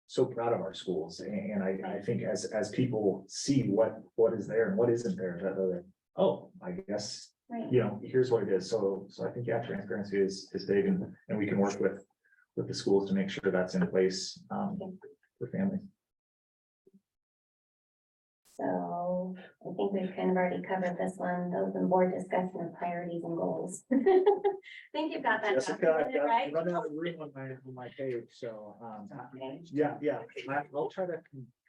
so proud of our schools, and I think as people see what is there and what isn't there, that they're, oh, I guess, Right. you know, here's what it is. So I think, yeah, transparency is big, and we can work with the schools to make sure that's in place, for families. So I think we've kind of already covered this one, those and board discussion of priorities and goals. I think you've got that Jessica, I've documented, got right? running out of room on my page, so, Okay. yeah, I'll try to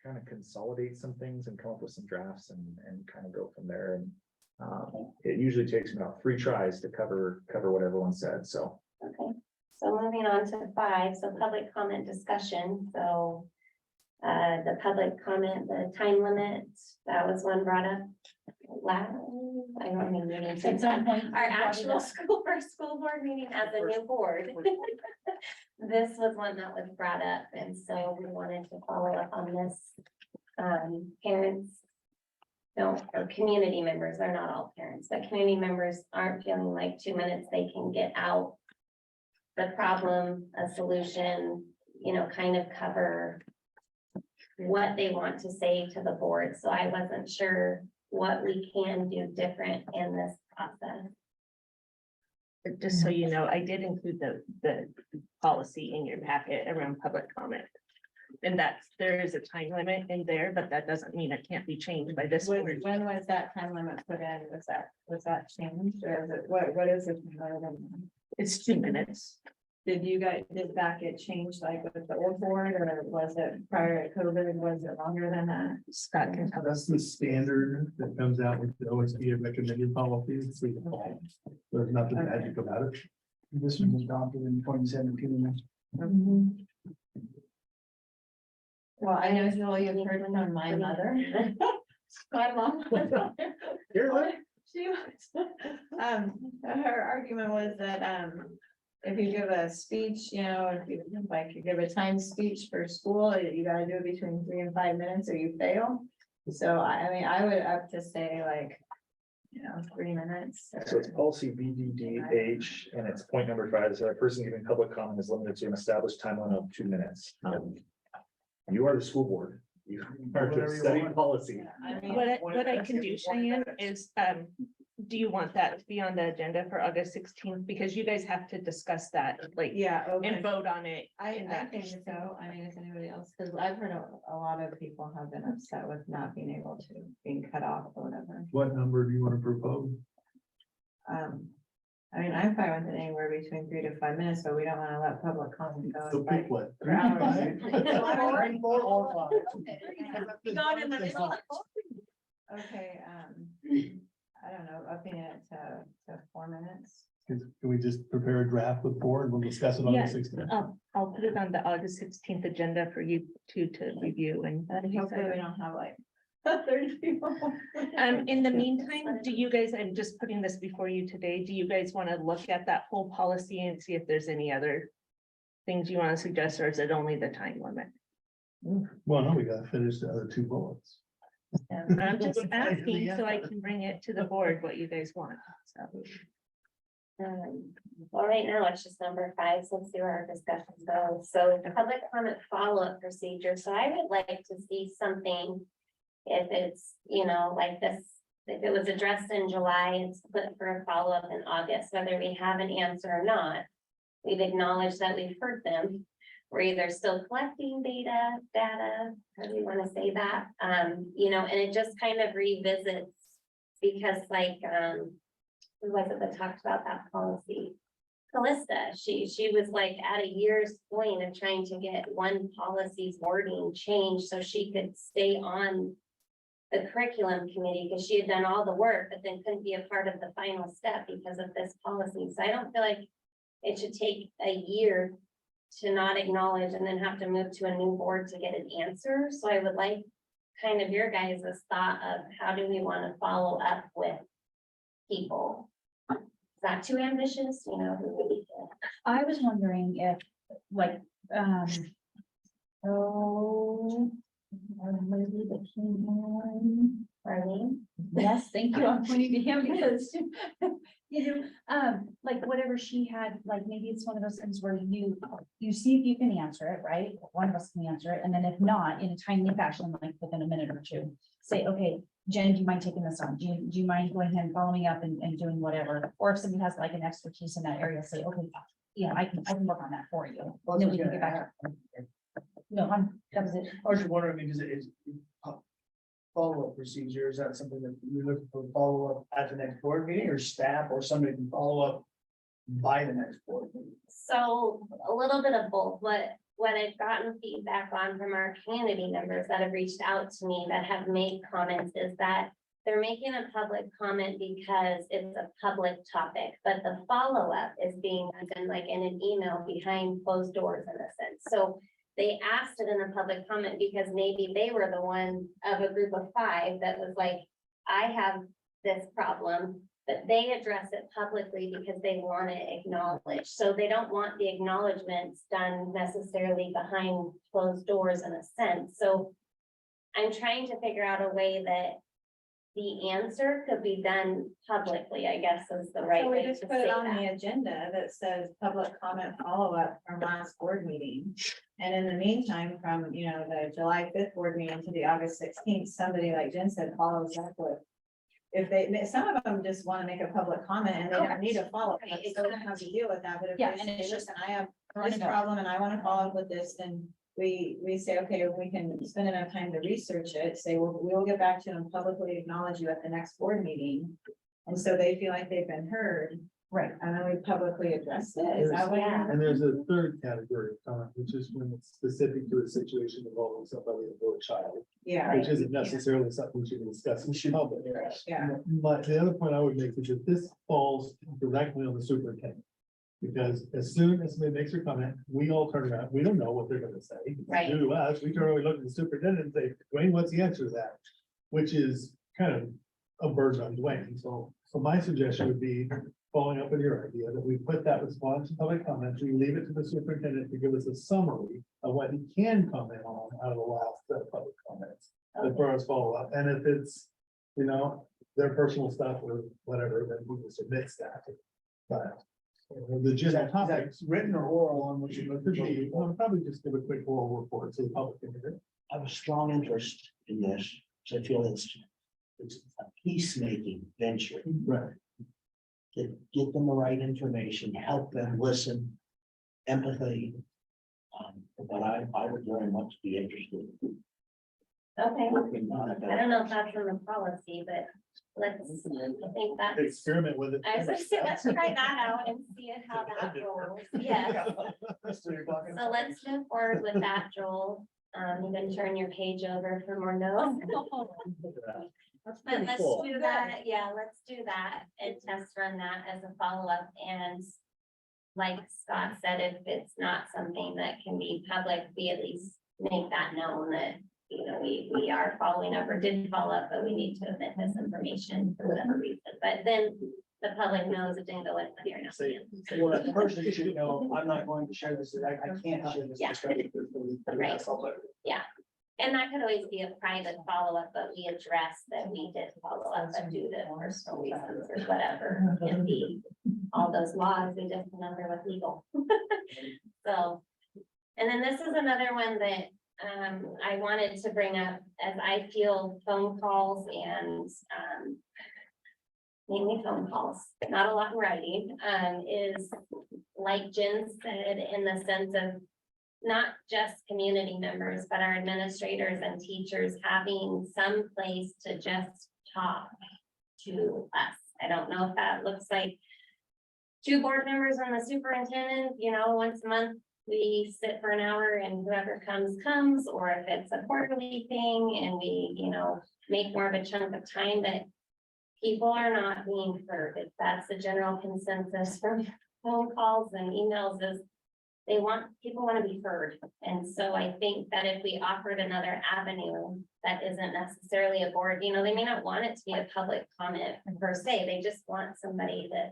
kind of consolidate some things and come up with some drafts and kind of go from there. And it usually takes me about 3 tries to cover what everyone said, so. Okay, so moving on to 5, so public comment discussion, so. The public comment, the time limit, that was one brought up. I don't mean meeting, At some point. our actual school board meeting as a new board. This was one that was brought up, and so we wanted to follow up on this. Parents don't, or community members, they're not all parents, but community members aren't feeling like 2 minutes they can get out the problem, a solution, you know, kind of cover what they want to say to the board. So I wasn't sure what we can do different in this process. Just so you know, I did include the policy in your packet around public comment. And there is a time limit in there, but that doesn't mean it can't be changed by this board. When was that time limit put in? Was that changed or is it, what is it? It's 2 minutes. Did that get changed like with the old board or was it prior to COVID? Was it longer than that? Scott can tell us. That's the standard that comes out with the OSB recommended policies. There's nothing magic about it. This one was adopted in 2017. Well, I know Joel, you've heard from my mother. My mom. She was, her argument was that, if you give a speech, you know, if you like, you give a timed speech for school, you gotta do it between 3 and 5 minutes or you fail. So I mean, I would up to say like, 3 minutes. So it's policy BDDH, and it's point number 5, is that a person giving public comment is limited to an established time limit of 2 minutes. You are the school board. You are just setting policy. I mean, What I can do, Cheyenne, is, do you want that to be on the agenda for August 16th? Because you guys have to discuss that, like, yeah, okay. and vote on it. I think so. I mean, is anybody else? Because I've heard a lot of people have been upset with not being able to, being cut off or whatever. What number do you want to propose? I mean, I'm fine with it anywhere between 3 to 5 minutes, but we don't want to let public comment go. So like pick what? for hours. Three, 4, or 5. Going in the middle. Okay, I don't know, upping it to 4 minutes. Can we just prepare a draft with board? We'll discuss it on the Yeah. 16th. I'll put it on the August 16th agenda for you to review and. Hopefully we don't have like 30 people. In the meantime, do you guys, I'm just putting this before you today, do you guys want to look at that whole policy and see if there's any other things you want to suggest, or is it only the time limit? Well, no, we gotta finish the other 2 bullets. I'm just asking so I can bring it to the board what you guys want, so. Well, right now it's just number 5, so let's see where our discussions go. So the public comment follow-up procedure, so I would like to see something. If it's, like this if it was addressed in July, it's put for a follow-up in August, whether we have an answer or not. We've acknowledged that we've heard them. We're either still collecting data, how do you want to say that? You know, and it just kind of revisits, because like, who was it that talked about that policy? Callista, she was like at a year's point of trying to get one policy's wording changed so she could stay on the curriculum committee, because she had done all the work, but then couldn't be a part of the final step because of this policy. So I don't feel like it should take a year to not acknowledge and then have to move to a new board to get an answer. So I would like kind of your guys' thought of how do we want to follow up with people? Is that too ambitious? You know, who would be good? I was wondering if, like, oh. Maybe the king one. Arlene? Yes, thank you. I'm pointing to him because, you know, like whatever she had, like maybe it's one of those things where you see if you can answer it, right? One of us can answer it, and then if not, in a timely fashion, like within a minute or two, say, okay, Jen, do you mind taking this on? Do you mind going ahead and following up and doing whatever? Or if somebody has like an expertise in that area, say, okay, yeah, I can work on that for you. And then we can get back. No, that was it. I was just wondering, I mean, is follow-up procedure, is that something that you're looking for follow-up at the next board meeting, or staff, or somebody can follow up by the next board meeting? So a little bit of both. What I've gotten feedback on from our community members that have reached out to me that have made comments is that they're making a public comment because it's a public topic, but the follow-up is being done like in an email behind closed doors in a sense. So they asked it in a public comment because maybe they were the one of a group of 5 that was like, I have this problem, but they address it publicly because they want it acknowledged. So they don't want the acknowledgements done necessarily behind closed doors in a sense. So I'm trying to figure out a way that the answer could be done publicly, I guess is the right So way we to just put say it on that. the agenda that says public comment follow-up from last board meeting. And in the meantime, from, you know, the July 5th board meeting to the August 16th, somebody like Jen said, follows up with. If they, some of them just want to make a public comment and they don't need a follow-up, Right, so they don't have to deal with that, but if Yeah, they and say, it's just listen, I have run this it up. problem and I want to follow up with this, then we say, okay, we can spend enough time to research it, say, well, we will get back to you and publicly acknowledge you at the next board meeting. And so they feel like they've been heard, Right. and then we publicly address it, is that what you're? Yeah. And there's a third category of comment, which is when it's specific to a situation involving somebody or a child, Yeah, which isn't necessarily something we should discuss in public. yeah. But the other point I would make is that this falls directly on the superintendent. Because as soon as somebody makes a comment, we all turn around, we don't know what they're gonna say. It's Right. new to us, we turn around, we look at the superintendent and say, Dwayne, what's the answer to that? Which is kind of a burden on Dwayne, so my suggestion would be, following up with your idea, that we put that response to public comments, we leave it to the superintendent to give us a summary of what he can comment on out of the last set of public comments. As far as follow-up, and if it's, you know, their personal stuff or whatever, then we just admits that. But the general topics, Written or oral on which you could be, we'll probably just give a quick oral report to the public. can hear it. I have a strong interest in this, so I feel it's a peacemaking venture. Right. Get them the right information, help them listen, empathy. But I would very much be interested. Okay, Working on it. I don't know if that's in the policy, but let's, I think that's. Experiment with it. I was gonna say, let's try that out and see how that rolls. Yes, so let's move forward with that, Joel. You can turn your page over for more notes. But let's do that, yeah, let's do that and test run that as a follow-up, and like Scott said, if it's not something that can be public, we at least make that known that, you know, we are following up or didn't follow up, but we need to omit this information for whatever reason, but then the public knows it didn't go in here now. Well, that person should know, I'm not going to share this, I can't share this. Yeah. discussion. Right. And that could always be a private follow-up, but we address that we did follow up, but due to personal reasons or whatever, can be all those laws, we just remember with legal. So, and then this is another one that I wanted to bring up, as I feel phone calls and, mainly phone calls, not a lot in writing, is like Jen said, in the sense of not just community members, but our administrators and teachers having some place to just talk to us. I don't know if that looks like two board members and the superintendent, once a month, we sit for an hour and whoever comes, or if it's a quarterly thing and we, make more of a chunk of time that people are not being heard. If that's the general consensus from phone calls and emails is people want to be heard. And so I think that if we offered another avenue that isn't necessarily a board, they may not want it to be a public comment per se. They just want somebody to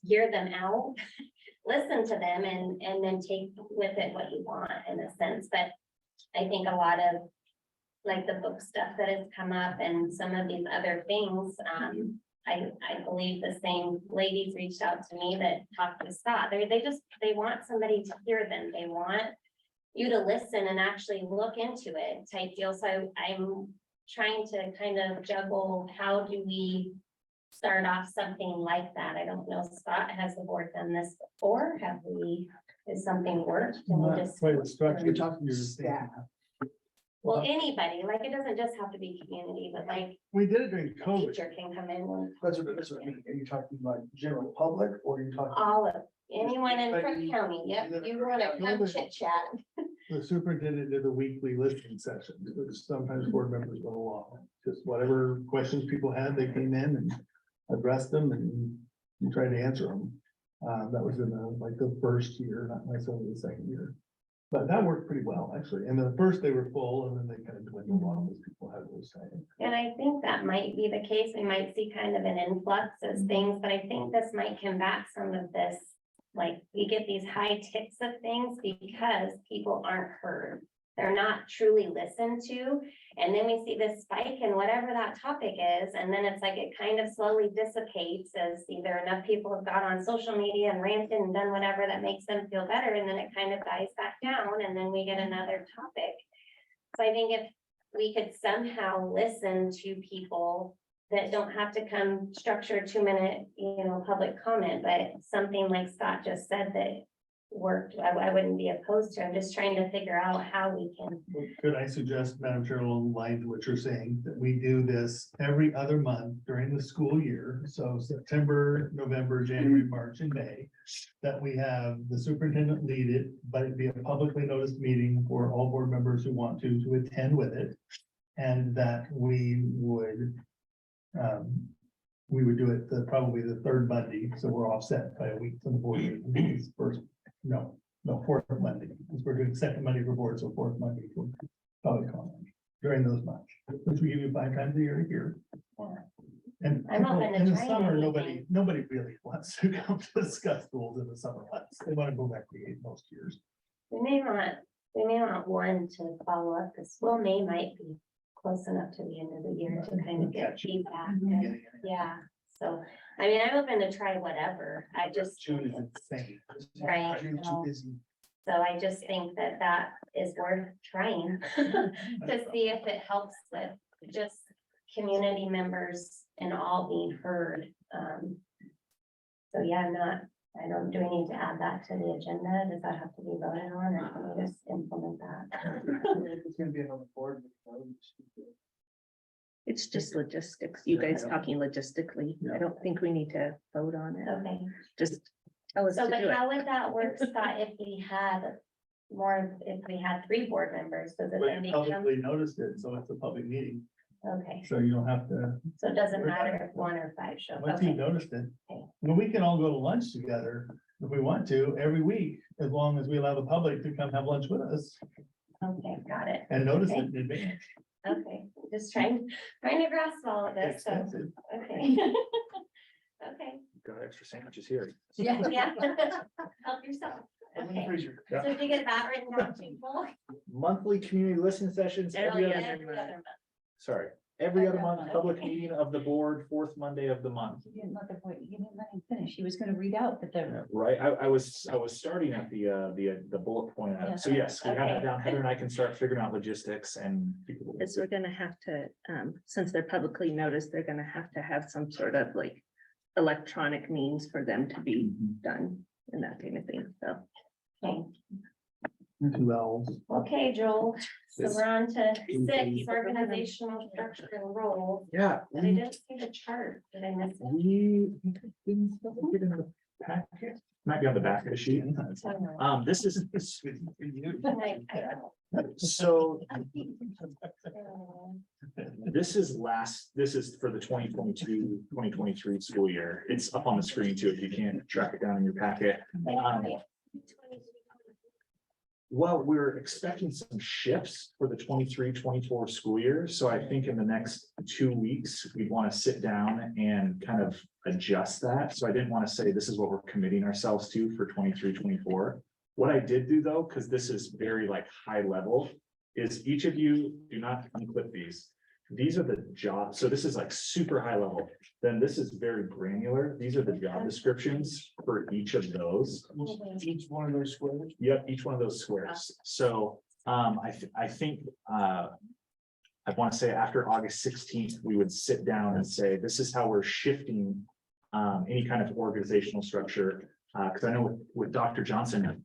hear them out, listen to them and then take with it what you want in a sense. But I think a lot of like the book stuff that has come up and some of these other things, I believe the same ladies reached out to me that talked to Scott. They want somebody to hear them. They want you to listen and actually look into it type deal. So I'm trying to kind of juggle, how do we start off something like that? I don't know, Scott, has the board done this before? Has something worked? Can we just, You're talking to your staff. well, anybody, like, it doesn't just have to be community, but like, We did it during a COVID. teacher can come in and That's what I mean. Are you talking like general public or are you talking? all of, anyone in Like, Cook County, yep, you wanna come chit chat. The superintendent did a weekly listening session, which sometimes board members go along. Just whatever questions people had, they came in and addressed them and tried to answer them. That was in the first year, not necessarily the second year. But that worked pretty well, actually. And the first they were full and then they kind of dwindled off as people had what to say. And I think that might be the case. We might see kind of an influx of things, but I think this might combat some of this. Like, we get these high ticks of things because people aren't heard. They're not truly listened to. And then we see this spike in whatever that topic is. And then it's like it kind of slowly dissipates as either enough people have got on social media and ranted and done whatever that makes them feel better. And then it kind of dies back down and then we get another topic. So I think if we could somehow listen to people that don't have to come structured 2-minute, public comment, but something like Scott just said that worked, I wouldn't be opposed to. I'm just trying to figure out how we can. Could I suggest, Madam Chair, along the lines of what you're saying, that we do this every other month during the school year? So September, November, January, March, and May, that we have the superintendent lead it, but it'd be a publicly noticed meeting for all board members who want to attend with it. And that we would do it probably the third Monday, so we're offset by a week from the board meeting. Fourth Monday, because we're doing second Monday for board, so fourth Monday for public comment during those months, which we give you 5 times a year here. And I'm open to in the trying summer, anything. nobody really wants to come to discuss schools in the summer months. They want to go back to most years. We may want one to follow up. The school might be close enough to the end of the year to kind of get feedback. Yeah, so, I'm open to try whatever. I just. June is insane. Right. You're too busy. So I just think that is worth trying to see if it helps with just community members and all being heard. So yeah, do we need to add that to the agenda? Does that have to be voted on or can we just implement that? It's gonna be another board. It's just logistics. You guys talking logistically. I don't think we need to vote on it. Okay, Just tell us so to but do it. how would that work, Scott, if we had 3 board members? Does it But then you become, publicly noticed it, so it's a public meeting, okay, so you don't have to. so it doesn't matter if 1 or 5 show up, Once you okay. noticed it, Okay. well, we can all go to lunch together if we want to every week, as long as we allow the public to come have lunch with us Okay, got it. and notice Okay. it in advance. Okay, just trying to grasp all of this, so, Expensive. okay. Okay, Got extra sandwiches here. yeah. Help yourself. Okay, so did you get that written down, people? Monthly community listening sessions. Every other month. Sorry, Every other month, public meeting of the board, fourth Monday of the month. You didn't let him finish. He was gonna read out that the. Right, I was starting at the bullet point. So yes, we have that Okay. down. Heather and I can start figuring out logistics and. Because we're gonna have to, since they're publicly noticed, they're gonna have some sort of like electronic means for them to be done and that kind of thing, so. Okay. Okay, Joel, so we're on to 6, organizational structure and role, Yeah. but I didn't see the chart, did I miss it? We didn't get in the packet, might be on the back of the sheet. This is. So this is for the 2022-2023 school year. It's up on the screen too, if you can't track it down in your packet. Well, we're expecting some shifts for the 23-24 school year. So I think in the next 2 weeks, we want to sit down and kind of adjust that. So I didn't want to say this is what we're committing ourselves to for 23-24. What I did do though, because this is very like high level, is each of you do not unclip these. These are the jobs. So this is like super high level. Then this is very granular. These are the job descriptions for each of those. Each one of those squares. Yep, each one of those squares. So I think I want to say after August 16th, we would sit down and say, this is how we're shifting any kind of organizational structure. Because I know with Dr. Johnson,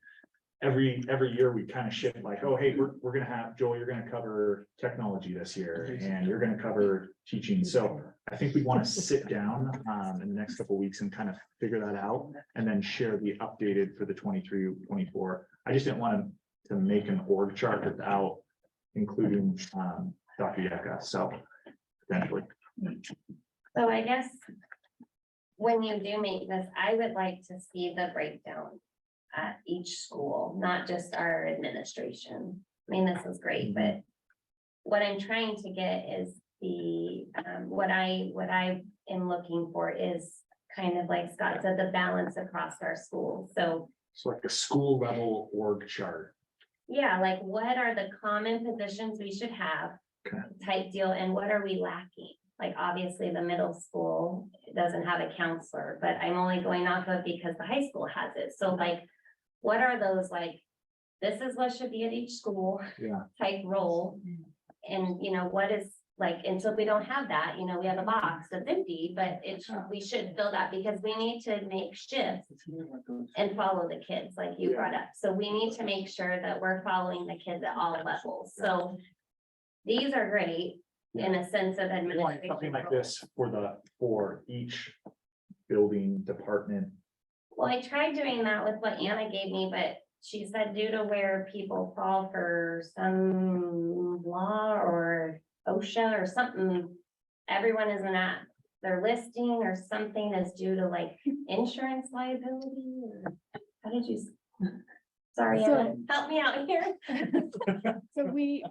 every year we kind of shift like, oh, hey, we're gonna have, Joel, you're gonna cover technology this year and you're gonna cover teaching. So I think we want to sit down in the next couple of weeks and kind of figure that out and then share the updated for the 23-24. I just didn't want to make an org chart without including Dr. Yeka, so potentially. So I guess when you do make this, I would like to see the breakdown at each school, not just our administration. I mean, this is great, but what I'm trying to get is the, what I am looking for is kind of like Scott said, the balance across our schools. So So like a school level org chart. yeah, like what are the common positions we should have Okay. type deal, and what are we lacking? Like, obviously, the middle school doesn't have a counselor, but I'm only going off of because the high school has it. So like, what are those like, this is what should be at each school Yeah. type role? And you know, what is like, until we don't have that, you know, we have a box that's empty, but we should fill that because we need to make shifts and follow the kids like you brought up. So we need to make sure that we're following the kids at all levels. So these are great in a sense of We want administration. something like this for each building department. Well, I tried doing that with what Anna gave me, but she said due to where people fall for some law or OSHA or something, everyone isn't at their listing or something is due to like insurance liability or how did you? Sorry, Anna, help me out here.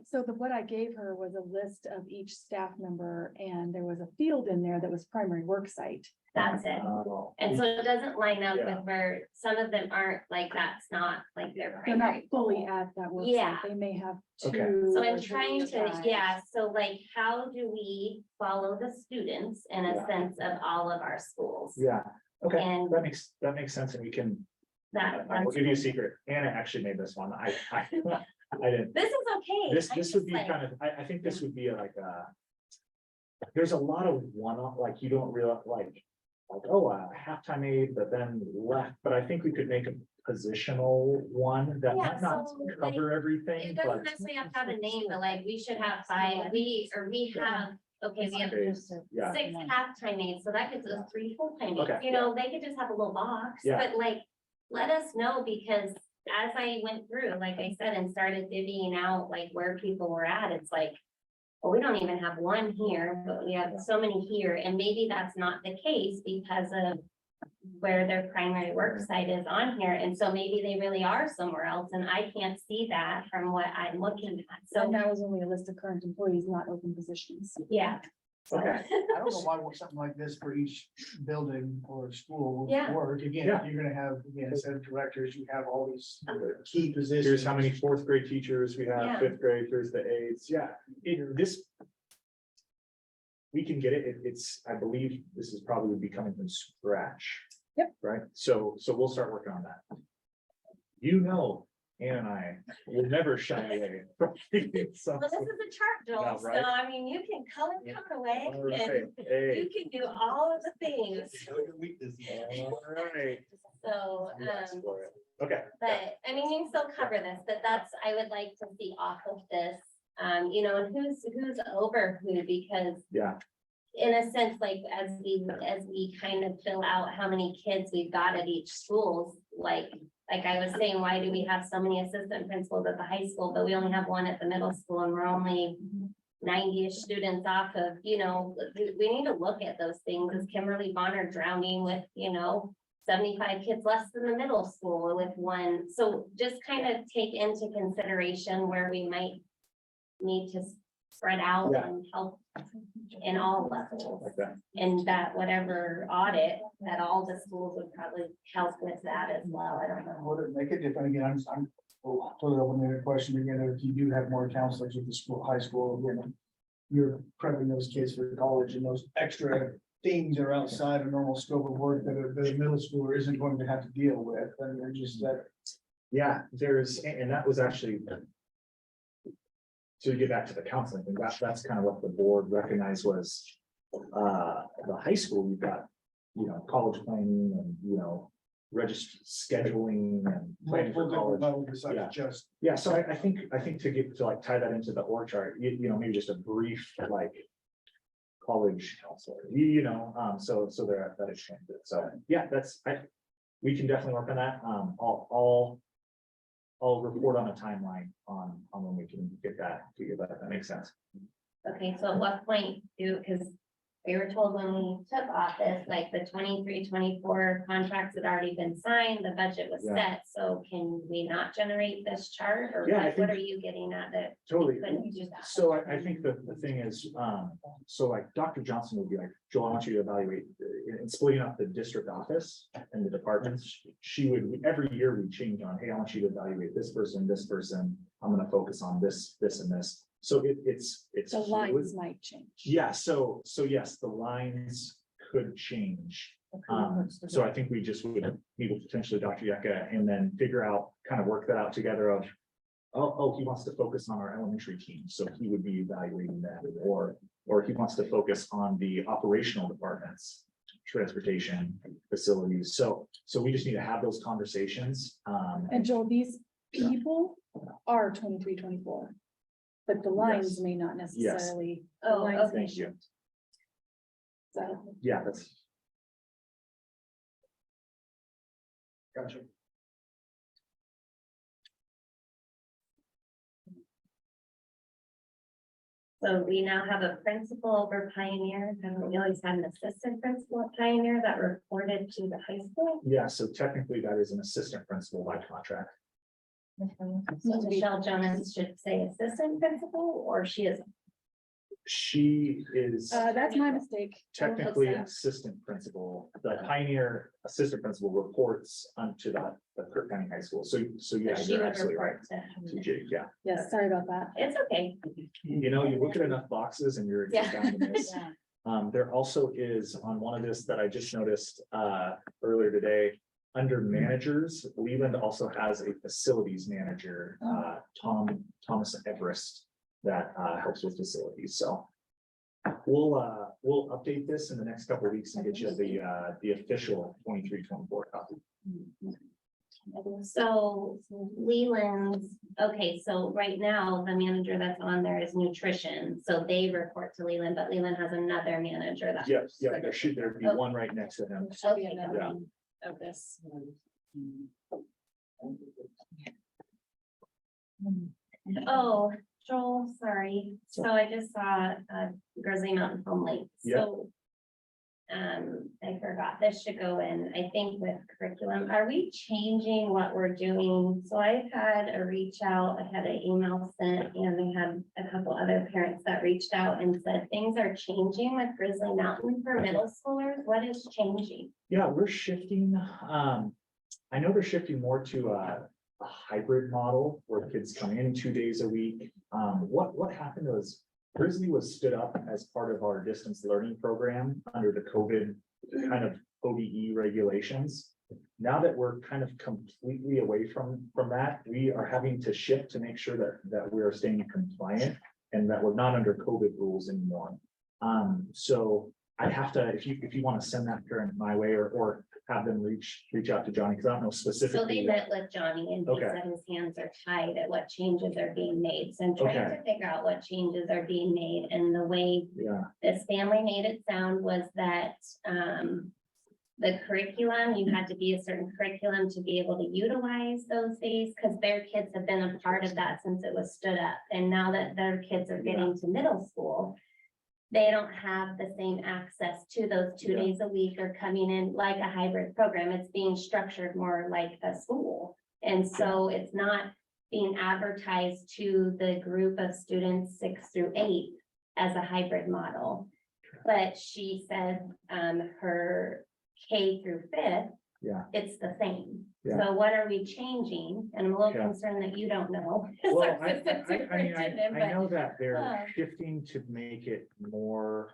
So what I gave her was a list of each staff member and there was a field in there that was primary work site. That's it. And so it doesn't line up with where some of them aren't like, that's not like their They're not primary. fully at that work Yeah. site. They may have Okay. two. So I'm or trying to, 5. yeah, so like, how do we follow the students in a Yeah. sense of all of our schools? Yeah, okay, And that makes sense, and we can, that, I will give you a secret. Anna actually made this one. I didn't. this is okay. This I'm would just be like- kind of, I think this would be like there's a lot of one-off, like you don't realize, like, oh, halftime aid, but then left, but I think we could make a positional one that Yeah, might not so, like, cover everything, It but. doesn't necessarily have to have a name, but like, we should have 5, we have, okay, we have Yeah. 6 halftime aides, so that gives us 3 full-time aides, Okay. you know, they could just have a little box, Yeah. but like, let us know, because as I went through, like I said, and started divvying out like where people were at, it's like, well, we don't even have one here, but we have so many here, and maybe that's not the case because of where their primary work site is on here, and so maybe they really are somewhere else, and I can't see that from what I'm looking at, So so, that was only a list of current employees, not open positions. yeah. So- I don't know why something like this for each building or school Yeah. would work. Again, Yeah. you're gonna have, again, instead of directors, you have all these key positions. Here's how many fourth grade teachers we Yeah. have, fifth grade, here's the aides, yeah, this. we can get it. It's, I believe this is probably be coming from scratch. Yep. Right? So we'll start working on that. You know, Ann and I will never shy away from thinking Well, this is something. a chart, Yeah, Joel, so right. I mean, you can color come away All right, and hey, you can do all of the things. all right. So, Yes, for it. Okay. but I mean, you can still cover this, but that's, I would like to see off of this. You know, and who's over who, because Yeah, in a sense, like as we kind of fill out how many kids we've got at each school, like I was saying, why do we have so many assistant principals at the high school, but we only have one at the middle school and we're only 90-ish students off of, you know, we need to look at those things. Is Kimberly Bonner drowning with, you know, 75 kids less than the middle school with one? So just kind of take into consideration where we might need to spread out Yeah. and help in all levels. like that. And that whatever audit that all the schools would probably help with that as well. I don't know. Would it make it different again? I'm totally open-ended question again. If you do have more counselors at the school, high school, again, you're prepping those kids for college and those extra things are outside of normal scope of work that the middle schooler isn't going to have to deal with. And they're just that. Yeah, there's, and that was actually. To get back to the counseling, thing, that's kind of what the board recognized was. The high school, we've got, you know, college planning and, you know, register scheduling and planning for college. Yeah. Besides just. Yeah, so I think to like tie that into the org chart, you know, maybe just a brief like. College counselor, you know, so there, that is changed. So, yeah, we can definitely work on that. I'll report on a timeline on when we can get that, that makes sense. Okay, so at what point because we were told when we took office, like the 23-24 contracts had already been signed, the budget was Yeah. set, so can we not generate this chart? Or Yeah, I what think- are you getting at that? Totally. Couldn't do that? So I think the thing is, so like Dr. Johnson would be like, Joel, I want you to evaluate in splitting up the district office and the departments. She would, every year we change on, hey, I want you to evaluate this person, I'm gonna focus on this, and this. So it's. The fluid. lines might change. Yeah, so yes, the lines could change. So I think we just would meet with potentially Dr. Yucca and then figure out, kind of work that out together of. Oh, he wants to focus on our elementary team, so he would be evaluating that, or he wants to focus on the operational departments. Transportation, facilities, so we just need to have those conversations. And Joel, these people are 23-24. But the lines may not necessarily. the Oh, lines okay. may Thank you. shift. So. Yeah, that's. Gotcha. So we now have a principal over Pioneer, and we always had an assistant principal at Pioneer that reported to the high school. Yeah, so technically that is an assistant principal by contract. So Michelle Jonas should say assistant principal, or she is. She is That's my mistake. technically an assistant principal. The Pioneer assistant principal reports onto the Kirk County High School. So yeah, She you're would absolutely right. report to. To Jake, yeah. Yes, sorry about that. It's okay. You know, you look at enough boxes and you're Yeah. down to miss. There also is on one of this that I just noticed earlier today. Under managers, Leland also has a facilities manager, Thomas Everest, that helps with facilities. So we'll update this in the next couple of weeks and get you the official 23-24 copy. So Leland's, okay, so right now, the manager that's on there is nutrition, so they report to Leland, but Leland has another manager that. Yes, yeah, there be one right next to him. Should be Okay. another Yeah. one of this. Oh, Joel, sorry. So I just saw Grizzly Mountain Home Link. Yeah. So I forgot, this should go in, I think with curriculum. Are we changing what we're doing? So I've had a reach out, I had an email sent, and we had a couple other parents that reached out and said things are changing with Grizzly Mountain for middle schoolers. What is changing? Yeah, we're shifting, I know they're shifting more to a hybrid model where kids come in 2 days a week. What happened was Grizzly was stood up as part of our distance learning program under the COVID kind of ODE regulations. Now that we're kind of completely away from that, we are having to shift to make sure that we are staying compliant and that we're not under COVID rules anymore. So I have to, if you want to send that parent my way or have them reach out to Johnny, because I don't know So they specifically. met with Johnny and he Okay. said his hands are tied at what changes are being made. So I'm trying Okay. to figure out what changes are being made, and the way Yeah, this family made it sound was that, the curriculum, you had to be a certain curriculum to be able to utilize those days, because their kids have been a part of that since it was stood up. And now that their kids are getting to middle school, they don't have the same access to those 2 Yeah. days a week or coming in like a hybrid program. It's being structured more like a school. And so it's not being advertised to the group of students 6 through 8 as a hybrid model. But she said, her K through 5th, yeah. it's the same. Yeah. So what are we changing? And I'm a little Yeah. concerned that you don't know. Well, I Assistant mean, superintendent, I but- know that they're Oh. shifting to make it more,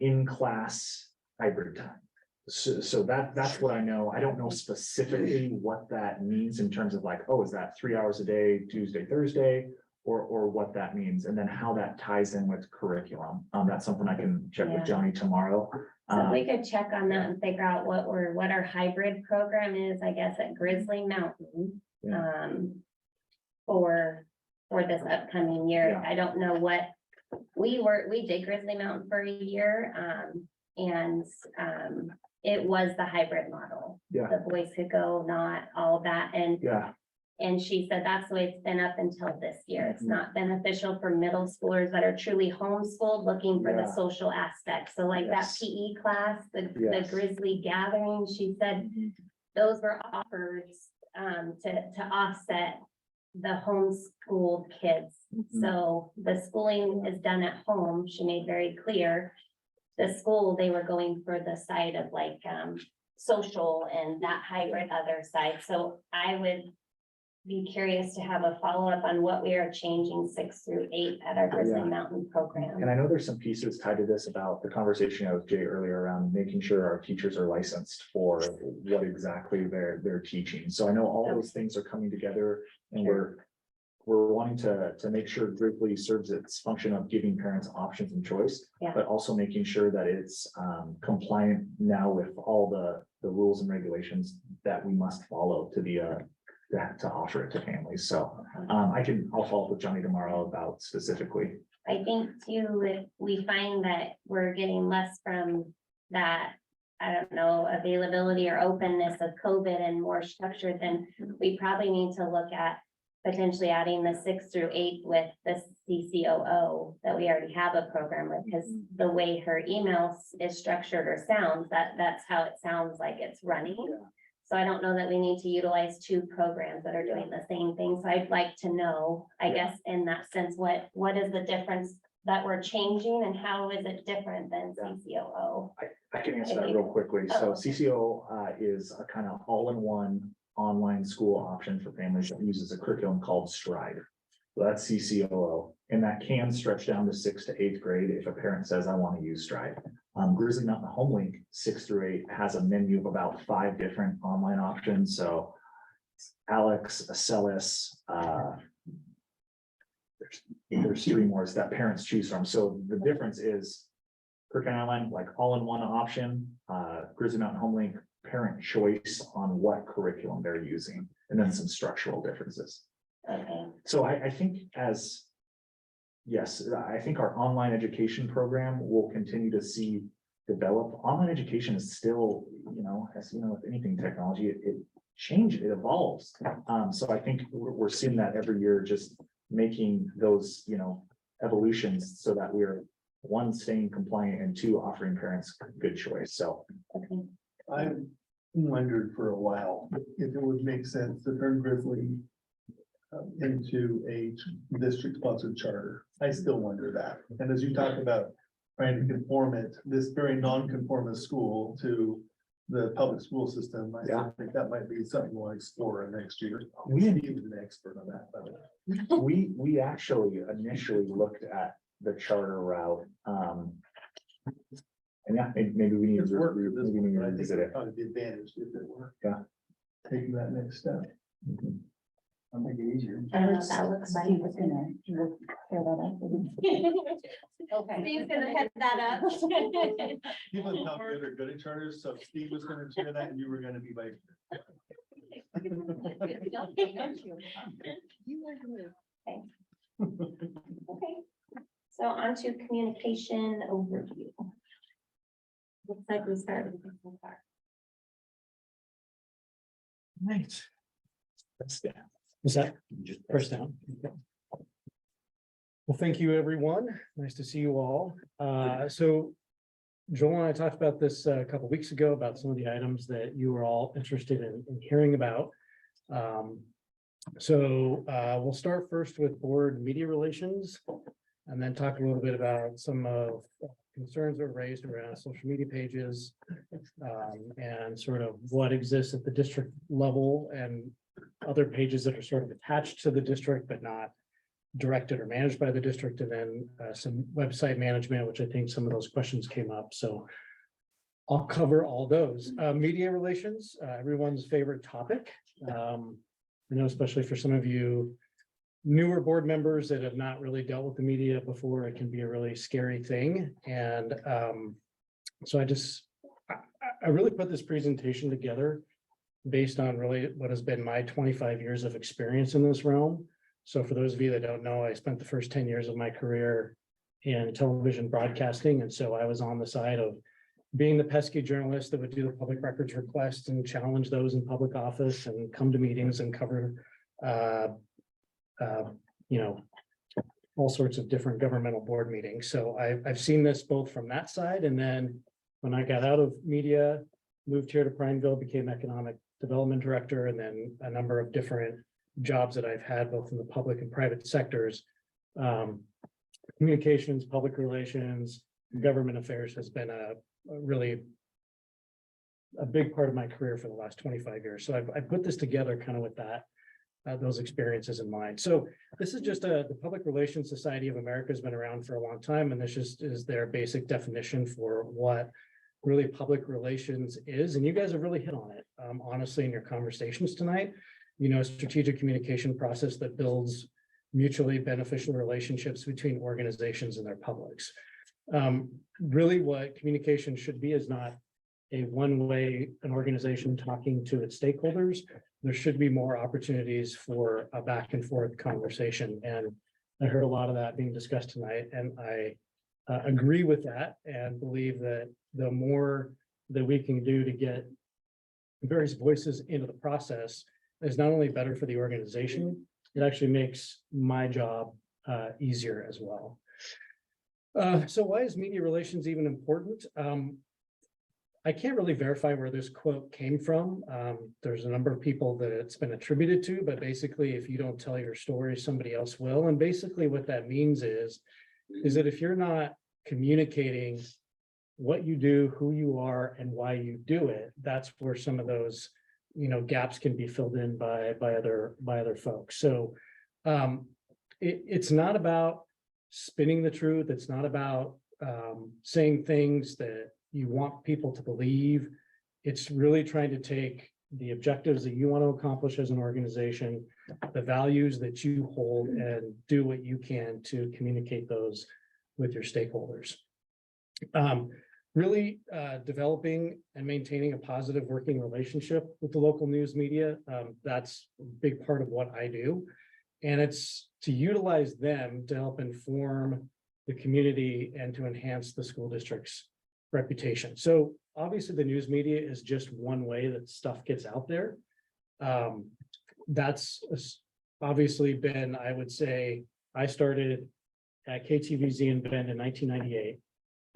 in-class hybrid time. So that's what I know. I don't know specifically what that means in terms of like, oh, is that 3 hours a day, Tuesday, Thursday? Or what that means, and then how that ties in with curriculum. That's something I can check with Yeah. Johnny tomorrow. So we could check on that and figure out what our hybrid program is, I guess, at Grizzly Mountain. Yeah. For this upcoming year. Yeah. I don't know what, we did Grizzly Mountain for a year, it was the hybrid model. Yeah. The boys could go, not all that, Yeah, and she said that's the way it's been up until this year. It's not beneficial for middle schoolers that are truly homeschooled, looking for the Yeah. social aspect. So like that Yes. PE class, the Yes. Grizzly gathering, she said those were offers to offset the homeschooled kids. Mhm. So the schooling is done at home, she made very clear. The school, they were going for the side of like social and that hybrid other side. So I would be curious to have a follow-up on what we are changing 6 through 8 at our Grizzly Yeah. Mountain program. and I know there's some pieces tied to this about the conversation I with Jay earlier around making sure our teachers are licensed for what exactly they're teaching. So I know all those things are coming together and we're wanting to make sure Grizzly serves its function of giving parents options and choice, Yeah. but also making sure that it's compliant now with all the rules and regulations that we must follow to be to offer it to families. So I'll follow up with Johnny tomorrow about specifically. I think too, if we find that we're getting less from that, I don't know, availability or openness of COVID and more structured, then we probably need to look at potentially adding the 6 through 8 with the CCOO that we already have a program with, because the way her email is structured or sounds, that's how it sounds like it's running. So I don't know that we need to utilize 2 programs that are doing the same thing. So I'd like to know, I guess, in that sense, what is the difference that we're changing and how is it different than CCOO? I can answer that real quickly. So Oh, okay. CCO is a kind of all-in-one online school option for families that uses a curriculum called Stride. So that's CCOO, and that can stretch down to 6th to 8th grade if a parent says, I want to use Stride. Grizzly Mountain Homelink 6 through 8 has a menu of about 5 different online options. So Alex, Acellus, there's 3 more that parents choose from. So the difference is Curricula Online, like all-in-one option, Grizzly Mountain Homelink, parent choice on what curriculum they're using, and then some structural differences. Okay, So I think yes, I think our online education program will continue to see develop. Online education is still, as you know, with anything technology, it changes, it evolves. So I think we're seeing that every year, just making those, evolutions so that we're 1, staying compliant, and 2, offering parents good choice. So okay. I wondered for a while if it would make sense to turn Grizzly into a district sponsored charter. I still wonder that. And as you talk about trying to conform this very non-conformist school to the public school system, I Yeah. think that might be something we'll explore next year. We- He was an expert on that, by the way. We actually initially looked at the charter route, and yeah, maybe we need It's to, work. maybe we need to I think revisit it. probably the advantage if it were. Yeah. Taking that next step. Mhm. I'll make it easier. I don't know what that looks like. Steve was gonna clear that up. Okay. Steve's gonna head that up. People in Top End are good at charters, so Steve was gonna chair that and you were gonna be vice. Okay, so on to communication overview. Looks like we started with this one part. Right. That's that. Is that first down? Well, thank you, everyone. Nice to see you all. So Joel and I talked about this a couple weeks ago about some of the items that you were all interested in hearing about. We'll start first with board media relations and then talk a little bit about some of concerns that were raised around social media pages and sort of what exists at the district level and other pages that are sort of attached to the district but not directed or managed by the district, and then some website management, which I think some of those questions came up. So I'll cover all those. Media relations, everyone's favorite topic. I know especially for some of you newer board members that have not really dealt with the media before, it can be a really scary thing. And so I really put this presentation together based on really what has been my 25 years of experience in this realm. So for those of you that don't know, I spent the first 10 years of my career in television broadcasting. And so I was on the side of being the pesky journalist that would do the public records request and challenge those in public office and come to meetings and cover, all sorts of different governmental board meetings. So I've seen this both from that side. And then when I got out of media, moved here to Prineville, became economic development director, and then a number of different jobs that I've had both in the public and private sectors. Communications, public relations, government affairs has been a really big part of my career for the last 25 years. So I put this together kind of with that, those experiences in mind. So this is just the Public Relations Society of America has been around for a long time, and this just is their basic definition for what really public relations is. And you guys have really hit on it, honestly, in your conversations tonight. Strategic communication process that builds mutually beneficial relationships between organizations and their publics. Really what communication should be is not a one-way, an organization talking to its stakeholders. There should be more opportunities for a back and forth conversation. And I heard a lot of that being discussed tonight, and I agree with that and believe that the more that we can do to get various voices into the process is not only better for the organization, it actually makes my job easier as well. So why is media relations even important? I can't really verify where this quote came from. There's a number of people that it's been attributed to, but basically if you don't tell your story, somebody else will. And basically what that means is that if you're not communicating what you do, who you are, and why you do it, that's where some of those gaps can be filled in by other folks. So it's not about spinning the truth. It's not about saying things that you want people to believe. It's really trying to take the objectives that you want to accomplish as an organization, the values that you hold, and do what you can to communicate those with your stakeholders. Really developing and maintaining a positive working relationship with the local news media. That's a big part of what I do. And it's to utilize them to help inform the community and to enhance the school district's reputation. So obviously the news media is just one way that stuff gets out there. That's obviously been, I would say, I started at KTVZ in Bend in 1998.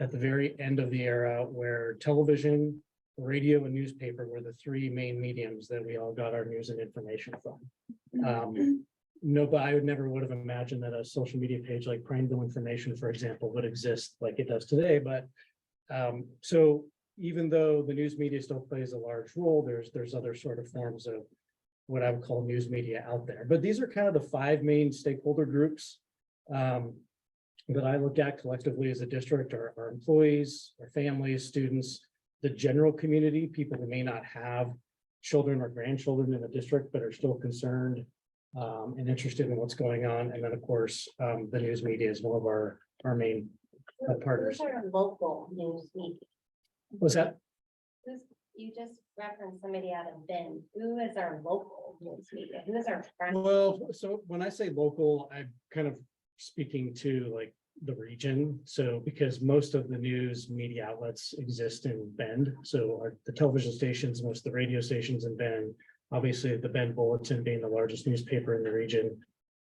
At the very end of the era where television, radio, and newspaper were the three main mediums that we all got our news and information from. No, but I would have imagined that a social media page like Prineville Information, for example, would exist like it does today. But so even though the news media still plays a large role, there's other sort of forms of what I would call news media out there. But these are kind of the 5 main stakeholder groups that I look at collectively as a district: our employees, our families, students, the general community, people who may not have children or grandchildren in the district, but are still concerned and interested in what's going on. And then, of course, the news media is one of our main partners. Who's our local news media? What's that? You just referenced somebody out of Bend. Who is our local news media? Who is our friend? Well, so when I say local, I'm kind of speaking to like the region. So because most of the news media outlets exist in Bend, so the television stations, most of the radio stations in Bend, obviously the Bend Bulletin being the largest newspaper in the region,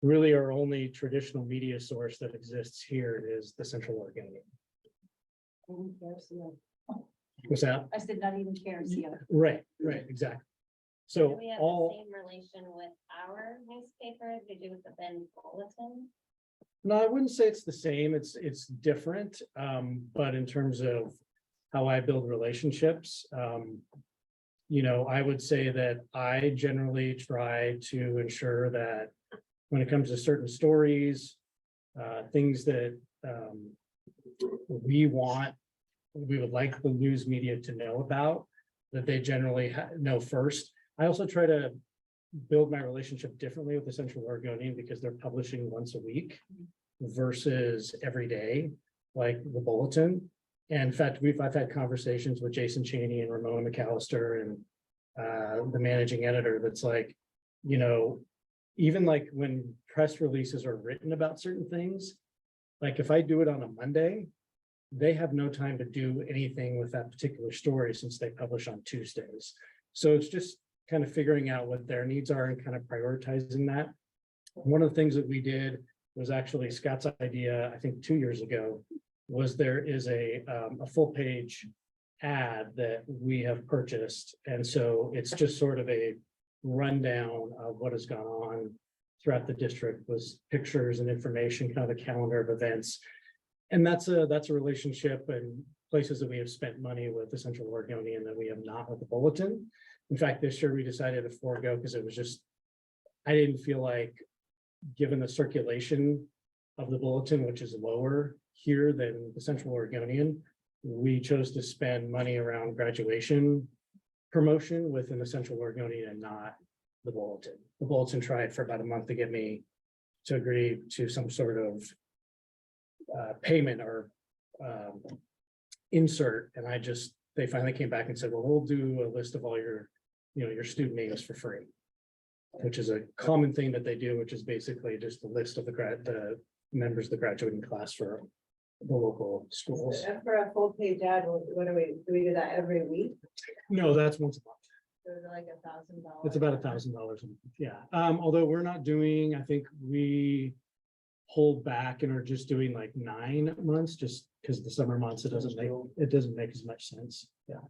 really our only traditional media source that exists here is the Central Oregonian. What's that? I said not even KRCO. Right, exactly. Do So we have all. the same relation with our newspaper as we do with the Bend Bulletin? No, I wouldn't say it's the same. It's different. But in terms of how I build relationships, you know, I would say that I generally try to ensure that when it comes to certain stories, things that we would like the news media to know about, that they generally know first. I also try to build my relationship differently with the Central Oregonian because they're publishing once a week versus every day, like the Bulletin. And in fact, I've had conversations with Jason Chaney and Ramona McAllister and the managing editor that's like, you know, even like when press releases are written about certain things, like if I do it on a Monday, they have no time to do anything with that particular story since they publish on Tuesdays. So it's just kind of figuring out what their needs are and kind of prioritizing that. One of the things that we did was actually Scott's idea, I think 2 years ago, was there is a full page ad that we have purchased. And so it's just sort of a rundown of what has gone on throughout the district, was pictures and information, kind of a calendar of events. And that's a relationship and places that we have spent money with the Central Oregonian that we have not with the Bulletin. In fact, this year we decided to forego because it was just, I didn't feel like, given the circulation of the Bulletin, which is lower here than the Central Oregonian, we chose to spend money around graduation promotion within the Central Oregonian and not the Bulletin. The Bulletin tried for about a month to get me to agree to some sort of payment or insert, and they finally came back and said, well, we'll do a list of all your, you know, your student names for free, which is a common thing that they do, which is basically just a list of the members of the graduating class for the local schools. And for a full page ad, what do we do that every week? No, that's once a month. So is it like $1,000? It's about $1,000. Yeah. Although we're not doing, I think we hold back and are just doing like 9 months, just because the summer months, it doesn't make as much sense. Yeah.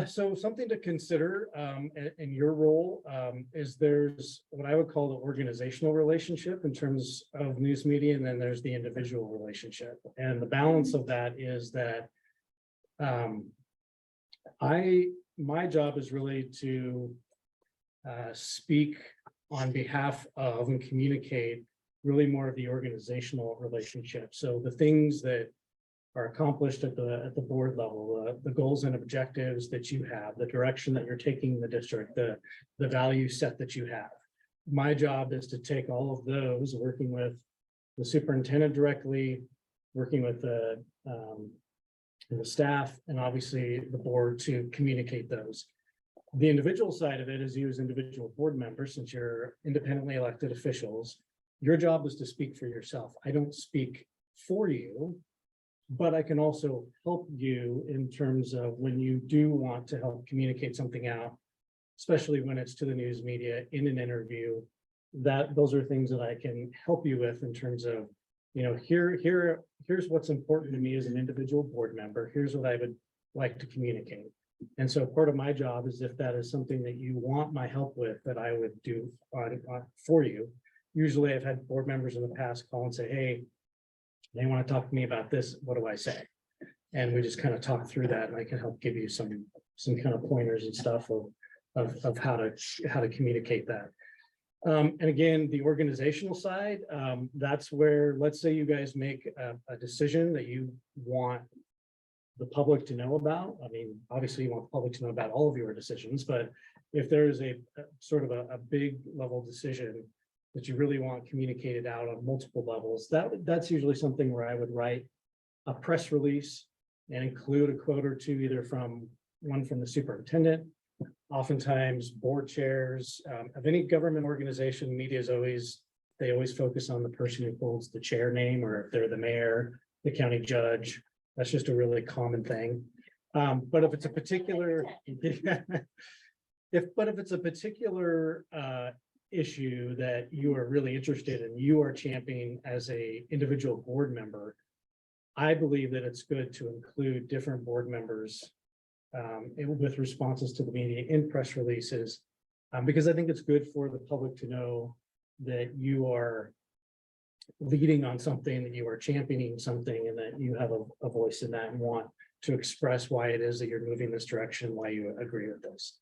So something to consider in your role is there's what I would call the organizational relationship in terms of news media, and then there's the individual relationship. And the balance of that is that my job is really to speak on behalf of and communicate really more of the organizational relationship. So the things that are accomplished at the board level, the goals and objectives that you have, the direction that you're taking the district, the value set that you have. My job is to take all of those, working with the superintendent directly, working with the staff, and obviously the board to communicate those. The individual side of it is you as individual board members, since you're independently elected officials, your job is to speak for yourself. I don't speak for you, but I can also help you in terms of when you do want to help communicate something out, especially when it's to the news media in an interview, those are things that I can help you with in terms of, you know, here's what's important to me as an individual board member. Here's what I would like to communicate. And so part of my job is, if that is something that you want my help with, that I would do for you. Usually I've had board members in the past call and say, hey, they want to talk to me about this. What do I say? And we just kind of talk through that, and I can help give you some kind of pointers and stuff of how to communicate that. And again, the organizational side, that's where, let's say you guys make a decision that you want the public to know about. I mean, obviously you want the public to know about all of your decisions, but if there's a sort of a big level decision that you really want communicated out on multiple levels, that's usually something where I would write a press release and include a quote or two, either from the superintendent, oftentimes board chairs, of any government organization. Media is they always focus on the person who holds the chair name, or if they're the mayor, the county judge. That's just a really common thing. But if it's a particular, if it's a particular issue that you are really interested in, you are championing as a individual board member, I believe that it's good to include different board members with responses to the media in press releases, because I think it's good for the public to know that you are leading on something, that you are championing something, and that you have a voice in that and want to express why it is that you're moving this direction, why you agree with this.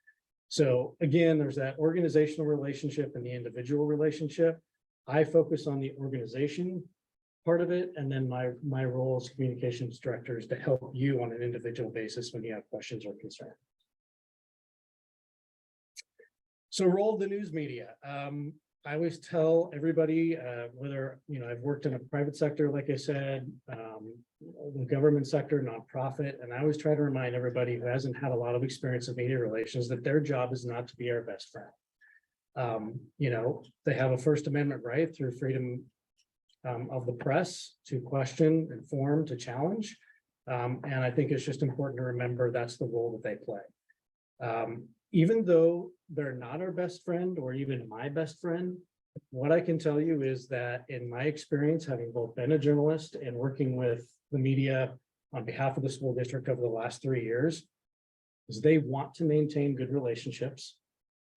So again, there's that organizational relationship and the individual relationship. I focus on the organization part of it, and then my role as communications director is to help you on an individual basis when you have questions or concerns. So, role of the news media. I always tell everybody, whether, I've worked in a private sector, like I said, the government sector, nonprofit, and I always try to remind everybody who hasn't had a lot of experience in media relations that their job is not to be our best friend. They have a First Amendment right through freedom of the press to question, inform, to challenge. And I think it's just important to remember that's the role that they play. Even though they're not our best friend or even my best friend, what I can tell you is that in my experience, having both been a journalist and working with the media on behalf of the school district over the last 3 years, is they want to maintain good relationships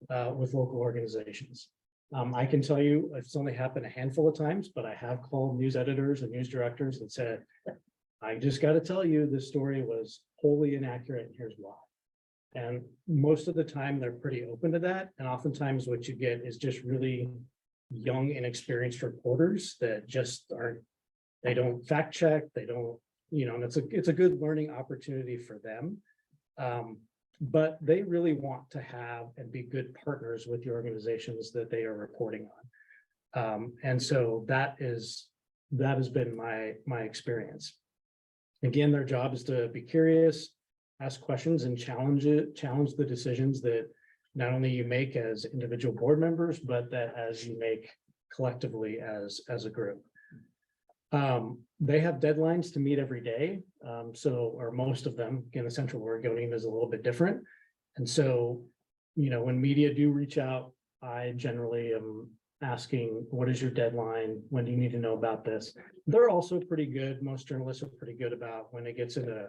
with local organizations. I can tell you it's only happened a handful of times, but I have called news editors and news directors and said, I just got to tell you, this story was wholly inaccurate, and here's why. And most of the time, they're pretty open to that. And oftentimes what you get is just really young, inexperienced reporters that just they don't fact check, they don't, and it's a good learning opportunity for them. But they really want to have and be good partners with the organizations that they are reporting on. And so that has been my experience. Again, their job is to be curious, ask questions, and challenge the decisions that not only you make as individual board members, but that as you make collectively as a group. They have deadlines to meet every day. Or most of them. Again, the Central Oregonian is a little bit different. And so, when media do reach out, I generally am asking, what is your deadline? When do you need to know about this? They're also pretty good. Most journalists are pretty good about when it gets into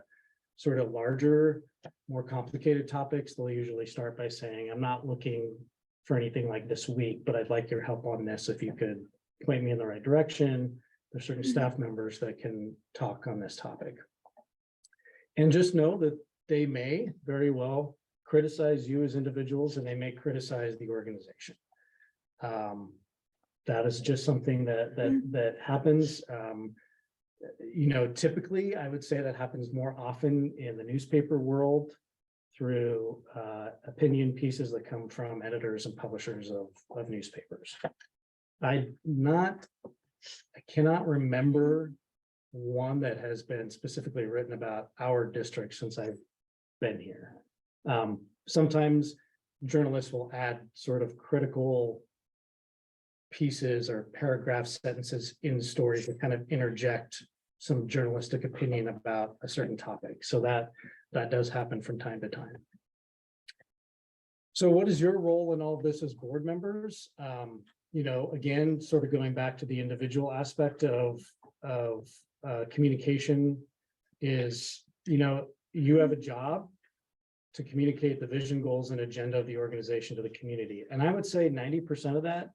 sort of larger, more complicated topics. They'll usually start by saying, I'm not looking for anything like this week, but I'd like your help on this. If you could point me in the right direction. There's certain staff members that can talk on this topic. And just know that they may very well criticize you as individuals, and they may criticize the organization. That is just something that happens. Typically, I would say that happens more often in the newspaper world through opinion pieces that come from editors and publishers of newspapers. I cannot remember one that has been specifically written about our district since I've been here. Sometimes journalists will add sort of critical pieces or paragraph sentences in stories that kind of interject some journalistic opinion about a certain topic. So that does happen from time to time. So what is your role in all of this as board members? Again, sort of going back to the individual aspect of communication is, you have a job to communicate the vision, goals, and agenda of the organization to the community. And I would say 90% of that,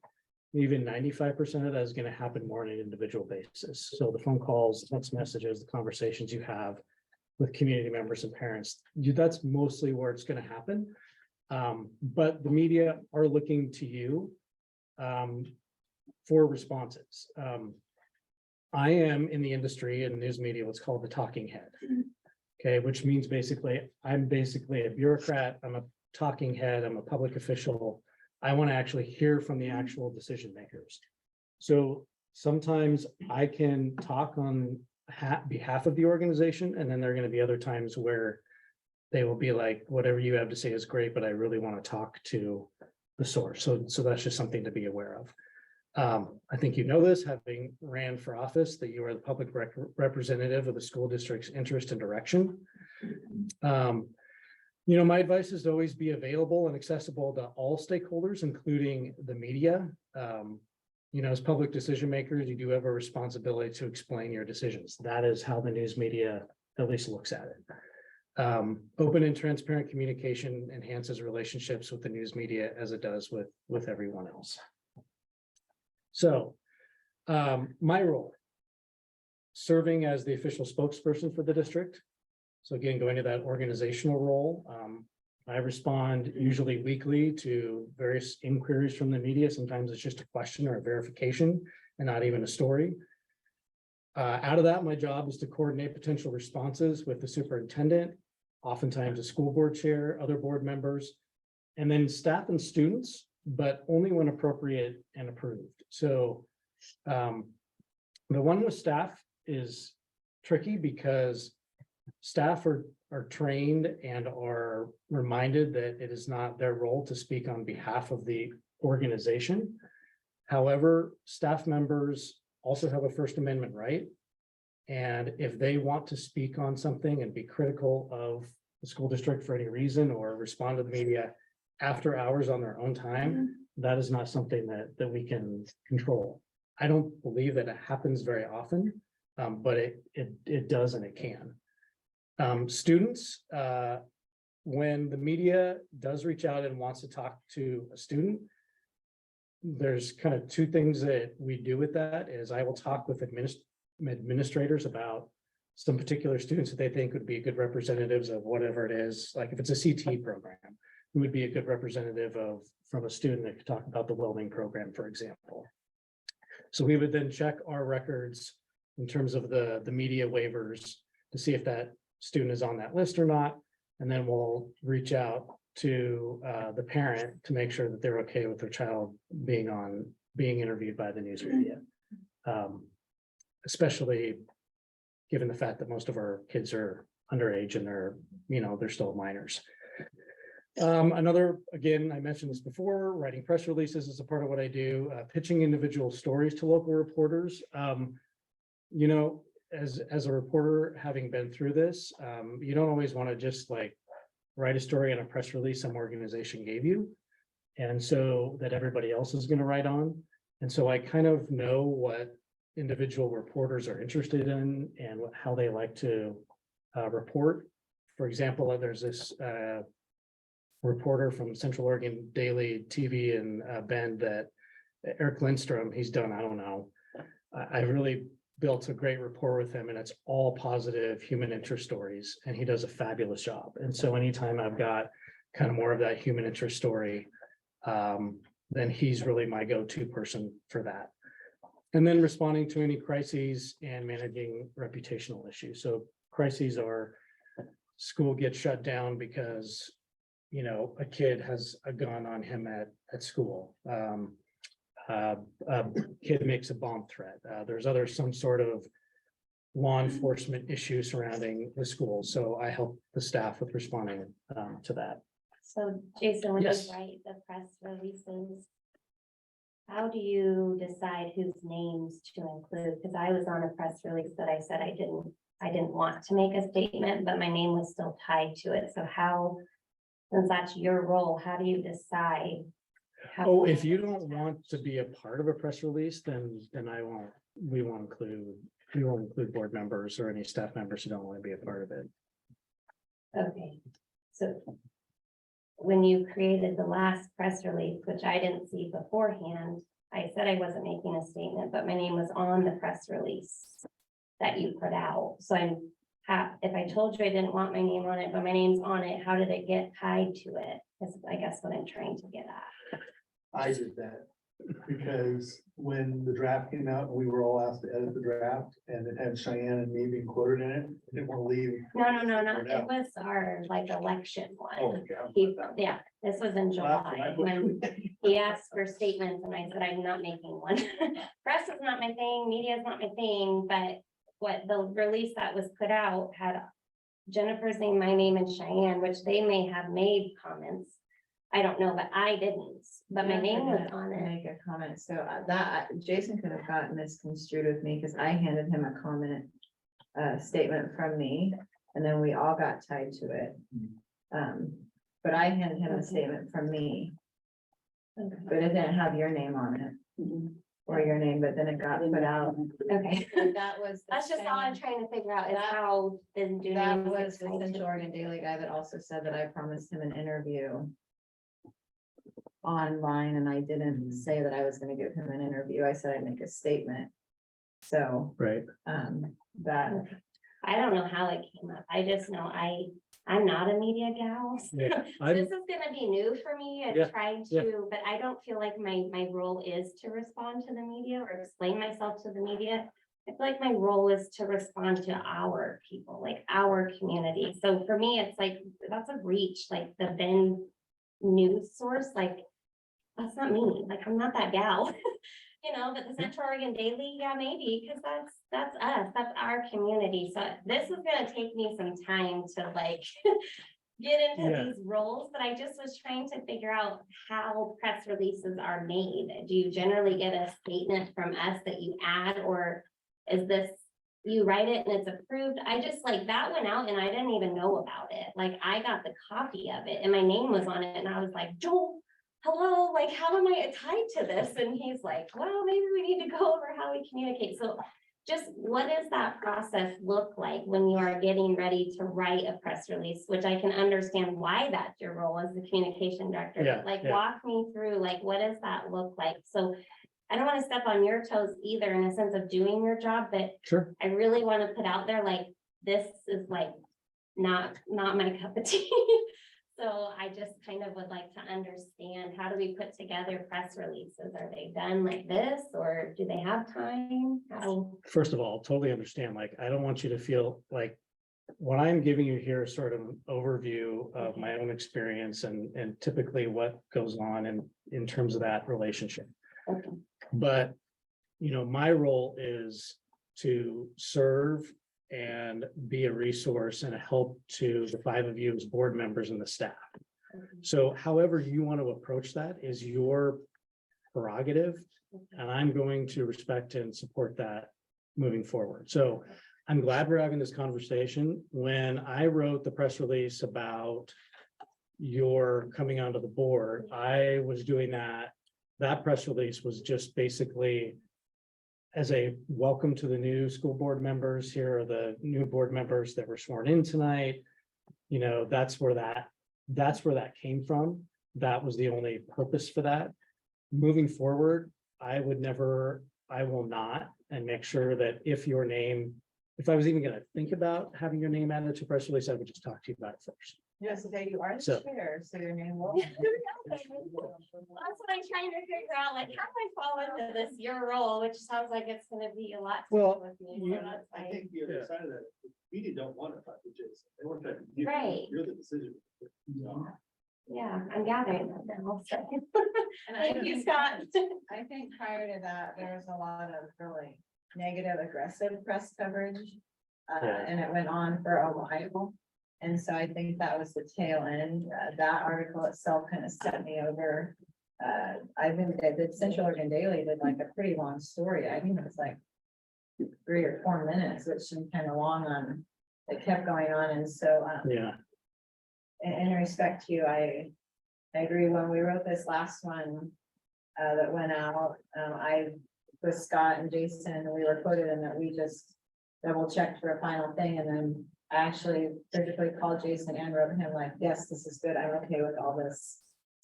even 95% of that is going to happen more on an individual basis. So the phone calls, text messages, the conversations you have with community members and parents. That's mostly where it's gonna happen. But the media are looking to you for responses. I am in the industry and news media, what's called the talking head. Okay, which means I'm basically a bureaucrat, I'm a talking head, I'm a public official. I want to actually hear from the actual decision makers. So sometimes I can talk on behalf of the organization, and then there are going to be other times where they will be like, whatever you have to say is great, but I really want to talk to the source. So that's just something to be aware of. I think you know this, having ran for office, that you are the public representative of the school district's interest and direction. My advice is to always be available and accessible to all stakeholders, including the media. As public decision makers, you do have a responsibility to explain your decisions. That is how the news media at least looks at it. Open and transparent communication enhances relationships with the news media as it does with everyone else. So, my role, serving as the official spokesperson for the district. So again, going to that organizational role, I respond usually weekly to various inquiries from the media. Sometimes it's just a question or a verification and not even a story. Out of that, my job is to coordinate potential responses with the superintendent, oftentimes the school board chair, other board members, and then staff and students, but only when appropriate and approved. So the one with staff is tricky because staff are trained and are reminded that it is not their role to speak on behalf of the organization. However, staff members also have a First Amendment right. And if they want to speak on something and be critical of the school district for any reason or respond to the media after hours on their own time, that is not something that we can control. I don't believe that it happens very often, but it does and it can. Students, when the media does reach out and wants to talk to a student, there's kind of two things that we do with that is I will talk with administrators about some particular students that they think would be good representatives of whatever it is. Like if it's a CT program, who would be a good representative from a student that could talk about the welding program, for example. So we would then check our records in terms of the media waivers to see if that student is on that list or not. And then we'll reach out to the parent to make sure that they're okay with their child being interviewed by the news media. Especially given the fact that most of our kids are underage and they're still minors. Again, I mentioned this before, writing press releases is a part of what I do, pitching individual stories to local reporters. As a reporter, having been through this, you don't always want to just like write a story on a press release some organization gave you. And so that everybody else is going to write on. And so I kind of know what individual reporters are interested in and how they like to report. For example, there's this reporter from Central Oregon Daily TV in Bend that Eric Lindstrom, he's done, I don't know. I've really built a great rapport with him and it's all positive human interest stories and he does a fabulous job. And so anytime I've got kind of more of that human interest story, then he's really my go-to person for that. And then responding to any crises and managing reputational issues. So crises are school gets shut down because, a kid has a gun on him at school. A kid makes a bomb threat. There's some sort of law enforcement issue surrounding the school. So I help the staff with responding to that. So Jason, when you Yes. write the press releases, how do you decide whose names to include? Because I was on a press release that I said I didn't want to make a statement, but my name was still tied to it. So since that's your role, how do you decide? If you don't want to be a part of a press release, then we won't include board members or any staff members who don't want to be a part of it. Okay, so when you created the last press release, which I didn't see beforehand, I said I wasn't making a statement, but my name was on the press release that you put out. So if I told you I didn't want my name on it, but my name's on it, how did it get tied to it? That's, I guess, what I'm trying to get at. I did that because when the draft came out, we were all asked to edit the draft and it had Cheyenne and me being quoted in it. I didn't want to leave. No, it was our like election Oh, one. yeah. Yeah, this was in July, when he asked for statements and I said, I'm not making one. Press is not my thing, media is not my thing, but what the release that was put out had Jennifer's name, my name, and Cheyenne, which they may have made comments. I don't know, but I didn't, but my name was on it. Make a comment, so that, Jason could have gotten misconstrued with me, because I handed him a comment. Statement from me, and then we all got tied to it. But I handed him a statement from me. But it didn't have your name on it. Or your name, but then it got put out. Okay, That was. that's just all I'm trying to figure out is how the new That name was the tied to Central Oregon Daily guy that also said that I promised him an interview online, and I didn't say that I was gonna give him an interview. I said I'd make a statement. So, Right. that, I don't know how it came up. I just know I'm not a media gal. so Yeah, This is gonna be new for me and Yeah, trying yeah. to, but I don't feel like my role is to respond to the media or explain myself to the media. I feel like my role is to respond to our people, like our community. So for me, it's like, that's a reach, like the Bend news source, like, that's not me, like, I'm not that gal. You know, but the Central Oregon Daily, yeah, maybe, because that's us, that's our community. So this is gonna take me some time to like get into Yeah. these roles, but I just was trying to figure out how press releases are made. Do you generally get a statement from us that you add, or is this, you write it and it's approved? I just like, that went out and I didn't even know about it. Like, I got the copy of it and my name was on it and I was like, Joel, hello, like, how am I tied to this? And he's like, well, maybe we need to go over how we communicate. So just what does that process look like when you are getting ready to write a press release, which I can understand why that's your role as the communication director. Yeah, But like, yeah. walk me through, like, what does that look like? So I don't want to step on your toes either in a sense of doing your job, but Sure. I really want to put out there, like, this is like not my cup of tea. So I just kind of would like to understand, how do we put together press releases? Are they done like this, or do they have time? How? First of all, totally understand, like, I don't want you to feel like what I'm giving you here is sort of an overview of my own experience and typically what goes on in terms of that relationship. Okay. But, you know, my role is to serve and be a resource and a help to the five of you as board members and the staff. So however you want to approach that is your prerogative, and I'm going to respect and support that moving forward. So I'm glad we're having this conversation. When I wrote the press release about your coming onto the board, I was doing that. That press release was just basically as a welcome to the new school board members. Here are the new board members that were sworn in tonight. You know, that's where that came from. That was the only purpose for that. Moving forward, I will not, and make sure that if I was even gonna think about having your name added to press release, I would just talk to you about it first. yes, today you are So- the chair, so your name will. That's what I'm trying to figure out, like, how do I fall into this, your role, which sounds like it's gonna be a lot. to do Well, with me, you- so that's I fine. think the other side of that, the media don't want to talk to Jason. They want to talk to you. Right. You're the decision. Yeah, I'm gathering that now, so. And I Thank you, think- Scott. I think prior to that, there was a lot of really negative, aggressive press coverage. Yeah. And it went on for a while. And so I think that was the tail end. That article itself kind of set me over. The Central Oregon Daily did like a pretty long story. I think it was like 3 or 4 minutes, which seemed kind of long on, it kept going on. And so, Yeah, in respect to you, I agree. When we wrote this last one that went out, I with Scott and Jason, we were quoted in that we just double checked for a final thing, and then I actually physically called Jason and wrote him like, yes, this is good. I'm okay with all this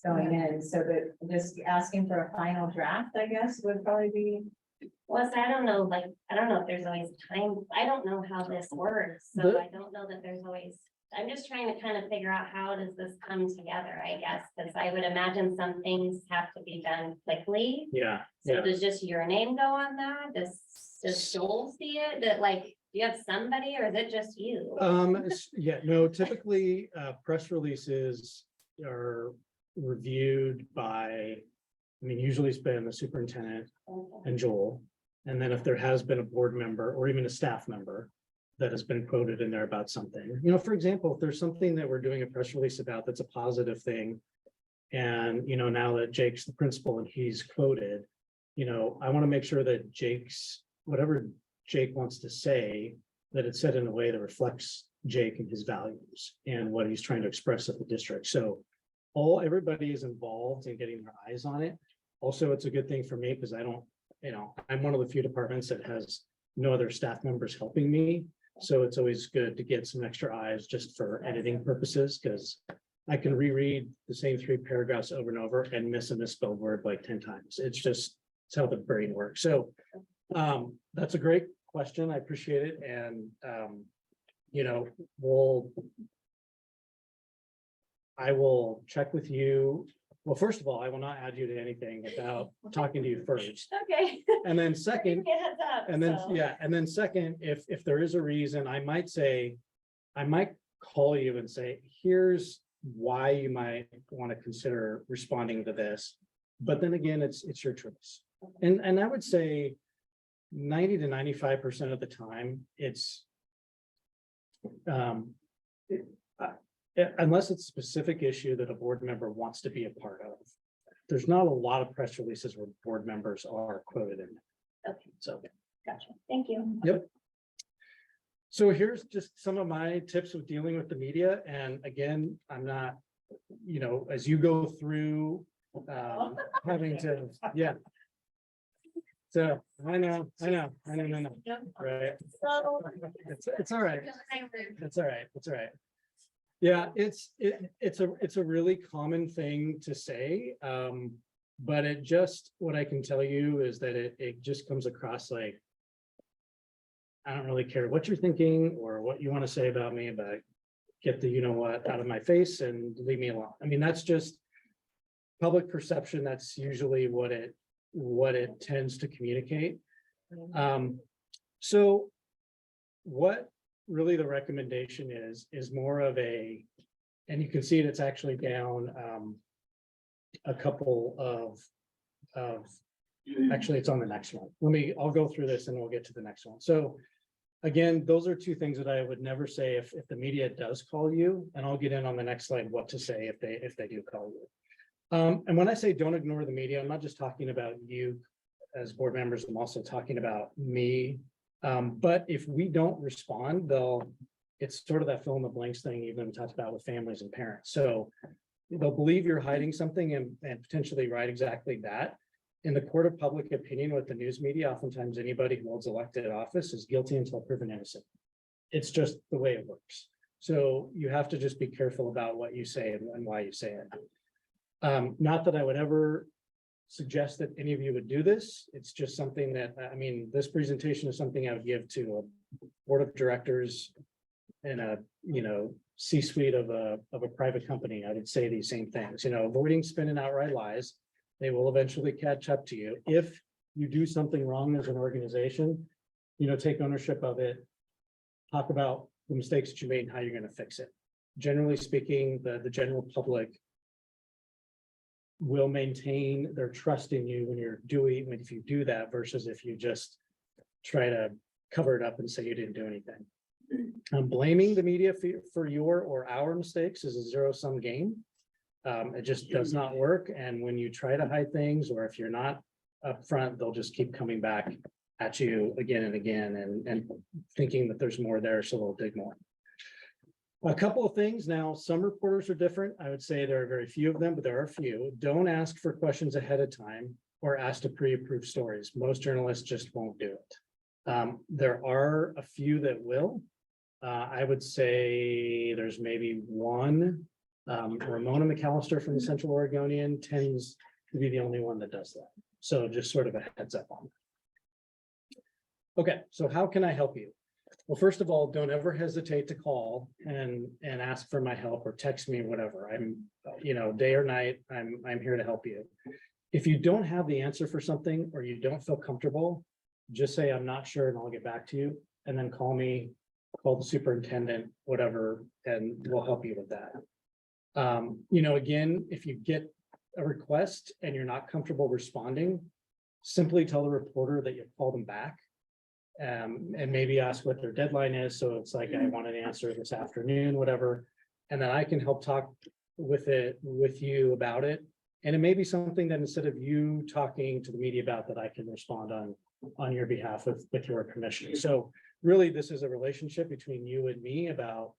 going in. So that just asking for a final draft, I guess, would probably be Well, so I don't know, like, I don't know if there's always time, I don't know how this works, so The- I don't know that there's always. I'm just trying to kind of figure out how does this come together, I guess, because I would imagine some things have to be done quickly. Yeah, So yeah. does just your name go on that? Does Joel see it? That like, do you have somebody or is it just you? Yeah, no, typically, press releases are reviewed by, I mean, usually it's been the superintendent and Joel. And then if there has been a board member or even a staff member that has been quoted in there about something, you know, for example, if there's something that we're doing a press release about, that's a positive thing. And, you know, now that Jake's the principal and he's quoted, you know, I want to make sure that whatever Jake wants to say, that it's said in a way that reflects Jake and his values and what he's trying to express at the district. So everybody is involved in getting their eyes on it. Also, it's a good thing for me because I don't, you know, I'm one of the few departments that has no other staff members helping me. So it's always good to get some extra eyes just for editing purposes, because I can reread the same 3 paragraphs over and over and miss a misspelled word like 10 times. It's how the brain works. So that's a great question. I appreciate it. And you know, I will check with you. Well, first of all, I will not add you to anything without talking to you first. Okay. And then second, Get heads up, and then, so. yeah, and then second, if there is a reason, I might call you and say, here's why you might want to consider responding to this. But then again, it's your choice. And I would say 90 to 95% of the time, it's unless it's a specific issue that a board member wants to be a part of. There's not a lot of press releases where board members are quoted in. Okay, So, gotcha. Thank you. yep. So here's just some of my tips with dealing with the media. And again, I'm not, you know, as you go through having to, yeah. So I know. Right. It's all right. It's all right. Yeah, it's a really common thing to say. But what I can tell you is that it just comes across like, I don't really care what you're thinking or what you want to say about me, but get the, you know what, out of my face and leave me alone. I mean, that's just public perception. That's usually what it tends to communicate. So what really the recommendation is more of and you can see it's actually down a couple of actually, it's on the next one. I'll go through this and we'll get to the next one. So again, those are 2 things that I would never say if the media does call you, and I'll get in on the next slide what to say if they do call you. And when I say don't ignore the media, I'm not just talking about you as board members, I'm also talking about me. But if we don't respond, it's sort of that fill in the blanks thing even talked about with families and parents. So they'll believe you're hiding something and potentially write exactly that. In the court of public opinion with the news media, oftentimes anybody who holds elected office is guilty until proven innocent. It's just the way it works. So you have to just be careful about what you say and why you say it. Not that I would ever suggest that any of you would do this. It's just something that, I mean, this presentation is something I would give to a board of directors and a, you know, C-suite of a private company. I would say these same things, you know, avoiding spinning outright lies. They will eventually catch up to you. If you do something wrong as an organization, you know, take ownership of it. Talk about the mistakes that you made and how you're going to fix it. Generally speaking, the general public will maintain their trust in you if you do that versus if you just try to cover it up and say you didn't do anything. Blaming the media for your or our mistakes is a zero-sum game. It just does not work. And when you try to hide things, or if you're not upfront, they'll just keep coming back at you again and again and thinking that there's more there, so they'll dig more. A couple of things now, some reporters are different. I would say there are very few of them, but there are a few. Don't ask for questions ahead of time or ask to pre-approve stories. Most journalists just won't do it. There are a few that will. I would say there's maybe one. Ramona McAllister from the Central Oregonian tends to be the only one that does that. So just sort of a heads up on that. Okay, so how can I help you? Well, first of all, don't ever hesitate to call and ask for my help or text me, whatever. I'm, day or night, I'm here to help you. If you don't have the answer for something or you don't feel comfortable, just say, I'm not sure, and I'll get back to you. And then call me, call the superintendent, whatever, and we'll help you with that. Again, if you get a request and you're not comfortable responding, simply tell the reporter that you called them back. And maybe ask what their deadline is. So it's like, I want an answer this afternoon, whatever. And then I can help talk with you about it. And it may be something that instead of you talking to the media about, that I can respond on your behalf with your permission. So really, this is a relationship between you and me about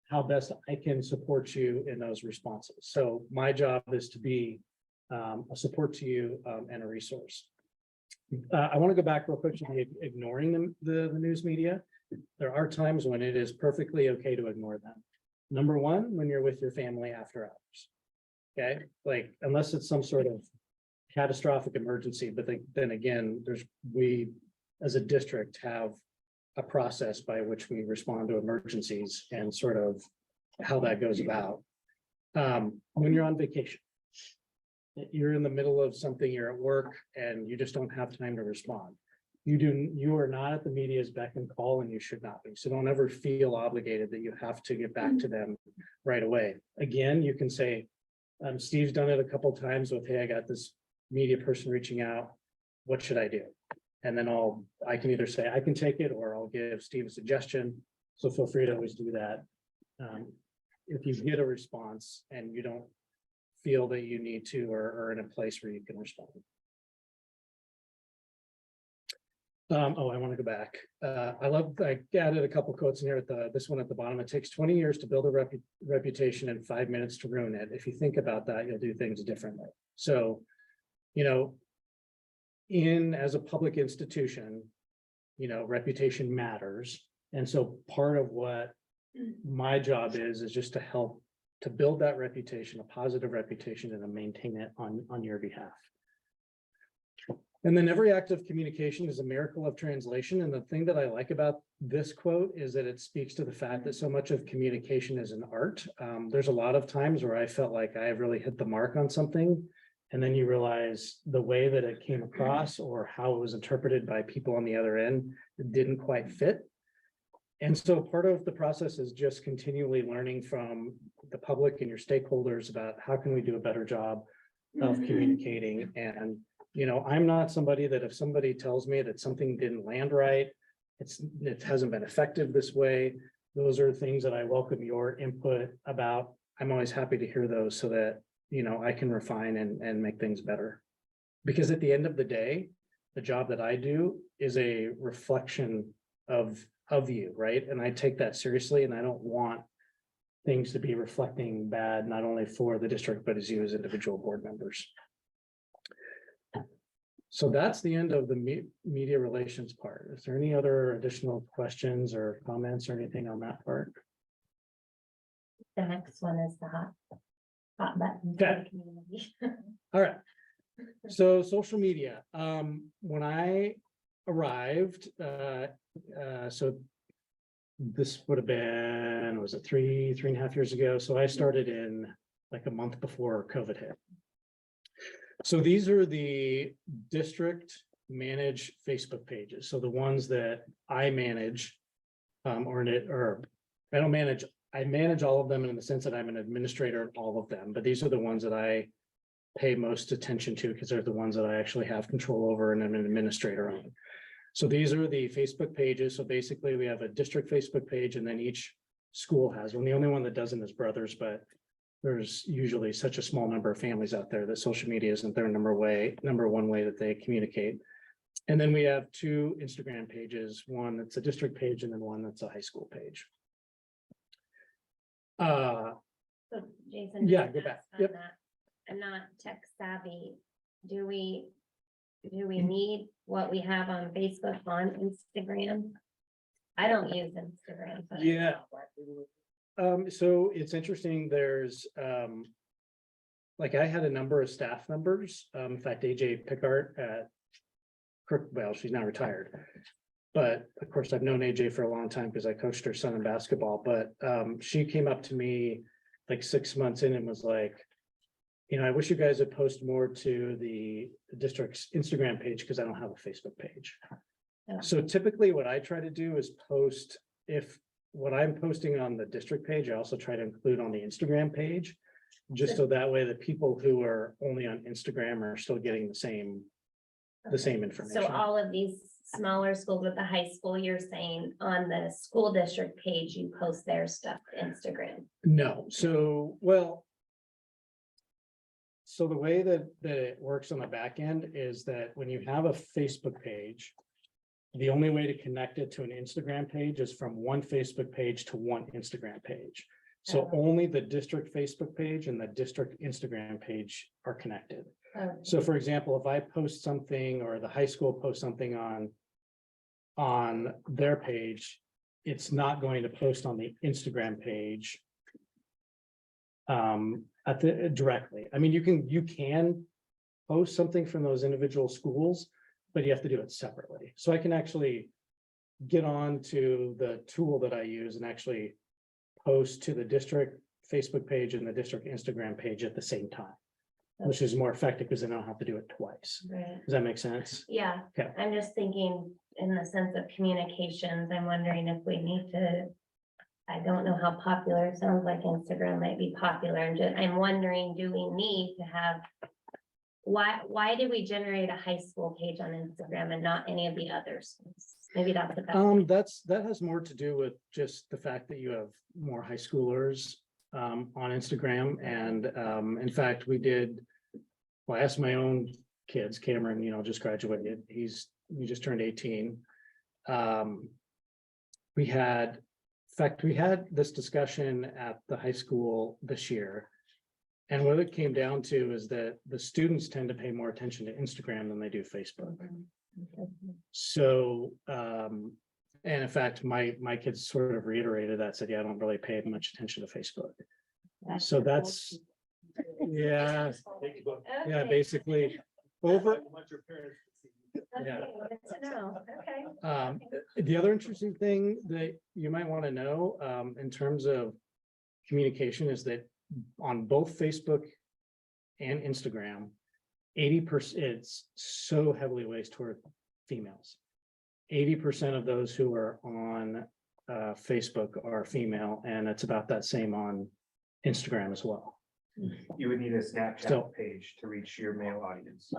how best I can support you in those responses. So my job is to be a support to you and a resource. I want to go back real quick to the ignoring the news media. There are times when it is perfectly okay to ignore them. Number one, when you're with your family after hours. Okay, like unless it's some sort of catastrophic emergency, but then again, we as a district have a process by which we respond to emergencies and sort of how that goes about. When you're on vacation, you're in the middle of something, you're at work and you just don't have time to respond. You are not at the media's beck and call, and you should not be. So don't ever feel obligated that you have to get back to them right away. Again, you can say, Steve's done it a couple of times with, hey, I got this media person reaching out. What should I do? And then I can either say I can take it, or I'll give Steve a suggestion. So feel free to always do that. If you get a response and you don't feel that you need to, or are in a place where you can respond. I want to go back. I added a couple quotes in here this one at the bottom. It takes 20 years to build a reputation and 5 minutes to ruin it. If you think about that, you'll do things differently. So, as a public institution, reputation matters. And so part of what my job is just to help to build that reputation, a positive reputation, and to maintain it on your behalf. And then every act of communication is a miracle of translation. And the thing that I like about this quote is that it speaks to the fact that so much of communication is an art. There's a lot of times where I felt like I really hit the mark on something, and then you realize the way that it came across or how it was interpreted by people on the other end, it didn't quite fit. And so part of the process is just continually learning from the public and your stakeholders about how can we do a better job of communicating. And I'm not somebody that if somebody tells me that something didn't land right, it hasn't been effective this way, those are things that I welcome your input about. I'm always happy to hear those so that, I can refine and make things better. Because at the end of the day, the job that I do is a reflection of you, right? And I take that seriously, and I don't want things to be reflecting bad, not only for the district, but as you as individual board members. So that's the end of the media relations part. Is there any other additional questions or comments or anything on that part? The next one is the hot button. Okay. All right. So social media, when I arrived, so this would have been, was it three and a half years ago? So I started in like a month before COVID hit. So these are the district managed Facebook pages. So the ones that I manage, I manage all of them in the sense that I'm an administrator of all of them, but these are the ones that I pay most attention to because they're the ones that I actually have control over and I'm an administrator on. So these are the Facebook pages. So basically we have a district Facebook page, and then each school has one. The only one that doesn't is Brothers, but there's usually such a small number of families out there that social media isn't their number one way that they communicate. And then we have 2 Instagram pages, one that's a district page and then one that's a high school page. So Jason. Yeah, just go back. asked on Yep. that. I'm not tech savvy. Do we need what we have on Facebook on Instagram? I don't use Instagram. but I Yeah. know what- So it's interesting, there's, like I had a number of staff members, in fact, AJ Pickart at she's now retired. But of course, I've known AJ for a long time because I coached her son in basketball, but she came up to me like 6 months in and was like, you know, I wish you guys would post more to the district's Instagram page because I don't have a Facebook page. Yeah. So typically what I try to do is post, if what I'm posting on the district page, I also try to include on the Instagram page. Just so that way the people who are only on Instagram are still getting the same information. So all of these smaller schools with the high school, you're saying on the school district page, you post their stuff to Instagram? No, so, well. So the way that it works on the back end is that when you have a Facebook page. The only way to connect it to an Instagram page is from one Facebook page to one Instagram page. So only the district Facebook page and the district Instagram page are connected. So for example, if I post something or the high school posts something on their page, it's not going to post on the Instagram page. Directly. I mean, you can post something from those individual schools, but you have to do it separately. So I can actually get on to the tool that I use and actually post to the district Facebook page and the district Instagram page at the same time, which is more effective because I don't have to do it twice. Right. Does that make sense? Yeah, Okay. I'm just thinking in the sense of communications, I'm wondering if we need to. I don't know how popular, it sounds like Instagram might be popular, and I'm wondering, do we need to have? Why did we generate a high school page on Instagram and not any of the others? Maybe that's the best. That has more to do with just the fact that you have more high schoolers on Instagram. And in fact, I asked my own kids, Cameron, you know, just graduated. He just turned 18. We had this discussion at the high school this year. And what it came down to is that the students tend to pay more attention to Instagram than they do Facebook. So, and in fact, my kids sort of reiterated that, said, yeah, I don't really pay much attention to Facebook. So that's, yeah, basically over. Yeah. The other interesting thing that you might want to know in terms of communication is that on both Facebook and Instagram, 80%, it's so heavily weighted toward females. 80% of those who are on Facebook are female, and it's about that same on Instagram as well. You would need a Snapchat Still. page to reach your male audience.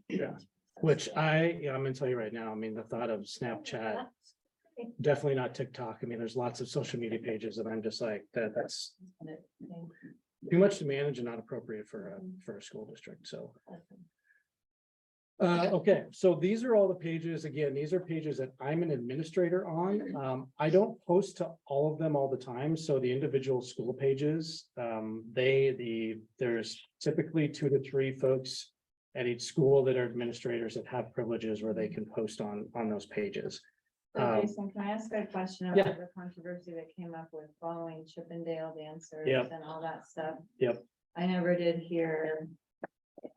Yeah, which I'm gonna tell you right now, I mean, the thought of Snapchat, definitely not TikTok. I mean, there's lots of social media pages and I'm just like, that's too much to manage and not appropriate for a school district, so. Okay, so these are all the pages. Again, these are pages that I'm an administrator on. I don't post to all of them all the time. So the individual school pages, there's typically 2 to 3 folks at each school that are administrators that have privileges where they can post on those pages. So Jason, can I ask a question yeah. about the controversy that came up with following Chippendale dancers Yep. and all that stuff? Yep. I never did hear.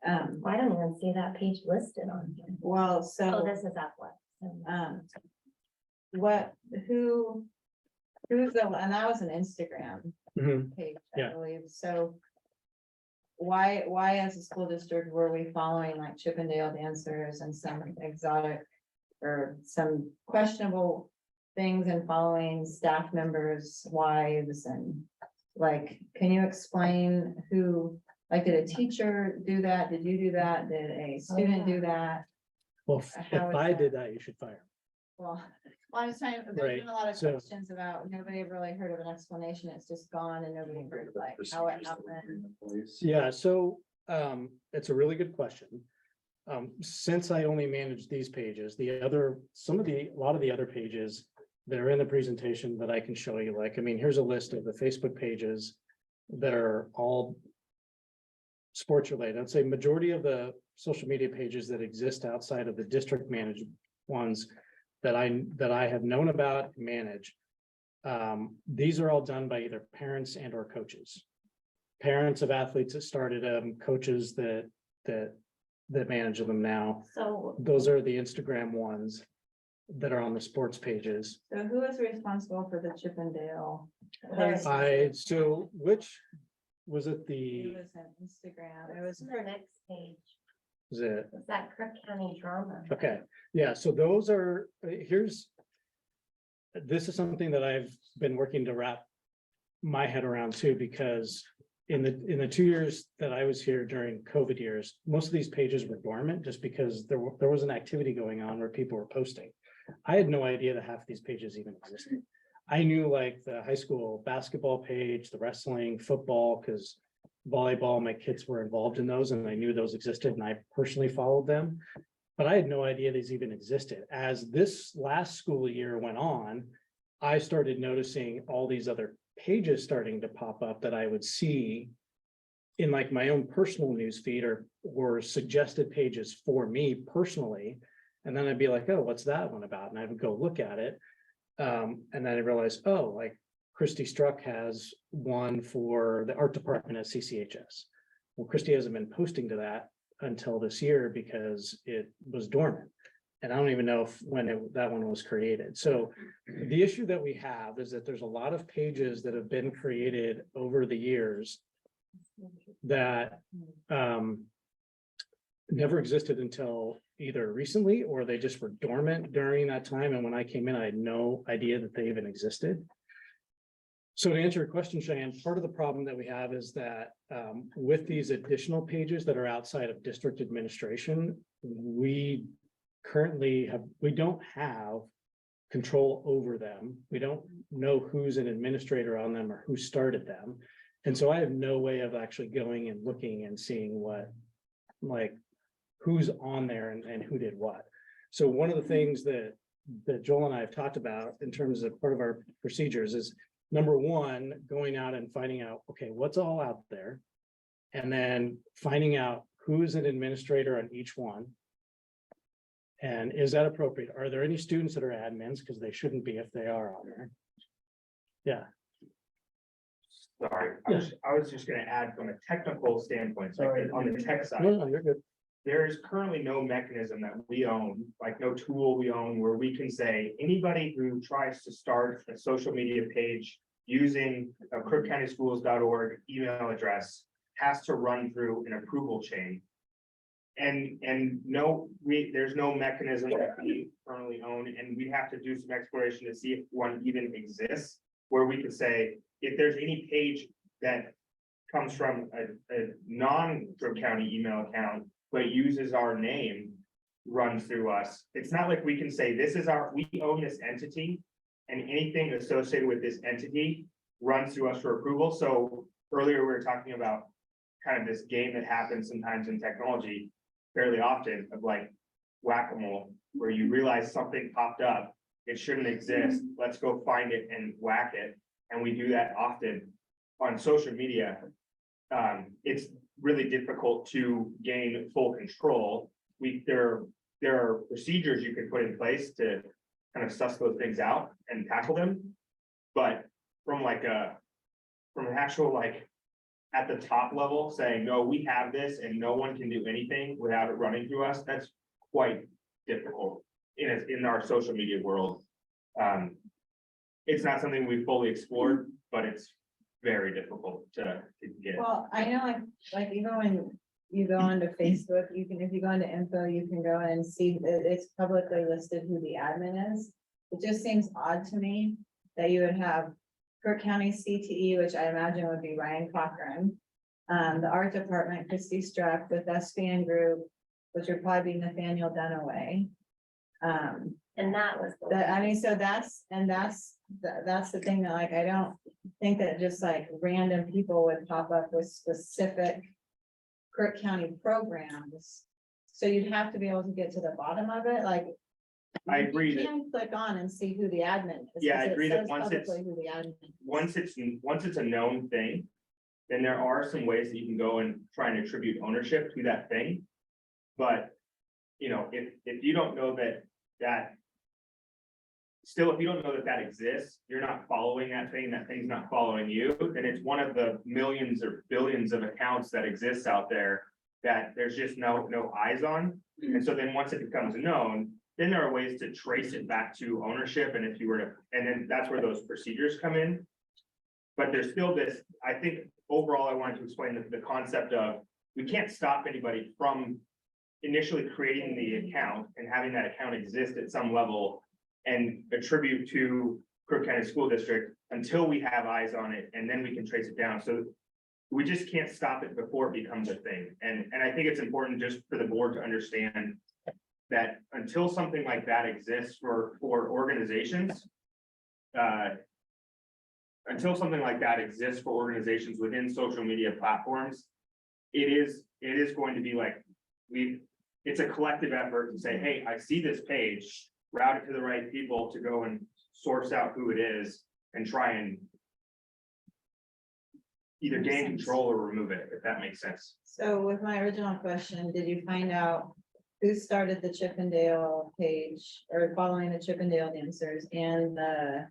I don't even see that page listed on here. Well, Oh, so, this is Uplet. who's the, and that was an Instagram Mhm. page, Yeah. I believe, so. Why as a school district were we following like Chippendale dancers and some exotic or some questionable things and following staff members' wives and like, can you explain who, like, did a teacher do that? Did you do that? Did a student do that? Well, if How is I that? did that, you should fire. Well, I'm just trying, Right, there's been a lot of so- questions about, nobody really heard of an explanation. It's just gone and nobody heard like how it happened. Yeah, so it's a really good question. Since I only manage these pages, a lot of the other pages that are in the presentation that I can show you, like, I mean, here's a list of the Facebook pages that are all sports related. I'd say majority of the social media pages that exist outside of the district managed ones that I have known about and manage. These are all done by either parents and or coaches. Parents of athletes that started them, coaches that manage them now. So Those are the Instagram ones. that are on the sports pages. So who is responsible for the Chippendale? So which, was it It the, was on Instagram, it was. This is our next page. is it? Is that Crook County drama? Okay, yeah, so those are, here's. This is something that I've been working to wrap my head around too, because in the 2 years that I was here during COVID years, most of these pages were dormant just because there was an activity going on where people were posting. I had no idea that half of these pages even existed. I knew like the high school basketball page, the wrestling, football, because volleyball, my kids were involved in those and I knew those existed and I personally followed them. But I had no idea these even existed. As this last school year went on, I started noticing all these other pages starting to pop up that I would see in like my own personal newsfeed or suggested pages for me personally. And then I'd be like, oh, what's that one about? And I would go look at it. And then I realized, oh, like Christy Struck has one for the art department at CCHS. Well, Christy hasn't been posting to that until this year because it was dormant. And I don't even know if that one was created. So the issue that we have is that there's a lot of pages that have been created over the years that never existed until either recently or they just were dormant during that time. And when I came in, I had no idea that they even existed. So to answer your question, Cheyenne, part of the problem that we have is that with these additional pages that are outside of district administration, we don't have control over them. We don't know who's an administrator on them or who started them. And so I have no way of actually going and looking and seeing who's on there and who did what. So one of the things that Joel and I have talked about in terms of part of our procedures is number one, going out and finding out, okay, what's all out there? And then finding out who's an administrator on each one. And is that appropriate? Are there any students that are admins? Because they shouldn't be if they are on there. Yeah. Sorry, I was just gonna add from a technical standpoint, so on the tech side. No, you're good. There is currently no mechanism that we own, like no tool we own where we can say anybody who tries to start a social media page using a crookcountyschools.org email address has to run through an approval chain. And there's no mechanism that we currently own, and we have to do some exploration to see if one even exists, where we could say, if there's any page that comes from a non-Crook County email account, but uses our name, runs through us. It's not like we can say, we own this entity, and anything associated with this entity runs through us for approval. So earlier we were talking about kind of this game that happens sometimes in technology fairly often of like whack-a-mole, where you realize something popped up, it shouldn't exist, let's go find it and whack it. And we do that often on social media. It's really difficult to gain full control. There are procedures you can put in place to kind of suss those things out and tackle them. But from an actual at the top level saying, no, we have this and no one can do anything without it running through us, that's quite difficult in our social media world. It's not something we've fully explored, but it's very difficult to get. Well, I know like even when you go onto Facebook, if you go into info, you can go and see that it's publicly listed who the admin is. It just seems odd to me that you would have Crook County CTE, which I imagine would be Ryan Cochran. The art department, Christy Struck, the thespian group, which would probably be Nathaniel Dunaway. And that was. So that's the thing that I don't think that just random people would pop up with specific Crook County programs. So you'd have to be able to get to the bottom of it, I agree you that, can click on and see who the admin is. Yeah, I because it agree that says once it's- publicly who the admin is. once it's a known thing, then there are some ways that you can go and try and attribute ownership to that thing. But, if you don't know that if you don't know that exists, you're not following that thing's not following you, then it's one of the millions or billions of accounts that exists out there that there's just no eyes on. And so then once it becomes known, then there are ways to trace it back to ownership, and if you were to, and then that's where those procedures come in. But there's still this, I think, overall, I wanted to explain the concept of, we can't stop anybody from initially creating the account and having that account exist at some level and attribute to Crook County School District until we have eyes on it, and then we can trace it down. So we just can't stop it before it becomes a thing. And I think it's important just for the board to understand that until something like that exists for organizations, until something like that exists for organizations within social media platforms, it is going to be like, it's a collective effort to say, hey, I see this page, route it to the right people to go and source out who it is and try and either gain control or remove it, if that makes sense. So with my original question, did you find out who started the Chippendale page or following the Chippendale dancers and the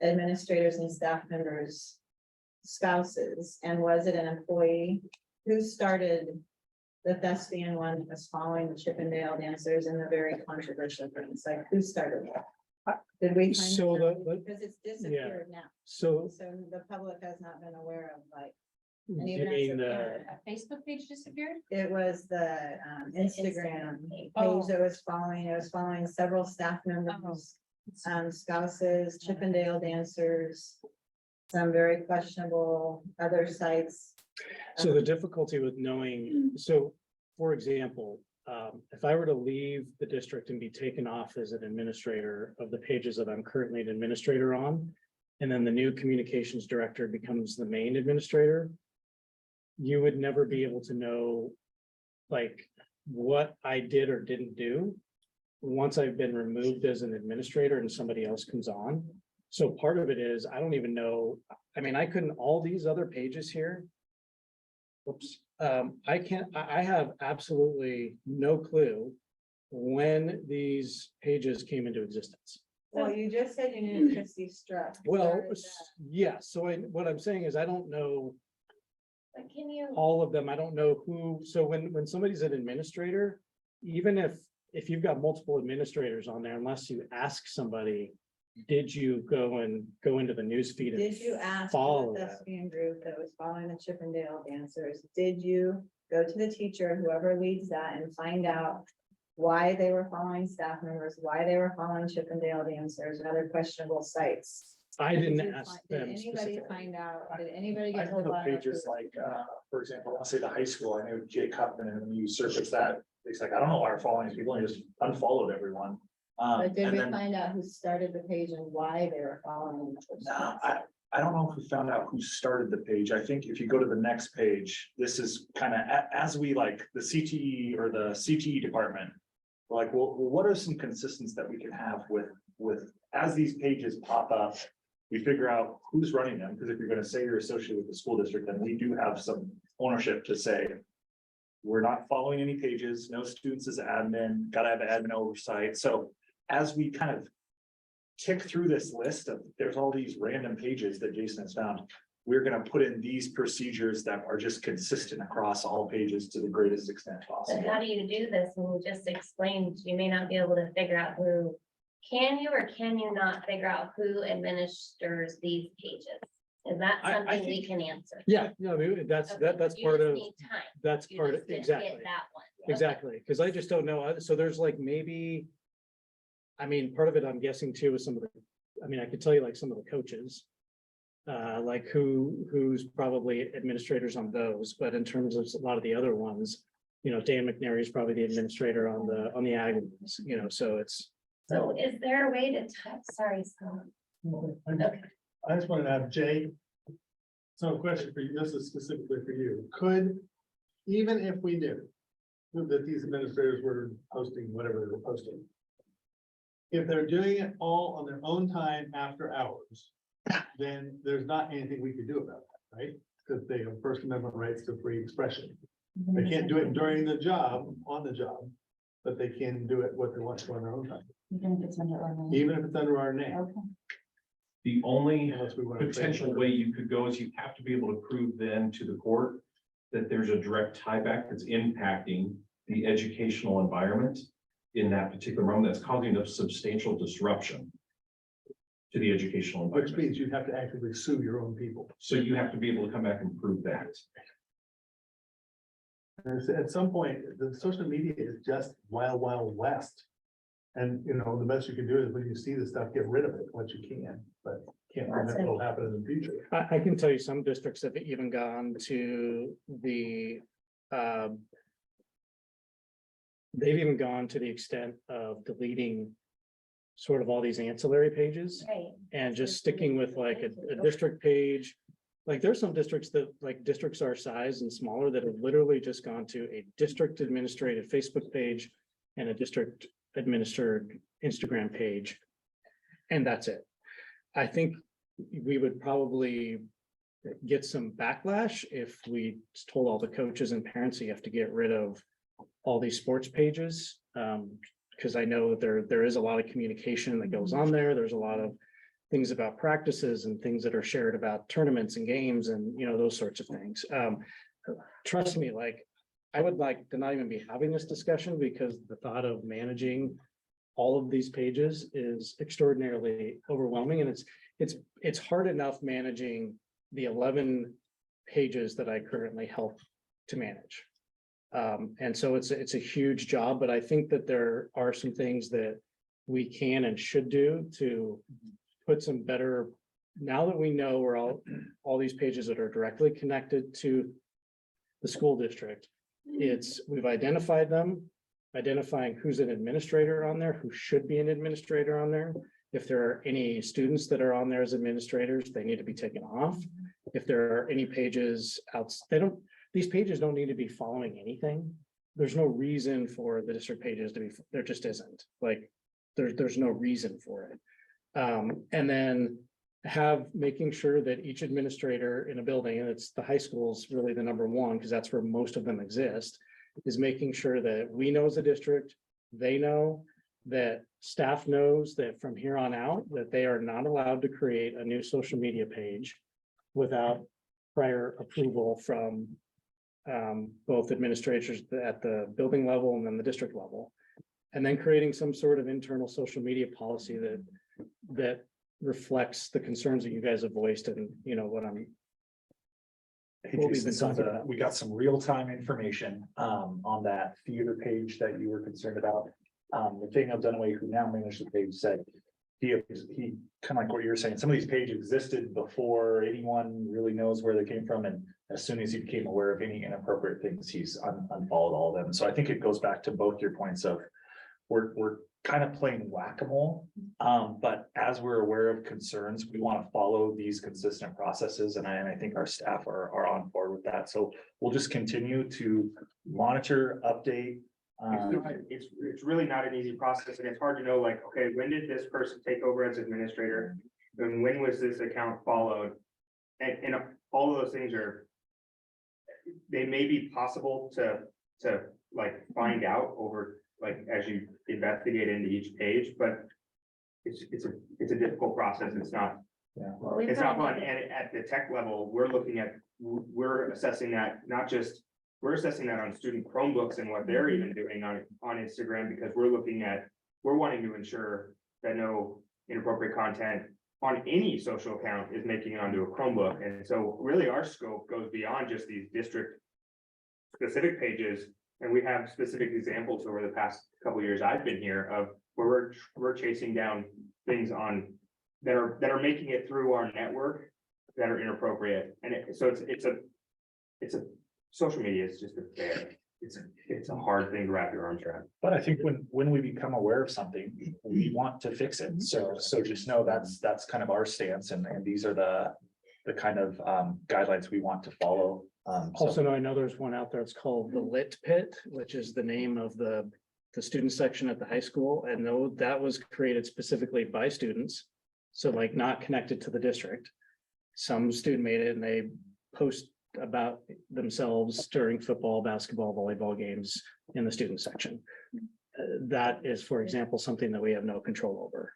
administrators and staff members' spouses? And was it an employee? Who started the thespian one that was following the Chippendale dancers and the very controversial things? Like, who started that? Did we? find So that out? the- Because it's disappeared now. So So the public has not been aware of like. you and even as mean a the, parent, A Facebook page disappeared? It was the Instagram page Oh. that was following, it was following several staff members, spouses, Chippendale dancers, some very questionable other sites. so the difficulty with knowing, so, for example, if I were to leave the district and be taken off as an administrator of the pages that I'm currently an administrator on, and then the new communications director becomes the main administrator, you would never be able to know like what I did or didn't do once I've been removed as an administrator and somebody else comes on. So part of it is, I don't even know, I mean, I couldn't, all these other pages here. Whoops, I have absolutely no clue when these pages came into existence. Well, you just said you knew Christie Struck. Well, Where is that? yeah, so what I'm saying is I don't know But can you? all of them. I don't know who, so when somebody's an administrator, even if you've got multiple administrators on there, unless you ask somebody, did you go into the news feed? Did you ask follow the that? thespian group that was following the Chippendale dancers? Did you go to the teacher, whoever leads that, and find out why they were following staff members, why they were following Chippendale dancers and other questionable sites? I Did didn't you ask Did them anybody specifically. find out? Did anybody I get? to know the the bottom of pages who- like, for example, I'll say the high school, I know Jay Cupman, and when you surface that, it's like, I don't know why we're following these people, and just unfollowed everyone. But did And we then, find out who started the page and why they were following? no, I don't know if we found out who started the page. I think if you go to the next page, this is kind of, as we like the CTE or the CTE department. We're like, well, what are some consistencies that we can have with, as these pages pop up? We figure out who's running them, because if you're gonna say you're associated with the school district, then we do have some ownership to say. We're not following any pages, no students as admin, gotta have admin oversight. So as we kind of tick through this list of, there's all these random pages that Jason has found. We're gonna put in these procedures that are just consistent across all pages to the greatest extent But possible. how do you do this? And you just explained, you may not be able to figure out who. Can you or can you not figure out who administers these pages? Is that I something we think- can answer? Yeah, no, I mean, that's Okay, that's you part just of, need time. that's You part just of, didn't exactly. get that one. Okay. Exactly, because I just don't know. So there's like maybe. I mean, part of it, I'm guessing too, is some of the, I mean, I could tell you like some of the coaches. Like who's probably administrators on those, but in terms of a lot of the other ones, Dan McNary is probably the administrator on the ag ones, so it's. So is there a way to type, sorry, Scott. Okay. I just wanted to have Jay. So a question for you, this is specifically for you. Could, even if we knew that these administrators were posting whatever they were posting, if they're doing it all on their own time after hours, then there's not anything we could do about that, right? Because they have First Amendment rights to free expression. They can't do it during the job, on the job, but they can do it what they want to on their own time, Even if it's under our name. even if it's under our name. Okay. The only Unless we want to. potential way you could go is you have to be able to prove then to the court that there's a direct tieback that's impacting the educational environment. in that particular moment that's causing a substantial disruption to the educational Which environment. means you have to actively sue your own people. So you have to be able to come back and prove that. At some point, the social media is just wild, wild west. And, you know, the best you can do is when you see the stuff, get rid of it, what you can, but can't prevent what'll happen in the future. I can tell you some districts have even gone to the, they've even gone to the extent of deleting sort of all these ancillary pages Right. and just sticking with like a district page. Like there's some districts that, like districts our size and smaller, that have literally just gone to a district administrative Facebook page and a district administered Instagram page. And that's it. I think we would probably get some backlash if we told all the coaches and parents you have to get rid of all these sports pages. Because I know that there is a lot of communication that goes on there. There's a lot of things about practices and things that are shared about tournaments and games and, you know, those sorts of things. Trust me, like, I would like to not even be having this discussion, because the thought of managing all of these pages is extraordinarily overwhelming, and it's hard enough managing the 11 pages that I currently help to manage. And so it's a huge job, but I think that there are some things that we can and should do to put some better, now that we know where all these pages that are directly connected to the school district, we've identified them, identifying who's an administrator on there, who should be an administrator on there. If there are any students that are on there as administrators, they need to be taken off. If there are any pages out, these pages don't need to be following anything. There's no reason for the district pages to be, there just isn't. Like, there's no reason for it. And then making sure that each administrator in a building, and it's the high school's really the number one, because that's where most of them exist, is making sure that we know as a district, they know, that staff knows that from here on out, that they are not allowed to create a new social media page without prior approval from both administrators at the building level and then the district level. And then creating some sort of internal social media policy that reflects the concerns that you guys have voiced, and you know what I'm. Hey, What we've Jason, been so talking about. we got some real-time information on that theater page that you were concerned about. Nathaniel Dunaway, who now manages the page, said he kind of like what you're saying, some of these pages existed before anyone really knows where they came from, and as soon as he became aware of any inappropriate things, he's unfollowed all of them. So I think it goes back to both your points of we're kind of playing whack-a-mole, but as we're aware of concerns, we want to follow these consistent processes, and I think our staff are on board with that. So we'll just continue to monitor, update. It's really not an easy process, and it's hard to know, like, okay, when did this person take over as administrator? And when was this account followed? And all of those things they may be possible to like find out over, like, as you investigate into each page, but it's a difficult process. It's not. Yeah. Well, we've It's not got- fun. And at the tech level, we're assessing that, we're assessing that on student Chromebooks and what they're even doing on Instagram, because we're wanting to ensure that no inappropriate content on any social account is making it onto a Chromebook. And so really our scope goes beyond just these district specific pages. And we have specific examples over the past couple of years I've been here of where we're chasing down things that are making it through our network that are inappropriate. And it's a social media is just a bear. It's a hard thing to wrap your arms around. But I think when we become aware of something, we want to fix it. So just know that's kind of our stance, and these are the kind of guidelines we want to follow. Also, I know there's one out there, it's called the Lit Pit, which is the name of the student section at the high school. And though that was created specifically by students, so like not connected to the district. Some student made it and they post about themselves during football, basketball, volleyball games in the student section. That is, for example, something that we have no control over.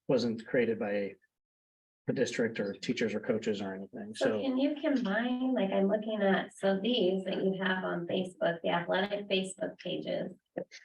Wasn't created by a the district or teachers or coaches or anything. So So can you combine, like I'm looking at, so these that you have on Facebook, the athletic Facebook pages,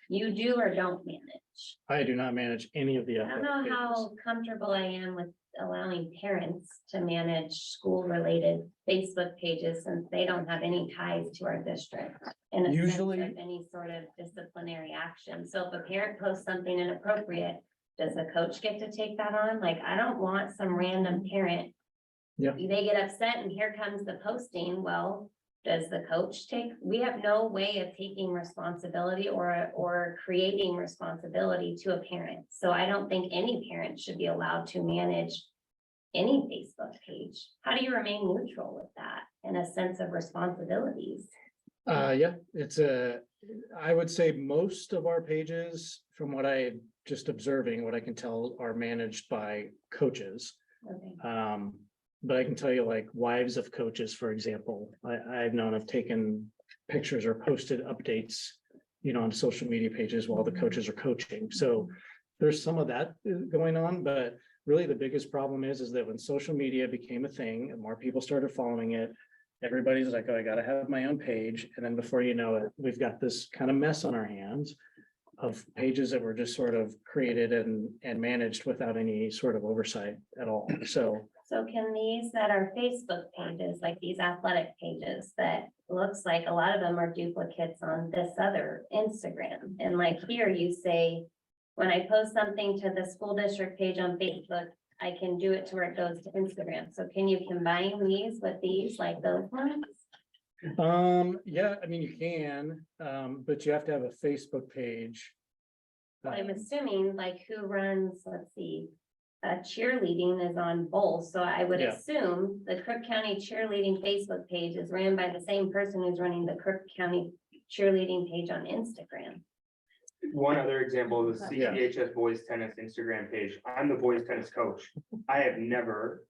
you do or don't manage? I do not manage any of the. I don't athletic know how pages. comfortable I am with allowing parents to manage school-related Facebook pages since they don't have any ties to our district. In a sense Usually- of any sort of disciplinary action. So if a parent posts something inappropriate, does the coach get to take that on? Like, I don't want some random parent. Yeah. They get upset and here comes the posting. Well, does the coach take, we have no way of taking responsibility or creating responsibility to a parent. So I don't think any parent should be allowed to manage any Facebook page. How do you remain neutral with that in a sense of responsibilities? Yeah, I would say most of our pages, from what I just observing, what I can tell are managed by coaches. Okay. But I can tell you like wives of coaches, for example, I've known have taken pictures or posted updates, on social media pages while the coaches are coaching. So there's some of that going on, but really the biggest problem is that when social media became a thing and more people started following it, everybody's like, oh, I gotta have my own page. And then before you know it, we've got this kind of mess on our hands of pages that were just sort of created and managed without any sort of oversight at all. So So can these that are Facebook pages, like these athletic pages, that looks like a lot of them are duplicates on this other Instagram? And like here you say, when I post something to the school district page on Facebook, I can do it to where it goes to Instagram. So can you combine these with these, like those ones? yeah, I mean, you can, but you have to have a Facebook page. I'm assuming like who runs, let's see, cheerleading is on both, so I would Yeah. assume the Crook County cheerleading Facebook page is ran by the same person who's running the Crook County cheerleading page on Instagram. One other example is the Yeah. CCHS boys tennis Instagram page. I'm the boys tennis coach. I've never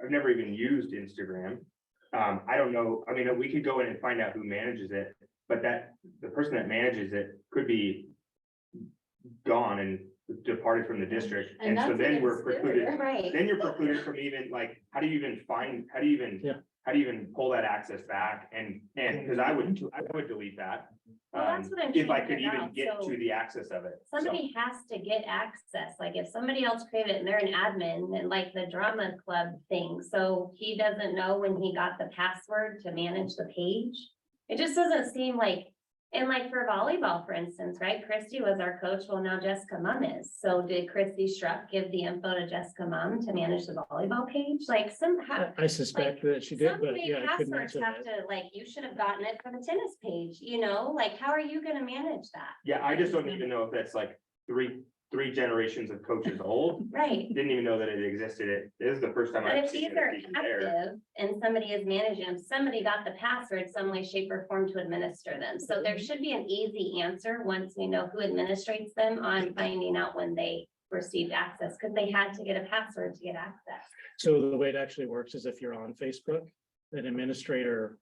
even used Instagram. I don't know, I mean, we could go in and find out who manages it, but the person that manages it could be gone and departed from the district. And so then we're precluded, Right. then you're precluded from even like, how do you even pull that access back? And because I would delete that. Well, that's what I'm If I trying to could figure even out. get So to the access of it. So- somebody has to get access, like if somebody else created it and they're an admin and like the drama club thing, so he doesn't know when he got the password to manage the page. It just doesn't seem like, and like for volleyball, for instance, right, Christy was our coach, well, now Jessica Mum is, so did Christy Struck give the info to Jessica Mum to manage the volleyball page, like somehow? I suspect that she did, Some but way yeah, I couldn't passwords answer have that. to, like, you should have gotten it from a tennis page, like, how are you gonna manage that? Yeah, I just don't even know if that's like three generations of coaches old. Right. Didn't even know that it existed. It is the first time But I've if seen these it are even there. active and somebody is managing them, somebody got the password some way, shape or form to administer them. So there should be an easy answer once we know who administrates them on finding out when they received access, because they had to get a password to get access. So the way it actually works is if you're on Facebook, an administrator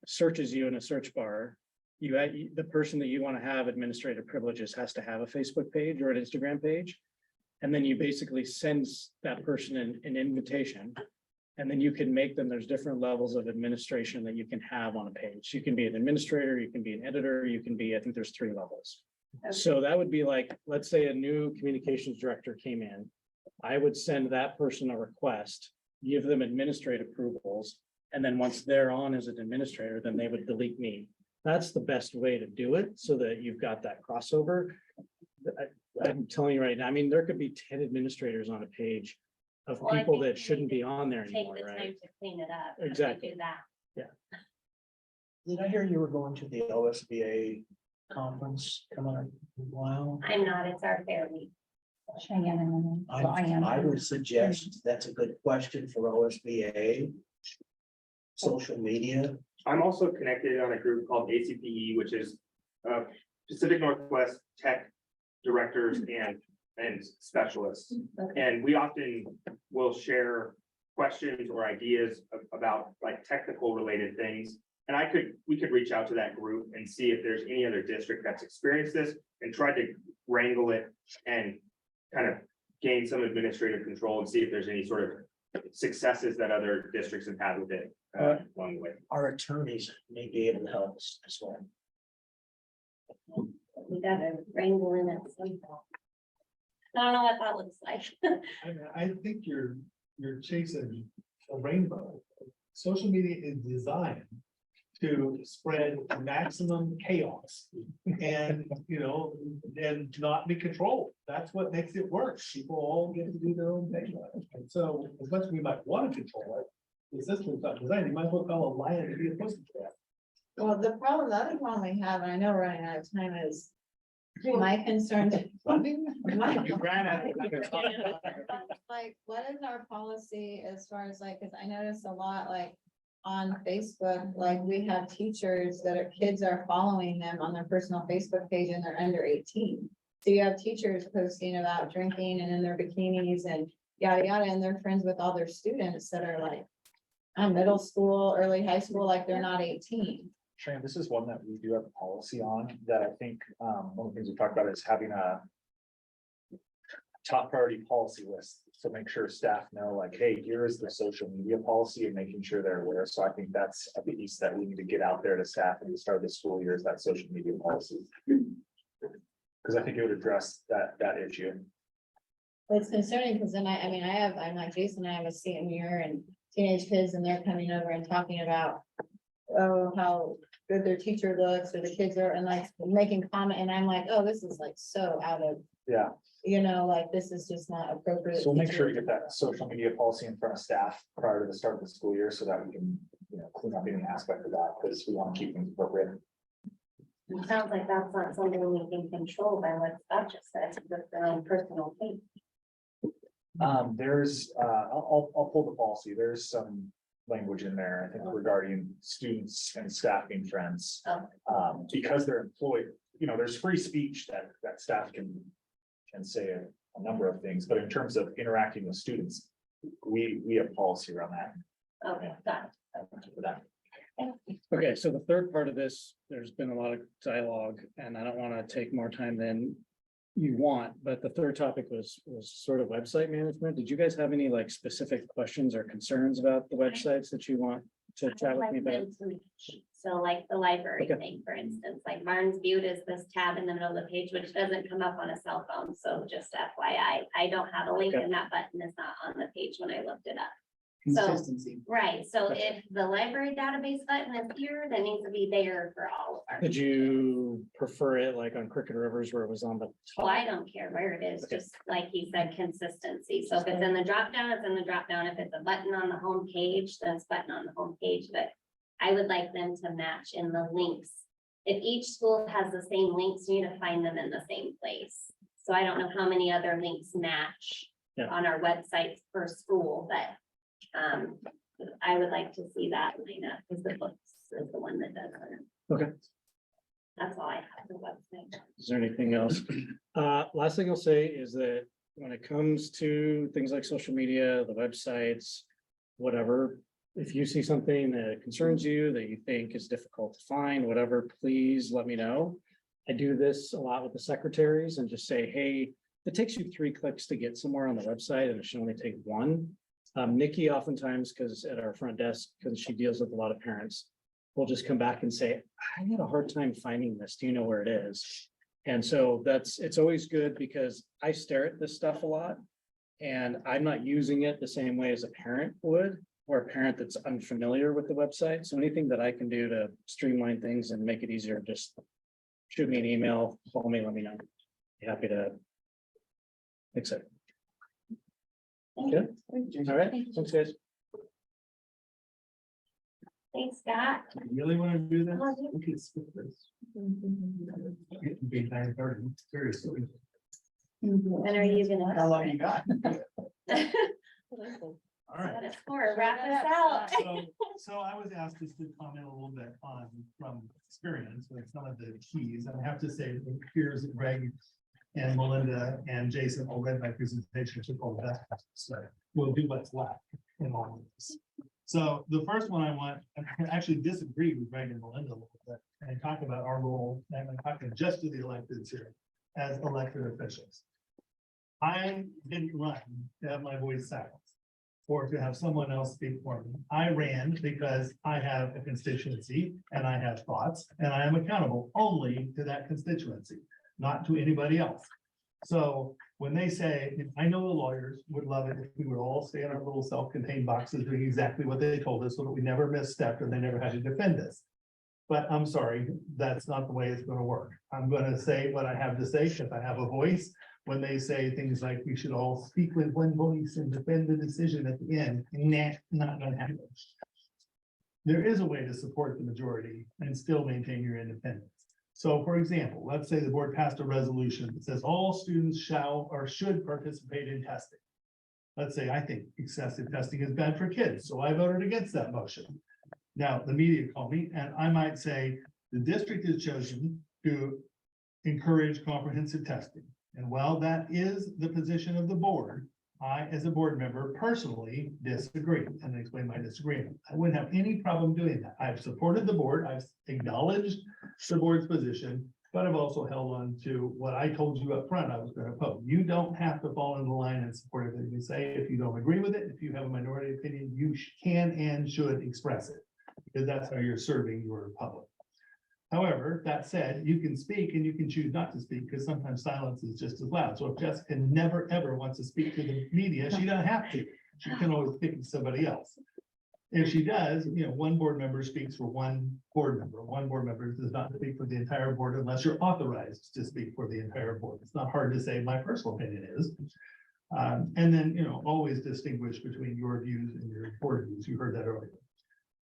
searches you in a search bar. The person that you want to have administrative privileges has to have a Facebook page or an Instagram page. And then you basically send that person an invitation. And then you can make them, there's different levels of administration that you can have on a page. You can be an administrator, you can be an editor, you can be, I think there's 3 levels. So that would be like, let's say a new communications director came in. I would send that person a request, give them administrative approvals. And then once they're on as an administrator, then they would delete me. That's the best way to do it so that you've got that crossover. I'm telling you right now, I mean, there could be 10 administrators on a page of Well, I people think that we shouldn't need be on there Take anymore, the time right? to clean it up. if we Exactly. Do that. Did I hear you were going to the OSBA conference coming up? Wow. I'm not, it's our fair week. Cheyenne, so I am. I would suggest that's a good question for OSBA. Social media. I'm also connected on a group called ACPE, which is Pacific Northwest Tech Directors and Specialists. Okay. And we often will share questions or ideas about like technical related things. And we could reach out to that group and see if there's any other district that's experienced this and try to wrangle it and kind of gain some administrative control and see if there's any sort of successes that other districts have had with it along the way. Our attorneys may be able to help us as well. We gotta wrangle in it somehow. I don't know what that looks like. I think you're chasing a rainbow. Social media is designed to spread maximum chaos and, and not be controlled. That's what makes it work. People all get to do their own thing. And so as much as we might want to control it, the system's not designed. You might as well call a lion to be a pussycat. Well, the other problem we have, and I know we're running out of time, is my concern. You ran out. Like, what is our policy as far as like, cause I notice a lot like on Facebook, like we have teachers that are, kids are following them on their personal Facebook page and they're under 18. So you have teachers posting about drinking and in their bikinis and yada, yada, and they're friends with all their students that are like middle school, early high school, like they're not 18. Shannon, this is one that we do have a policy on that I think, one of the things we talked about is having a top priority policy list. So make sure staff know like, hey, here is the social media policy and making sure they're aware. So I think that's a piece that we need to get out there to staff at the start of the school year is that social media policy. Because I think it would address that issue. Well, it's concerning because then I'm like Jason, I have a senior and teenage kids and they're coming over and talking about, oh, how good their teacher looks or the kids are and like making comment. And I'm like, oh, this is like so out of, Yeah. Like this is just not appropriate. So we'll make sure to get that social media policy in front of staff prior to the start of the school year so that we can, clean up any aspect of that because we want to keep things appropriate. It sounds like that's not something we can control by what Scott just said, it's just their own personal thing. There's, I'll pull the policy. There's some language in there, I think, regarding students and staff being friends. Because they're employed, there's free speech that staff can say a number of things, but in terms of interacting with students, we have policy around that. Okay, got it. For that. Okay, so the third part of this, there's been a lot of dialogue and I don't want to take more time than you want, but the third topic was sort of website management. Did you guys have any like specific questions or concerns about the websites that you want to chat with me about? So like the library Okay. thing, for instance, like Martin's Butte is this tab in the middle of the page, which doesn't come up on a cell phone. So just FYI, I don't have a link Okay. and that button is not on the page when I looked it up. So, Consistency. right, so Gotcha. if the library database button is here, that needs to be there for all of our. Did you prefer it like on Crooked Rivers where it was on the Well, I top? don't care where it is, Okay. just like he said, consistency. So if it's in the drop down, it's in the drop down. If it's a button on the home page, then it's button on the home page, but I would like them to match in the links. If each school has the same links, you need to find them in the same place. So I don't know how many other links match Yeah. on our websites per school, but I would like to see that line up because the books is the one that does it. Okay. That's all I have for the website. Is there anything else? Last thing I'll say is that when it comes to things like social media, the websites, whatever, if you see something that concerns you, that you think is difficult to find, whatever, please let me know. I do this a lot with the secretaries and just say, hey, it takes you 3 clicks to get somewhere on the website and it should only take 1. Nikki oftentimes, because at our front desk, because she deals with a lot of parents, will just come back and say, I had a hard time finding this. Do you know where it is? And so it's always good because I stare at this stuff a lot and I'm not using it the same way as a parent would, or a parent that's unfamiliar with the website. So anything that I can do to streamline things and make it easier, just shoot me an email, call me, let me know. Be happy to fix it. Good. All right. Thanks, guys. Thanks, Scott. You really want to do that? Oh, yeah. We could skip this. It would be 9:30, seriously. When are you gonna? How long you got? All right. What it's for, wrap us out. So I was asked just to comment a little bit on from experience with some of the keys. And I have to say, it appears that Greg and Melinda and Jason all read my presentation, took all that. So we'll do what's left in all of this. So the first one I actually disagree with Greg and Melinda a little bit and talk about our role, and I'm talking just to the electeds here as elected officials. I didn't run to have my voice silenced. or to have someone else speak for me. I ran because I have a constituency and I have thoughts, and I am accountable only to that constituency, not to anybody else. So when they say, I know the lawyers would love it if we would all stay in our little self-contained boxes doing exactly what they told us so that we never misstepped and they never had to defend us. But I'm sorry, that's not the way it's gonna work. I'm gonna say what I have to say, because I have a voice. When they say things like we should all speak with one voice and defend the decision at the end, nah, not gonna happen. There is a way to support the majority and still maintain your independence. So for example, let's say the board passed a resolution that says all students shall or should participate in testing. Let's say I think excessive testing is bad for kids, so I voted against that motion. Now, the media call me and I might say, the district has chosen to encourage comprehensive testing. And while that is the position of the board, I, as a board member, personally disagree and explain my disagreement. I wouldn't have any problem doing that. I've supported the board. I've acknowledged the board's position, but I've also held on to what I told you up front I was going to oppose. You don't have to fall in the line and support everything you say. If you don't agree with it, if you have a minority opinion, you can and should express it, because that's how you're serving your public. However, that said, you can speak and you can choose not to speak, because sometimes silence is just as loud. So if Jessica never, ever wants to speak to the media, she doesn't have to. She can always pick somebody else. If she does, one board member speaks for one board member. One board member does not speak for the entire board unless you're authorized to speak for the entire board. It's not hard to say my personal opinion is. And then, always distinguish between your views and your board views. You heard that earlier.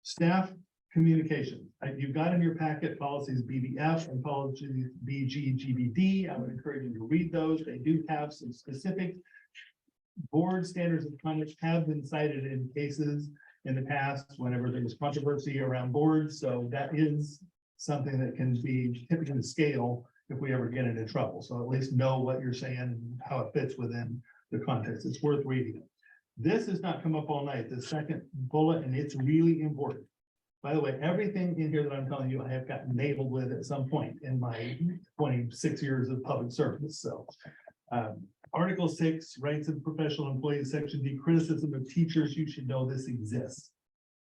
Staff communication. You've got in your packet policies BBF and policies BGGBD. I would encourage you to read those. They do have some specific board standards of conduct have been cited in cases in the past whenever there was controversy around boards. So that is something that can be tipping the scale if we ever get into trouble. So at least know what you're saying and how it fits within the context. It's worth reading it. This has not come up all night. The second bullet, and it's really important. By the way, everything in here that I'm telling you, I have gotten nailed with at some point in my 26 years of public service. So Article 6, rights of professional employees, Section D, criticism of teachers. You should know this exists.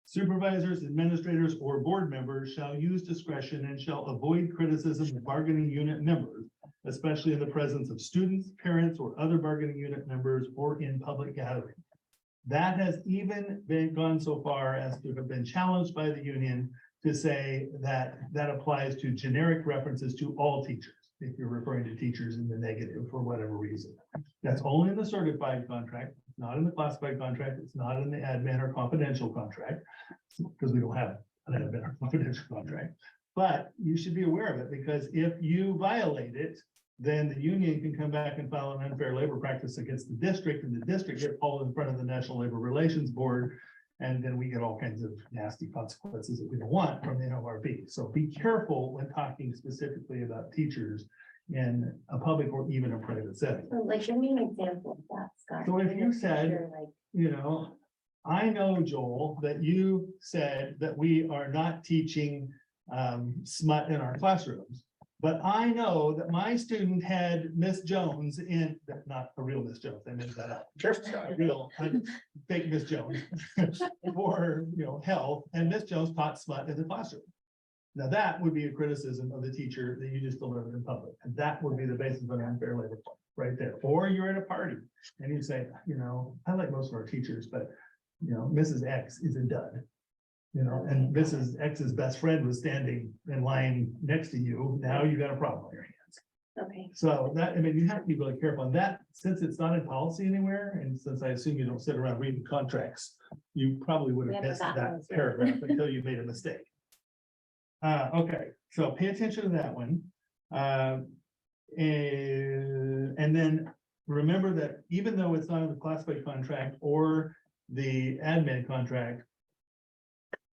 Supervisors, administrators, or board members shall use discretion and shall avoid criticism of bargaining unit members, especially in the presence of students, parents, or other bargaining unit members, or in public gatherings. That has even been gone so far as to have been challenged by the union to say that that applies to generic references to all teachers, if you're referring to teachers in the negative for whatever reason. That's only in the certified contract, not in the classified contract, it's not in the admin or confidential contract, because we don't have an admin or confidential contract. But you should be aware of it, because if you violate it, then the union can come back and file an unfair labor practice against the district, and the district get called in front of the National Labor Relations Board. And then we get all kinds of nasty consequences that we don't want from the NLRB. So be careful when talking specifically about teachers in a public or even a private setting. So like, give me an example of that, Scott. So if you said, Sure, like, I know, Joel, that you said that we are not teaching smut in our classrooms. But I know that my student had Miss Jones in, not a real Miss Jones, I made that up. A real, fake Miss Jones. For, health, and Miss Jones taught smut in the classroom. Now that would be a criticism of the teacher that you just delivered in public. And that would be the basis of an unfair labor claim right there. Or you're at a party and you say, I like most of our teachers, but Mrs. X is a dud. And Mrs. X's best friend was standing in line next to you. Now you got a problem on your hands. okay. So you have to be really careful on that, since it's not in policy anywhere. And since I assume you don't sit around reading contracts, you probably would have Never missed got that those, yeah. paragraph until you made a mistake. Okay, so pay attention to that one. And then remember that even though it's not in the classified contract or the admin contract,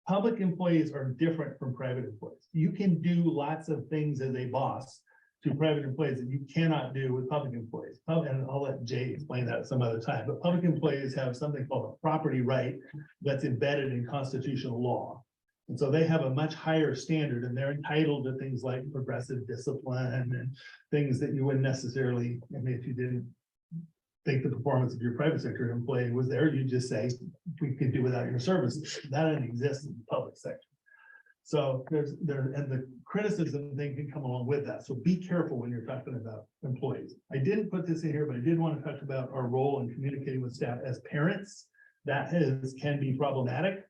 public employees are different from private employees. You can do lots of things as a boss to private employees that you cannot do with public employees. And I'll let Jay explain that some other time, but public employees have something called a property right that's embedded in constitutional law. And so they have a much higher standard, and they're entitled to things like progressive discipline and things that you wouldn't necessarily, if you didn't think the performance of your private sector employee was there, you just say, we could do without your services. That doesn't exist in the public sector. So and the criticism thing can come along with that. So be careful when you're talking about employees. I didn't put this in here, but I did want to talk about our role in communicating with staff as parents. That can be problematic.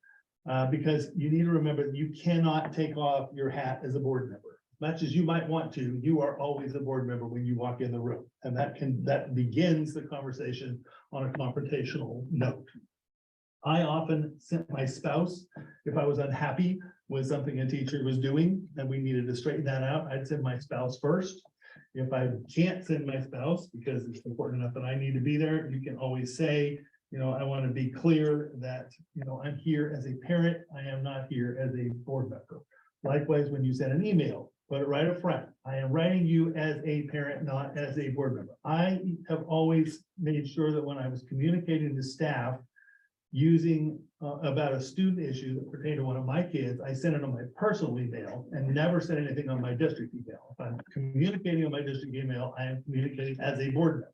Because you need to remember that you cannot take off your hat as a board member. Much as you might want to, you are always a board member when you walk in the room. And that begins the conversation on a confrontational note. I often sent my spouse, if I was unhappy with something a teacher was doing and we needed to straighten that out, I'd send my spouse first. If I can't send my spouse because it's important enough that I need to be there, you can always say, I want to be clear that, I'm here as a parent. I am not here as a board member. Likewise, when you send an email, put it right up front. I am writing you as a parent, not as a board member. I have always made sure that when I was communicating to staff using about a student issue that pertained to one of my kids, I sent it on my personal email and never sent anything on my district email. If I'm communicating on my district email, I am communicating as a board member.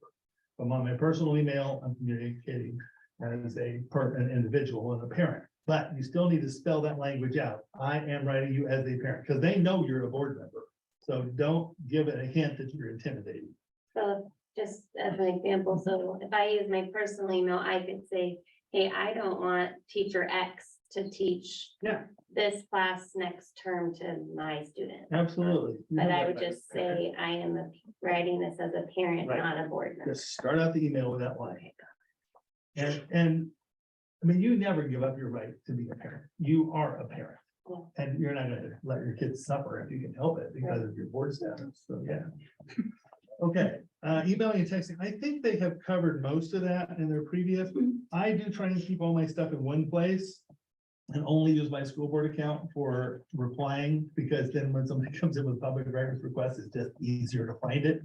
I'm on my personal email, I'm communicating as an individual and a parent, but you still need to spell that language out. I am writing you as a parent, because they know you're a board member. So don't give it a hint that you're intimidating. So just as an example, so if I use my personal email, I could say, hey, I don't want teacher X to teach this class next term to my student. Absolutely. But I would just say, I am writing this as a parent, Right. not a board member. Just start out the email with that line. And I mean, you never give up your right to be a parent. You are a parent. Yeah. And you're not gonna let your kids suffer if you can help it because of your board status. So, yeah. Okay, emailing and texting. I think they have covered most of that in their previous. I do try and keep all my stuff in one place and only use my school board account for replying, because then when somebody comes in with public records requests, it's just easier to find it.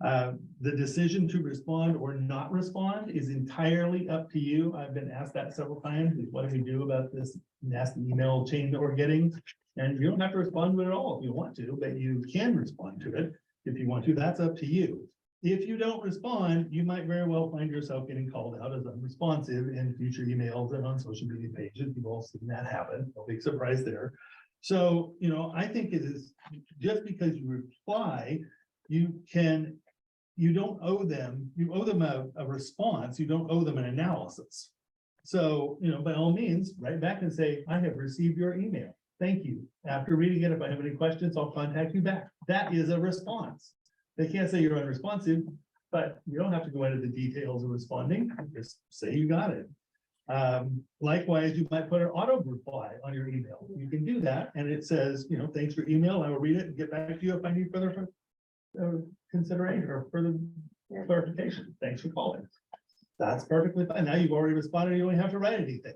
The decision to respond or not respond is entirely up to you. I've been asked that several times. What do we do about this nasty email chain that we're getting? And you don't have to respond to it at all if you want to, but you can respond to it if you want to. That's up to you. If you don't respond, you might very well find yourself getting called out as unresponsive in future emails and on social media pages. You've all seen that happen. No big surprise there. So, I think it is just because you reply, you don't owe them, you owe them a response. You don't owe them an analysis. So, by all means, write back and say, I have received your email. Thank you. After reading it, if I have any questions, I'll contact you back. That is a response. They can't say you're unresponsive, but you don't have to go into the details of responding. Just say you got it. Likewise, you might put an auto reply on your email. You can do that. And it says, thanks for email. I will read it and get back to you if I need further consideration or further clarification. Thanks for calling. That's perfectly fine. Now you've already responded. You don't have to write anything.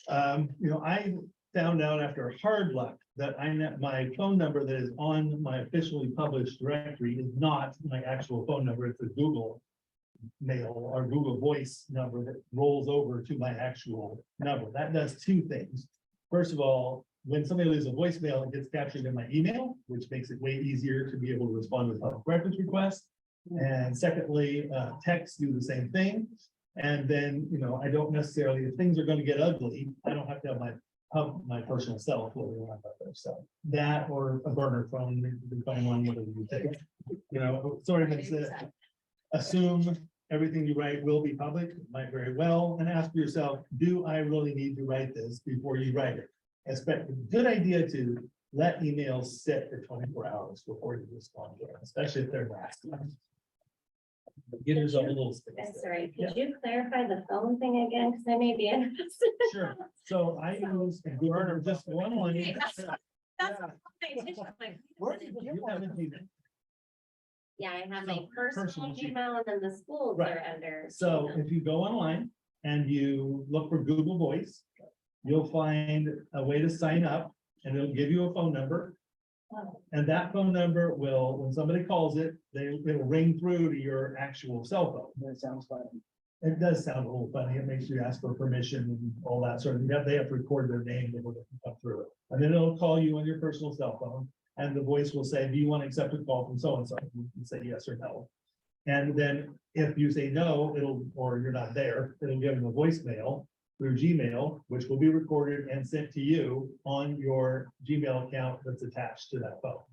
I found out after hard luck that my phone number that is on my officially published directory is not my actual phone number. It's a Google Mail or Google Voice number that rolls over to my actual number. That does two things. First of all, when somebody leaves a voicemail, it gets captured in my email, which makes it way easier to be able to respond with public records requests. And secondly, texts do the same thing. And then, I don't necessarily, if things are going to get ugly, I don't have to have my personal cell floating around out there. So that or a burner phone, depending on whatever you take. Sort of makes it assume everything you write will be public, might very well, and ask yourself, do I really need to write this before you write it? Expect a good idea to let emails sit for 24 hours before you respond to them, especially if they're nasty. Give yourself a little space. I'm sorry, could you clarify the phone thing again? Because I may be interested. Sure. So I use a burner, just one line. Okay, that's my intention, like, You haven't even- yeah, I have my So, personal personal email and then the schools Right. are under. So if you go online and you look for Google Voice, you'll find a way to sign up and it'll give you a phone number. And that phone number will, when somebody calls it, it'll ring through to your actual cell phone. That sounds fun. It does sound a little funny. It makes you ask for permission and all that sort of, they have to record their name in order to come through it. And then it'll call you on your personal cell phone. And the voice will say, do you want to accept a call from so-and-so? You can say yes or no. And then if you say no, or you're not there, it'll give them a voicemail through Gmail, which will be recorded and sent to you on your Gmail account that's attached to that phone.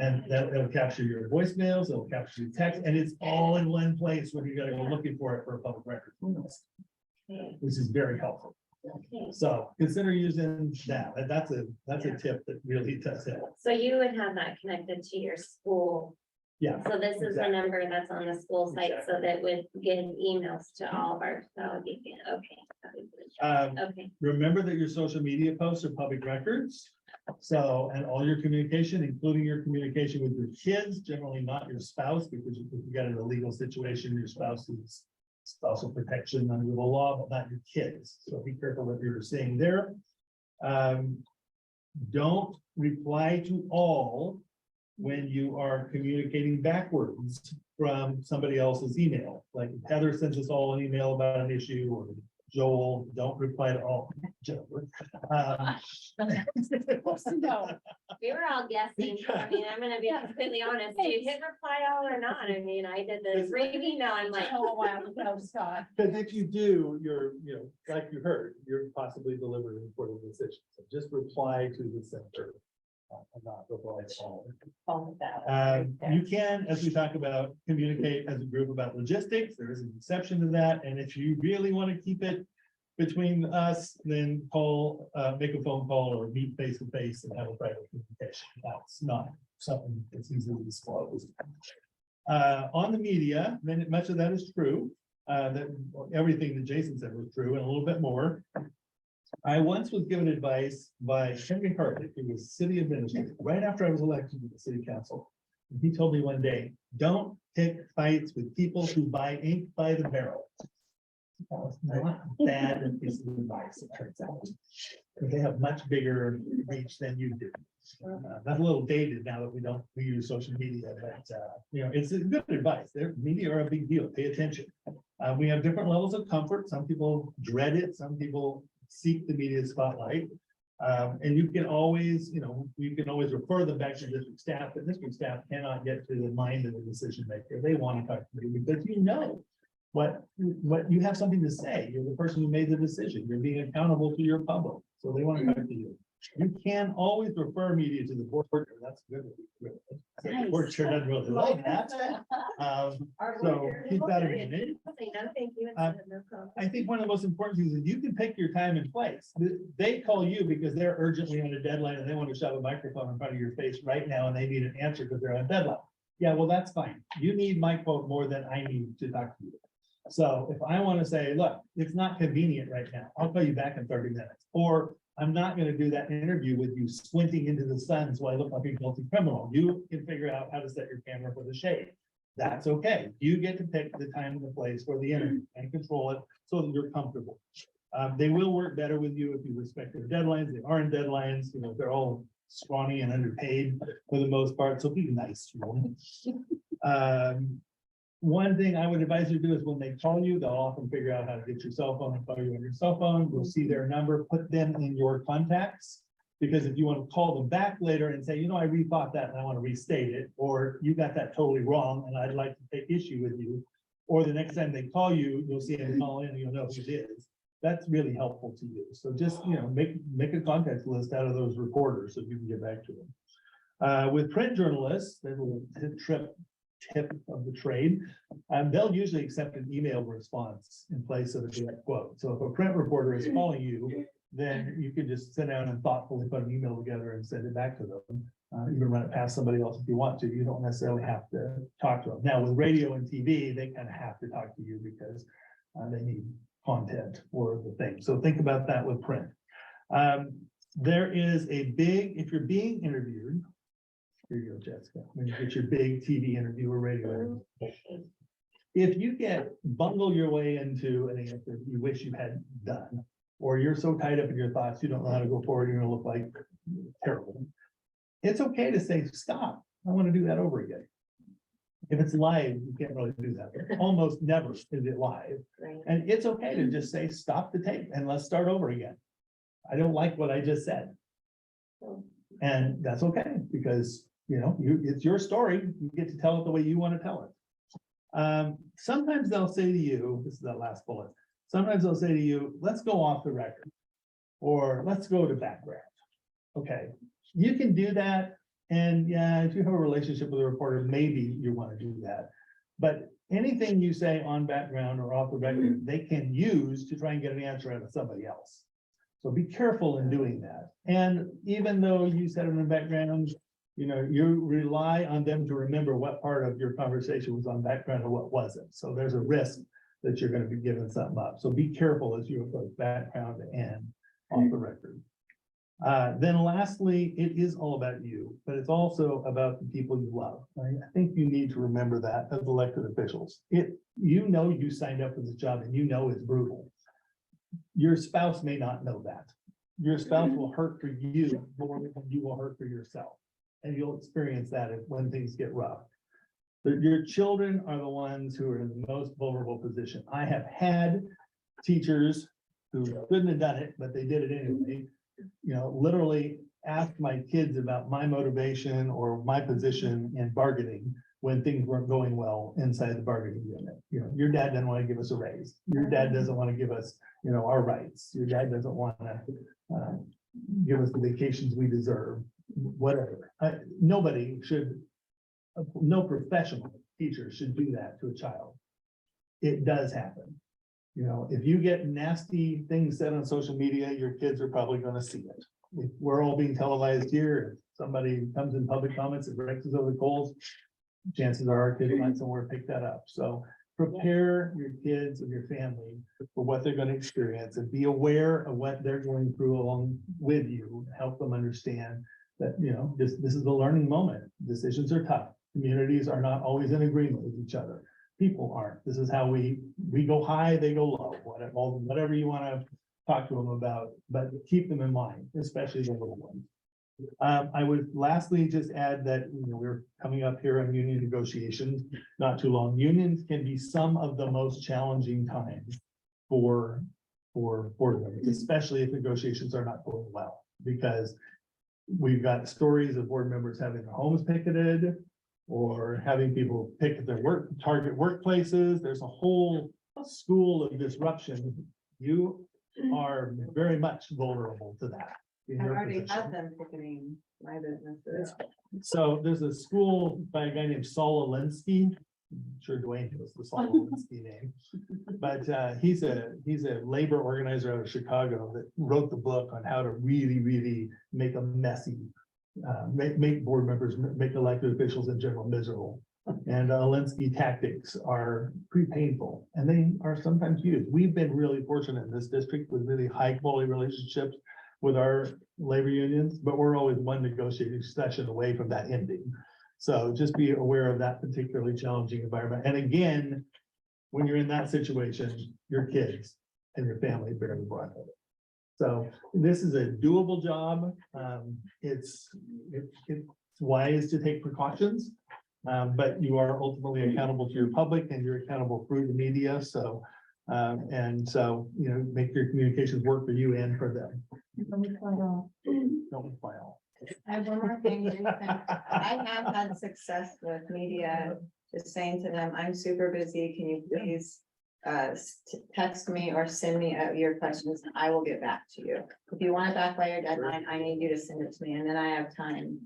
And that'll capture your voicemails, it'll capture your text, and it's all in one place when you gotta go looking for it for a public record. Which is very helpful. Okay. So consider using that. That's a tip that really does help. So you would have that connected to your school. Yeah. So this is the Exactly. number that's on the school site, so that would get emails to all of our, that would be, okay. That would be- Okay, Remember that your social media posts are public records. So, and all your communication, including your communication with your kids, generally not your spouse, because if you get in a legal situation, your spouse is spousal protection under the law, but not your kids. So be careful what you're saying there. Don't reply to all when you are communicating backwards from somebody else's email. Like if Heather sends us all an email about an issue, or Joel, don't reply to all. Joe. No. we were all guessing. I mean, I'm gonna be completely honest. Do you hit reply all or not? I mean, I did the ring email. I'm like, Oh, wow, no, Scott. Because if you do, you're, like you heard, you're possibly delivering important decisions. So just reply to the center. And not reply to all. All of that. You can, as we talk about, communicate as a group about logistics. There is an exception to that. And if you really want to keep it between us, then call, make a phone call or meet face to face and have a private communication. That's not something that's easily disclosed. On the media, much of that is true. That everything that Jason said was true and a little bit more. I once was given advice by Henry Hartley, who was city administrator, right after I was elected to the city council. And he told me one day, don't pick fights with people who buy ink by the barrel. That was not bad piece of advice, it turns out. Because they have much bigger reach than you do. That's a little dated now that we use social media, but it's good advice. Their media are a big deal. Pay attention. We have different levels of comfort. Some people dread it, some people seek the media spotlight. And you can always, refer them back to district staff, but district staff cannot get to the mind of the decision maker. They want to talk to you because what you have something to say. You're the person who made the decision. You're being accountable to your public. So they want to talk to you. You can always refer media to the board. That's good. The board chair doesn't really like that. So keep that in mind. say no, thank you. I think one of the most important things is you can pick your time and place. They call you because they're urgently on a deadline and they want to shove a microphone in front of your face right now and they need an answer because they're on a deadline. Yeah, well, that's fine. You need my quote more than I need to talk to you. So if I want to say, look, it's not convenient right now, I'll call you back in 30 minutes. Or I'm not going to do that interview with you squinting into the sun so I look like a guilty criminal. You can figure out how to set your camera for the shade. That's okay. You get to pick the time and the place for the interview and control it so that you're comfortable. They will work better with you if you respect their deadlines. They are in deadlines, they're all scrawny and underpaid for the most part, so be nice to them. One thing I would advise you to do is when they call you, they'll often figure out how to get your cell phone and call you on your cell phone. You'll see their number, put them in your contacts. Because if you want to call them back later and say, I rethought that and I want to restate it, or you got that totally wrong and I'd like to take issue with you. Or the next time they call you, you'll see them call in and you'll know who it is. That's really helpful to you. So just, make a contact list out of those reporters so you can get back to them. With print journalists, they will tip of the trade, they'll usually accept an email response in place of a direct quote. So if a print reporter is calling you, then you can just sit down and thoughtfully put an email together and send it back to them. You can run it past somebody else if you want to. You don't necessarily have to talk to them. Now with radio and TV, they kind of have to talk to you because they need content for the thing. So think about that with print. There is if you're being interviewed, here you go, Jessica, when you get your big TV interview or radio interview. If you bungle your way into an answer you wish you hadn't done, or you're so tied up in your thoughts, you don't know how to go forward, you're gonna look like terrible. It's okay to say, stop, I want to do that over again. If it's live, you can't really do that. Almost never is it live. Right. And it's okay to just say, stop the tape and let's start over again. I don't like what I just said. And that's okay, because it's your story. You get to tell it the way you want to tell it. Sometimes they'll say to you, this is that last bullet, sometimes they'll say to you, let's go off the record. Or let's go to background. Okay, you can do that. And yeah, if you have a relationship with a reporter, maybe you want to do that. But anything you say on background or off the record, they can use to try and get an answer out of somebody else. So be careful in doing that. And even though you said it in the background, you know, you rely on them to remember what part of your conversation was on background and what wasn't. So there's a risk that you're going to be giving something up. So be careful as you approach background and off the record. Then lastly, it is all about you, but it's also about the people you love. Right? I think you need to remember that as elected officials. You know, you signed up for this job and you know it's brutal. Your spouse may not know that. Your spouse will hurt for you more than you will hurt for yourself. And you'll experience that when things get rough. But your children are the ones who are in the most vulnerable position. I have had teachers who couldn't have done it, but they did it anyway. You know, literally ask my kids about my motivation or my position in bargaining when things weren't going well inside the bargaining unit. You know, your dad doesn't want to give us a raise. Your dad doesn't want to give us, you know, our rights. Your dad doesn't want to give us the vacations we deserve, whatever. Nobody should, no professional teacher should do that to a child. It does happen. You know, if you get nasty things said on social media, your kids are probably going to see it. If we're all being televised here, if somebody comes in public comments and breaks us over the coals, chances are our kids might somewhere pick that up. So prepare your kids and your family for what they're going to experience and be aware of what they're going through along with you. Help them understand that, you know, this is the learning moment. Decisions are tough. Communities are not always in agreement with each other. People aren't. This is how we go high, they go low, whatever you want to talk to them about, but keep them in mind, especially the little ones. I would lastly just add that, you know, we're coming up here on union negotiations, not too long. Unions can be some of the most challenging times for board members, especially if negotiations are not going well, because we've got stories of board members having their homes picketed or having people picket their target workplaces. There's a whole school of disruption. You are very much vulnerable to that. I've already had them picketing my businesses. So there's a school by a guy named Saul Alinsky. I'm sure Dwayne knows the Saul Alinsky name, but he's a labor organizer out of Chicago that wrote the book on how to really make a messy, make board members, make elected officials in general miserable. And Alinsky tactics are pretty painful, and they are sometimes used. We've been really fortunate in this district with really high quality relationships with our labor unions, but we're always one negotiating session away from that ending. So just be aware of that particularly challenging environment. And again, when you're in that situation, your kids and your family bear the brunt of it. So this is a doable job. It's wise to take precautions, but you are ultimately accountable to your public and you're accountable through the media. So, you know, make your communications work for you and for them. Don't file. I have one more thing. I have had success with media, just saying to them, I'm super busy. Can you please text me or send me out your questions? And I will get back to you. If you want it back by your deadline, I need you to send it to me, and then I have time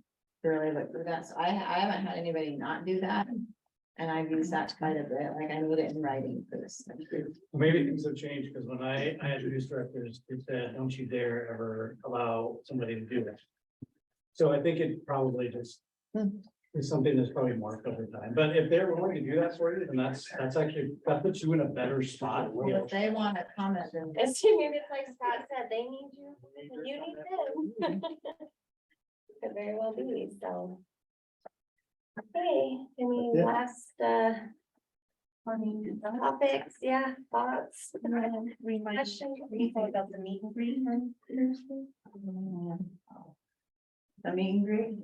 to really look through that. So I haven't had anybody not do that. And I've used that quite a bit, like I need it in writing for this. Maybe things have changed, because when I introduced directors, it said, don't you dare ever allow somebody to do that. So I think it probably just is something that's probably morphed over time, but if they're willing to do that for you, then that's actually, that puts you in a better spot. Well, if they want to comment, then It's maybe it's like Scott said, they need you, and you need them. Could very well be, so. Okay, any Yeah. last topics, yeah, thoughts? Questions? About the meet and greet on Thursday? the meet and greet.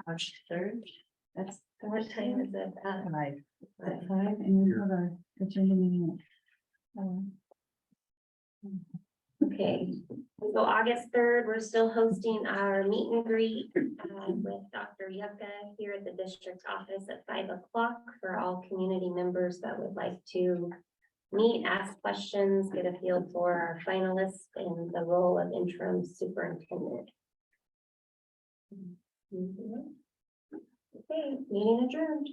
March 3rd. That's, what time is it? At 5, and we have a agenda meeting. Okay, so August 3rd, we're still hosting our meet and greet with Dr. Yucca here at the district office at 5 o'clock for all community members that would like to meet, ask questions, get a feel for our finalists and the role of interim superintendent. Okay, meeting adjourned.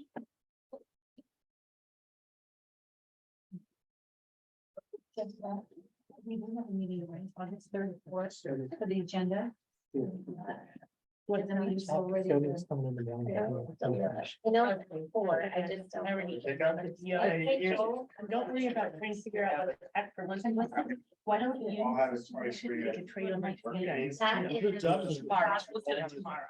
We will have a meeting right on August 3rd, for the agenda. What the meeting's already. I know it's 4, I just don't. Yeah, don't worry about trying to figure out what the heck for lunch. Why don't you? I'll have it for you. Trade on my. That is- Tomorrow. We'll do it tomorrow.